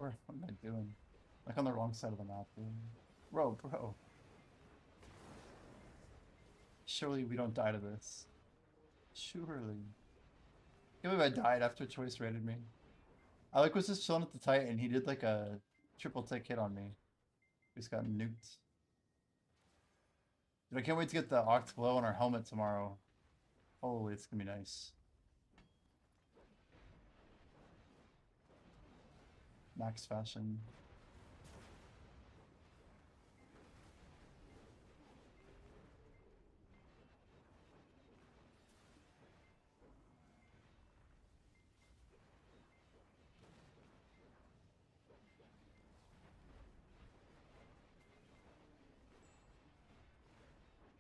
What am I doing? Like on the wrong side of the map, dude. Bro. Surely we don't die to this. Surely. I can't believe I died after Choice raided me. I like was just chilling at the tight and he did like a triple tick hit on me. We just got nuked. Dude, I can't wait to get the Oct Glow on our helmet tomorrow. Holy, it's gonna be nice. Max fashion.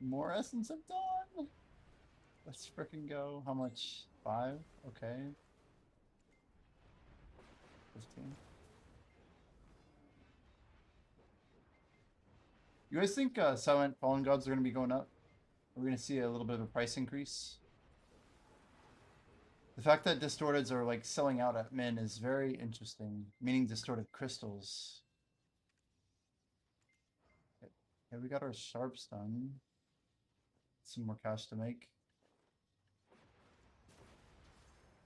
More Essence of Dawn? Let's frickin' go. How much? 5? Okay. 15. You guys think Silent Fallen Gods are going to be going up? Are we going to see a little bit of a price increase? The fact that Distorteds are like selling out at min is very interesting. Meaning Distorted Crystals. Okay, we got our Sharps done. Some more cash to make.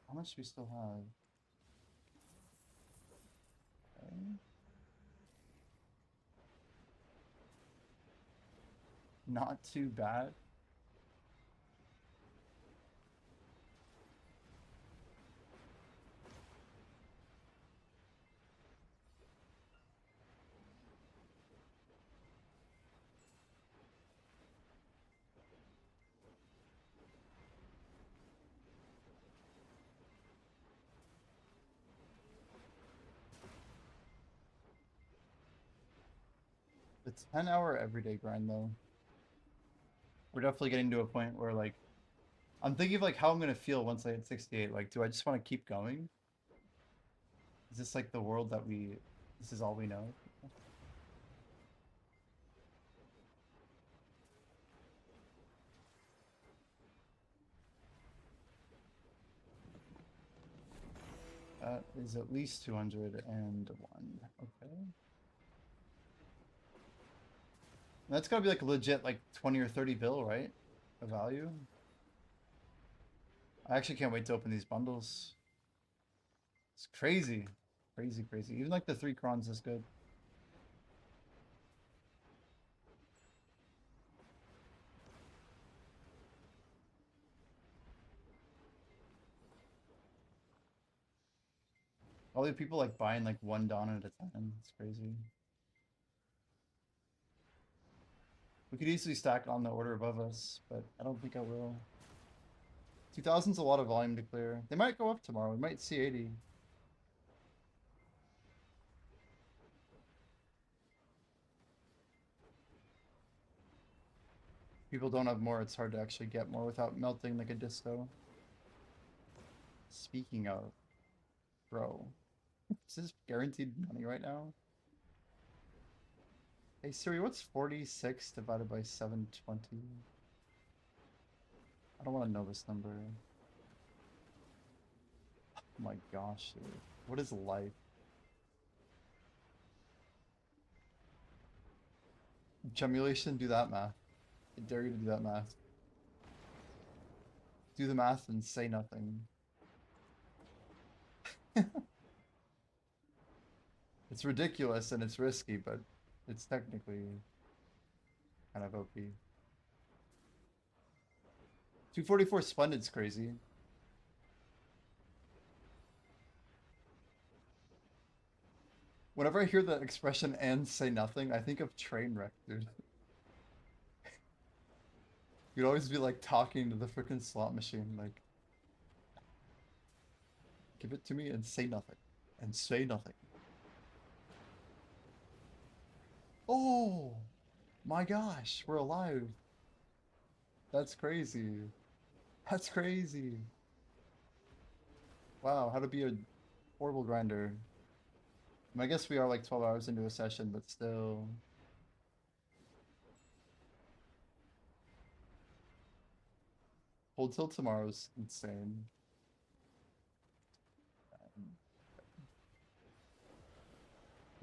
How much do we still have? Okay. Not too bad. The 10-hour everyday grind though. We're definitely getting to a point where like I'm thinking of like how I'm gonna feel once I hit 68. Like, do I just want to keep going? Is this like the world that this is all we know? That is at least 201. Okay. That's gotta be like a legit like 20 or 30 bill, right? A value. I actually can't wait to open these bundles. It's crazy. Crazy, crazy. Even like the 3 crons is good. All the people like buying like 1 Dawn at a time. It's crazy. We could easily stack on the order above us, but I don't think I will. 2000's a lot of volume to clear. They might go up tomorrow. We might see 80. People don't have more. It's hard to actually get more without melting like a disco. Speaking of, bro, is this guaranteed money right now? Hey Siri, what's 46 divided by 720? I don't want to know this number. Oh my gosh, dude. What is life? Gemulation, do that math. I dare you to do that math. Do the math and say nothing. It's ridiculous and it's risky, but it's technically kind of OP. 244 Splendid's crazy. Whenever I hear the expression and say nothing, I think of Trainwreck, dude. You'd always be like talking to the freaking slot machine, like, give it to me and say nothing. And say nothing. Oh my gosh, we're alive. That's crazy. That's crazy. Wow, how to be a horrible grinder. I guess we are like 12 hours into a session, but still. Hold till tomorrow's insane.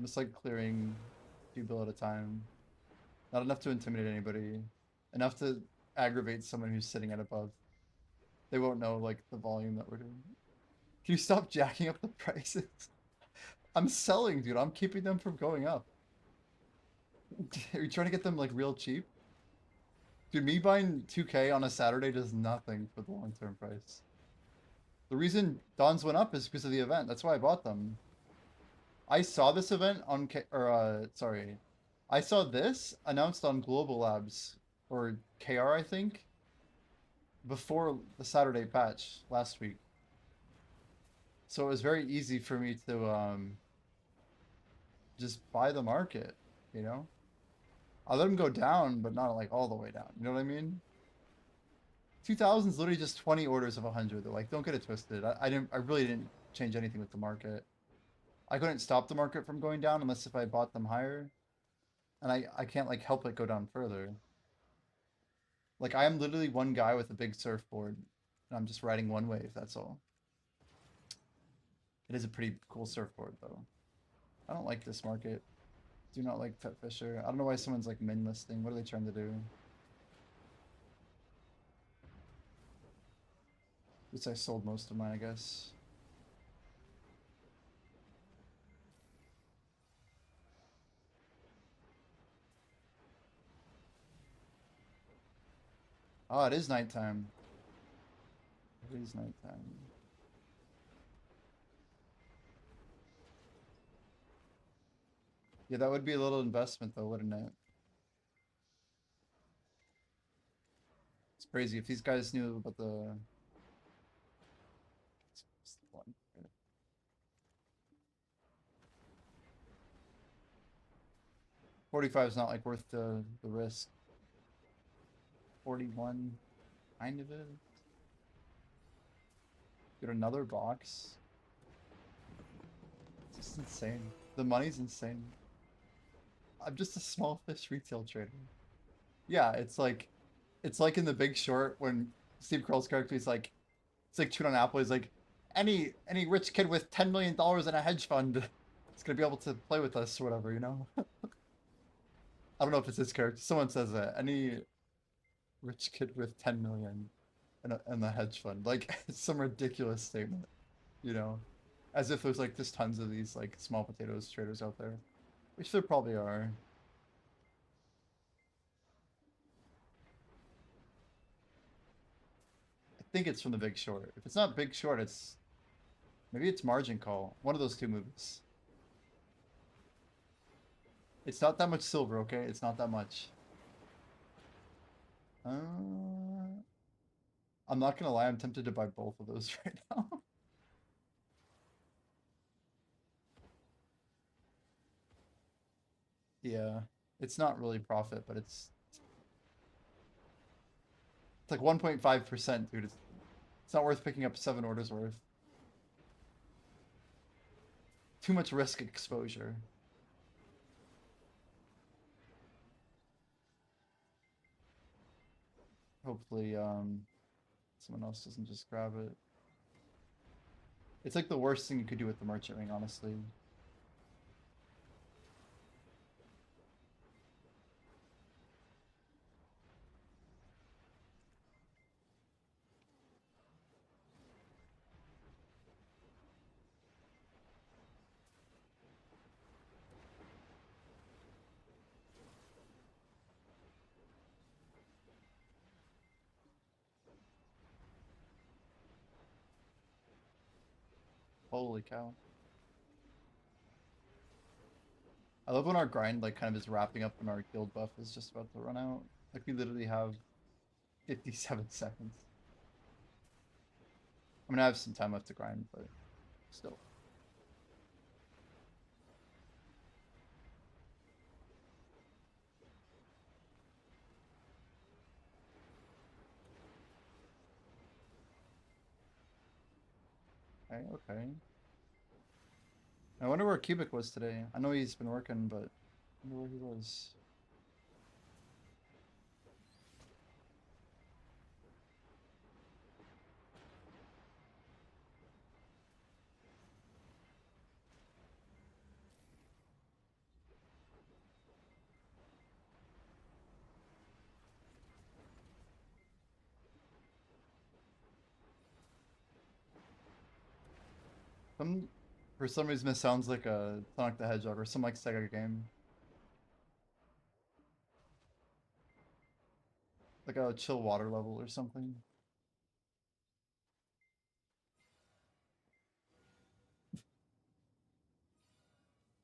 I'm just like clearing a few bill at a time. Not enough to intimidate anybody. Enough to aggravate someone who's sitting at above. They won't know like the volume that we're doing. Can you stop jacking up the prices? I'm selling, dude. I'm keeping them from going up. Are you trying to get them like real cheap? Dude, me buying 2K on a Saturday does nothing for the long-term price. The reason Dons went up is because of the event. That's why I bought them. I saw this event on sorry. I saw this announced on Global Labs or KR, I think, before the Saturday patch last week. So it was very easy for me to just buy the market, you know? I let them go down, but not like all the way down. You know what I mean? 2000 is literally just 20 orders of 100. Though. Like, don't get it twisted. I really didn't change anything with the market. I couldn't stop the market from going down unless if I bought them higher. And I can't like help it go down further. Like I am literally one guy with a big surfboard. And I'm just riding one wave, that's all. It is a pretty cool surfboard though. I don't like this market. Do not like Pet Fisher. I don't know why someone's like min listing. What are they trying to do? At least I sold most of mine, I guess. Oh, it is nighttime. It is nighttime. Yeah, that would be a little investment though, wouldn't it? It's crazy if these guys knew about the... 45 is not like worth the risk. 41, kind of it. Get another box. It's just insane. The money's insane. I'm just a small fish retail trader. Yeah, it's like in The Big Short when Steve Carell's character is like, it's like chewing on apple. He's like, any rich kid with $10 million in a hedge fund is gonna be able to play with us or whatever, you know. I don't know if it's his character. Someone says that any rich kid with 10 million in the hedge fund, like it's some ridiculous statement, you know, as if there's like just tons of these like small potatoes traders out there, which there probably are. I think it's from The Big Short. If it's not Big Short, it's maybe it's Margin Call. One of those two movies. It's not that much silver, okay? It's not that much. I'm not gonna lie, I'm tempted to buy both of those right now. Yeah, it's not really profit, but it's like 1.5%, dude. It's not worth picking up 7 orders worth. Too much risk exposure. Hopefully, someone else doesn't just grab it. It's like the worst thing you could do with the merchant ring, honestly. Holy cow. I love when our grind like kind of is wrapping up and our guild buff is just about to run out. Like we literally have 57 seconds. I mean, I have some time left to grind, but still. Okay, okay. I wonder where Cubic was today. I know he's been working, but I wonder where he was. For some reason, this sounds like a Sonic the Hedgehog or some like Sega game. Like a chill water level or something.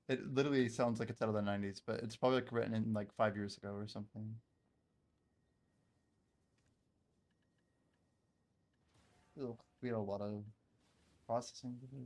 It literally sounds like it's out of the 90s, but it's probably like written in like 5 years ago or something. Ugh, we had a lot of processing to do.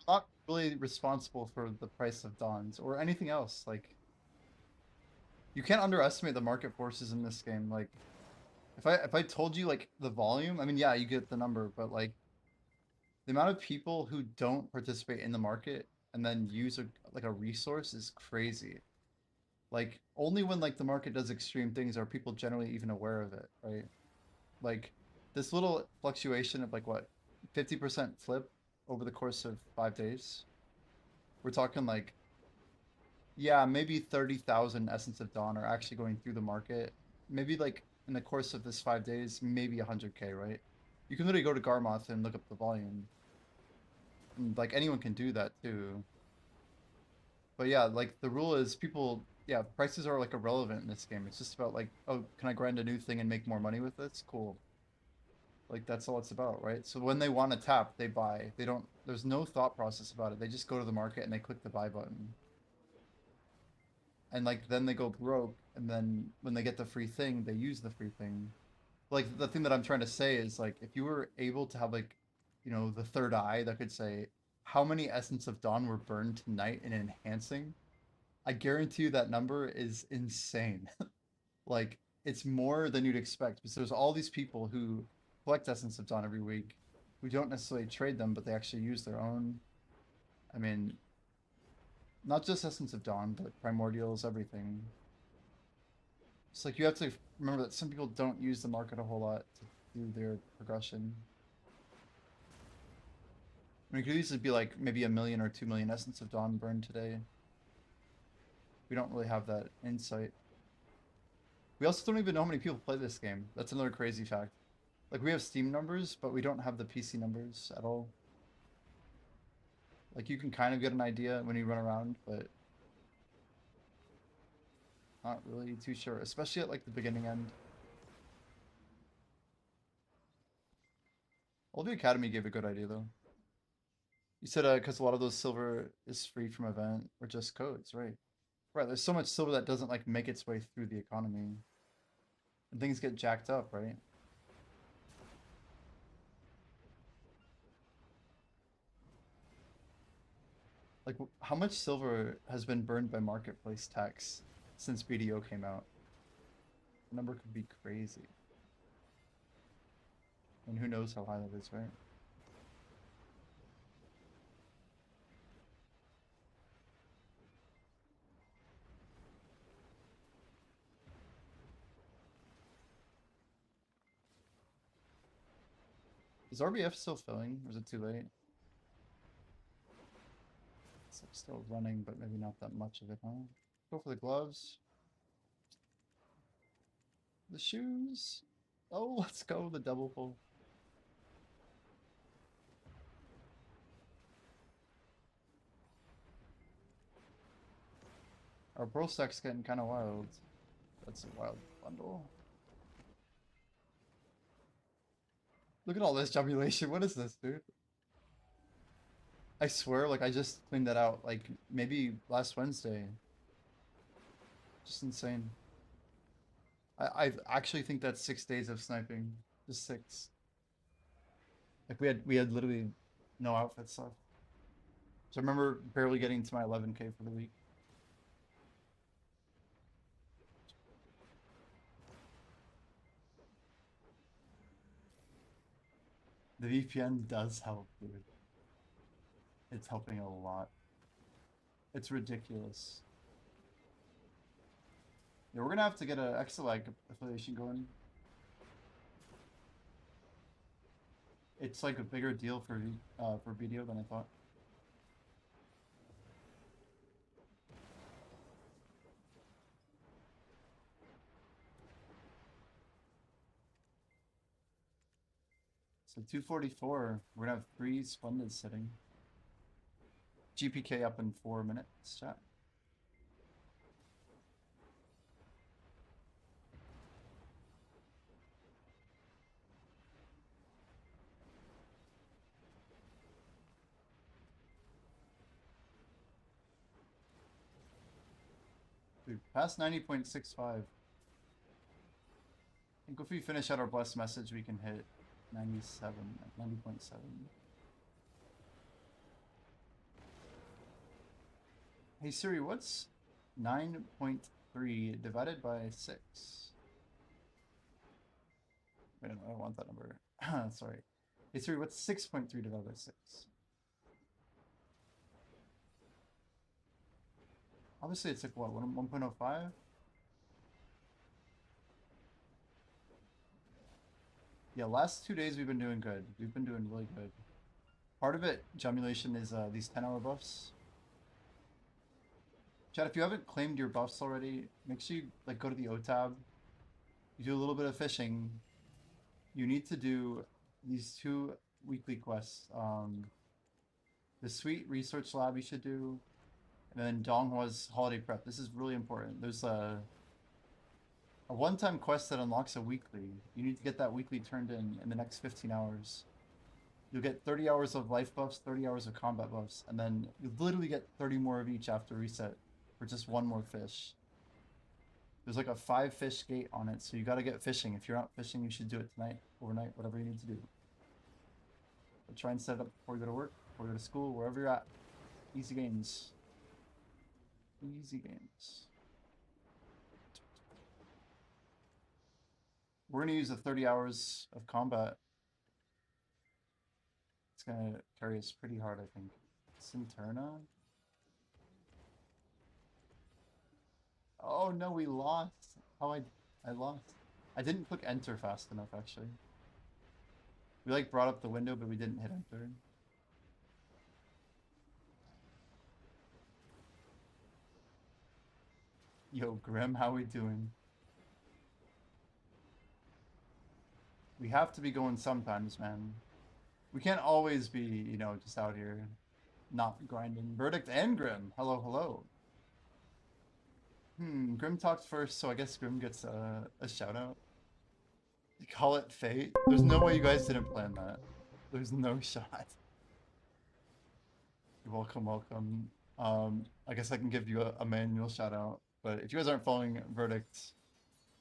Not really responsible for the price of Dawns or anything else. Like, you can't underestimate the market forces in this game. Like, if I told you like the volume, I mean, yeah, you get the number, but like the amount of people who don't participate in the market and then use a resource is crazy. Like, only when like the market does extreme things are people generally even aware of it, right? Like this little fluctuation of like what 50% flip over the course of 5 days. We're talking like, yeah, maybe 30,000 Essence of Dawn are actually going through the market. Maybe like in the course of this 5 days, maybe 100K, right? You can literally go to Garmoth and look up the volume. And, like anyone can do that too. But yeah, like the rule is people, yeah, prices are like irrelevant in this game. It's just about like, oh, can I grind a new thing and make more money with this? Cool. Like that's all it's about, right? So when they want to tap, they buy. They don't, there's no thought process about it. They just go to the market and they click the buy button. And like then they go broke, and then when they get the free thing, they use the free thing. Like the thing that I'm trying to say is like if you were able to have like, the third eye that could say how many Essence of Dawn were burned tonight in enhancing, I guarantee you that number is insane. Like it's more than you'd expect because there's all these people who collect Essence of Dawn every week who don't necessarily trade them, but they actually use their own. I mean, not just Essence of Dawn, but Primordials, everything. It's like you have to remember that some people don't use the market a whole lot to do their progression. I mean, it could easily be like maybe 1 million or 2 million Essence of Dawn burned today. We don't really have that insight. We also don't even know how many people play this game. That's another crazy fact. Like we have Steam numbers, but we don't have the PC numbers at all. Like you can kind of get an idea when you run around, but not really too sure, especially at like the beginning end. LV Academy gave a good idea though. You said because a lot of those silver is free from event or just codes, right? Right, there's so much silver that doesn't like make its way through the economy. And things get jacked up, right? Like how much silver has been burned by marketplace tax since BDO came out? The number could be crazy. And who knows how high that is, right? Is RBF still filling, or is it too late? It's like still running, but maybe not that much of it, huh? Go for the gloves. The shoes. Oh, let's go, the double pull. Our Pearl stack's getting kind of wild. That's a wild bundle. Look at all this jubilation. What is this, dude? I swear, like, I just cleaned that out, like, maybe last Wednesday. Just insane. I actually think that's 6 days of sniping. Just 6. Like, we had literally no outfit stuff. So I remember barely getting to my 11K for the week. The VPN does help, dude. It's helping a lot. It's ridiculous. Yeah, we're gonna have to get an Exalag affiliation going. It's like a bigger deal for video than I thought. So 244, we're gonna have 3 Splendids sitting. GPK up in 4 minutes, chat. Dude, past 90.65. I think if we finish out our blessed message, we can hit 97, 90.7. Hey Siri, what's 9.3 divided by 6? Wait, no, I don't want that number. Sorry. Hey Siri, what's 6.3 divided by 6? Obviously it's like what, 1.05? Yeah, last 2 days we've been doing good. We've been doing really good. Part of it, Gemulation, is these 10-hour buffs. Chad, if you haven't claimed your buffs already, make sure you like go to the O tab. You do a little bit of fishing. You need to do these 2 weekly quests. The Sweet Research Lab you should do, and then Donghua's Holiday Prep. This is really important. There's a one-time quest that unlocks a weekly. You need to get that weekly turned in the next 15 hours. You'll get 30 hours of life buffs, 30 hours of combat buffs, and then you literally get 30 more of each after reset for just 1 more fish. There's like a 5 fish gate on it, so you gotta get fishing. If you're not fishing, you should do it tonight, overnight, whatever you need to do. But try and set it up before you go to work, before you go to school, wherever you're at. Easy games. Easy games. We're gonna use the 30 hours of combat. It's gonna carry us pretty hard, I think. Sinterna? Oh no, we lost. How I lost. I didn't click enter fast enough, actually. We like brought up the window, but we didn't hit enter. Yo, Grim, how we doing? We have to be going sometimes, man. We can't always be, you know, just out here not grinding. Verdict and Grim. Hello, hello. Grim talked first, so I guess Grim gets a shout out. You call it fate? There's no way you guys didn't plan that. There's no shot. You're welcome, welcome. I guess I can give you a manual shout out, but if you guys aren't following Verdict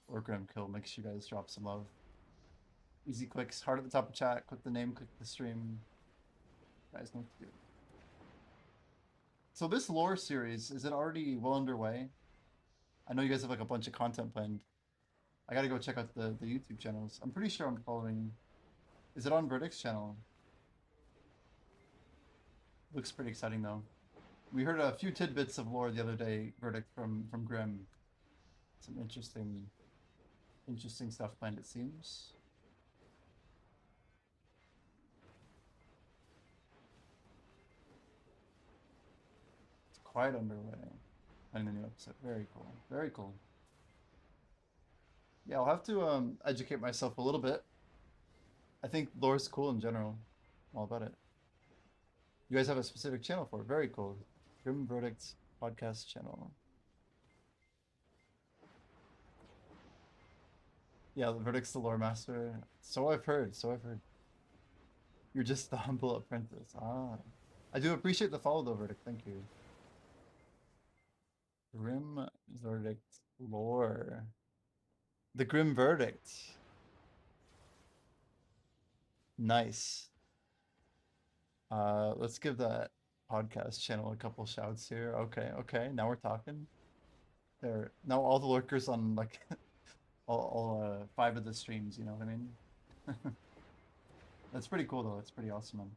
or Grim Kill, make sure you guys drop some love. Easy clicks, heart at the top of chat, click the name, click the stream. You guys know what to do. So this lore series, is it already well underway? I know you guys have like a bunch of content planned. I gotta go check out the YouTube channels. I'm pretty sure I'm following. Is it on Verdict's channel? Looks pretty exciting though. We heard a few tidbits of lore the other day, Verdict, from Grim. Some interesting stuff planned, it seems. It's quite underway. And the new episode. Very cool. Very cool. Yeah, I'll have to educate myself a little bit. I think lore's cool in general. I'm all about it. You guys have a specific channel for it. Very cool. Grim Verdict podcast channel. Yeah, the Verdict's the lore master. So I've heard. So I've heard. You're just the humble apprentice. Ah. I do appreciate the follow though, Verdict. Thank you. Grim Verdict lore. The Grim Verdict. Nice. Let's give that podcast channel a couple shouts here. Okay, okay. Now we're talking. There. Now all the lurkers on like all 5 of the streams. You know what I mean? That's pretty cool though. That's pretty awesome, man.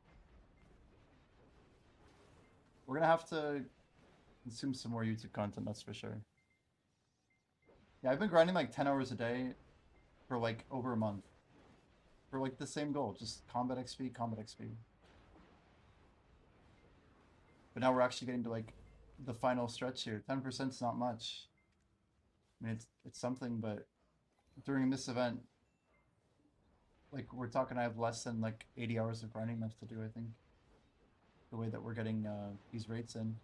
We're gonna have to consume some more YouTube content, that's for sure. Yeah, I've been grinding like 10 hours a day for like over a month. For like the same goal, just combat XP, combat XP. But now we're actually getting to like the final stretch here. 10% is not much. I mean, it's something, but during this event, like we're talking, I have less than like 80 hours of grinding left to do, I think. The way that we're getting these rates in.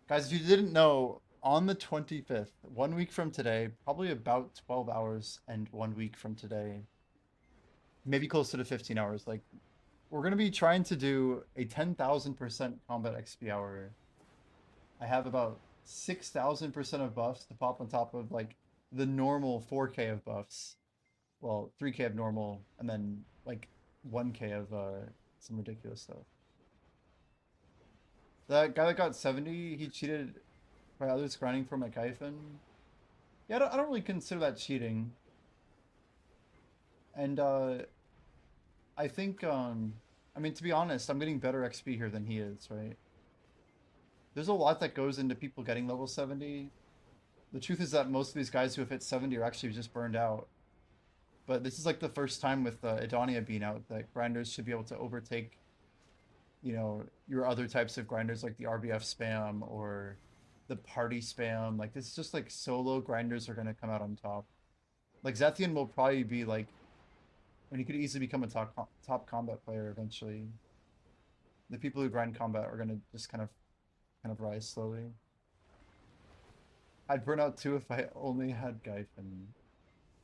Guys, if you didn't know, on the 25th, 1 week from today, probably about 12 hours and 1 week from today, maybe closer to 15 hours, like we're going to be trying to do a 10,000% combat XP hour. I have about 6,000% of buffs to pop on top of like the normal 4K of buffs. Well, 3K of normal, and then like 1K of some ridiculous stuff. That guy that got 70, he cheated by others grinding for McKyphon. Yeah, I don't really consider that cheating. And I think, I mean, to be honest, I'm getting better XP here than he is, right? There's a lot that goes into people getting level 70. The truth is that most of these guys who have hit 70 are actually just burned out. But this is like the first time with Adonna being out that grinders should be able to overtake, you know, your other types of grinders like the RBF spam or the party spam. Like, this is just like solo grinders are going to come out on top. Like, Zethian will probably be like, and he could easily become a top combat player eventually. The people who grind combat are going to just kind of rise slowly. I'd burn out too if I only had Gyphon.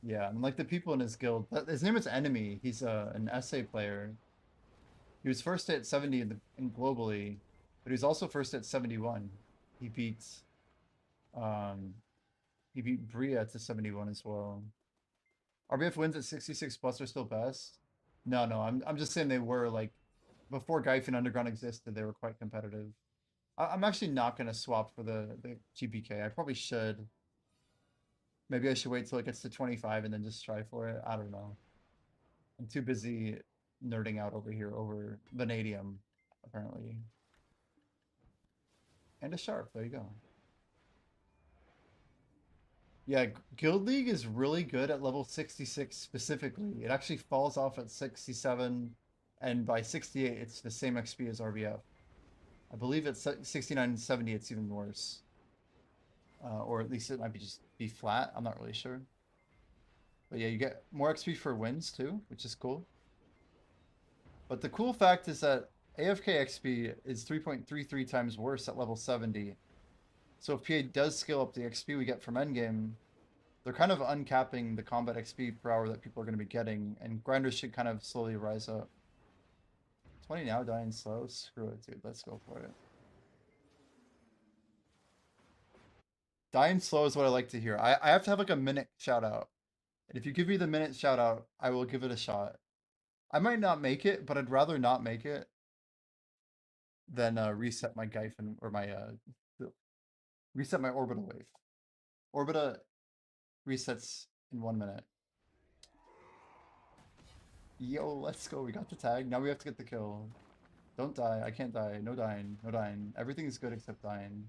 Yeah, and like the people in his guild, his name is Enemy. He's an SA player. He was first at 70 in globally, but he was also first at 71. He beat Bria to 71 as well. RBF wins at 66 plus are still best. No, I'm just saying they were like before Gyphon Underground existed, they were quite competitive. I'm actually not gonna swap for the GPK. I probably should. Maybe I should wait till it gets to 25 and then just try for it. I don't know. I'm too busy nerding out over here over Vanadium, apparently. And a Sharp, there you go. Yeah, Guild League is really good at level 66 specifically. It actually falls off at 67, and by 68, it's the same XP as RBF. I believe at 69 and 70, it's even worse. Or at least it might be flat. I'm not really sure. But yeah, you get more XP for wins too, which is cool. But the cool fact is that AFK XP is 3.33 times worse at level 70. So if PA does scale up the XP we get from endgame, they're kind of uncapping the combat XP per hour that people are going to be getting, and grinders should kind of slowly rise up. 20 now, dying slow? Screw it, dude. Let's go for it. Dying slow is what I like to hear. I have to have like a minute shout out. And if you give me the minute shout out, I will give it a shot. I might not make it, but I'd rather not make it than reset my Gyphon or my reset my Orbita wave. Orbita resets in 1 minute. Yo, let's go. We got the tag. Now we have to get the kill. Don't die. I can't die. No dying. No dying. Everything's good except dying.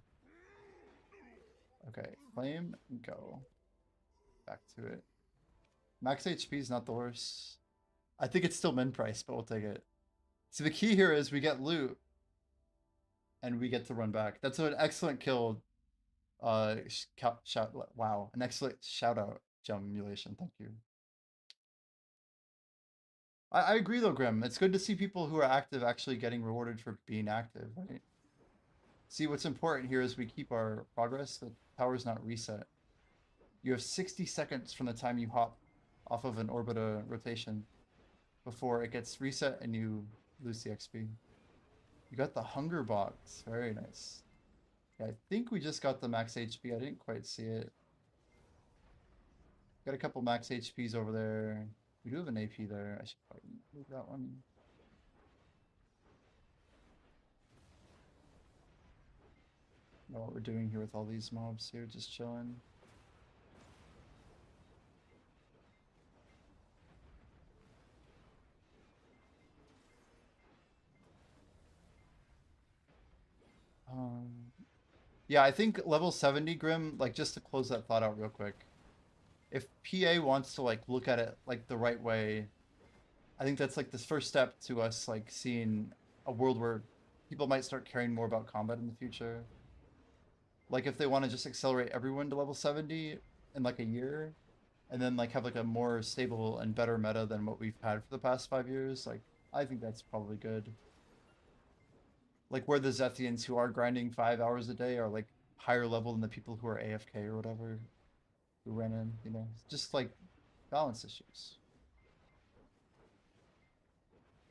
Okay. Claim and go. Back to it. Max HP is not the worst. I think it's still min price, but we'll take it. So the key here is we get loot and we get to run back. That's an excellent kill. Wow, an excellent shout out, Gemulation. Thank you. I agree though, Grim. It's good to see people who are active actually getting rewarded for being active, right? See, what's important here is we keep our progress. The tower's not reset. You have 60 seconds from the time you hop off of an Orbita rotation before it gets reset and you lose the XP. You got the hunger box. Very nice. Yeah, I think we just got the max HP. I didn't quite see it. Got a couple max HPs over there. We do have an AP there. I should probably move that one. Know what we're doing here with all these mobs here, just chilling. Yeah, I think level 70 Grim, like just to close that thought out real quick. If PA wants to like look at it like the right way, I think that's like this first step to us like seeing a world where people might start caring more about combat in the future. Like if they want to just accelerate everyone to level 70 in like a year and then like have like a more stable and better meta than what we've had for the past 5 years, like I think that's probably good. Like where the Zethians who are grinding 5 hours a day are like higher level than the people who are AFK or whatever who ran in, you know, just like balance issues.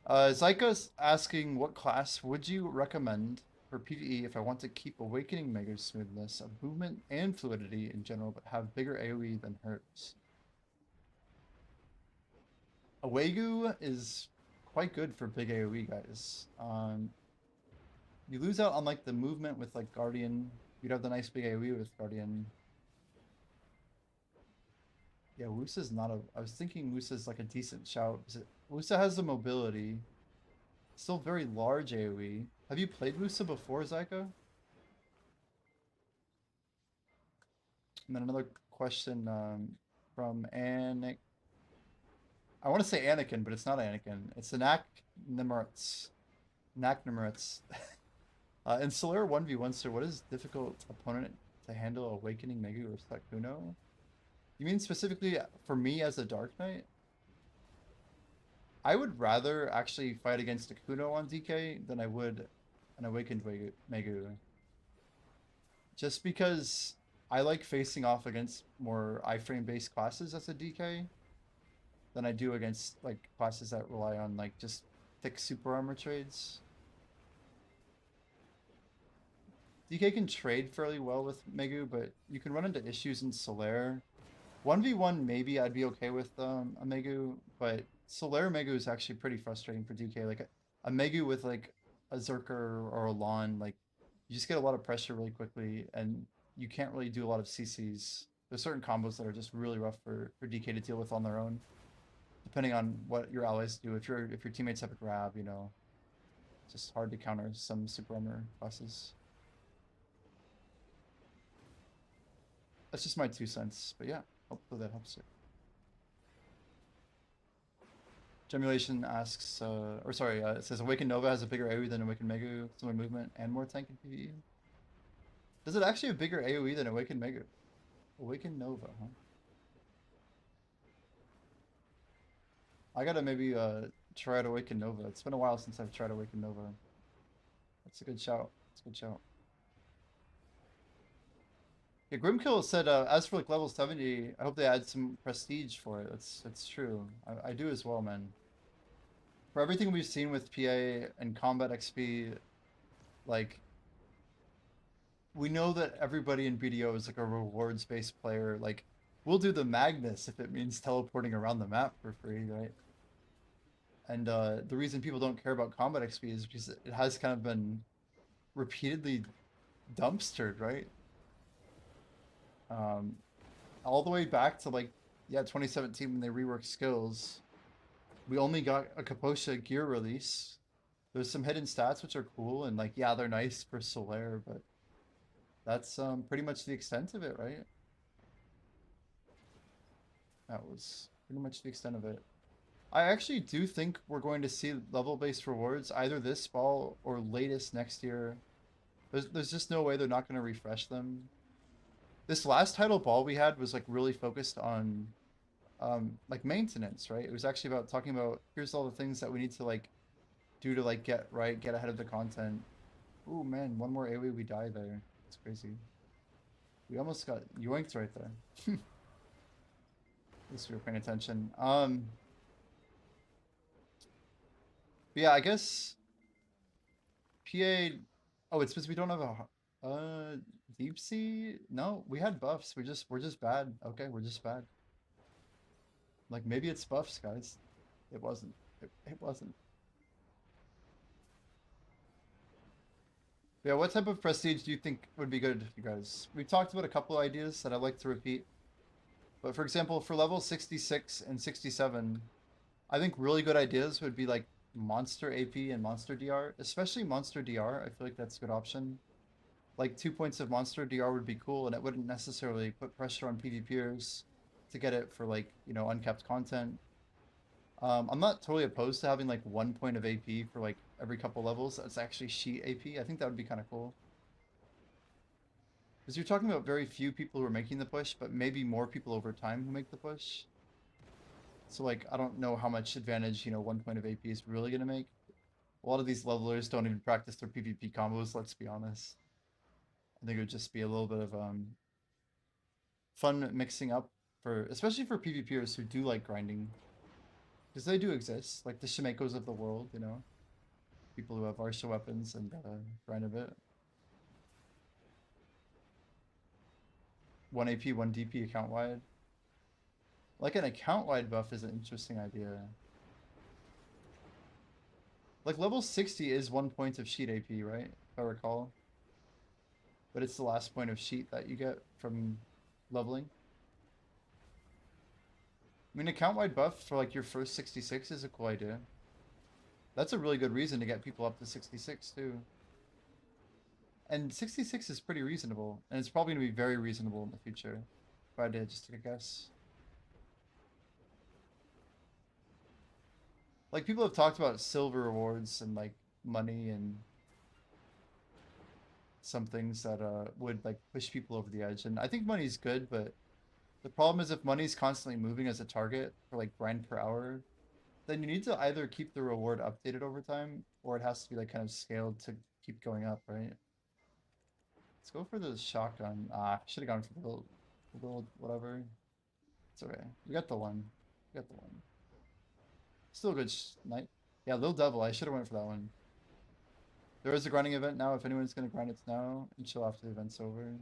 Zyka's asking, what class would you recommend for PvE if I want to keep Awakening Mega's smoothness of movement and fluidity in general, but have bigger AoE than hers? Awegu is quite good for big AoE, guys. You lose out on like the movement with like Guardian. You'd have the nice big AoE with Guardian. Yeah, Wusa's not a. I was thinking Wusa's like a decent shout. Wusa has the mobility. Still very large AoE. Have you played Wusa before, Zyka? And then another question from Anik. I want to say Anakin, but it's not Anakin. It's Anak Nimertz. Nak Nimertz. In Solaire 1v1, sir, what is difficult opponent to handle Awakening Megu or Sakuno? You mean specifically for me as a Dark Knight? I would rather actually fight against a Kuno on DK than I would an Awakened Megu. Just because I like facing off against more iframe based classes as a DK than I do against like classes that rely on like just thick super armor trades. DK can trade fairly well with Megu, but you can run into issues in Solaire. 1v1 maybe I'd be okay with a Megu, but Solaire Megu is actually pretty frustrating for DK. Like a Megu with like a Zerker or a Lon, like you just get a lot of pressure really quickly and you can't really do a lot of CCs. There's certain combos that are just really rough for DK to deal with on their own, depending on what your allies do. If your teammates have a grab, you know, it's just hard to counter some super armor classes. That's just my 2 cents, but yeah, hopefully that helps you. Gemulation asks, it says Awakened Nova has a bigger AoE than Awakened Megu, similar movement, and more tank in PvE. Does it actually have bigger AoE than Awakened Megu? Awakened Nova, huh? I gotta maybe try out Awakened Nova. It's been a while since I've tried Awakened Nova. That's a good shout. That's a good shout. Yeah, Grimkill said, as for like level 70, I hope they add some prestige for it. That's true. I do as well, man. For everything we've seen with PA and combat XP, like we know that everybody in BDO is like a rewards-based player. Like we'll do the Magnus if it means teleporting around the map for free, right? And the reason people don't care about combat XP is because it has kind of been repeatedly dumpstered, right? All the way back to like, yeah, 2017 when they reworked skills. We only got a Kaposha gear release. There's some hidden stats which are cool and like, yeah, they're nice for Solaire, but that's pretty much the extent of it, right? That was pretty much the extent of it. I actually do think we're going to see level-based rewards either this fall or latest next year. There's just no way they're not going to refresh them. This last title ball we had was like really focused on like maintenance, right? It was actually about talking about here's all the things that we need to like do to like get ahead of the content. Oh man, one more AoE we die there. It's crazy. We almost got yoinked right there. At least we were paying attention. But yeah, I guess PA. Oh, it's because we don't have a deep sea. No, we had buffs. We're just bad. Okay, we're just bad. Like maybe it's buffs, guys. It wasn't. It wasn't. Yeah, what type of prestige do you think would be good, you guys? We've talked about a couple ideas that I'd like to repeat. But for example, for level 66 and 67, I think really good ideas would be like Monster AP and Monster DR, especially Monster DR. I feel like that's a good option. like 2 points of monster DR would be cool, and it wouldn't necessarily put pressure on PvPers to get it for like, you know, uncapped content. I'm not totally opposed to having like 1 point of AP for like every couple levels. That's actually sheet AP. I think that would be kind of cool. Because you're talking about very few people who are making the push, but maybe more people over time who make the push. So like, I don't know how much advantage, you know, 1 point of AP is really going to make. A lot of these levelers don't even practice their PvP combos, let's be honest. I think it would just be a little bit of fun mixing up for, especially for PvPers who do like grinding. Because they do exist, like the Shimekos of the world, you know? People who have Arsha weapons and grind a bit. 1 AP, 1 DP account wide. Like an account wide buff is an interesting idea. Like level 60 is 1 point of sheet AP, right? If I recall. But it's the last point of sheet that you get from leveling. I mean, account wide buff for like your first 66 is a cool idea. That's a really good reason to get people up to 66 too. And 66 is pretty reasonable, and it's probably going to be very reasonable in the future. If I did just take a guess. Like, people have talked about silver rewards and like money and some things that would like push people over the edge. And I think money's good, but the problem is if money's constantly moving as a target for like grind per hour, then you need to either keep the reward updated over time, or it has to be like kind of scaled to keep going up, right? Let's go for the shotgun. Ah, should have gone for the little whatever. It's okay. We got the one. We got the one. Still a good night. Yeah, Little Devil. I should have went for that one. There is a grinding event now. If anyone's gonna grind, it's now, and chill after the event's over.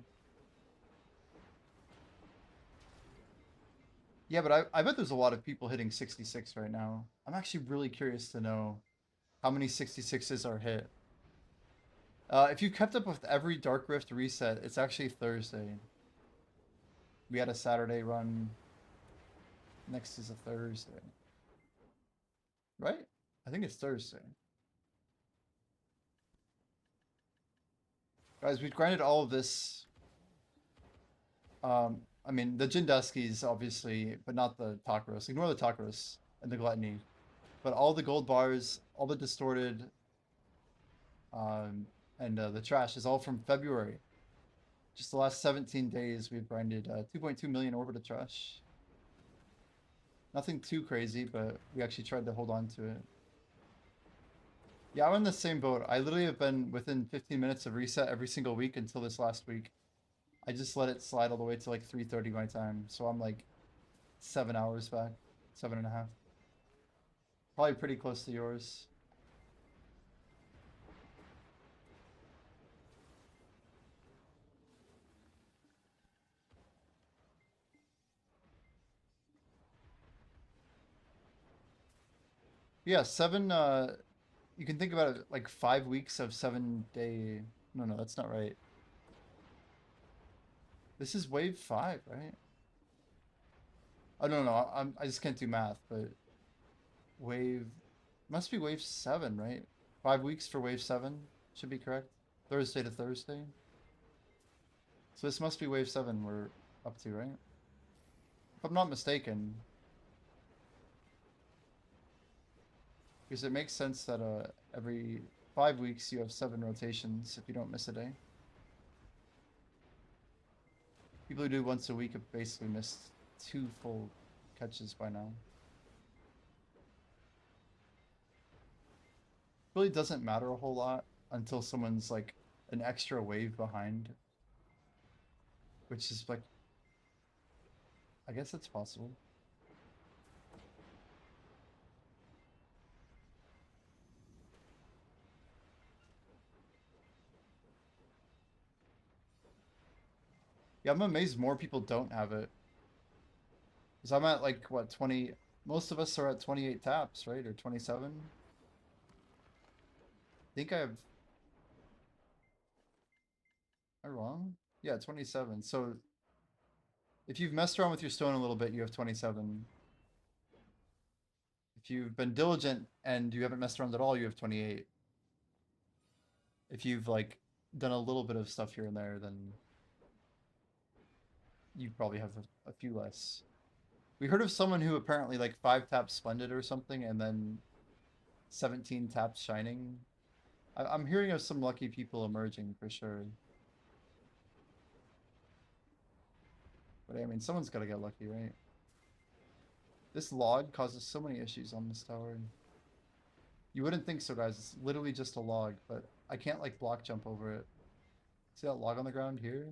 Yeah, but I bet there's a lot of people hitting 66 right now. I'm actually really curious to know how many 66s are hit. If you kept up with every Dark Rift reset, it's actually Thursday. We had a Saturday run. Next is a Thursday. Right? I think it's Thursday. Guys, we've grinded all of this. I mean, the Jinduskis, obviously, but not the Takaros. Ignore the Takaros and the Gluttony. But all the gold bars, all the distorted, and the trash is all from February. Just the last 17 days, we've grinded 2.2 million orbit of trash. Nothing too crazy, but we actually tried to hold on to it. Yeah, I'm in the same boat. I literally have been within 15 minutes of reset every single week until this last week. I just let it slide all the way to like 3:30 my time. So I'm like 7 hours back, 7.5. Probably pretty close to yours. Yeah, you can think about it like 5 weeks of 7-day. No, that's not right. This is wave 5, right? Oh, no, I just can't do math, but wave, must be wave 7, right? 5 weeks for wave 7 should be correct. Thursday to Thursday. So this must be wave 7 we're up to, right? If I'm not mistaken. Because it makes sense that every 5 weeks you have 7 rotations if you don't miss a day. People who do once a week have basically missed 2 full catches by now. Really doesn't matter a whole lot until someone's like an extra wave behind. Which is like, I guess it's possible. Yeah, I'm amazed more people don't have it. Because I'm at like, what, 20... Most of us are at 28 taps, right? Or 27? I think I have... Am I wrong? Yeah, 27. So, if you've messed around with your stone a little bit, you have 27. If you've been diligent and you haven't messed around at all, you have 28. If you've, like, done a little bit of stuff here and there, then you probably have a few less. We heard of someone who apparently like 5 taps Splendid or something, and then 17 taps Shining. I'm hearing of some lucky people emerging for sure. But I mean, someone's got to get lucky, right? This log causes so many issues on this tower. You wouldn't think so, guys. It's literally just a log, but I can't like block jump over it. See that log on the ground here?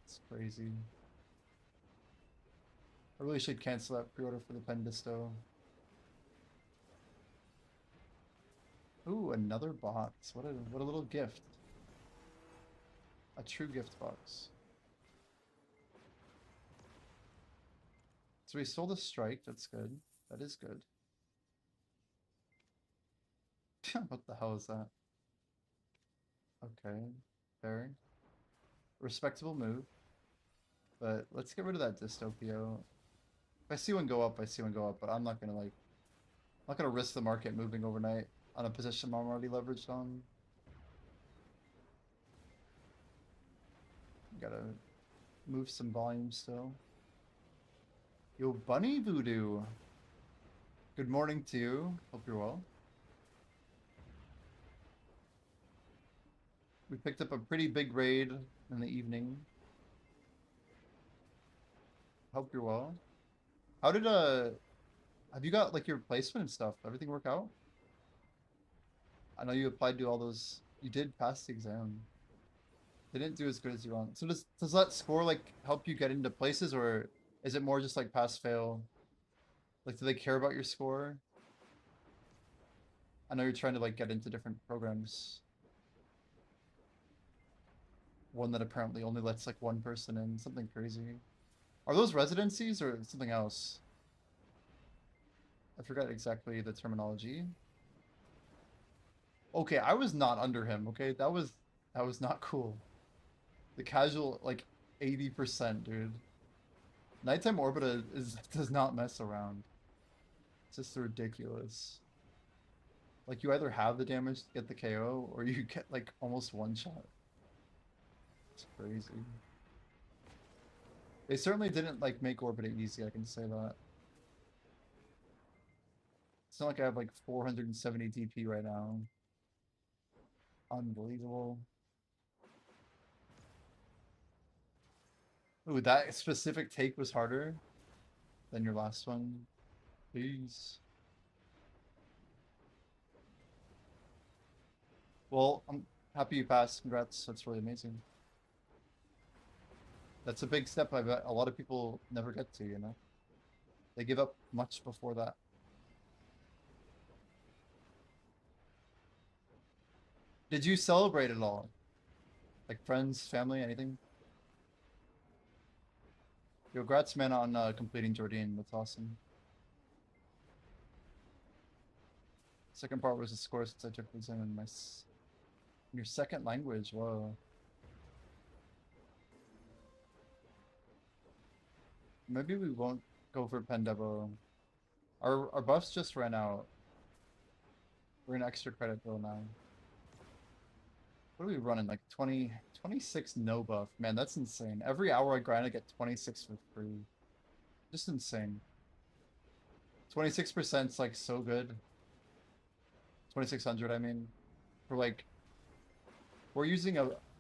It's crazy. I really should cancel that pre-order for the Pendisto. Ooh, another box. What a little gift. A true gift box. So we stole the strike. That's good. That is good. What the hell is that? Okay. Fair. Respectable move. But let's get rid of that dystopia. If I see one go up, I see one go up, but I'm not gonna like I'm not gonna risk the market moving overnight on a position I'm already leveraged on. Gotta move some volume still. Yo, Bunny Voodoo. Good morning to you. Hope you're well. We picked up a pretty big raid in the evening. Hope you're well. How did have you got like your placement and stuff? Everything work out? I know you applied to all those. You did pass the exam. They didn't do as good as you want. So does that score like help you get into places, or is it more just like pass fail? Like, do they care about your score? I know you're trying to like get into different programs. One that apparently only lets like one person in, something crazy. Are those residencies or something else? I forgot exactly the terminology. Okay, I was not under him, okay? That was not cool. The casual like 80%, dude. Nighttime Orbita does not mess around. It's just ridiculous. Like, you either have the damage to get the KO, or you get like almost one shot. It's crazy. They certainly didn't like make Orbita easy, I can say that. It's not like I have like 470 DP right now. Unbelievable. Ooh, that specific take was harder than your last one. Please. Well, I'm happy you passed. Congrats. That's really amazing. That's a big step I bet a lot of people never get to, you know? They give up much before that. Did you celebrate at all? Like friends, family, anything? Yo, congrats, man, on completing Jordan. That's awesome. Second part was the score since I took the exam in in your second language. Whoa. Maybe we won't go for Pendevo. Our buffs just ran out. We're in extra credit bill now. What are we running? Like 26 no buff. Man, that's insane. Every hour I grind, I get 26 for free. Just insane. 26% is like so good. 2600, I mean. For like, we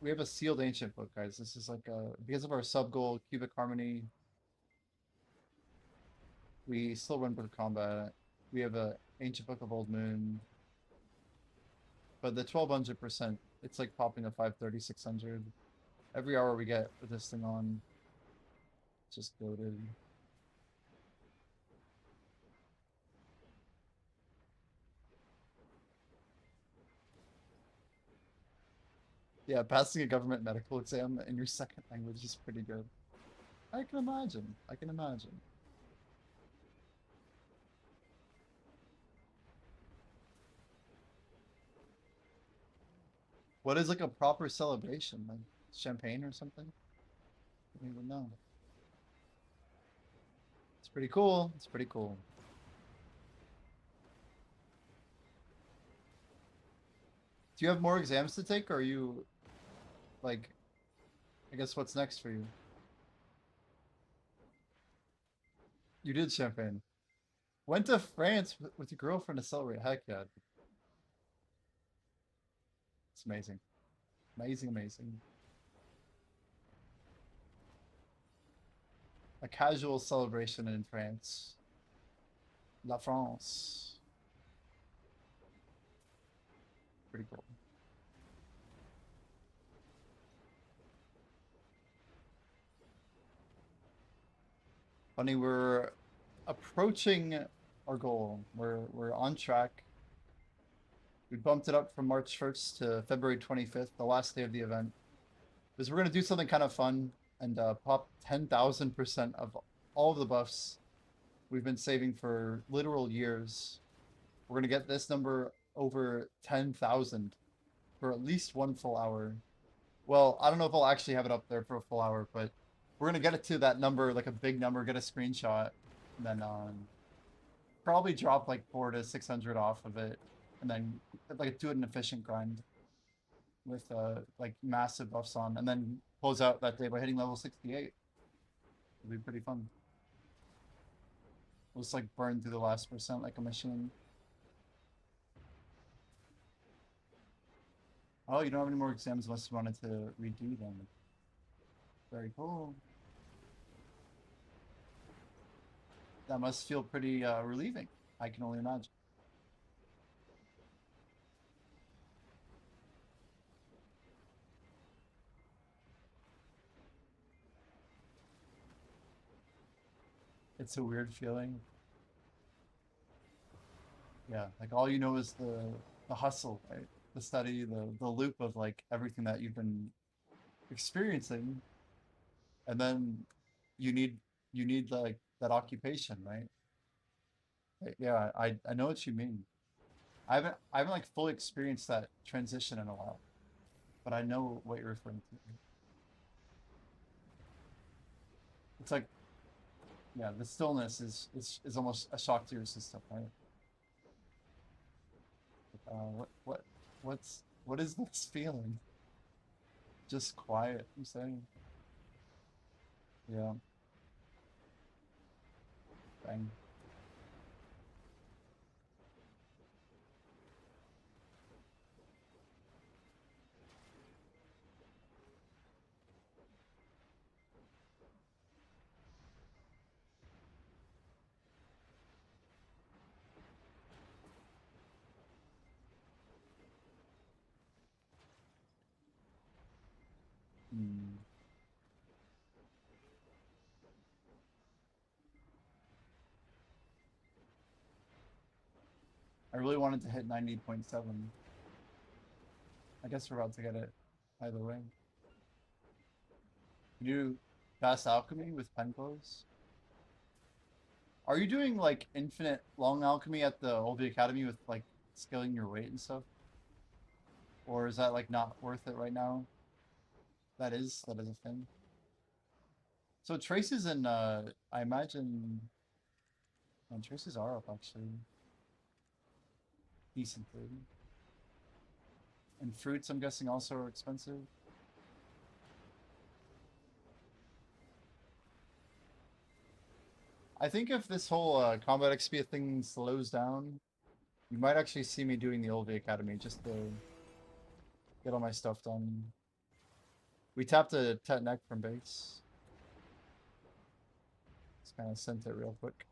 have a sealed ancient book, guys. This is like because of our sub goal, cubic harmony. We still run Book of Combat. We have a ancient book of Old Moon. But the 1200%, it's like popping a 530, 600. Every hour we get with this thing on, it's just goated. Yeah, passing a government medical exam in your second language is pretty good. I can imagine. I can imagine. What is like a proper celebration? Like champagne or something? I don't even know. It's pretty cool. It's pretty cool. Do you have more exams to take, or are you, like, I guess what's next for you? You did Champagne. Went to France with your girlfriend to celebrate. Heck yeah. It's amazing. Amazing, amazing. A casual celebration in France. La France. Pretty cool. Funny, we're approaching our goal. We're on track. We bumped it up from March 1st to February 25th, the last day of the event. Because we're gonna do something kind of fun and pop 10,000% of all of the buffs we've been saving for literal years. We're gonna get this number over 10,000 for at least one full hour. Well, I don't know if I'll actually have it up there for a full hour, but we're gonna get it to that number, like a big number, get a screenshot, and then probably drop like 400 to 600 off of it, and then like do an efficient grind with like massive buffs on, and then close out that day by hitting level 68. It'll be pretty fun. We'll just like burn through the last percent like a machine. Oh, you don't have any more exams unless you wanted to redo them. Very cool. That must feel pretty relieving. I can only imagine. It's a weird feeling. Yeah, like all you know is the hustle, right? The study, the loop of like everything that you've been experiencing, and then you need like that occupation, right? Yeah, I know what you mean. I haven't like fully experienced that transition in a while, but I know what you're referring to. It's like, yeah, the stillness is almost a shock to your system, right? What is this feeling? Just quiet, I'm saying. Yeah. Bang. Hmm. I really wanted to hit 90.7. I guess we're about to get it either way. Can you do fast alchemy with pen close? Are you doing like infinite long alchemy at the LV Academy with like scaling your weight and stuff? Or is that like not worth it right now? That is a thing. So traces and I imagine and traces are up actually decently. And fruits I'm guessing also are expensive. I think if this whole combat XP thing slows down, you might actually see me doing the LV Academy just to get all my stuff done. We tapped a Tet Neck from base. Just kind of sent it real quick.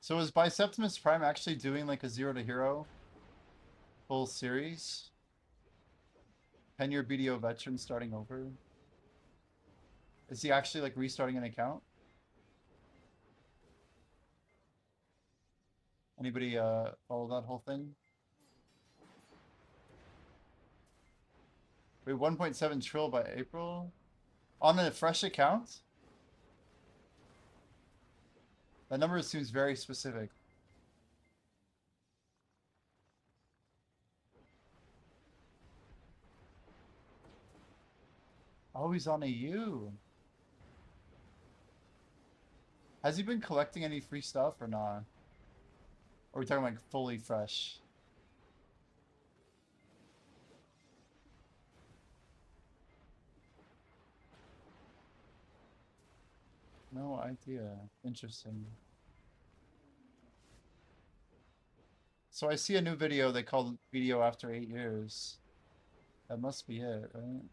So is Biceptimus Prime actually doing like a 0 to hero full series? 10-year BDO veteran starting over? Is he actually like restarting an account? Anybody follow that whole thing? Wait, 1.7 trill by April? On a fresh account? That number seems very specific. Oh, he's on a U. Has he been collecting any free stuff or not? Or are we talking like fully fresh? No idea. Interesting. So I see a new video they called video after 8 years. That must be it, right?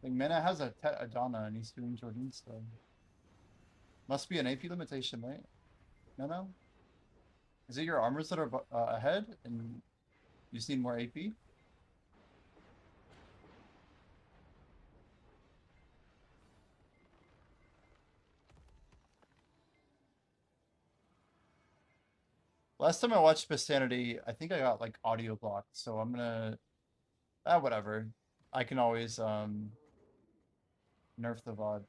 Like Mana has a Adonna and he's doing Jordan stuff. Must be an AP limitation, right? No? Is it your armors that are ahead and you just need more AP? Last time I watched Bisanity, I think I got like audio blocked, so I'm gonna whatever. I can always nerf the VOD.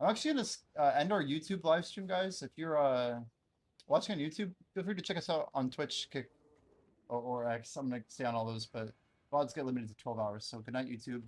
I'm actually gonna end our YouTube live stream, guys. If you're watching on YouTube, feel free to check us out on Twitch, Kick, or X. I'm gonna stay on all those, but VODs get limited to 12 hours. So good night, YouTube.